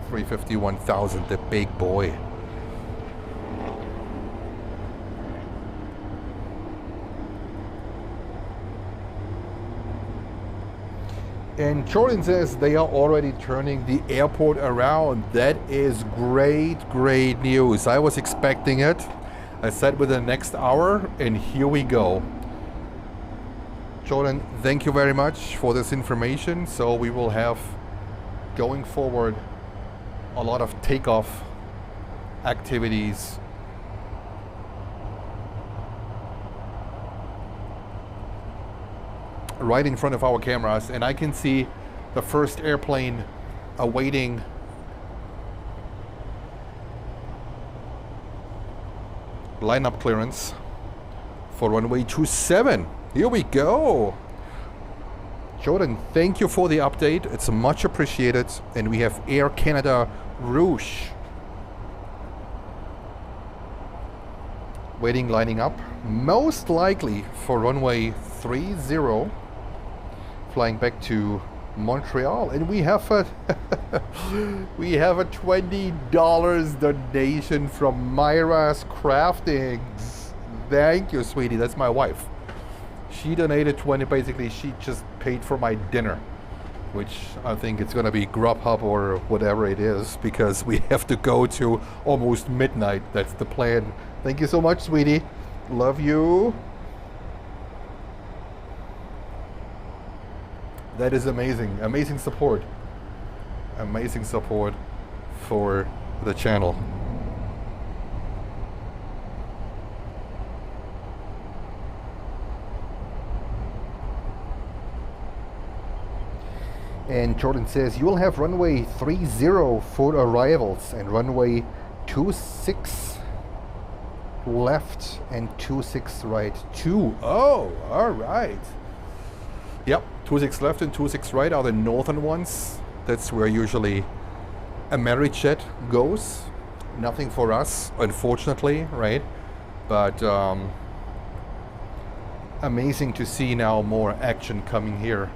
Speaker 1: 350-1000, the big boy. And Jordan says they are already turning the airport around. That is great, great news. I was expecting it. I said within the next hour, and here we go. Jordan, thank you very much for this information. So we will have, going forward, a lot of takeoff activities. Right in front of our cameras, and I can see the first airplane awaiting lineup clearance for runway 27. Here we go. Jordan, thank you for the update. It's much appreciated. And we have Air Canada Rouge waiting, lining up, most likely for runway 30, flying back to Montreal. And we have a we have a $20 donation from Myra's Craftings. Thank you, sweetie. That's my wife. She donated 20. Basically, she just paid for my dinner, which I think it's gonna be Grubhub or whatever it is, because we have to go to almost midnight. That's the plan. Thank you so much, sweetie. Love you. That is amazing. Amazing support. Amazing support for the channel. And Jordan says, you will have runway 30 for arrivals and runway 26 left and 26 right. Oh, all right. Yep, 26 left and 26 right are the northern ones. That's where usually Amerijet goes. Nothing for us, unfortunately, right? But amazing to see now more action coming here.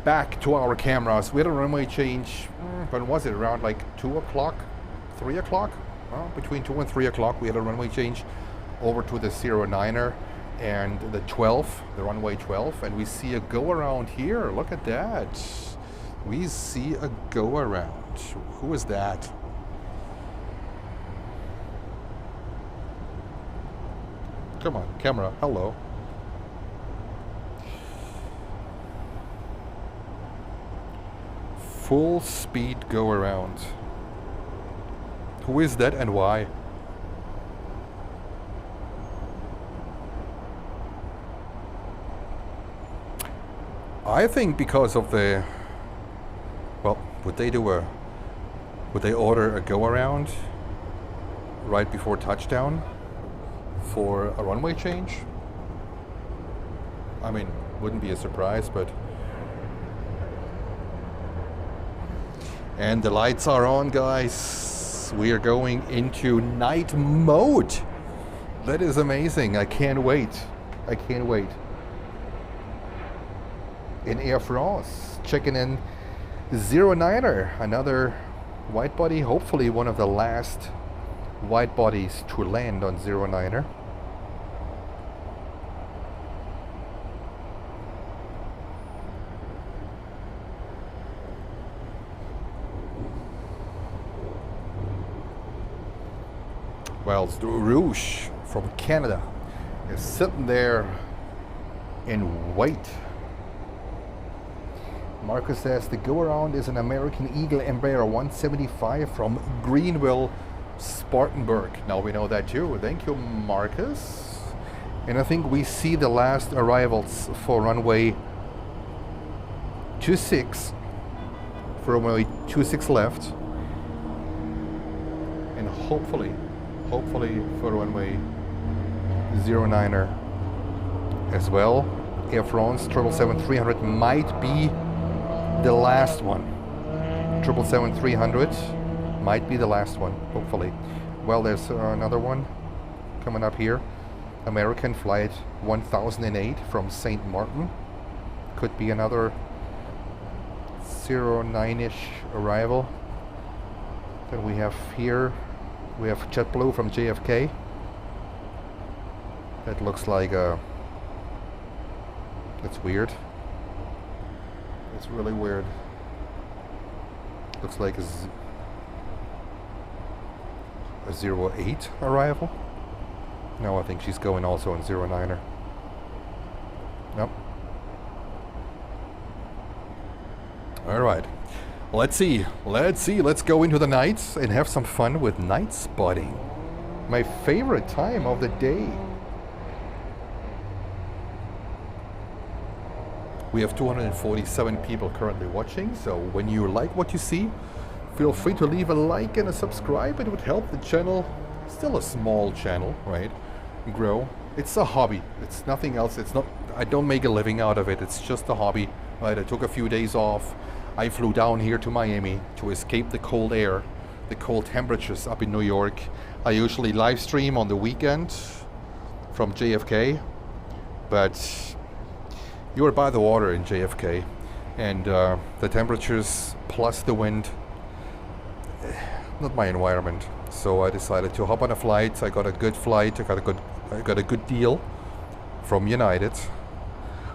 Speaker 1: Back to our cameras. We had a runway change, when was it? Around like 2 o'clock, 3 o'clock? Well, between 2 and 3 o'clock we had a runway change over to the 09er and the 12, the runway 12, and we see a go around here. Look at that. We see a go around. Who is that? Come on, camera, hello. Full speed go around. Who is that and why? I think because of the Would they order a go around right before touchdown for a runway change? I mean, wouldn't be a surprise, but... And the lights are on, guys. We are going into night mode. That is amazing. I can't wait. I can't wait. In Air France, checking in 09er, another wide body, hopefully one of the last wide bodies to land on 09er. Well, the Rouge from Canada is sitting there in white. Marcus says the go-around is an American Eagle Embraer 175 from Greenville, Spartanburg. Now we know that too. Thank you, Marcus. And I think we see the last arrivals for runway 26. For runway 26 left. And hopefully for runway 09er as well. Air France 777-300 might be the last one. 777-300 might be the last one, hopefully. Well, there's another one coming up here. American flight 1008 from St. Martin. Could be another 09-ish arrival. Then we have here, we have JetBlue from JFK. That looks like a... That's weird. It's really weird. Looks like a 08 arrival. No, I think she's going also on 09er. Nope. Alright. Let's see. Let's go into the nights and have some fun with night spotting. My favorite time of the day. We have 247 people currently watching, so when you like what you see, feel free to leave a like and a subscribe. It would help the channel, still a small channel, right, grow. It's a hobby. It's nothing else. It's not, I don't make a living out of it. It's just a hobby, right? I took a few days off. I flew down here to Miami to escape the cold air, the cold temperatures up in New York. I usually live stream on the weekend from JFK, but you're by the water in JFK, and the temperatures plus the wind, not my environment. So I decided to hop on a flight. I got a good flight. I got a good deal from United.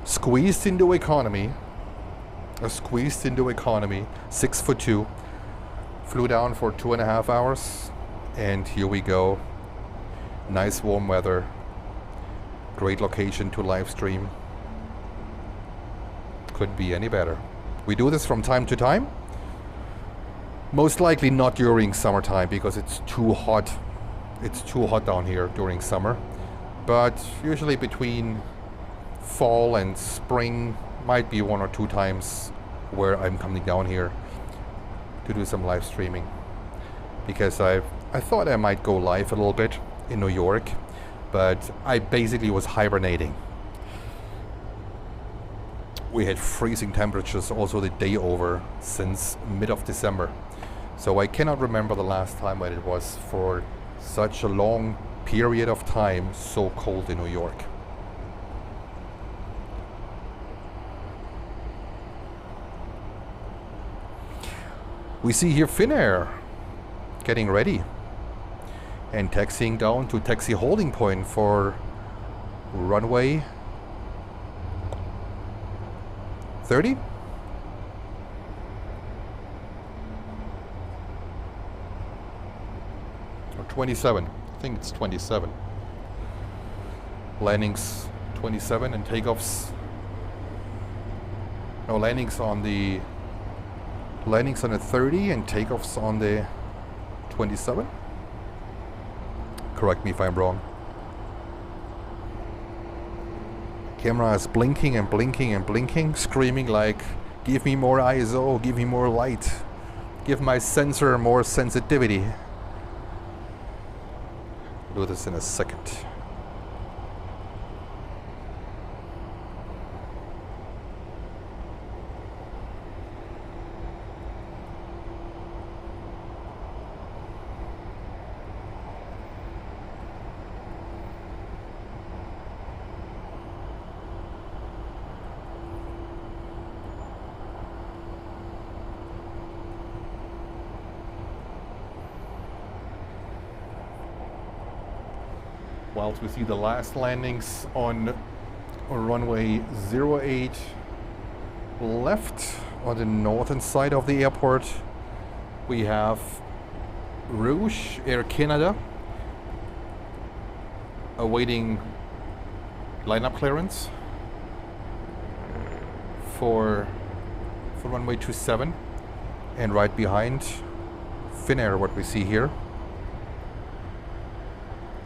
Speaker 1: Squeezed into economy. 6'2". Flew down for 2.5 hours, and here we go. Nice warm weather. Great location to live stream. Couldn't be any better. We do this from time to time. Most likely not during summertime because it's too hot. It's too hot down here during summer. But usually between fall and spring, might be 1 or 2 times where I'm coming down here to do some live streaming. Because I thought I might go live a little bit in New York, but I basically was hibernating. We had freezing temperatures also the day over since mid of December. So I cannot remember the last time when it was for such a long period of time so cold in New York. We see here Finnair getting ready and taxiing down to taxi holding point for runway 30? Or 27. I think it's 27. Landings 27 and takeoffs. No, landings on the 30 and takeoffs on the 27. Correct me if I'm wrong. Camera is blinking and blinking and blinking, screaming like, give me more ISO, give me more light. give my sensor more sensitivity. Do this in a second. Whilst we see the last landings on runway 08 left on the northern side of the airport, we have Rouge Air Canada awaiting lineup clearance for runway 27, and right behind Finnair, what we see here.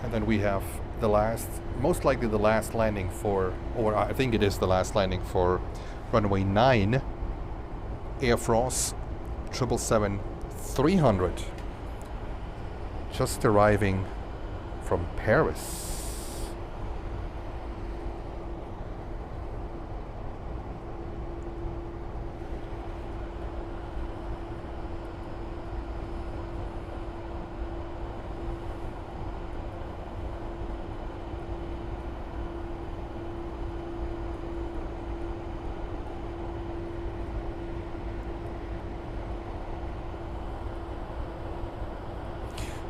Speaker 1: And then we have the last, most likely the last landing for, or I think it is the last landing for runway 9, Air France 777-300, just arriving from Paris.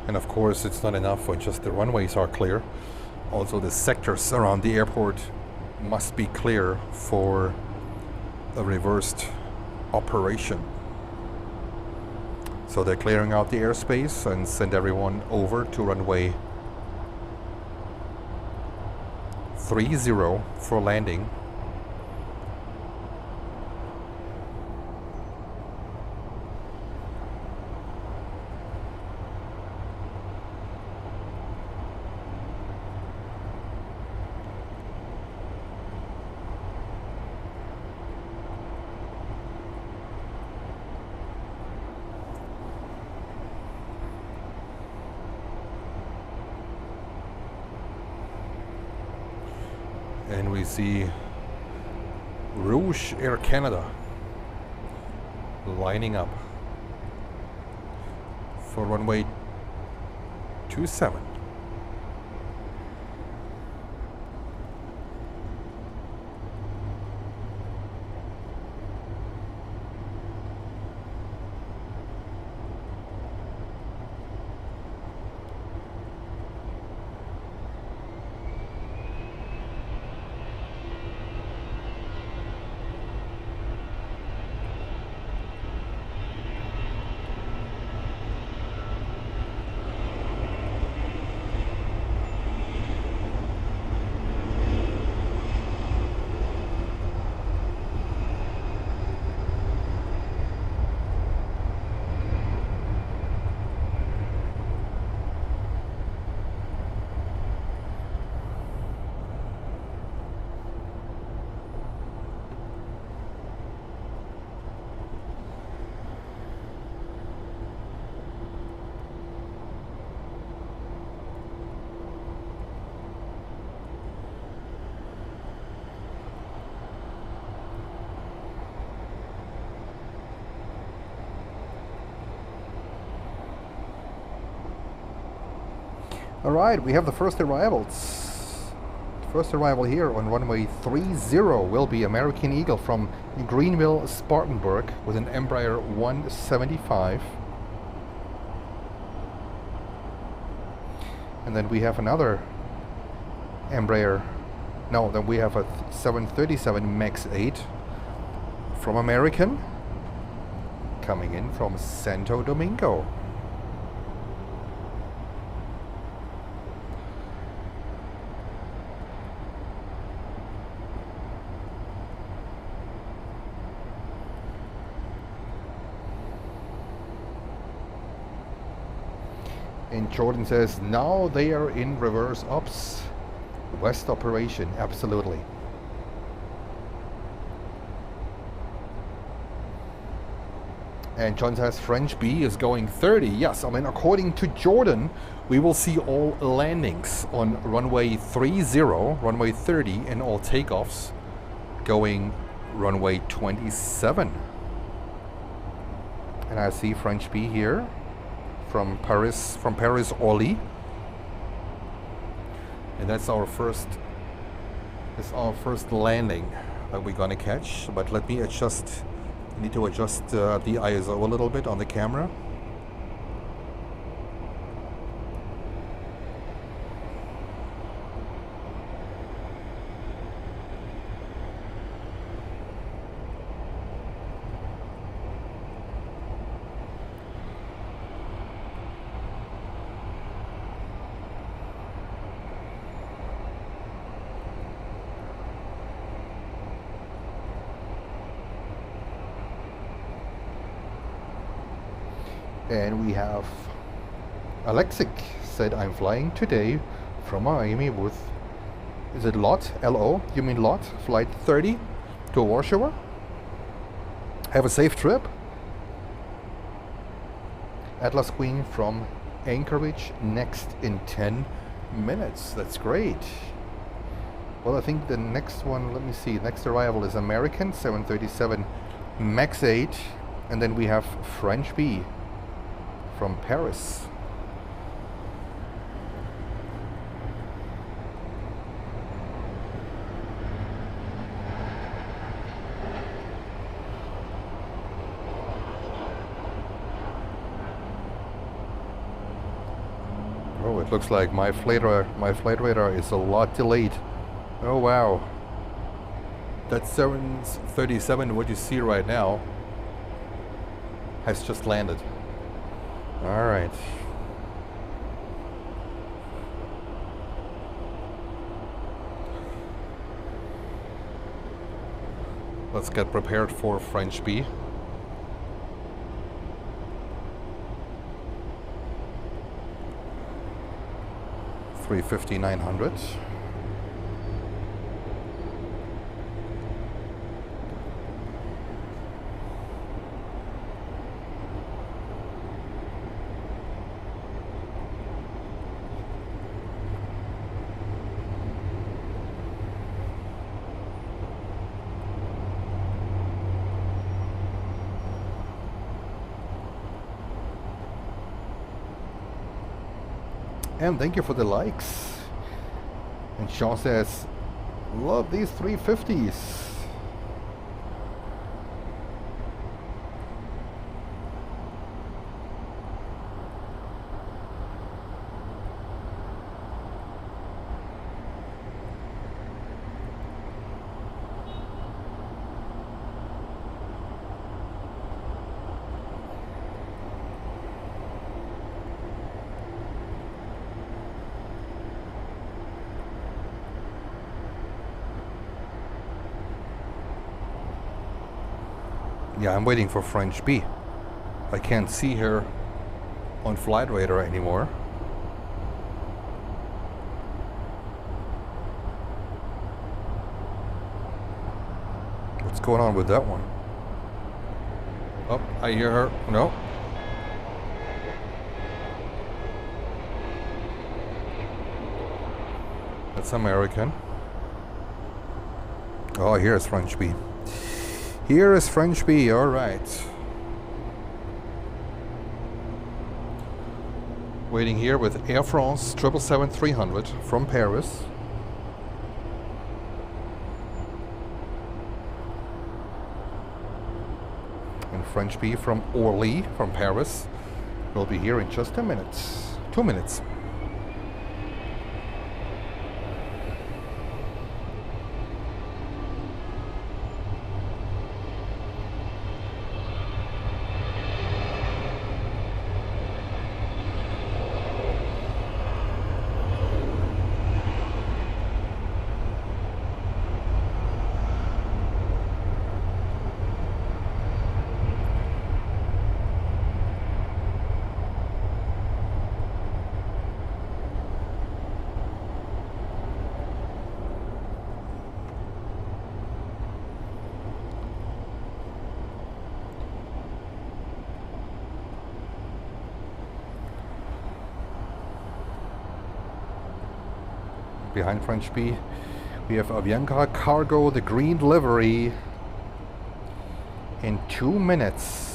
Speaker 1: And of course, it's not enough when just the runways are clear. Also, the sectors around the airport must be clear for a reversed operation. So they're clearing out the airspace and send everyone over to runway 30 for landing. And we see Rouge Air Canada lining up for runway 27. All right, we have the first arrivals. The first arrival here on runway 30 will be American Eagle from Greenville, Spartanburg with an Embraer 175. And then we have another Embraer, no, then we have a 737 MAX 8 from American coming in from Santo Domingo. And Jordan says, now they are in reverse ops. West operation, absolutely. And John says French B is going 30. Yes, I mean, according to Jordan, we will see all landings on runway 30, runway 30, and all takeoffs going runway 27. And I see French B here from Paris Orly. And that's our first landing that we're gonna catch. But let me adjust. I need to adjust the ISO a little bit on the camera. And we have Alexic said, I'm flying today from Miami with, is it LOT? L-O? You mean LOT? Flight 30 to Warsaw. Have a safe trip. Atlas Queen from Anchorage next in 10 minutes. That's great. Well, I think the next one, let me see, next arrival is American 737 MAX 8, and then we have French B from Paris. Oh, it looks like my flight radar is a lot delayed. Oh wow. That 737, what you see right now, has just landed. All right. Let's get prepared for French B. $350-900. And thank you for the likes. And Sean says, love these 350s. Yeah, I'm waiting for French B. I can't see her on Flight Radar anymore. What's going on with that one? Oh, I hear her. No. That's American. Oh, here's French B. Here is French B, all right. Waiting here with Air France 777-300 from Paris. And French B from Orly, from Paris. Will be here in just a minute. 2 minutes. behind French B, we have Avianca Cargo, the green livery, in 2 minutes.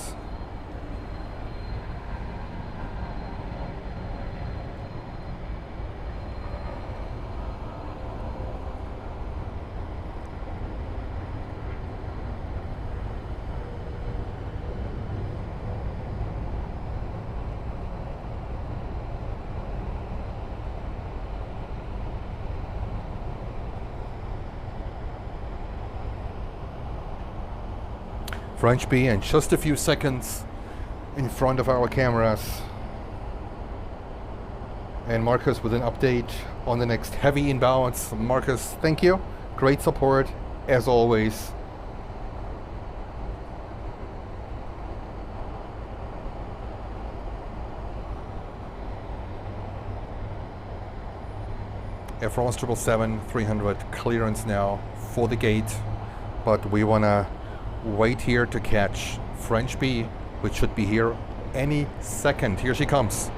Speaker 1: French B in just a few seconds in front of our cameras. And Marcus with an update on the next heavy inbounds. Marcus, thank you. Great support as always. Air France 777 300 clearance now for the gate, but we wanna wait here to catch French B, which should be here any second. Here she comes.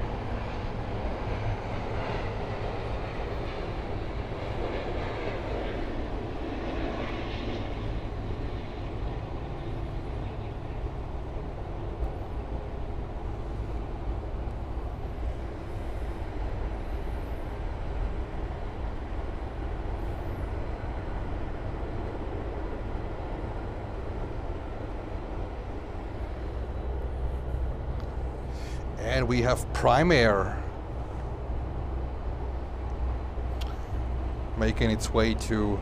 Speaker 1: And we have Prime Air making its way to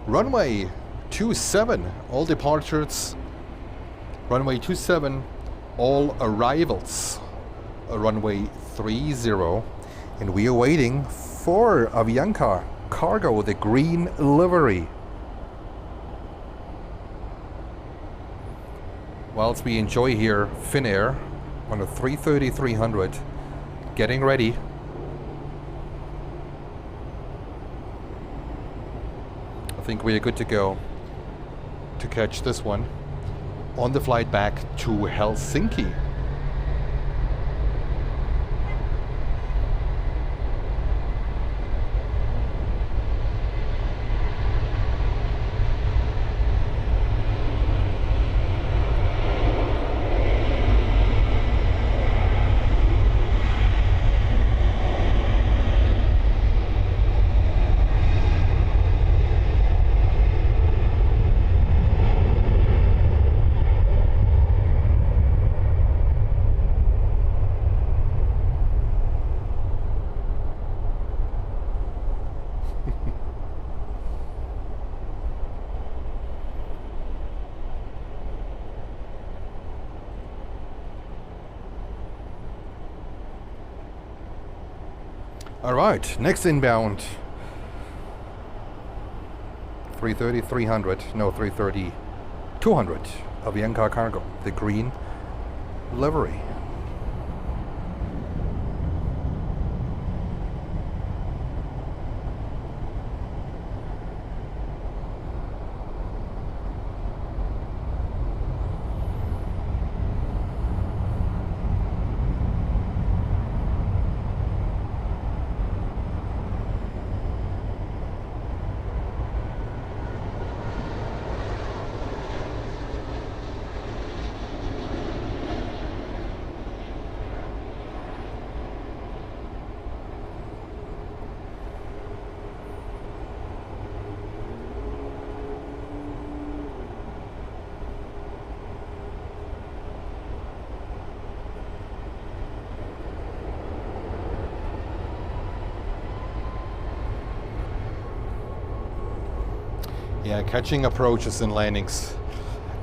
Speaker 1: runway 27. All departures, runway 27, all arrivals, runway 30. And we are waiting for Avianca Cargo, the green livery. Whilst we enjoy here Finnair on a 330-300, getting ready. I think we are good to go to catch this one on the flight back to Helsinki. All right, next inbound. 330-300, no, 330-200. Avianca Cargo, the green livery. Yeah, catching approaches and landings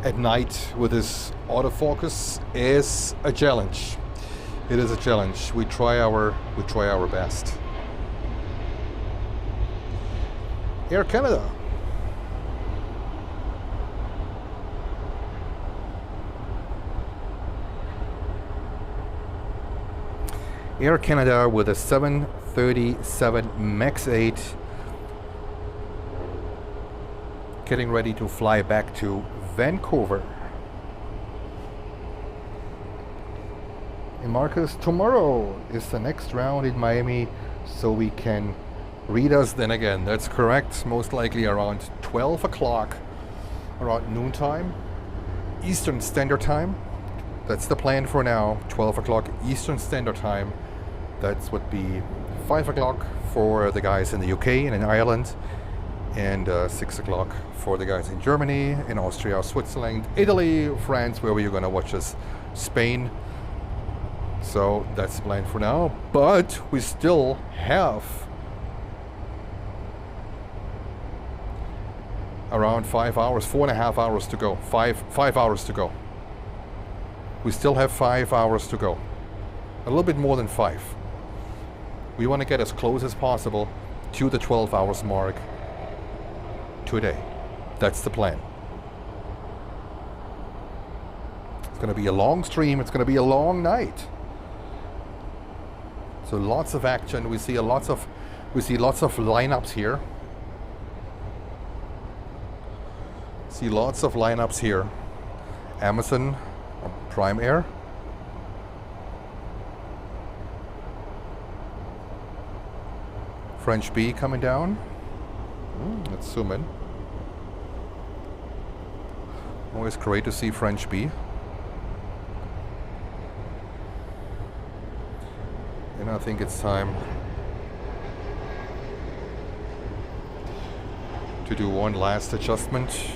Speaker 1: at night with this autofocus is a challenge. It is a challenge. We try our best. Air Canada. Air Canada with a 737 MAX 8 getting ready to fly back to Vancouver. And Marcus, tomorrow is the next round in Miami, so we can Read us then again. That's correct. Most likely around 12 o'clock, around noontime, Eastern Standard Time. That's the plan for now. 12 o'clock Eastern Standard Time. That would be 5 o'clock for the guys in the UK and in Ireland, and 6 o'clock for the guys in Germany, in Austria, Switzerland, Italy, France, wherever you're gonna watch us, Spain. So that's the plan for now. But we still have around 5 hours, 4.5 hours to go. Five hours to go. We still have 5 hours to go. A little bit more than 5. We want to get as close as possible to the 12 hours mark today. That's the plan. It's going to be a long stream. It's going to be a long night. So lots of action. We see lots of lineups here. See lots of lineups here. Amazon, Prime Air. French B coming down. Let's zoom in. Always great to see French B. And I think it's time to do one last adjustment.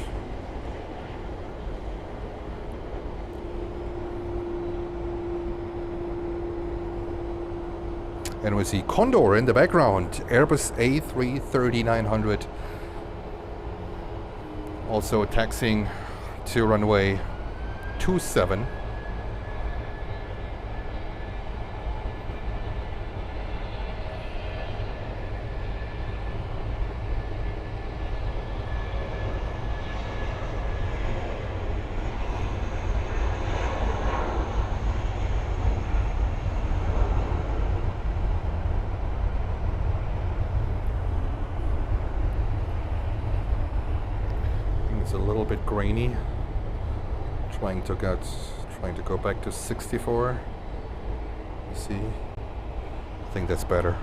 Speaker 1: And we see Condor in the background, Airbus A330-900, also taxiing to runway 27. A little bit grainy. Trying to go back to 64. You see? I think that's better.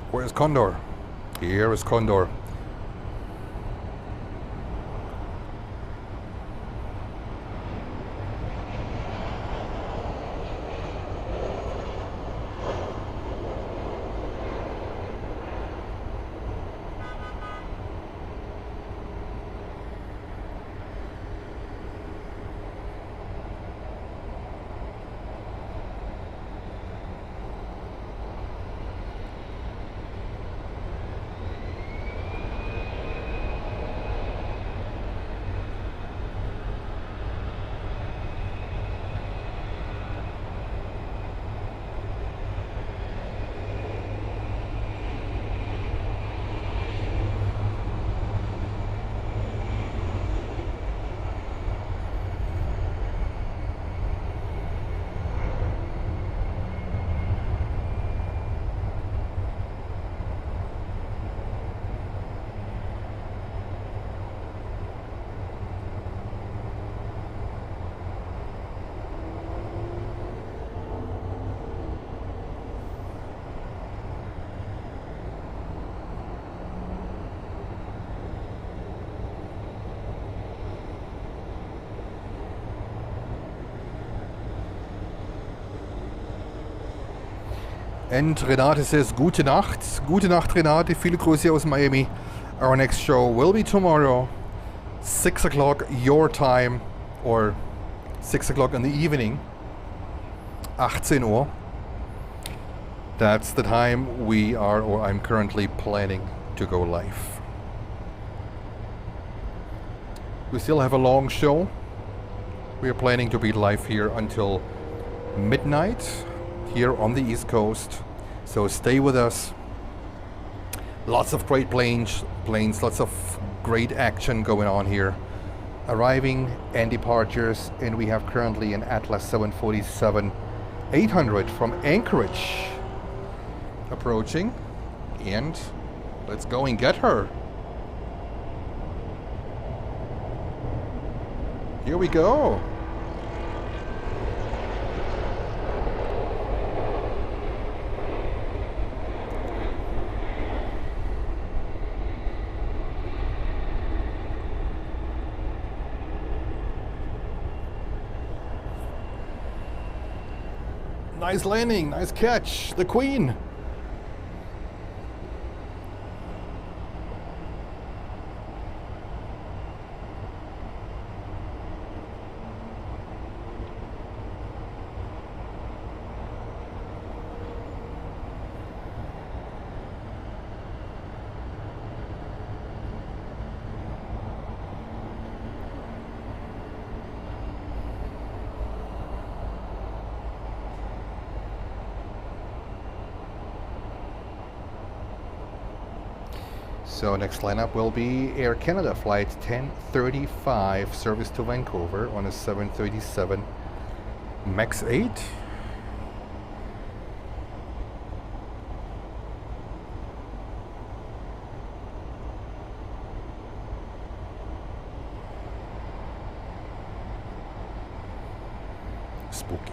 Speaker 1: Where's Condor? Here is Condor. And Renate says, Gute Nacht. Gute Nacht, Renate. Viele Grüße aus Miami. Our next show will be tomorrow, 6 o'clock your time, or 6 o'clock in the evening, 18 Uhr. That's the time we are, or I'm currently planning to go live. We still have a long show. We are planning to be live here until midnight here on the East Coast. So stay with us. Lots of great planes, lots of great action going on here. Arriving and departures, and we have currently an Atlas 747-800 from Anchorage approaching, and Let's go and get her. Here we go. Nice landing, nice catch, the Queen. So next lineup will be Air Canada flight 1035, service to Vancouver on a 737 MAX 8. Spooky.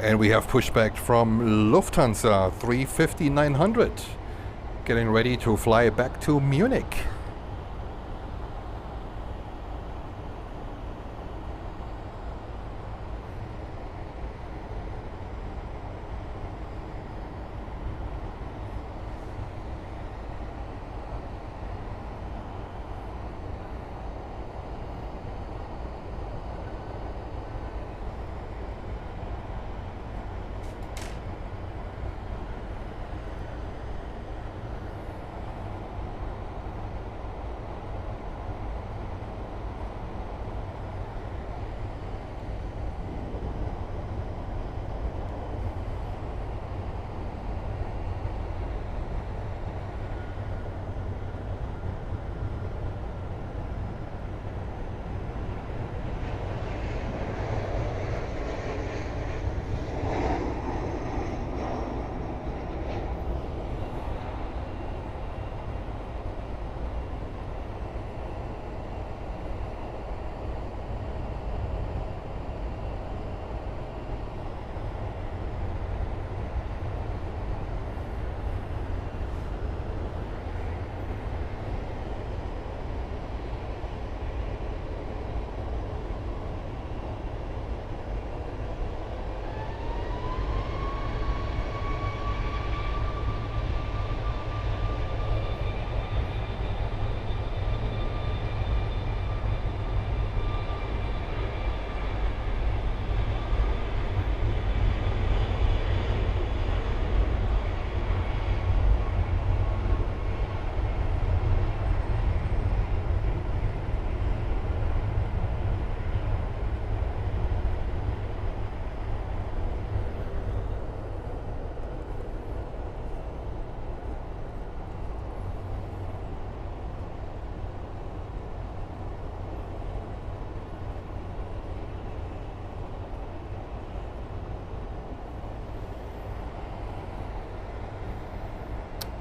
Speaker 1: And we have pushback from Lufthansa 350-900, getting ready to fly back to Munich.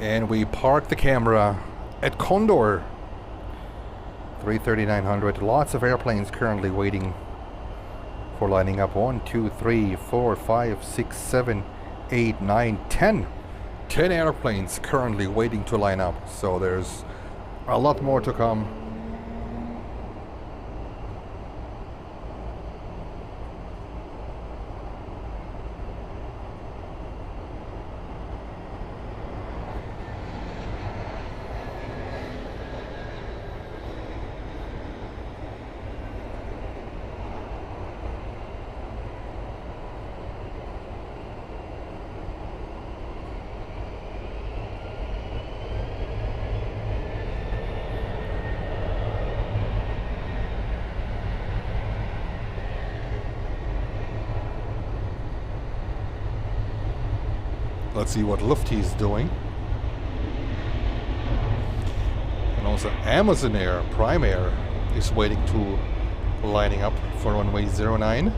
Speaker 1: And we park the camera at Condor 330-900. Lots of airplanes currently waiting for lining up. 1, 2, 3, 4, 5, 6, 7, 8, 9, 10. 10 airplanes currently waiting to line up. So there's a lot more to come. Let's see what Lufty is doing. And also Amazon Air, Prime Air, is waiting to lining up for runway 09.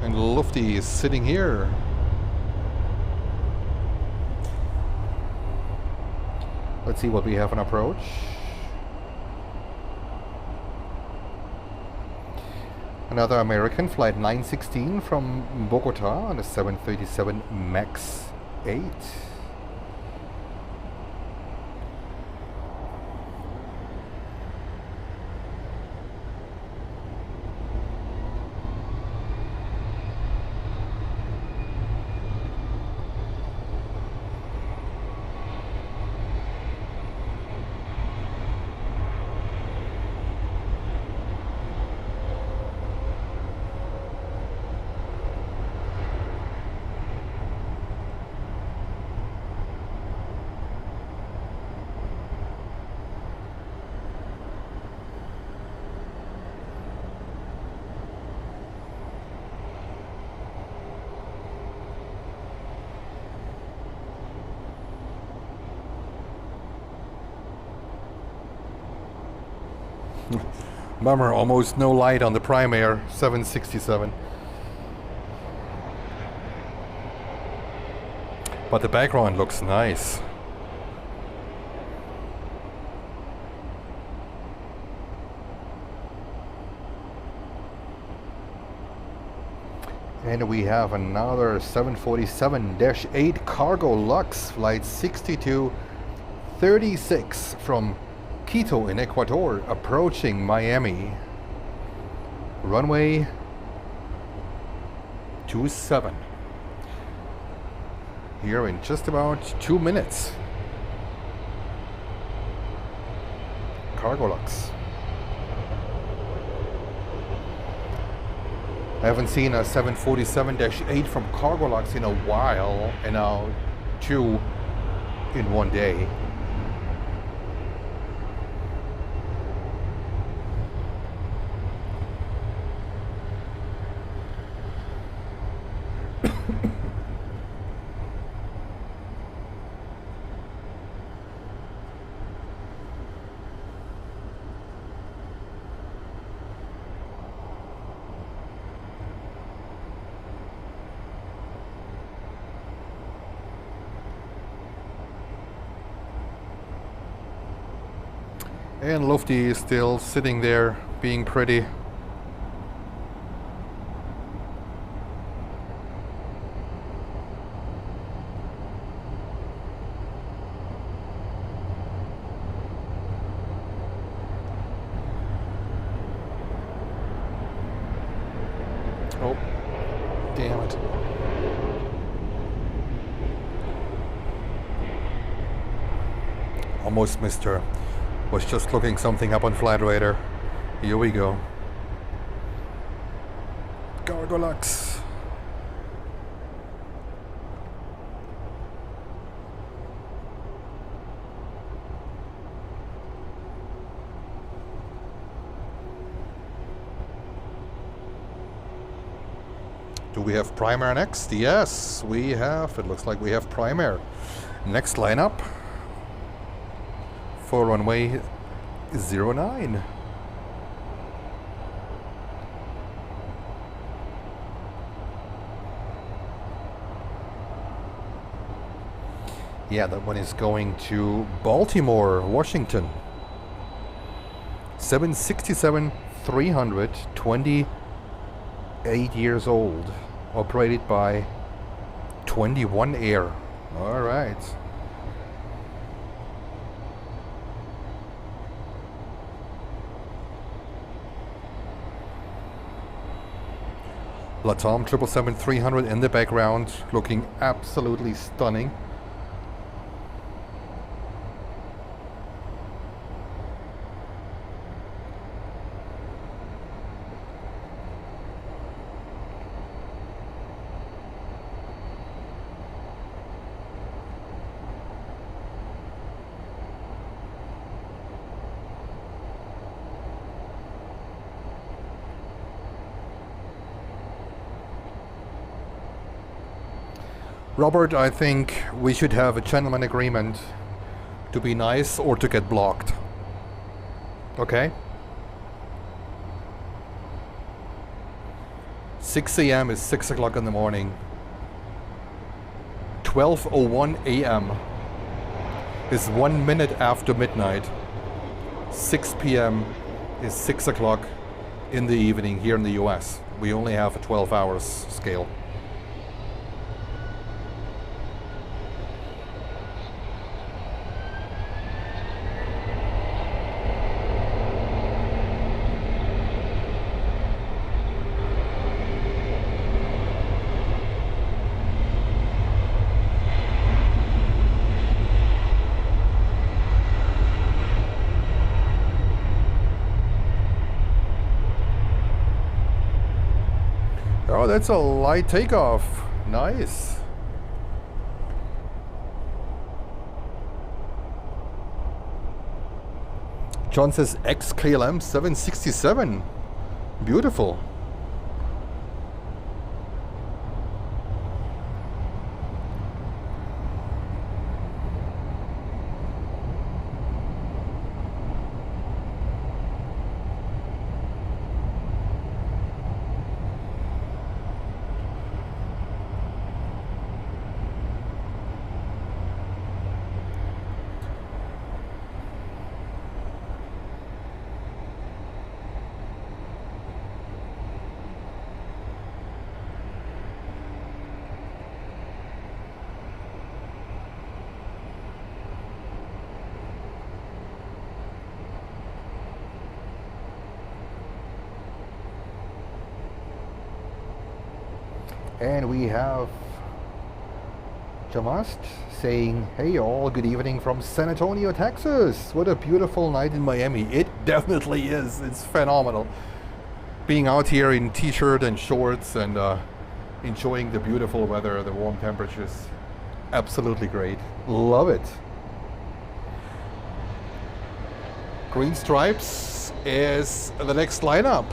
Speaker 1: And Lufty is sitting here. Let's see what we have on approach. Another American, flight 916 from Bogota on a 737 MAX 8. Bummer, almost no light on the Prime Air 767. But the background looks nice. And we have another 747-8 CargoLux flight 6236 from Quito in Ecuador, approaching Miami. Runway 27. Here in just about 2 minutes. CargoLux. I haven't seen a 747-8 from CargoLux in a while, and now 2 in one day. And Lufty is still sitting there, being pretty. Oh, damn it. Almost missed her. Was just looking something up on Flight Radar. Here we go. CargoLux. Do we have Prime Air next? Yes, we have. It looks like we have Prime Air. Next lineup for runway 09. Yeah, that one is going to Baltimore, Washington. 767-300, 28 years old, operated by 21 Air. All right. Latam 777-300 in the background, looking absolutely stunning. Robert, I think we should have a gentleman agreement to be nice or to get blocked. Okay? 6 a.m. is 6 o'clock in the morning. 12:01 a.m. is 1 minute after midnight. 6 p.m. is 6 o'clock in the evening here in the US. We only have a 12 hours scale. Oh, that's a light takeoff. Nice. John says XKLM 767. Beautiful. And we have Jamast saying, hey all, good evening from San Antonio, Texas. What a beautiful night in Miami. It definitely is. It's phenomenal. Being out here in t-shirt and shorts and enjoying the beautiful weather, the warm temperatures. Absolutely great. Love it. Green Stripes is the next lineup.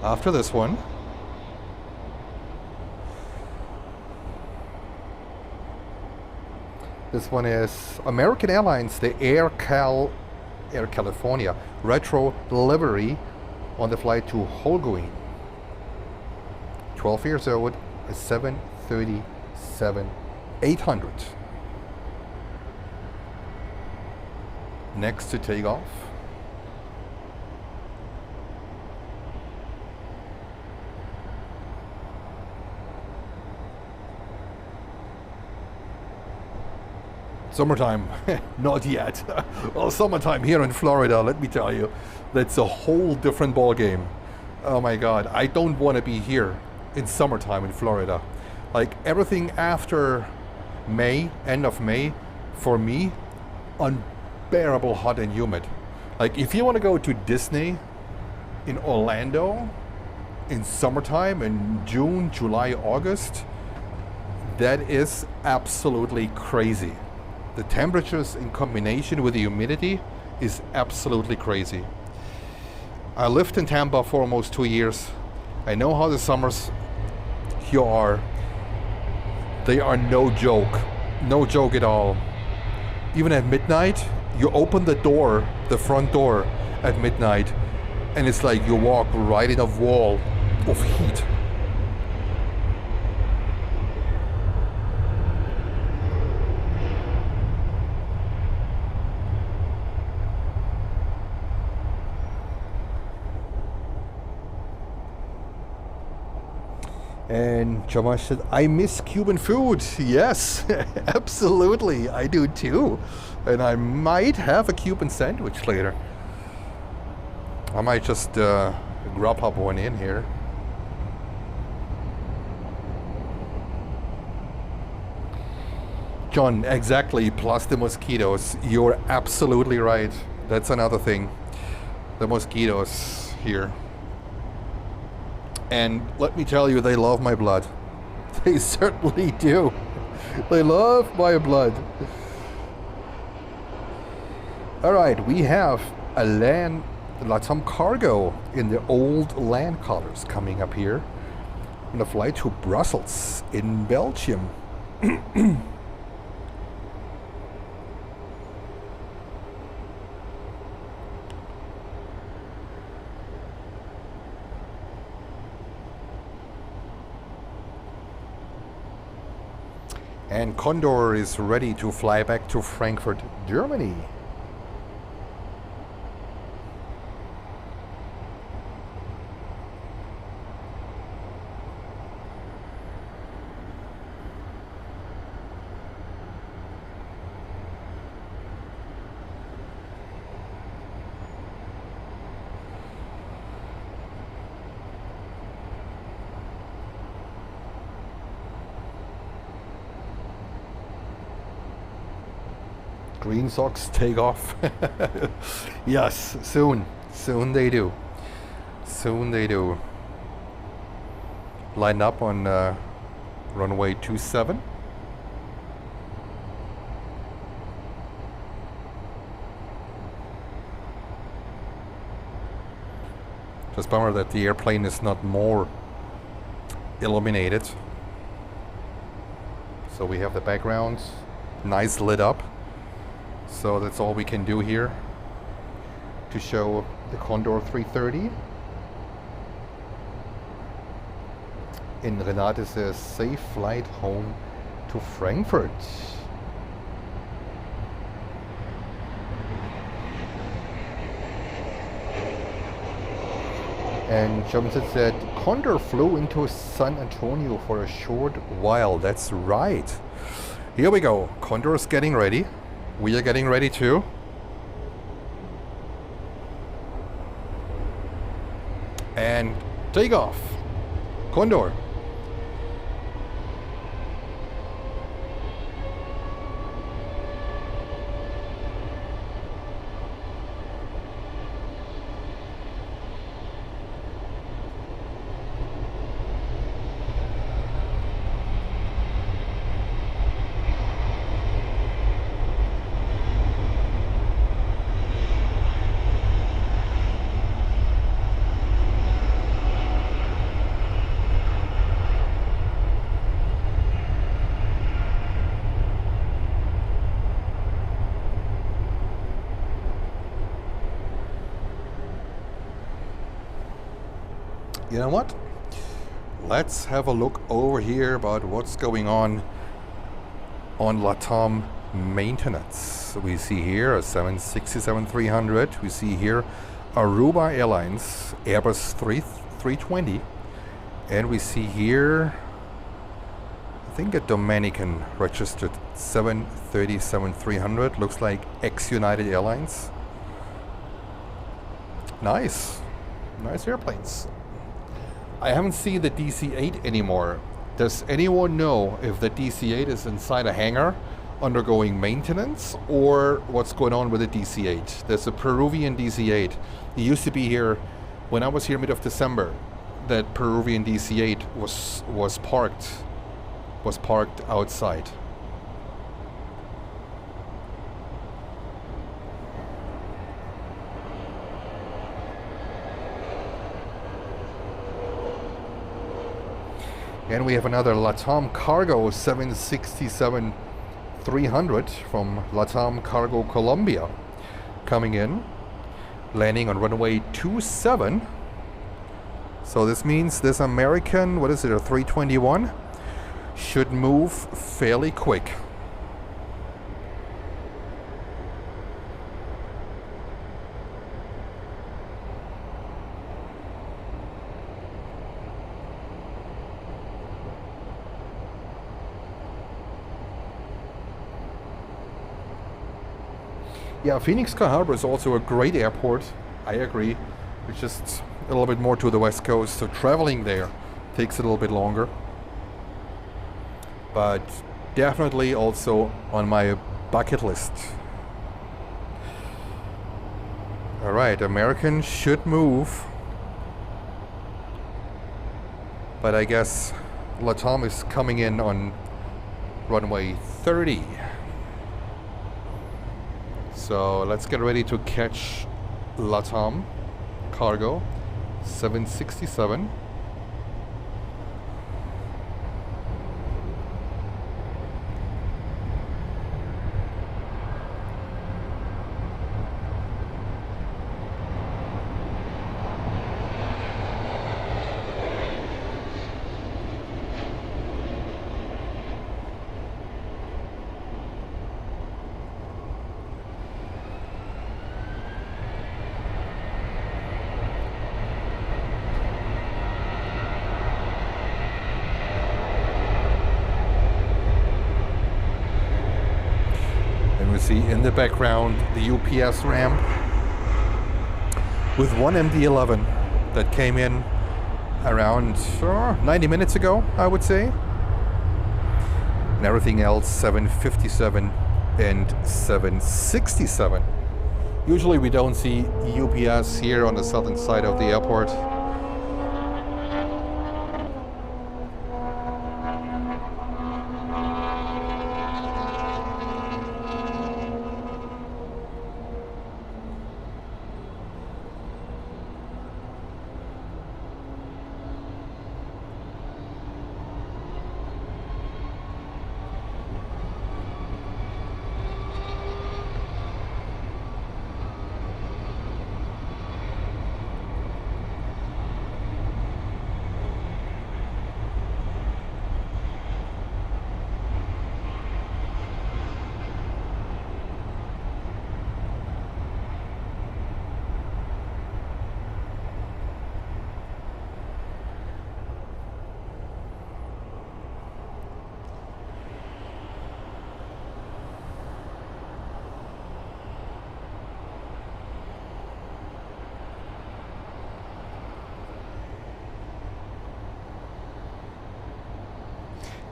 Speaker 1: After this one. This one is American Airlines, the Air California retro delivery on the flight to Holguin. 12 years old, a 737-800. Next to take off. Summertime, not yet. Well, summertime here in Florida, let me tell you, that's a whole different ball game. Oh my God, I don't want to be here in summertime in Florida. Like everything after May, end of May, for me, unbearable hot and humid. Like if you want to go to Disney in Orlando in summertime, in June, July, August, that is absolutely crazy. The temperatures in combination with the humidity is absolutely crazy. I lived in Tampa for almost 2 years. I know how the summers here are. They are no joke. No joke at all. Even at midnight, you open the door, the front door at midnight, and it's like you walk right in a wall of heat. And Jamash said, I miss Cuban food. Yes, absolutely. I do too. And I might have a Cuban sandwich later. I might just Grubhub one in here. John, exactly, plus the mosquitoes. You're absolutely right. That's another thing. The mosquitoes here. And let me tell you, they love my blood. They certainly do. They love my blood. All right, we have a Latam Cargo in the old land colors coming up here. on a flight to Brussels in Belgium. And Condor is ready to fly back to Frankfurt, Germany. Green socks take off. Yes, soon. Soon they do. Soon they do. Line up on runway 27. Just bummer that the airplane is not more illuminated. So we have the background nice lit up. So that's all we can do here to show the Condor 330. And Renate says, safe flight home to Frankfurt. And Jonathan said, Condor flew into San Antonio for a short while. That's right. Here we go. Condor is getting ready. We are getting ready too. And take off. Condor. You know what? Let's have a look over here about what's going on Latam maintenance. We see here a 767-300. We see here Aruba Airlines Airbus 320. And we see here, I think, a Dominican registered 737-300. Looks like ex-United Airlines. Nice. Nice airplanes. I haven't seen the DC-8 anymore. Does anyone know if the DC-8 is inside a hangar undergoing maintenance or what's going on with the DC-8? There's a Peruvian DC-8. It used to be here when I was here mid of December. That Peruvian DC-8 was parked outside. And we have another Latam Cargo 767-300 from Latam Cargo Colombia coming in, landing on runway 27. So this means this American, what is it, a 321, should move fairly quick. Yeah, Phoenix Sky Harbor is also a great airport. I agree. It's just a little bit more to the west coast, so traveling there takes a little bit longer. But definitely also on my bucket list. All right, American should move. But I guess Latam is coming in on runway 30. So let's get ready to catch Latam Cargo 767. see in the background the UPS ramp with one MD-11 that came in around 90 minutes ago, I would say. And everything else 757 and 767. Usually we don't see UPS here on the southern side of the airport.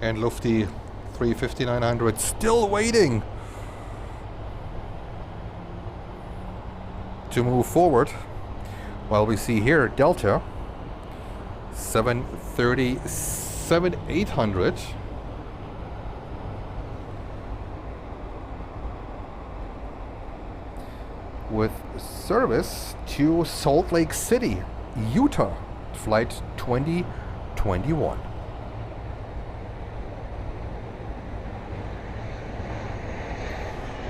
Speaker 1: And Lufty 350-900 still waiting to move forward. While we see here Delta 737-800 with service to Salt Lake City, Utah, flight 2021.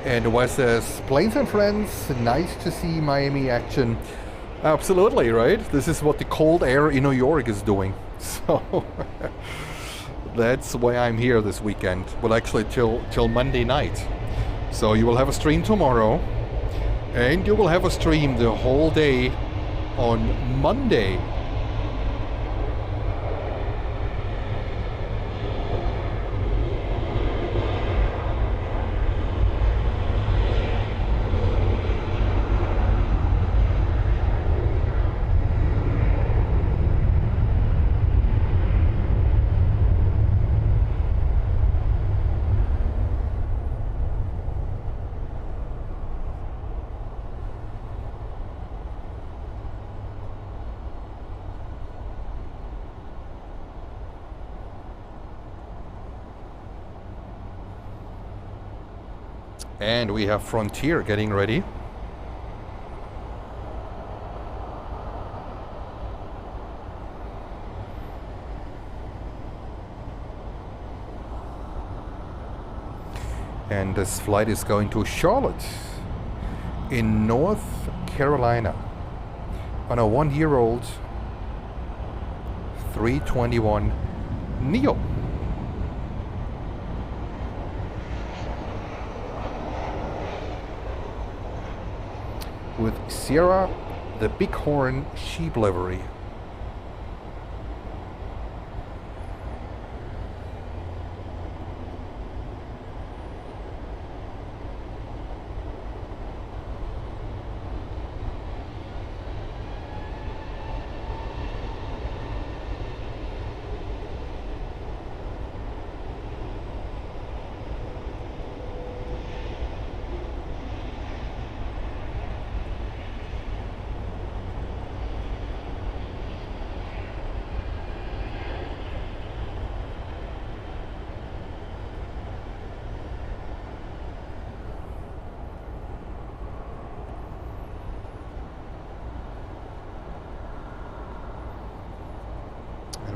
Speaker 1: And Wes says, planes and friends, nice to see Miami action. Absolutely, right? This is what the cold air in New York is doing. So that's why I'm here this weekend. Well, actually till Monday night. So you will have a stream tomorrow, and you will have a stream the whole day on Monday. And we have Frontier getting ready. And this flight is going to Charlotte in North Carolina on a 1-year-old 321 Neo. With Sierra, the Bighorn sheep livery.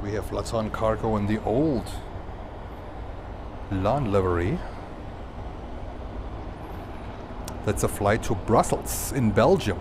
Speaker 1: We have Latam Cargo in the old lawn livery. That's a flight to Brussels in Belgium.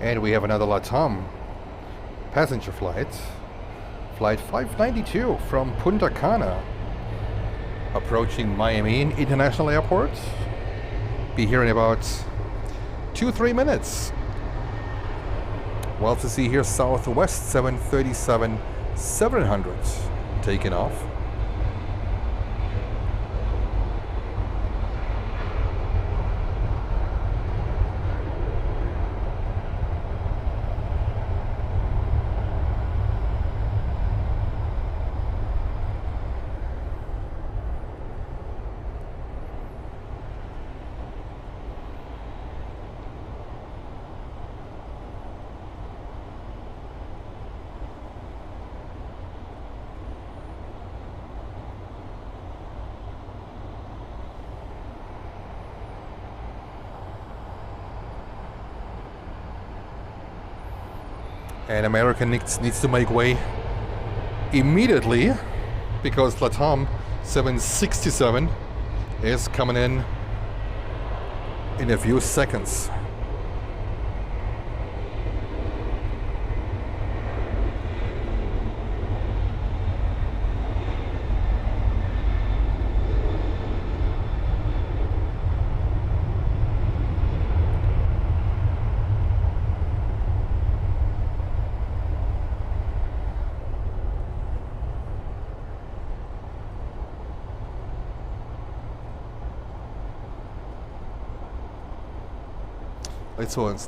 Speaker 1: And we have another Latam passenger flight. Flight 592 from Punta Cana. Approaching Miami International Airport. Be here in about 2-3 minutes. Well, to see here, Southwest 737-700 taking off. And American needs to make way immediately because Latam 767 is coming in a few seconds.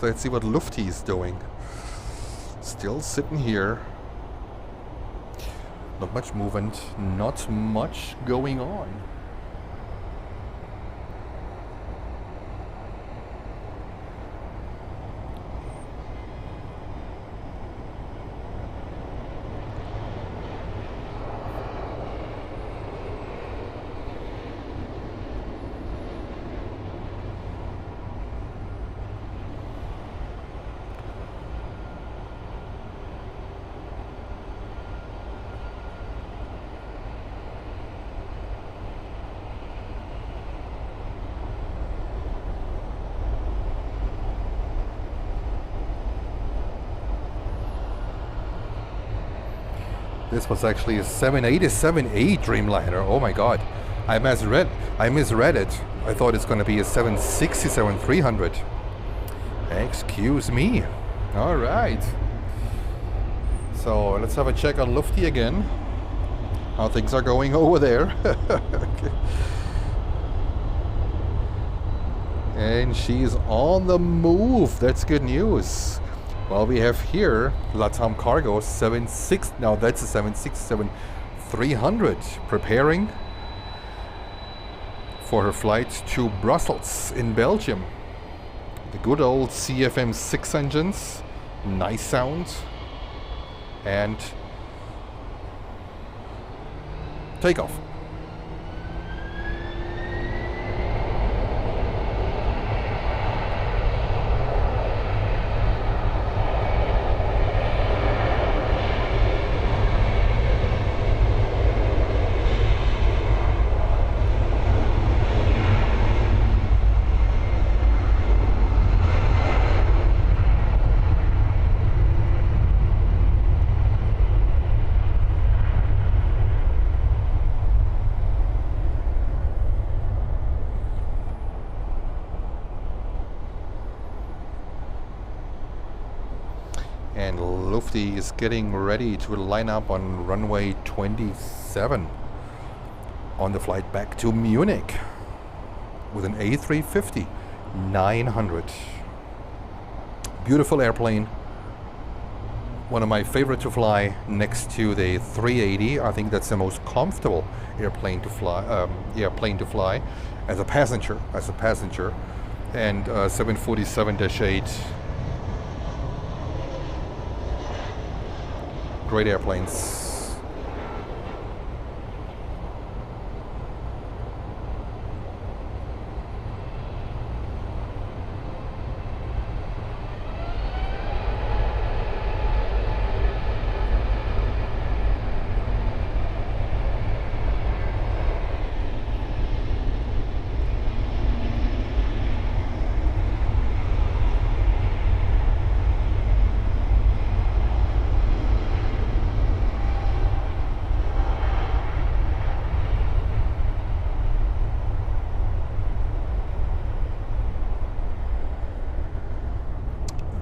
Speaker 1: Let's see what Lufty is doing. Still sitting here. Not much movement, not much going on. This was actually a 787A Dreamliner. Oh my god. I misread it. I thought it's going to be a 767-300. Excuse me. All right. So let's have a check on Lufty again. How things are going over there. Okay. And she's on the move. That's good news. Well, we have here Latam Cargo 76. Now that's a 767-300 preparing for her flight to Brussels in Belgium. The good old CFM6 engines, nice sound, and takeoff. And Lufty is getting ready to line up on runway 27 on the flight back to Munich with an A350-900. Beautiful airplane. One of my favorite to fly next to the 380. I think that's the most comfortable airplane to fly. As a passenger. And 747-8. Great airplanes.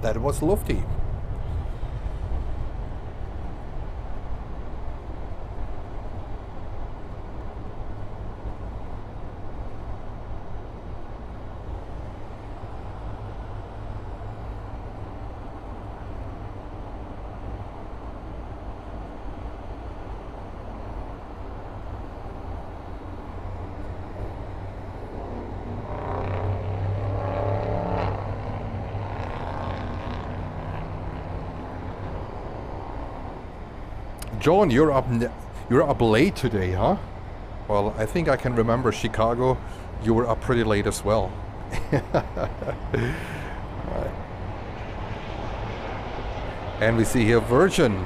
Speaker 1: That was Lufty. John, you're up late today, huh? Well, I think I can remember Chicago. You were up pretty late as well. Right. And we see here Virgin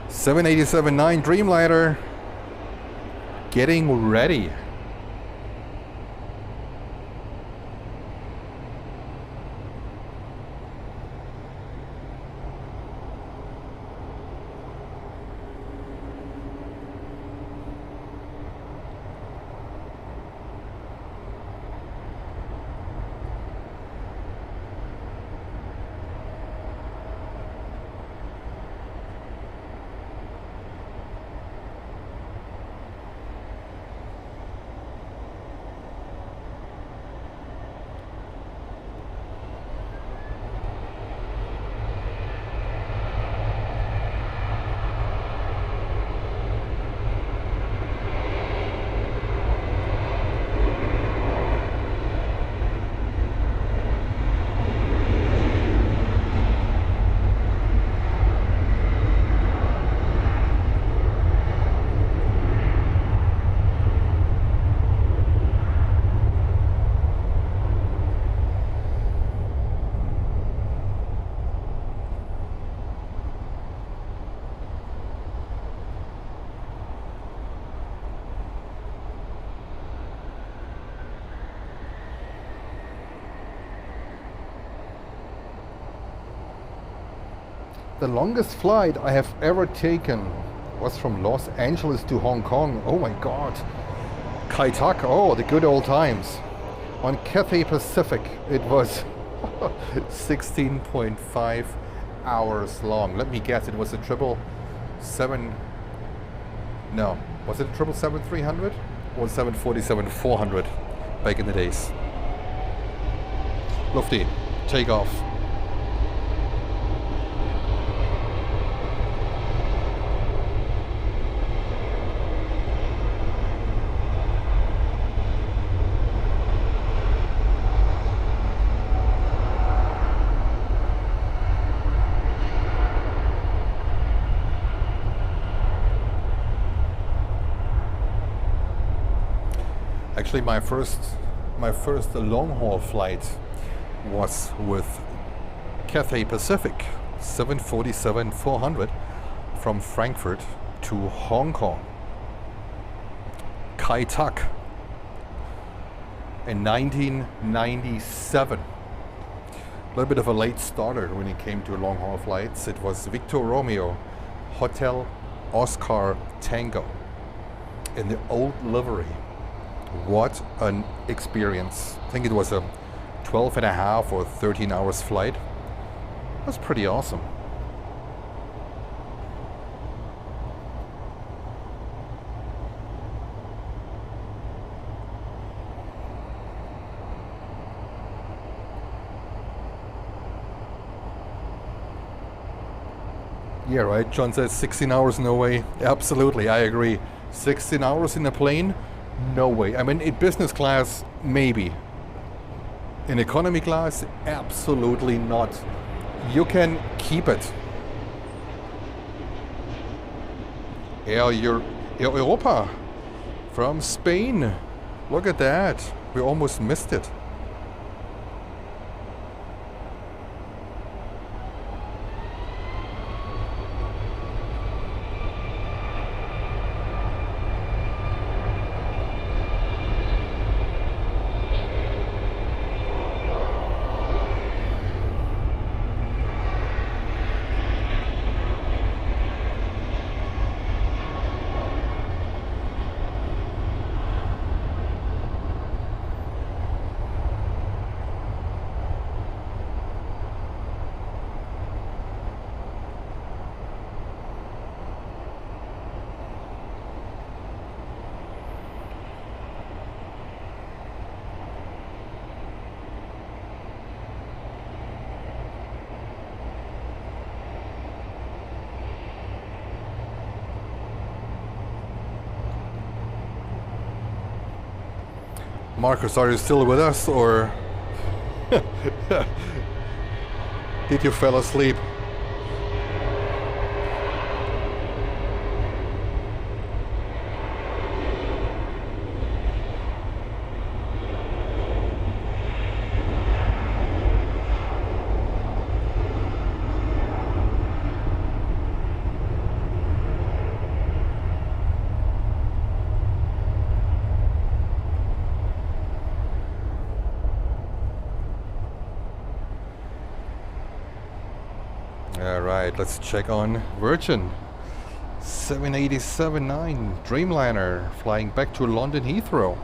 Speaker 1: 787-9 Dreamliner getting ready. The longest flight I have ever taken was from Los Angeles to Hong Kong. Oh my God. Kai Tak, oh, the good old times. On Cathay Pacific, it was 16.5 hours long. Let me guess, it was a 777, no, was it a 777-300 or 747-400 back in the days? Lufty, take off. Actually, my first long-haul flight was with Cathay Pacific 747-400 from Frankfurt to Hong Kong. Kai Tak in 1997. A little bit of a late starter when it came to long-haul flights. It was Victor Romeo Hotel Oscar Tango in the old livery. What an experience. I think it was a 12 and a half or 13 hours flight. That's pretty awesome. Yeah, right. John says 16 hours, no way. Absolutely, I agree. 16 hours in a plane? No way. I mean, in business class, maybe. In economy class, absolutely not. You can keep it. Air Europa from Spain. Look at that. We almost missed it. Marcus, are you still with us, or did you fall asleep? Alright, let's check on Virgin 787-9 Dreamliner flying back to London Heathrow.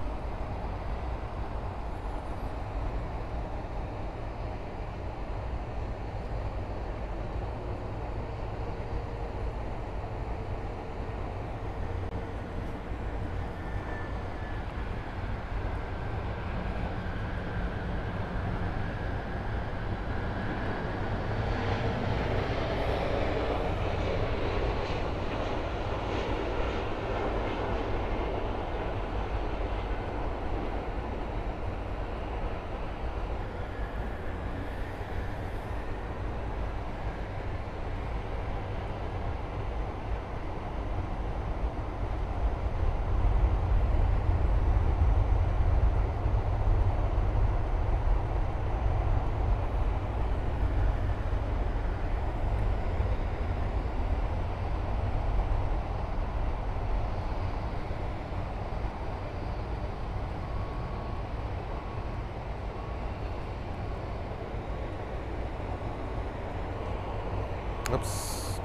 Speaker 1: Oops.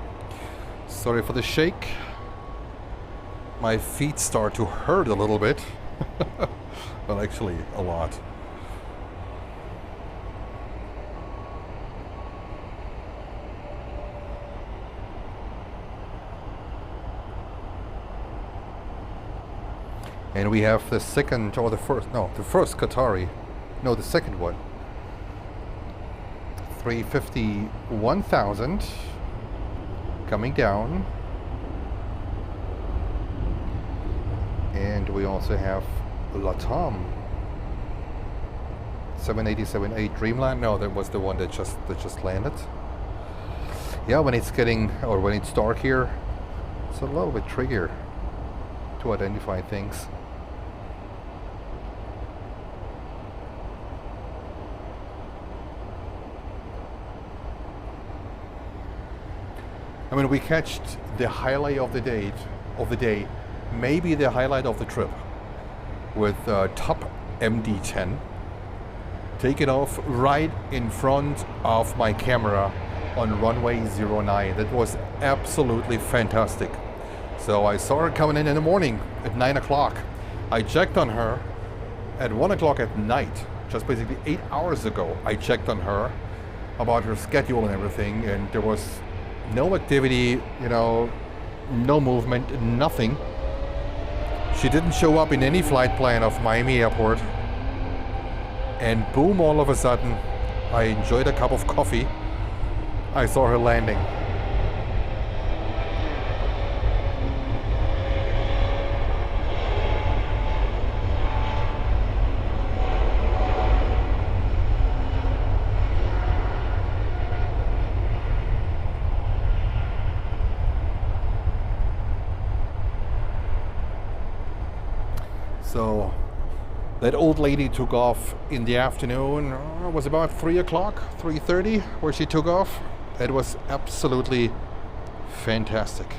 Speaker 1: Sorry for the shake. My feet start to hurt a little bit. Well, actually, a lot. And we have the second, or the first, no, the first Qatari. No, the second one. 351,000 coming down. And we also have Latam 787-8 Dreamliner. No, that was the one that just landed. Yeah, when it's getting, or when it's dark here, it's a little bit trickier to identify things. I mean, we catched the highlight of the day, maybe the highlight of the trip, with top MD-10 taken off right in front of my camera on runway 09. That was absolutely fantastic. So I saw her coming in the morning at 9 o'clock. I checked on her at 1 o'clock at night, just basically 8 hours ago. I checked on her about her schedule and everything, and there was no activity, you know, no movement, nothing. She didn't show up in any flight plan of Miami Airport. And boom, all of a sudden, I enjoyed a cup of coffee. I saw her landing. So that old lady took off in the afternoon. It was about 3 o'clock, 3:30, where she took off. It was absolutely fantastic.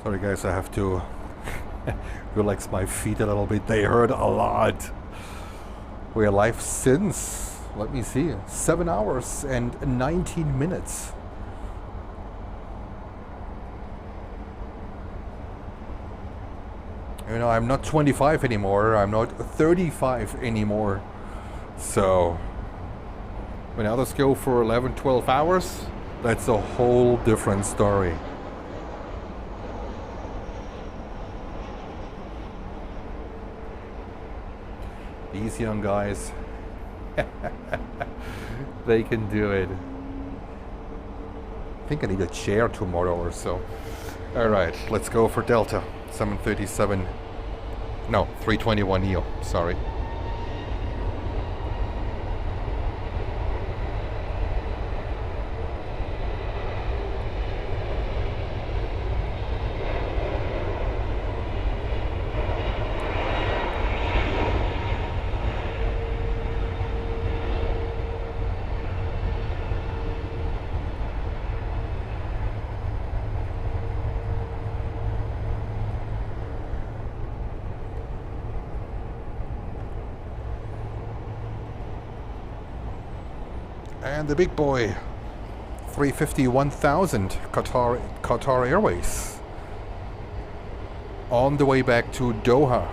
Speaker 1: Sorry guys, I have to relax my feet a little bit. They hurt a lot. We're live since, let me see, 7 hours and 19 minutes. You know, I'm not 25 anymore. I'm not 35 anymore. So when others go for 11, 12 hours, that's a whole different story. These young guys, they can do it. I think I need a chair tomorrow or so. All right, let's go for Delta 737. No, 321 Neo, sorry. And the big boy, 350-1000 Qatar Airways, on the way back to Doha.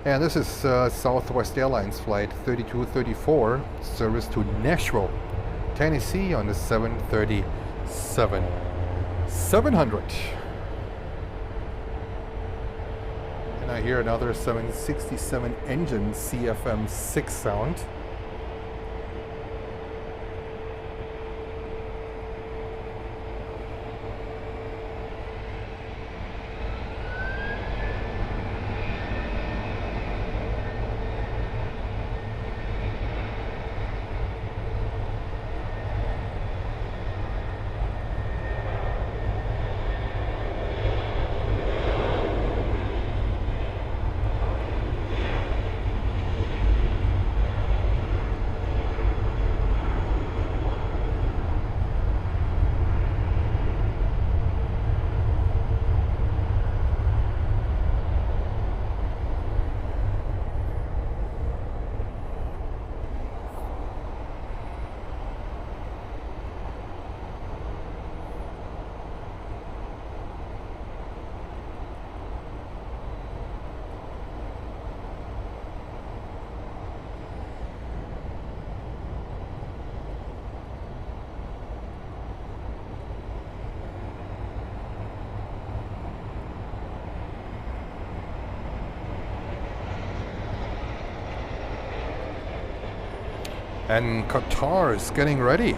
Speaker 1: And this is Southwest Airlines flight 3234, service to Nashville, Tennessee on the 737-700. And I hear another 767 engine CFM6 sound. And Qatar is getting ready.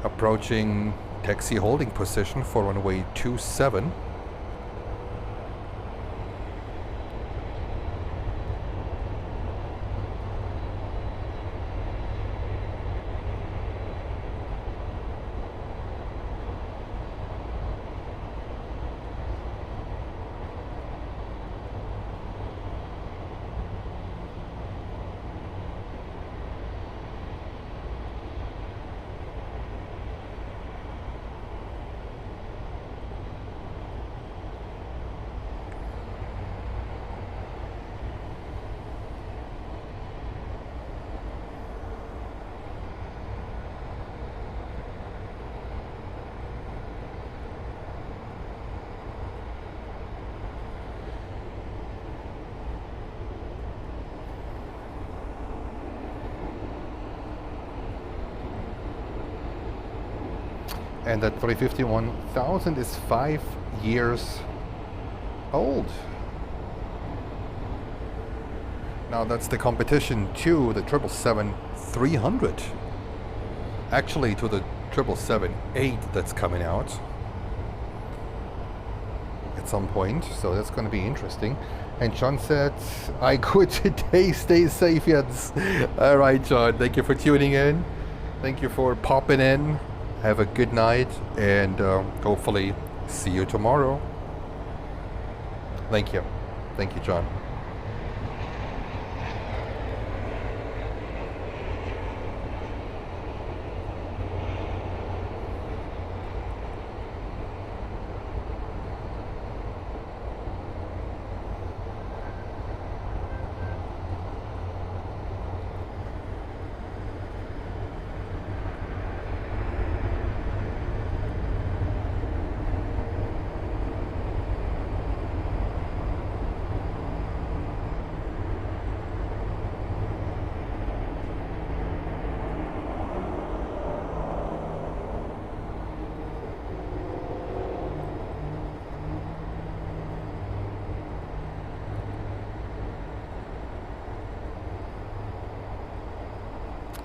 Speaker 1: Approaching taxi holding position for runway 27. And that 351,000 is 5 years old. Now that's the competition to the 777-300. Actually to the 777-8 that's coming out at some point, so that's going to be interesting. And John said, I could today, stay safe, yes. Alright, John, thank you for tuning in. Thank you for popping in. Have a good night, and hopefully see you tomorrow. Thank you. Thank you, John.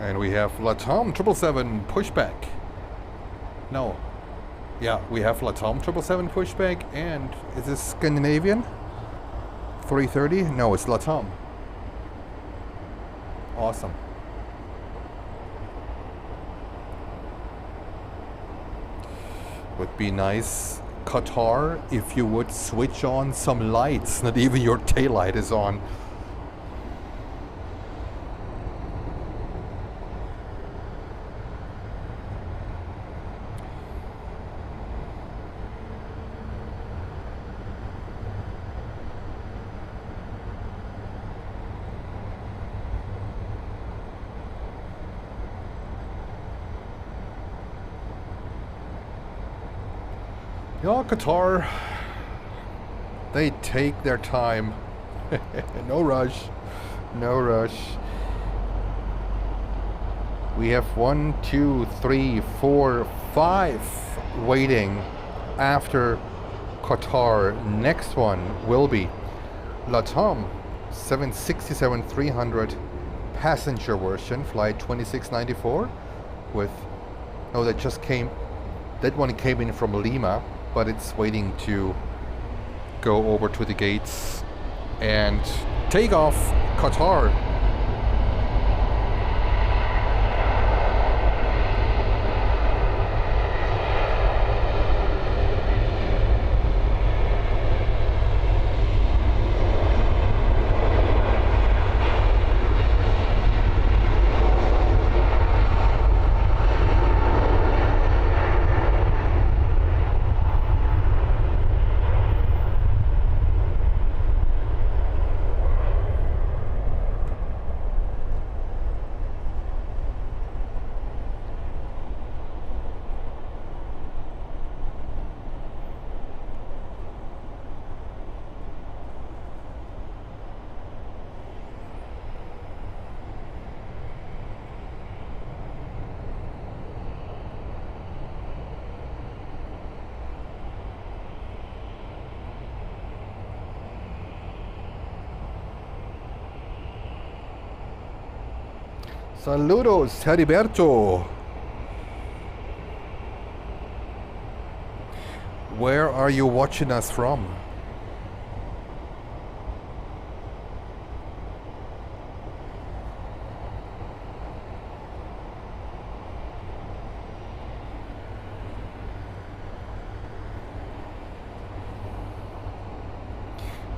Speaker 1: And we have Latam 777 pushback. No. Yeah, we have Latam 777 pushback, and is this Scandinavian? 330? No, it's Latam. Awesome. Would be nice, Qatar, if you would switch on some lights. Not even your taillight is on. Yeah, Qatar, they take their time. No rush, no rush. We have 1, 2, 3, 4, 5 waiting after Qatar. Next one will be Latam 767-300 passenger version, flight 2694 with, oh, that just came, that one came in from Lima, but it's waiting to go over to the gates and take off. Qatar. Saludos, Heriberto. Where are you watching us from?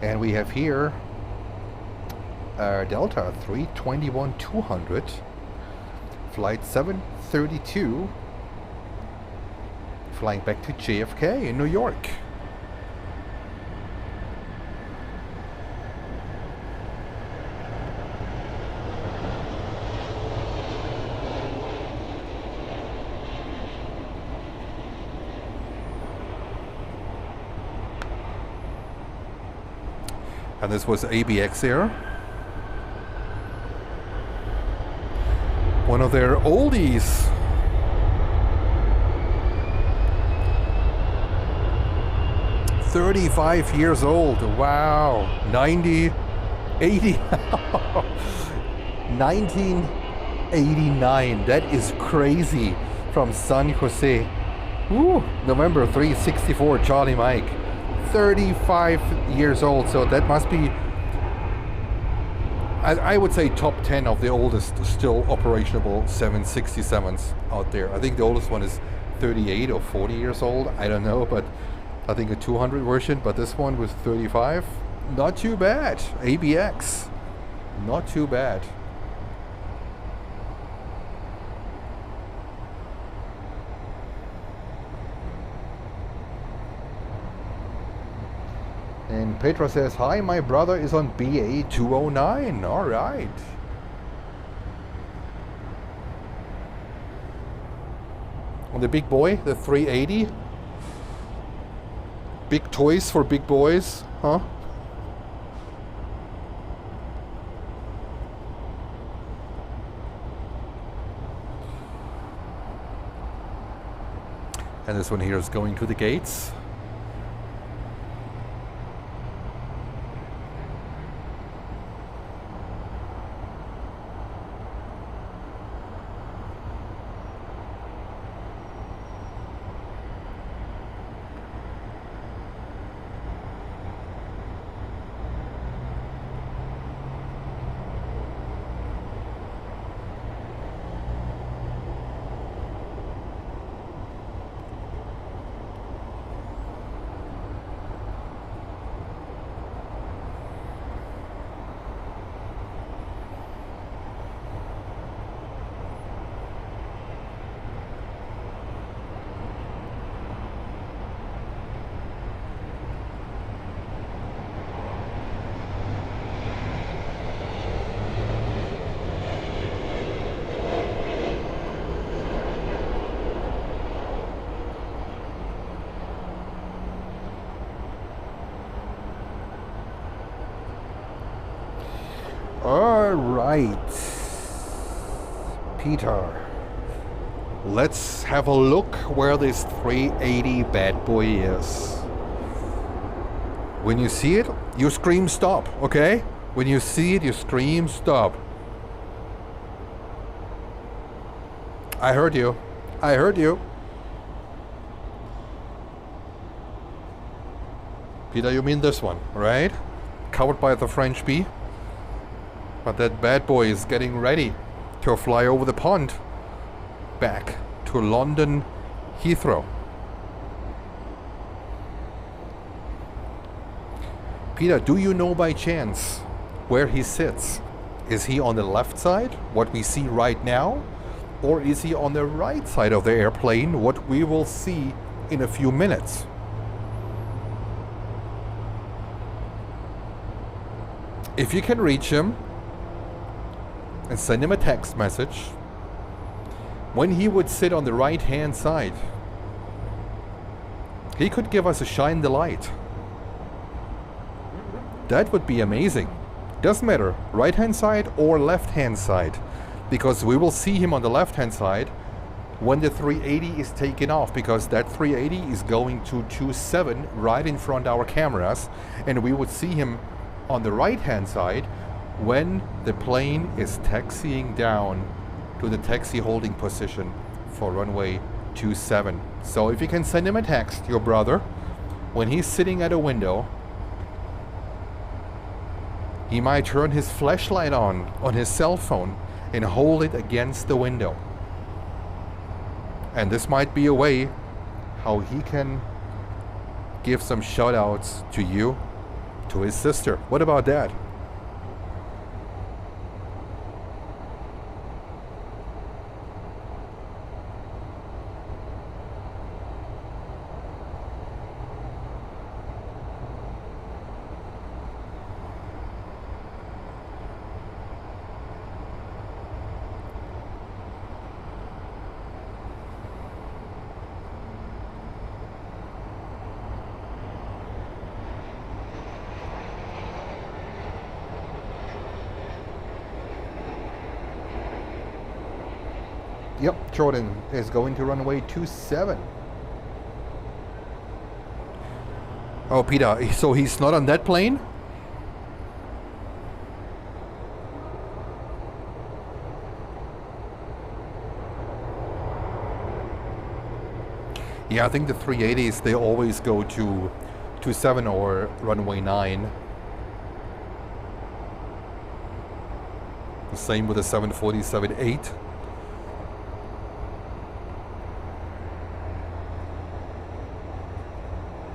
Speaker 1: And we have here Delta 321-200, flight 732, flying back to JFK in New York. And this was ABX Air. One of their oldies. 35 years old. Wow. 90, 80. 1989. That is crazy. From San Jose. Woo. November 364, Charlie Mike. 35 years old. So that must be, I would say, top 10 of the oldest still operational 767s out there. I think the oldest one is 38 or 40 years old. I don't know, but I think a 200 version. But this one was 35. Not too bad. ABX. Not too bad. And Petra says, hi, my brother is on BA 209. All right. On the big boy, the 380. Big toys for big boys, huh? And this one here is going to the gates. All right, Peter, let's have a look where this 380 bad boy is. When you see it, you scream stop, okay? When you see it, you scream stop. I heard you. I heard you. Peter, you mean this one, right? Covered by the French bee. But that bad boy is getting ready to fly over the pond back to London Heathrow. Peter, do you know by chance where he sits? Is he on the left side, what we see right now? Or is he on the right side of the airplane, what we will see in a few minutes? If you can reach him, and send him a text message, when he would sit on the right hand side, he could give us a shine the light. That would be amazing. Doesn't matter, right hand side or left hand side, because we will see him on the left hand side when the 380 is taken off, because that 380 is going to 27 right in front of our cameras, and we would see him on the right hand side when the plane is taxiing down to the taxi holding position for runway 27. So if you can send him a text, your brother, when he's sitting at a window, he might turn his flashlight on his cell phone and hold it against the window. And this might be a way how he can give some shout outs to you, to his sister. What about that? Yep, Jordan is going to runway 27. Oh, Peter, so he's not on that plane? Yeah, I think the 380s, they always go to 27 or runway 9. The same with the 740, 78.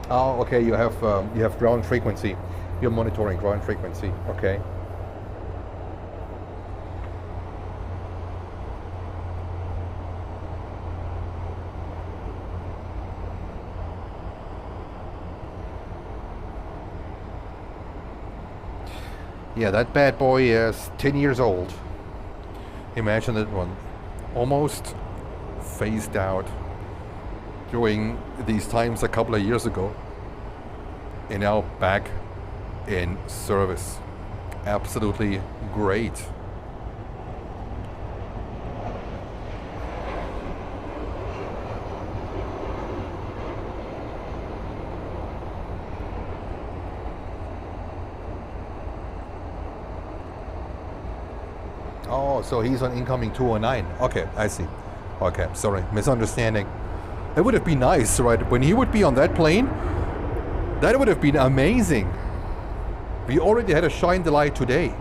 Speaker 1: Oh, okay, you have ground frequency. You're monitoring ground frequency, okay. Yeah, that bad boy is 10 years old. Imagine that one. Almost phased out during these times a couple of years ago. And now back in service. Absolutely great. Oh, so he's on incoming 209. Okay, I see. Okay, sorry, misunderstanding. It would have been nice, right? When he would be on that plane, that would have been amazing. We already had a shine the light today.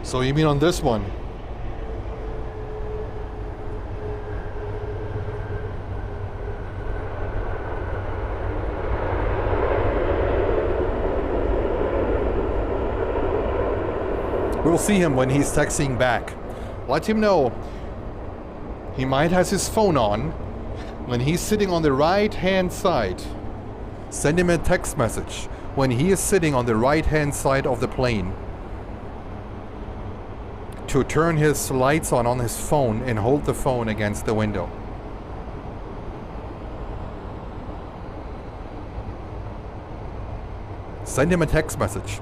Speaker 1: So you mean on this one? We'll see him when he's texting back. Let him know he might have his phone on when he's sitting on the right hand side. Send him a text message when he is sitting on the right hand side of the plane, to turn his lights on his phone and hold the phone against the window. Send him a text message.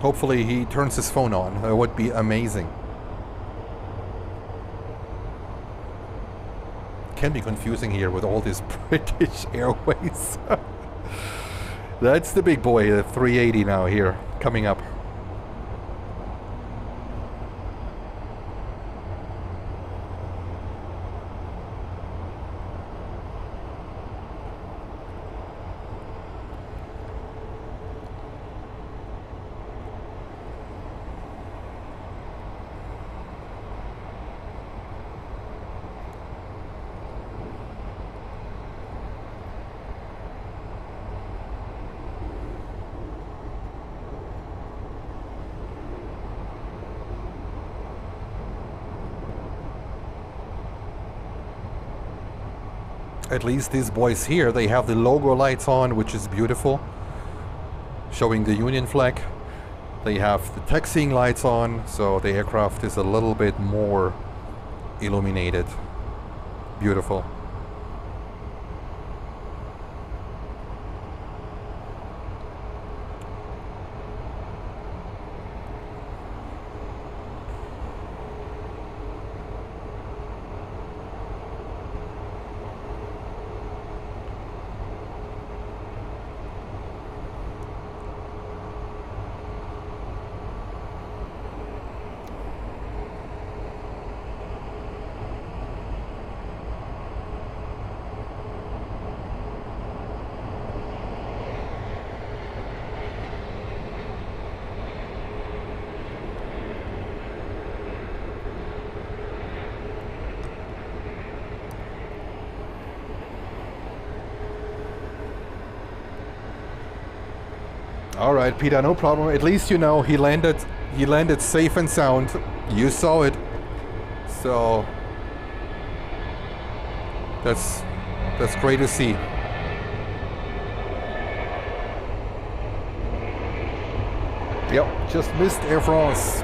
Speaker 1: Hopefully he turns his phone on. It would be amazing. Can be confusing here with all this British Airways. That's the big boy, the 380 now here, coming up. At least these boys here, they have the logo lights on, which is beautiful, showing the Union flag. They have the taxiing lights on, so the aircraft is a little bit more illuminated. Beautiful. All right, Peter, no problem. At least you know he landed safe and sound. You saw it. So that's great to see. Yep, just missed Air France.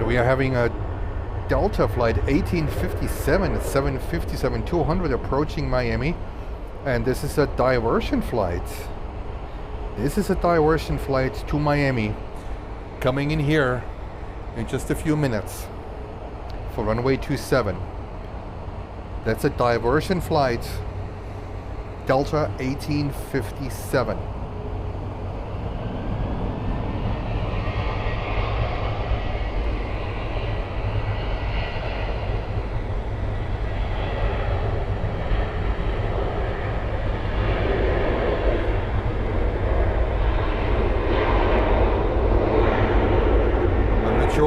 Speaker 1: We are having a Delta flight 1857 at 757-200 approaching Miami, and this is a diversion flight. This is a diversion flight to Miami, coming in here in just a few minutes for runway 27. That's a diversion flight, Delta 1857.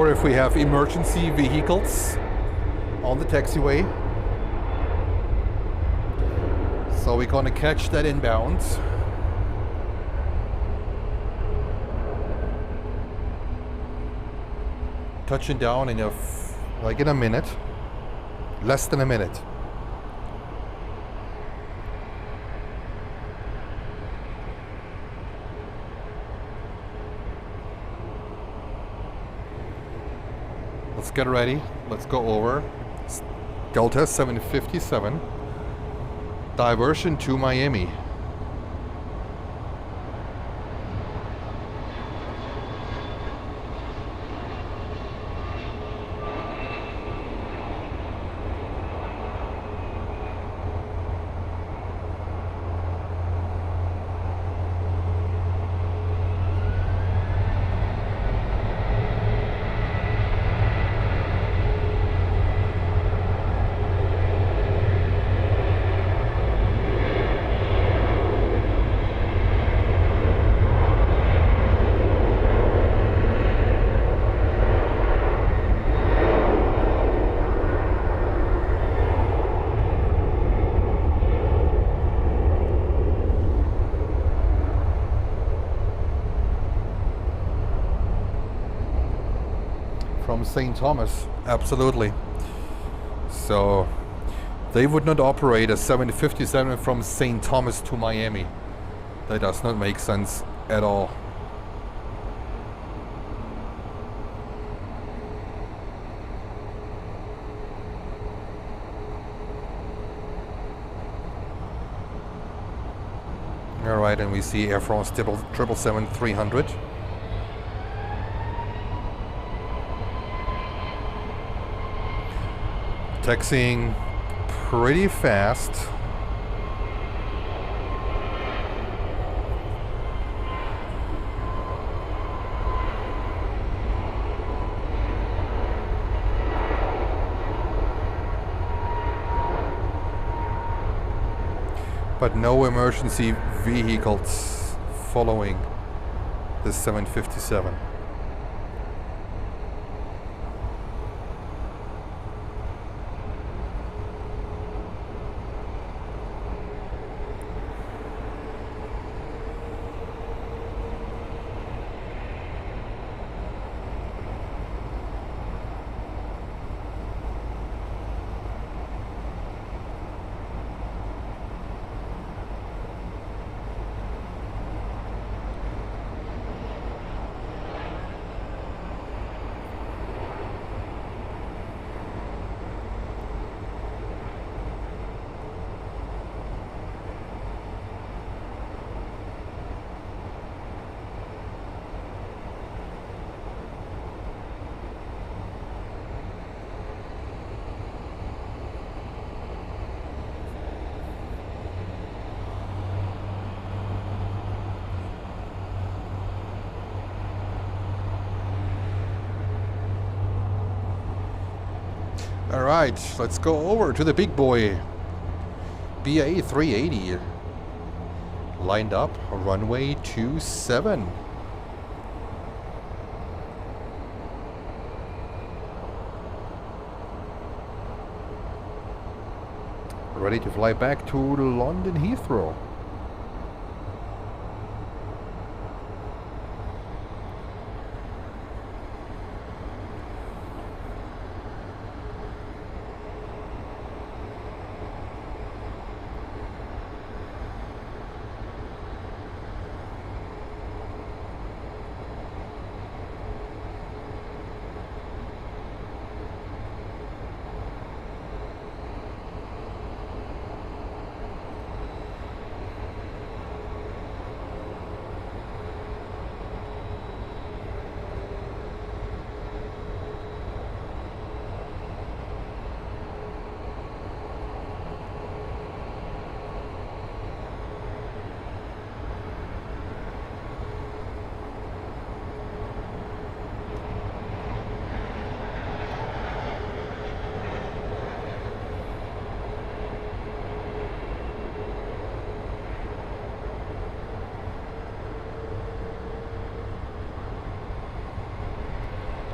Speaker 1: If we have emergency vehicles on the taxiway, so we're gonna catch that inbound. Touching down in a minute, less than a minute. Let's get ready. Let's go over. Delta 757. Diversion to Miami. From St. Thomas, absolutely. So they would not operate a 757 from St. Thomas to Miami. That does not make sense at all. All right, and we see Air France 777-300. Taxiing pretty fast. But no emergency vehicles following this 757. Alright, let's go over to the big boy. BA 380. Lined up, runway 27. Ready to fly back to London Heathrow.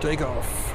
Speaker 1: Take off.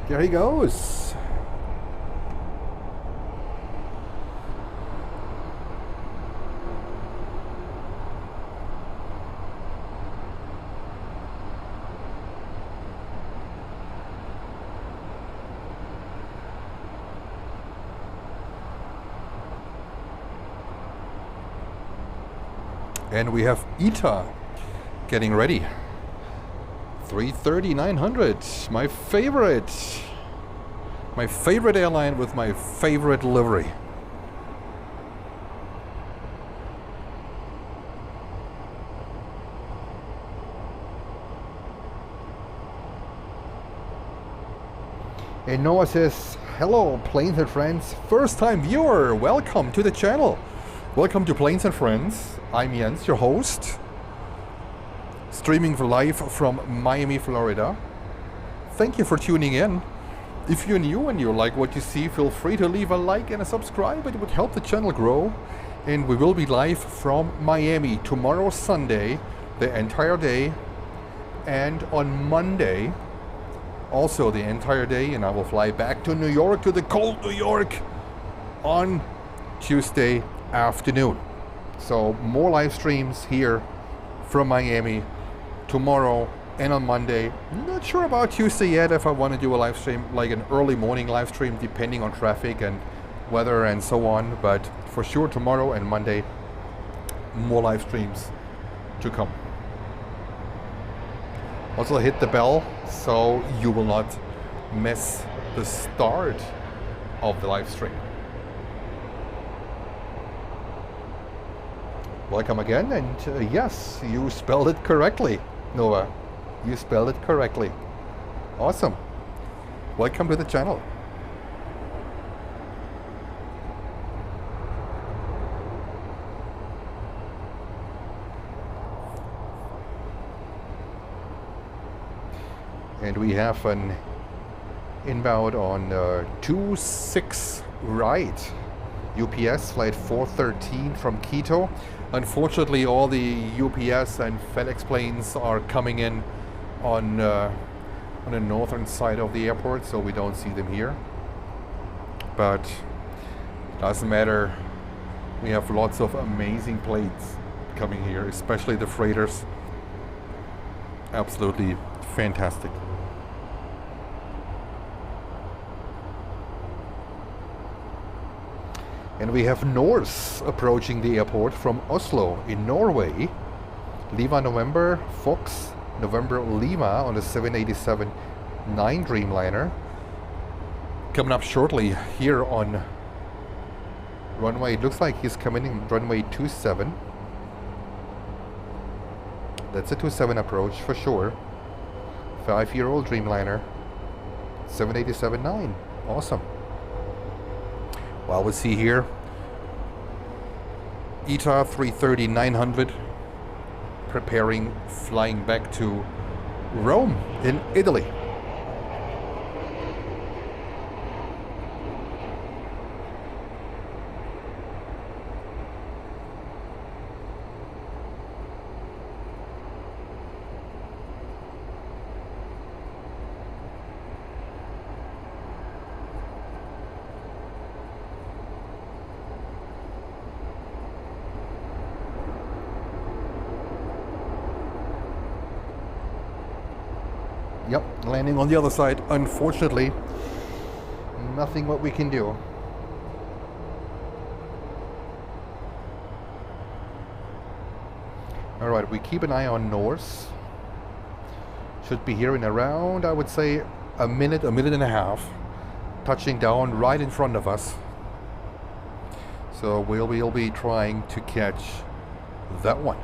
Speaker 1: There he goes. And we have ITA getting ready. 330-900, my favorite airline with my favorite livery. And Noah says, hello Planes and Friends, first time viewer, welcome to the channel. Welcome to Planes and Friends. I'm Jens, your host. Streaming live from Miami, Florida. Thank you for tuning in. If you're new and you like what you see, feel free to leave a like and a subscribe. It would help the channel grow. And we will be live from Miami tomorrow, Sunday, the entire day. And on Monday, also the entire day. And I will fly back to New York, to the cold New York, on Tuesday afternoon. So more live streams here from Miami tomorrow and on Monday. Not sure about Tuesday yet if I want to do a live stream, like an early morning live stream, depending on traffic and weather and so on. But for sure tomorrow and Monday, more live streams to come. Also hit the bell so you will not miss the start of the live stream. Welcome again, and yes, you spelled it correctly, Noah. You spelled it correctly. Awesome. Welcome to the channel. And we have an inbound on 26 right. UPS flight 413 from Quito. Unfortunately, all the UPS and FedEx planes are coming in on the northern side of the airport, so we don't see them here. But doesn't matter. We have lots of amazing planes coming here, especially the freighters. Absolutely fantastic. And we have Norse approaching the airport from Oslo in Norway. Lima November, Fox November Lima on the 787-9 Dreamliner. Coming up shortly here on runway, it looks like he's coming in runway 27. That's a 27 approach for sure. 5-year-old Dreamliner, 787-9. Awesome. Well, we'll see here. A330-900 preparing, flying back to Rome in Italy. Yep, landing on the other side. Unfortunately, nothing what we can do. Alright, we keep an eye on Norse. Should be here in around, I would say, a minute and a half. Touching down right in front of us. So we'll be trying to catch that one.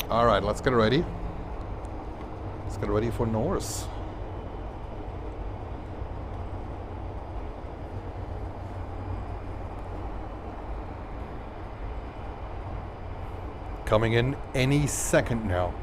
Speaker 1: All right, let's get ready. Let's get ready for Norse. Coming in any second now.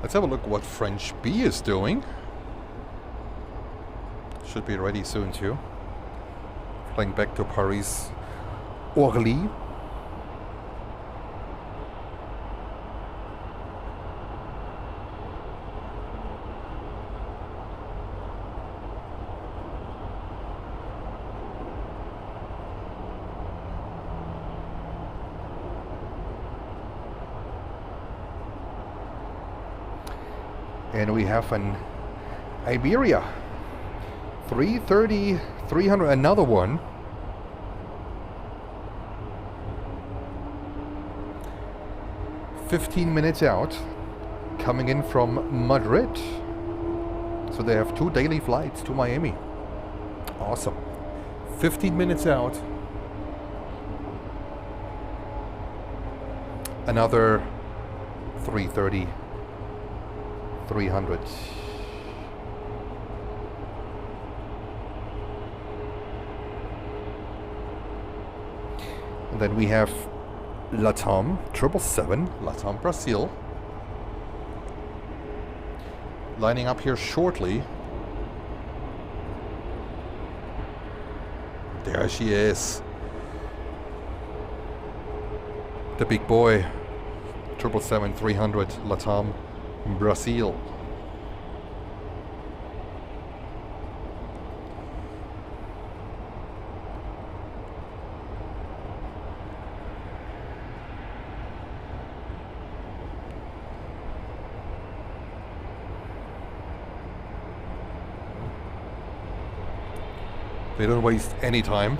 Speaker 1: Let's have a look what French B is doing. Should be ready soon too. Flying back to Paris Orly. And we have an Iberia 330, 300, another one. "15 minutes out, coming in from Madrid. So they have 2 daily flights to Miami. Awesome. 15 minutes out. Another 330. 300. And then we have Latam 777, Latam Brazil, lining up here shortly. There she is, the big boy, 777-300 Latam Brazil. They don't waste any time.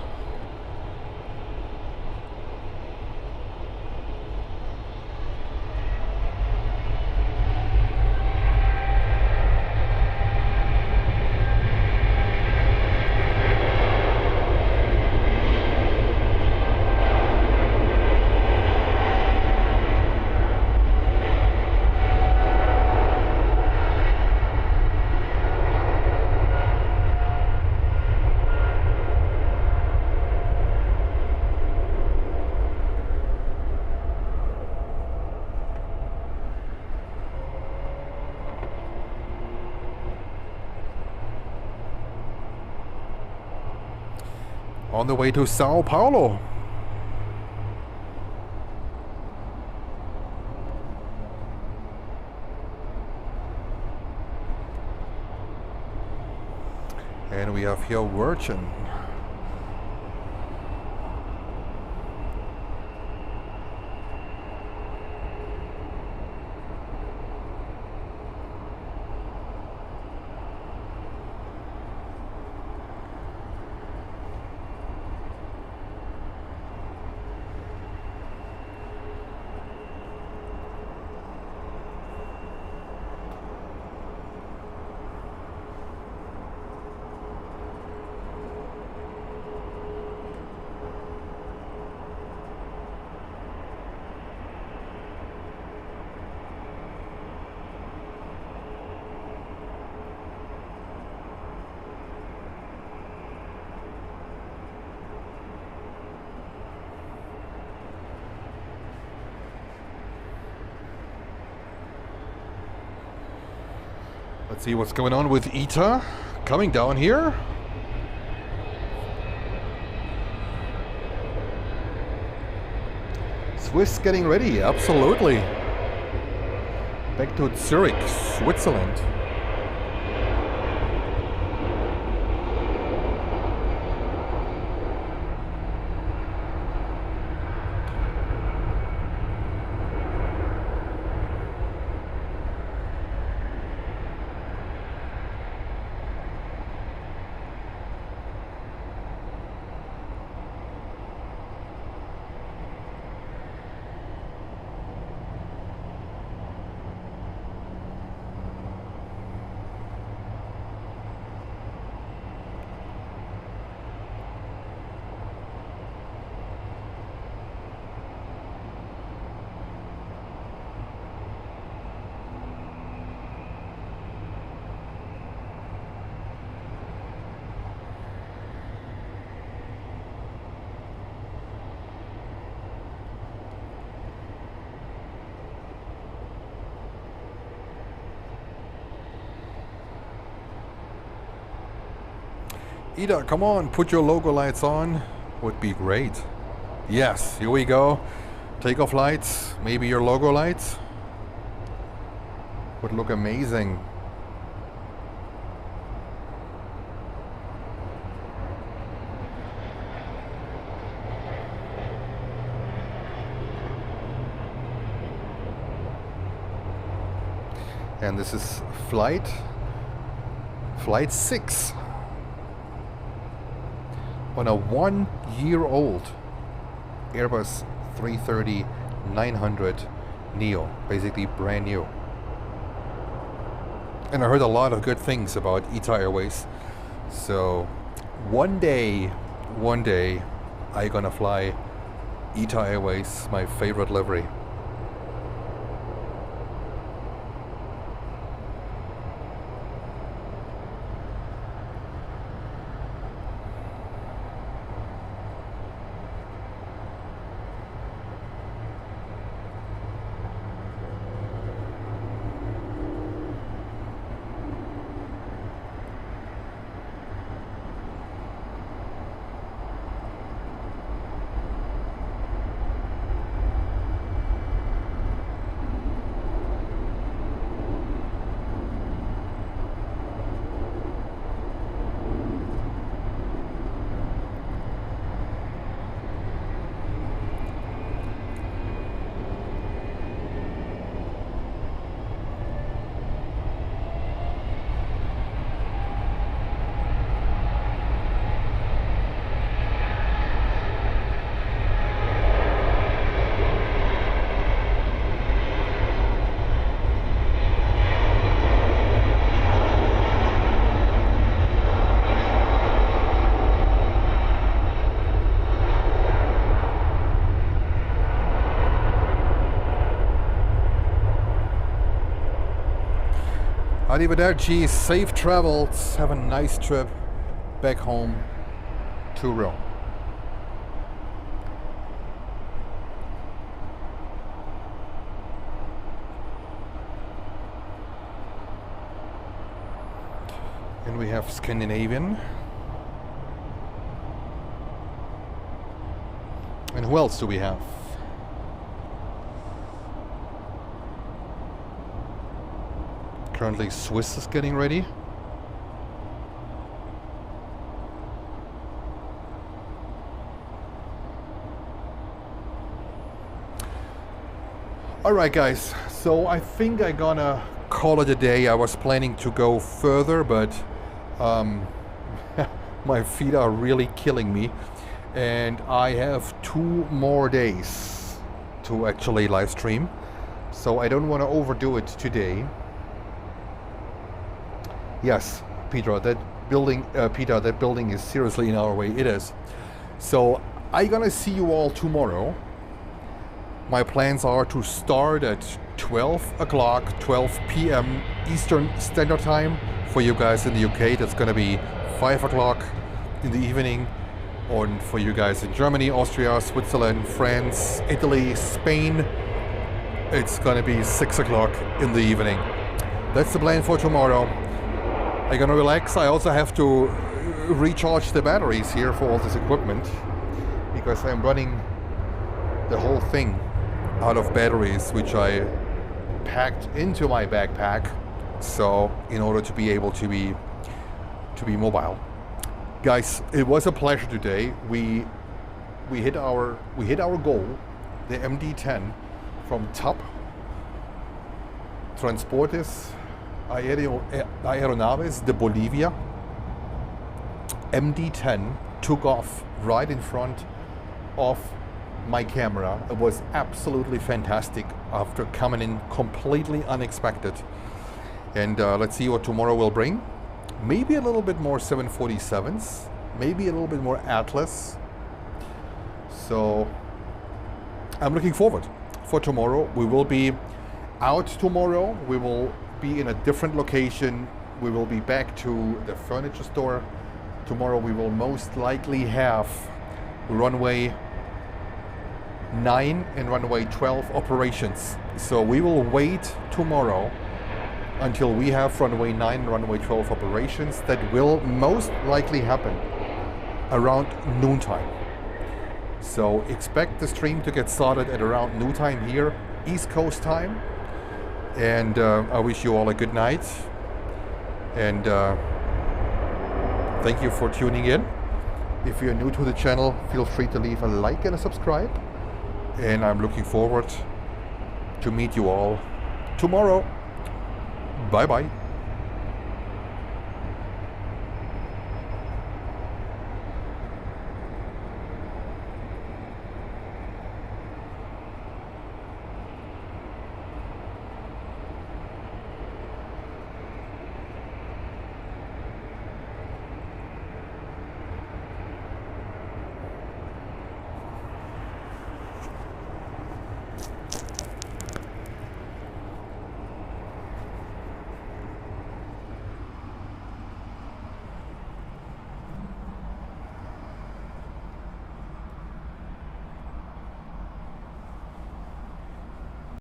Speaker 1: on the way to Sao Paulo. And we have here Virgin. Let's see what's going on with ITA coming down here. Swiss getting ready, absolutely. Back to Zurich, Switzerland. Ida, come on, put your logo lights on. Would be great. Yes, here we go. Takeoff lights, maybe your logo lights. Would look amazing. And this is flight 6 on a 1-year-old Airbus 330-900 Neo, basically brand new. And I heard a lot of good things about ITA Airways. So one day I gonna fly ITA Airways, my favorite livery. Arrivederci, safe travels, have a nice trip back home to Rome. And we have Scandinavian. Who else do we have? Currently Swiss is getting ready. Alright guys, so I think I'm gonna call it a day. I was planning to go further, but my feet are really killing me. And I have 2 more days to actually live stream. So I don't want to overdo it today. Yes, Peter, that building is seriously in our way. It is. So I'm gonna see you all tomorrow. My plans are to start at 12 o'clock, 12 p.m. Eastern Standard Time. For you guys in the UK, that's gonna be 5 o'clock in the evening. And for you guys in Germany, Austria, Switzerland, France, Italy, Spain, it's gonna be 6 o'clock in the evening. That's the plan for tomorrow. I'm gonna relax. I also have to recharge the batteries here for all this equipment because I'm running the whole thing out of batteries, which I packed into my backpack. So in order to be able to be mobile, guys, it was a pleasure today. We hit our goal, the MD-10 from TAP Transportes Aeronaves de Bolivia. MD-10 took off right in front of my camera. It was absolutely fantastic after coming in completely unexpected. And let's see what tomorrow will bring. Maybe a little bit more 747s, maybe a little bit more Atlas. So I'm looking forward for tomorrow. We will be out tomorrow. We will be in a different location. We will be back to the furniture store. Tomorrow we will most likely have runway 9 and runway 12 operations. So we will wait tomorrow until we have runway 9 and runway 12 operations. That will most likely happen around noontime. So expect the stream to get started at around noontime here, East Coast time. And I wish you all a good night. And thank you for tuning in. If you're new to the channel, feel free to leave a like and a subscribe. And I'm looking forward to meet you all tomorrow. Bye bye.